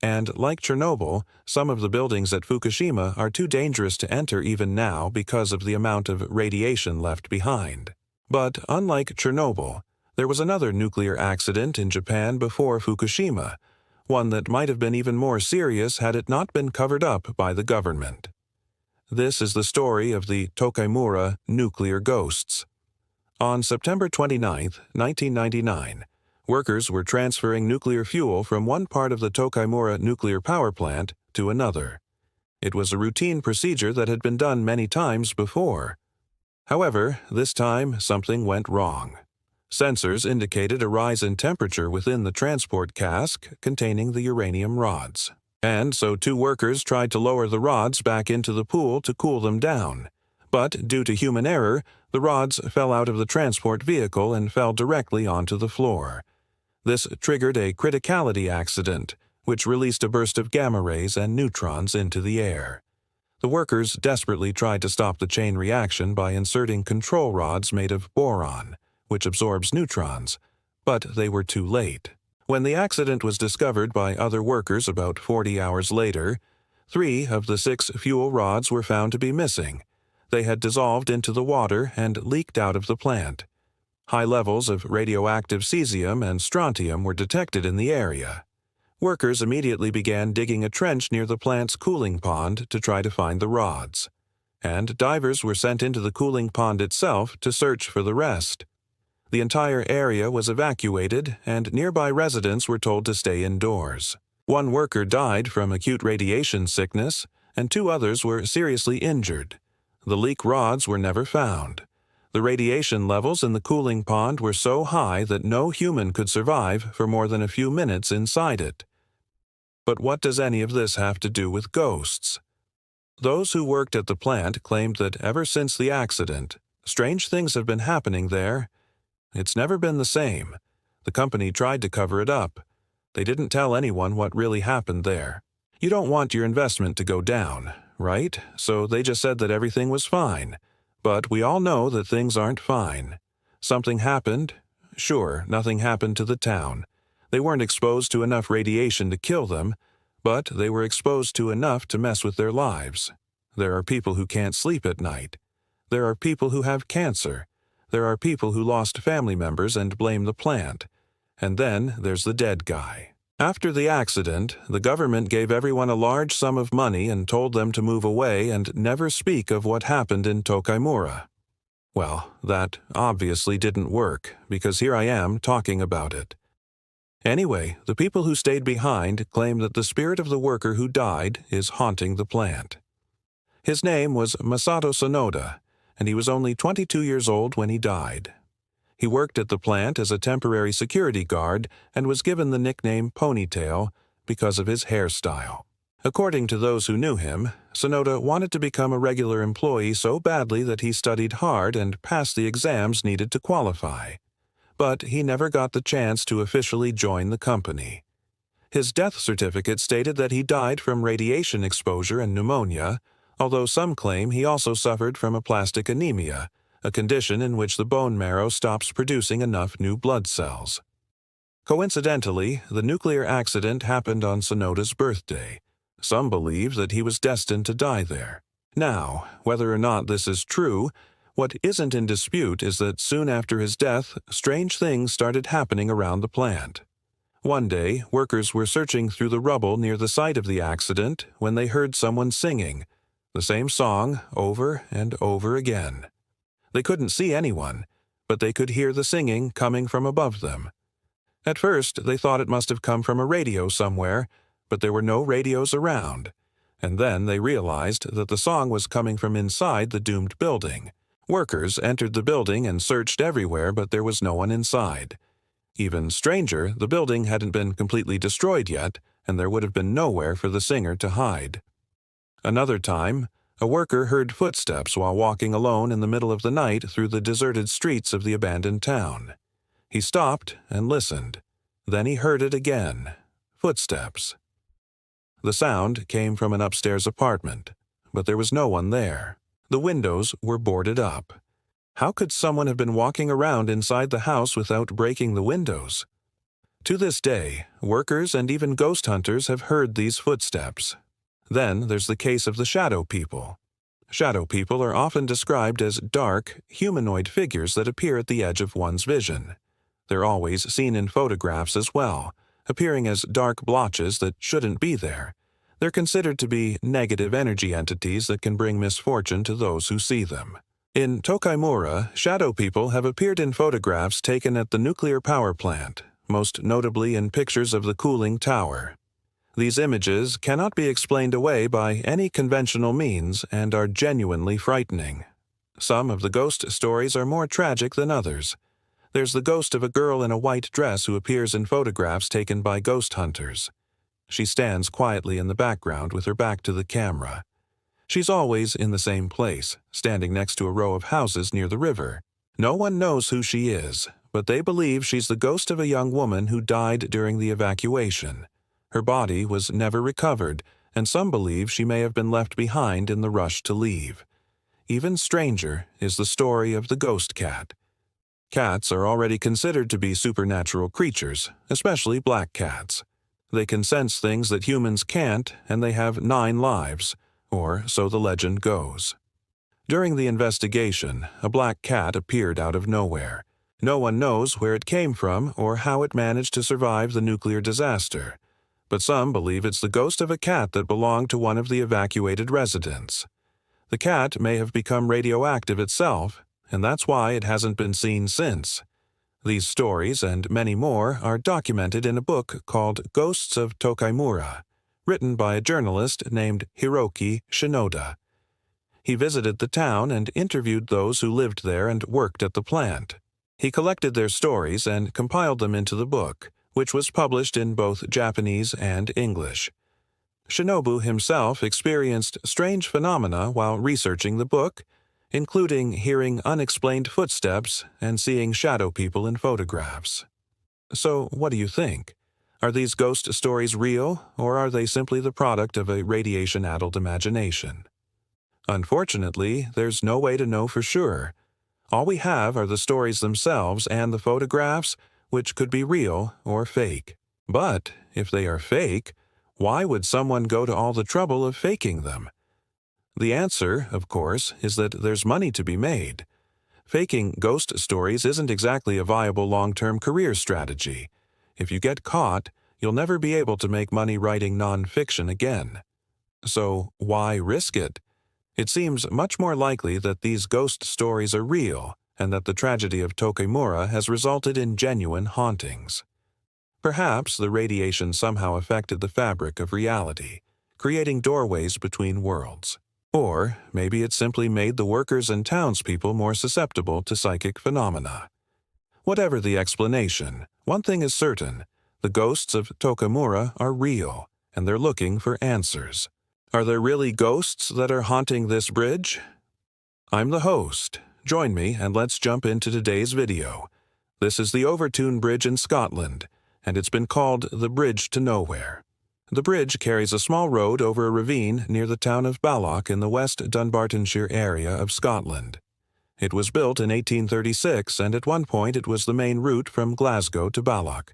And like Chernobyl, some of the buildings at Fukushima are too dangerous to enter even now because of the amount of radiation left behind. But unlike Chernobyl, there was another nuclear accident in Japan before Fukushima, one that might have been even more serious had it not been covered up by the government. This is the story of the Tokaimura nuclear ghosts. On September 29, 1999, workers were transferring nuclear fuel from one part of the Tokaimura nuclear power plant to another. It was a routine procedure that had been done many times before. However, this time something went wrong. Sensors indicated a rise in temperature within the transport cask containing the uranium rods. And so two workers tried to lower the rods back into the pool to cool them down. But due to human error, the rods fell out of the transport vehicle and fell directly onto the floor. This triggered a criticality accident, which released a burst of gamma rays and neutrons into the air. The workers desperately tried to stop the chain reaction by inserting control rods made of boron, which absorbs neutrons, but they were too late. When the accident was discovered by other workers about 40 hours later, 3 of the 6 fuel rods were found to be missing. They had dissolved into the water and leaked out of the plant. High levels of radioactive cesium and strontium were detected in the area. Workers immediately began digging a trench near the plant's cooling pond to try to find the rods. And divers were sent into the cooling pond itself to search for the rest. The entire area was evacuated, and nearby residents were told to stay indoors. 1 worker died from acute radiation sickness, and 2 others were seriously injured. The leak rods were never found. The radiation levels in the cooling pond were so high that no human could survive for more than a few minutes inside it. But what does any of this have to do with ghosts? Those who worked at the plant claimed that ever since the accident, strange things have been happening there. It's never been the same. The company tried to cover it up. They didn't tell anyone what really happened there. You don't want your investment to go down, right? So they just said that everything was fine. But we all know that things aren't fine. Something happened. Sure, nothing happened to the town. They weren't exposed to enough radiation to kill them, but they were exposed to enough to mess with their lives. There are people who can't sleep at night. There are people who have cancer. There are people who lost family members and blame the plant. And then there's the dead guy. After the accident, the government gave everyone a large sum of money and told them to move away and never speak of what happened in Tokaimura. Well, that obviously didn't work, because here I am talking about it. Anyway, the people who stayed behind claim that the spirit of the worker who died is haunting the plant. His name was Masato Sonoda, and he was only 22 years old when he died. He worked at the plant as a temporary security guard and was given the nickname Ponytail because of his hairstyle. According to those who knew him, Sonoda wanted to become a regular employee so badly that he studied hard and passed the exams needed to qualify. But he never got the chance to officially join the company. His death certificate stated that he died from radiation exposure and pneumonia, although some claim he also suffered from aplastic anemia, a condition in which the bone marrow stops producing enough new blood cells. Coincidentally, the nuclear accident happened on Sonoda's birthday. Some believe that he was destined to die there. Now, whether or not this is true, what isn't in dispute is that soon after his death, strange things started happening around the plant. One day, workers were searching through the rubble near the site of the accident when they heard someone singing the same song over and over again. They couldn't see anyone, but they could hear the singing coming from above them. At first, they thought it must have come from a radio somewhere, but there were no radios around. And then they realized that the song was coming from inside the doomed building. Workers entered the building and searched everywhere, but there was no one inside. Even stranger, the building hadn't been completely destroyed yet, and there would have been nowhere for the singer to hide. Another time, a worker heard footsteps while walking alone in the middle of the night through the deserted streets of the abandoned town. He stopped and listened. Then he heard it again. Footsteps. The sound came from an upstairs apartment, but there was no one there. The windows were boarded up. How could someone have been walking around inside the house without breaking the windows? To this day, workers and even ghost hunters have heard these footsteps. Then there's the case of the shadow people. Shadow people are often described as dark, humanoid figures that appear at the edge of one's vision. They're always seen in photographs as well, appearing as dark blotches that shouldn't be there. They're considered to be negative energy entities that can bring misfortune to those who see them. In Tokaimura, shadow people have appeared in photographs taken at the nuclear power plant, most notably in pictures of the cooling tower. These images cannot be explained away by any conventional means and are genuinely frightening. Some of the ghost stories are more tragic than others. There's the ghost of a girl in a white dress who appears in photographs taken by ghost hunters. She stands quietly in the background with her back to the camera. She's always in the same place, standing next to a row of houses near the river. No one knows who she is, but they believe she's the ghost of a young woman who died during the evacuation. Her body was never recovered, and some believe she may have been left behind in the rush to leave. Even stranger is the story of the ghost cat. Cats are already considered to be supernatural creatures, especially black cats. They can sense things that humans can't, and they have 9 lives, or so the legend goes. During the investigation, a black cat appeared out of nowhere. No one knows where it came from or how it managed to survive the nuclear disaster, but some believe it's the ghost of a cat that belonged to one of the evacuated residents. The cat may have become radioactive itself, and that's why it hasn't been seen since. These stories and many more are documented in a book called Ghosts of Tokaimura, written by a journalist named Hiroki Shinoda. He visited the town and interviewed those who lived there and worked at the plant. He collected their stories and compiled them into the book, which was published in both Japanese and English. Shinobu himself experienced strange phenomena while researching the book, including hearing unexplained footsteps and seeing shadow people in photographs. So, what do you think? Are these ghost stories real, or are they simply the product of a radiation-addled imagination? Unfortunately, there's no way to know for sure. All we have are the stories themselves and the photographs, which could be real or fake. But if they are fake, why would someone go to all the trouble of faking them? The answer, of course, is that there's money to be made. Faking ghost stories isn't exactly a viable long-term career strategy. If you get caught, you'll never be able to make money writing non-fiction again. So why risk it? It seems much more likely that these ghost stories are real, and that the tragedy of Tokaimura has resulted in genuine hauntings. Perhaps the radiation somehow affected the fabric of reality, creating doorways between worlds. Or maybe it simply made the workers and townspeople more susceptible to psychic phenomena. Whatever the explanation, one thing is certain: the ghosts of Tokaimura are real, and they're looking for answers. Are there really ghosts that are haunting this bridge? I'm the host. Join me and let's jump into today's video. This is the Overtoun Bridge in Scotland, and it's been called the Bridge to Nowhere. The bridge carries a small road over a ravine near the town of Balloch in the West Dunbartonshire area of Scotland. It was built in 1836, and at one point it was the main route from Glasgow to Balloch.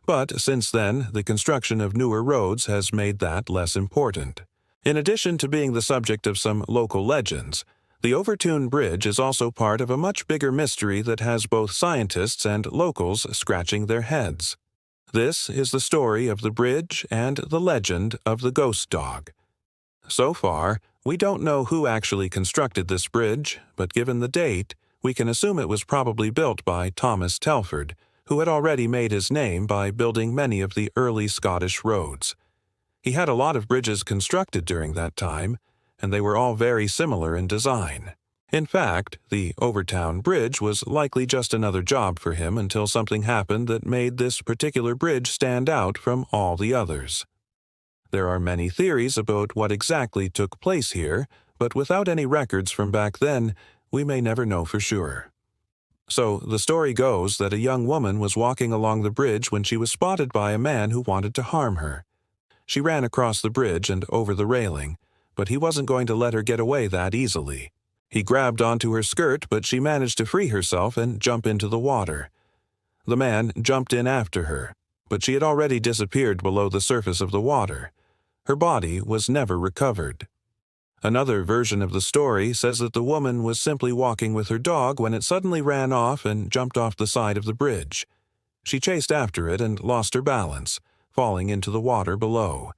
But since then, the construction of newer roads has made that less important. In addition to being the subject of some local legends, the Overtoun Bridge is also part of a much bigger mystery that has both scientists and locals scratching their heads. This is the story of the bridge and the legend of the ghost dog. So far, we don't know who actually constructed this bridge, but given the date, we can assume it was probably built by Thomas Telford, who had already made his name by building many of the early Scottish roads. He had a lot of bridges constructed during that time, and they were all very similar in design. In fact, the Overtown Bridge was likely just another job for him until something happened that made this particular bridge stand out from all the others. There are many theories about what exactly took place here, but without any records from back then, we may never know for sure. So, the story goes that a young woman was walking along the bridge when she was spotted by a man who wanted to harm her. She ran across the bridge and over the railing, but he wasn't going to let her get away that easily. He grabbed onto her skirt, but she managed to free herself and jump into the water. The man jumped in after her, but she had already disappeared below the surface of the water. Her body was never recovered. Another version of the story says that the woman was simply walking with her dog when it suddenly ran off and jumped off the side of the bridge. She chased after it and lost her balance, falling into the water below.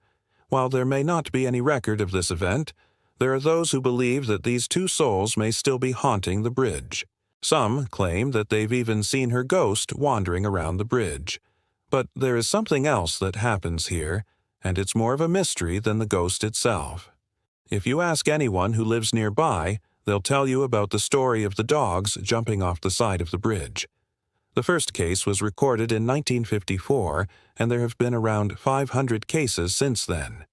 While there may not be any record of this event, there are those who believe that these two souls may still be haunting the bridge. Some claim that they've even seen her ghost wandering around the bridge. But there is something else that happens here, and it's more of a mystery than the ghost itself. If you ask anyone who lives nearby, they'll tell you about the story of the dogs jumping off the side of the bridge. The first case was recorded in 1954, and there have been around 500 cases since then.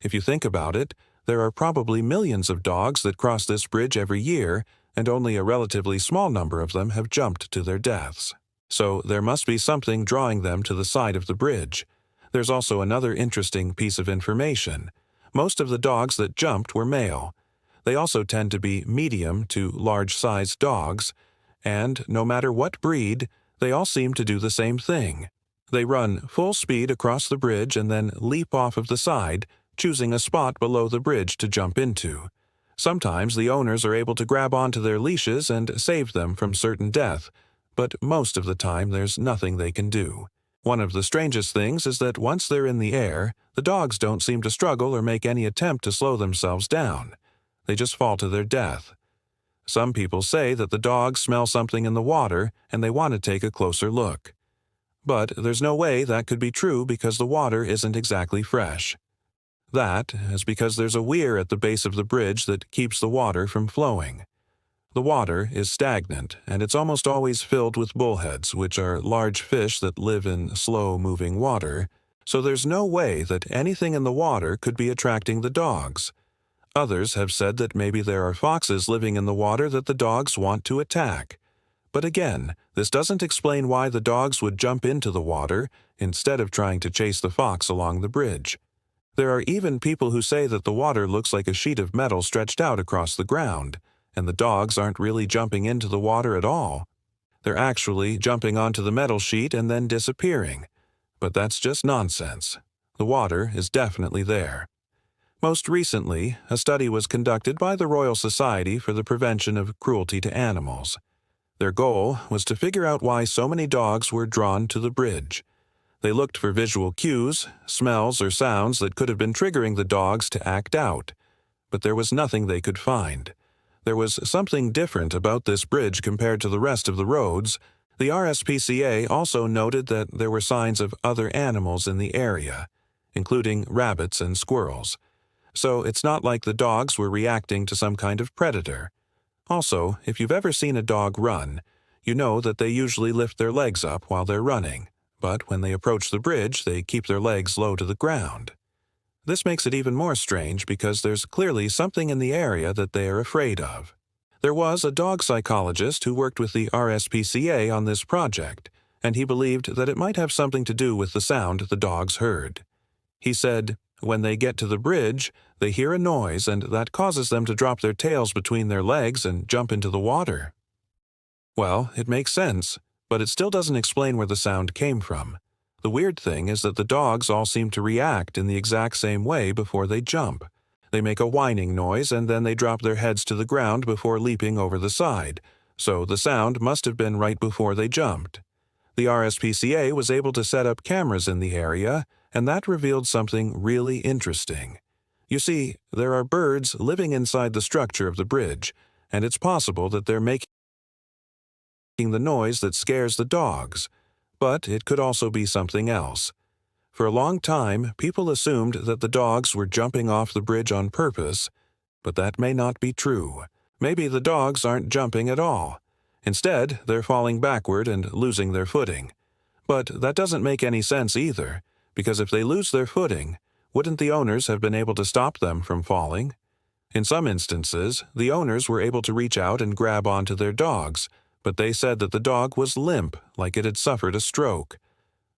If you think about it, there are probably millions of dogs that cross this bridge every year, and only a relatively small number of them have jumped to their deaths. So there must be something drawing them to the side of the bridge. There's also another interesting piece of information. Most of the dogs that jumped were male. They also tend to be medium to large-sized dogs, and no matter what breed, they all seem to do the same thing. They run full speed across the bridge and then leap off of the side, choosing a spot below the bridge to jump into. Sometimes the owners are able to grab onto their leashes and save them from certain death, but most of the time there's nothing they can do. One of the strangest things is that once they're in the air, the dogs don't seem to struggle or make any attempt to slow themselves down. They just fall to their death. Some people say that the dogs smell something in the water and they want to take a closer look. But there's no way that could be true because the water isn't exactly fresh. That is because there's a weir at the base of the bridge that keeps the water from flowing. The water is stagnant, and it's almost always filled with bullheads, which are large fish that live in slow-moving water, so there's no way that anything in the water could be attracting the dogs. Others have said that maybe there are foxes living in the water that the dogs want to attack. But again, this doesn't explain why the dogs would jump into the water instead of trying to chase the fox along the bridge. There are even people who say that the water looks like a sheet of metal stretched out across the ground, and the dogs aren't really jumping into the water at all. They're actually jumping onto the metal sheet and then disappearing. But that's just nonsense. The water is definitely there. Most recently, a study was conducted by the Royal Society for the Prevention of Cruelty to Animals. Their goal was to figure out why so many dogs were drawn to the bridge. They looked for visual cues, smells, or sounds that could have been triggering the dogs to act out. But there was nothing they could find. There was something different about this bridge compared to the rest of the roads. The RSPCA also noted that there were signs of other animals in the area, including rabbits and squirrels. So it's not like the dogs were reacting to some kind of predator. Also, if you've ever seen a dog run, you know that they usually lift their legs up while they're running. But when they approach the bridge, they keep their legs low to the ground. This makes it even more strange because there's clearly something in the area that they are afraid of. There was a dog psychologist who worked with the RSPCA on this project, and he believed that it might have something to do with the sound the dogs heard. He said, when they get to the bridge, they hear a noise and that causes them to drop their tails between their legs and jump into the water. Well, it makes sense. But it still doesn't explain where the sound came from. The weird thing is that the dogs all seem to react in the exact same way before they jump. They make a whining noise and then they drop their heads to the ground before leaping over the side, so the sound must have been right before they jumped. The RSPCA was able to set up cameras in the area, and that revealed something really interesting. You see, there are birds living inside the structure of the bridge, and it's possible that they're making the noise that scares the dogs. But it could also be something else. For a long time, people assumed that the dogs were jumping off the bridge on purpose, but that may not be true. Maybe the dogs aren't jumping at all. Instead, they're falling backward and losing their footing. But that doesn't make any sense either, because if they lose their footing, wouldn't the owners have been able to stop them from falling? In some instances, the owners were able to reach out and grab onto their dogs, but they said that the dog was limp, like it had suffered a stroke.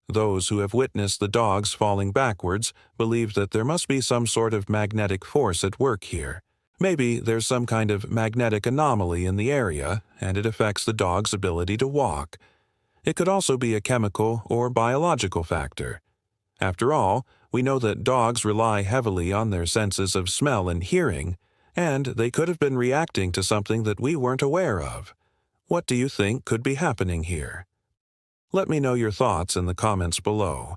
Those who have witnessed the dogs falling backwards believe that there must be some sort of magnetic force at work here. Maybe there's some kind of magnetic anomaly in the area, and it affects the dog's ability to walk. It could also be a chemical or biological factor. After all, we know that dogs rely heavily on their senses of smell and hearing, and they could have been reacting to something that we weren't aware of. What do you think could be happening here? Let me know your thoughts in the comments below.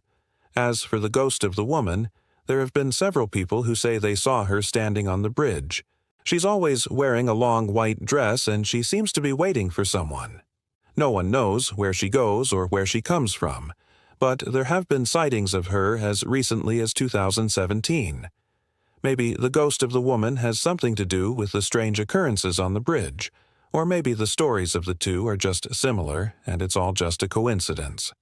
As for the ghost of the woman, there have been several people who say they saw her standing on the bridge. She's always wearing a long white dress, and she seems to be waiting for someone. No one knows where she goes or where she comes from, but there have been sightings of her as recently as 2017. Maybe the ghost of the woman has something to do with the strange occurrences on the bridge, or maybe the stories of the two are just similar and it's all just a coincidence.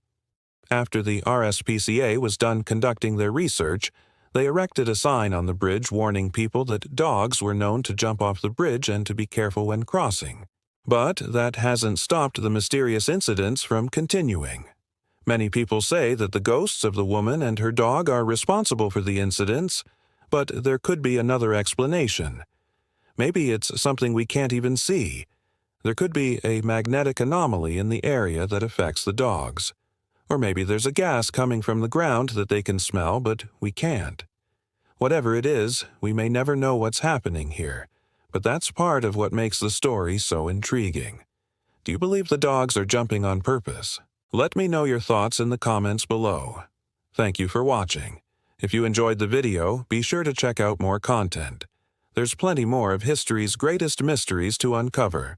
After the RSPCA was done conducting their research, they erected a sign on the bridge warning people that dogs were known to jump off the bridge and to be careful when crossing. But that hasn't stopped the mysterious incidents from continuing. Many people say that the ghosts of the woman and her dog are responsible for the incidents, but there could be another explanation. Maybe it's something we can't even see. There could be a magnetic anomaly in the area that affects the dogs. Or maybe there's a gas coming from the ground that they can smell, but we can't. Whatever it is, we may never know what's happening here, but that's part of what makes the story so intriguing. Do you believe the dogs are jumping on purpose? Let me know your thoughts in the comments below. Thank you for watching. If you enjoyed the video, be sure to check out more content. There's plenty more of history's greatest mysteries to uncover.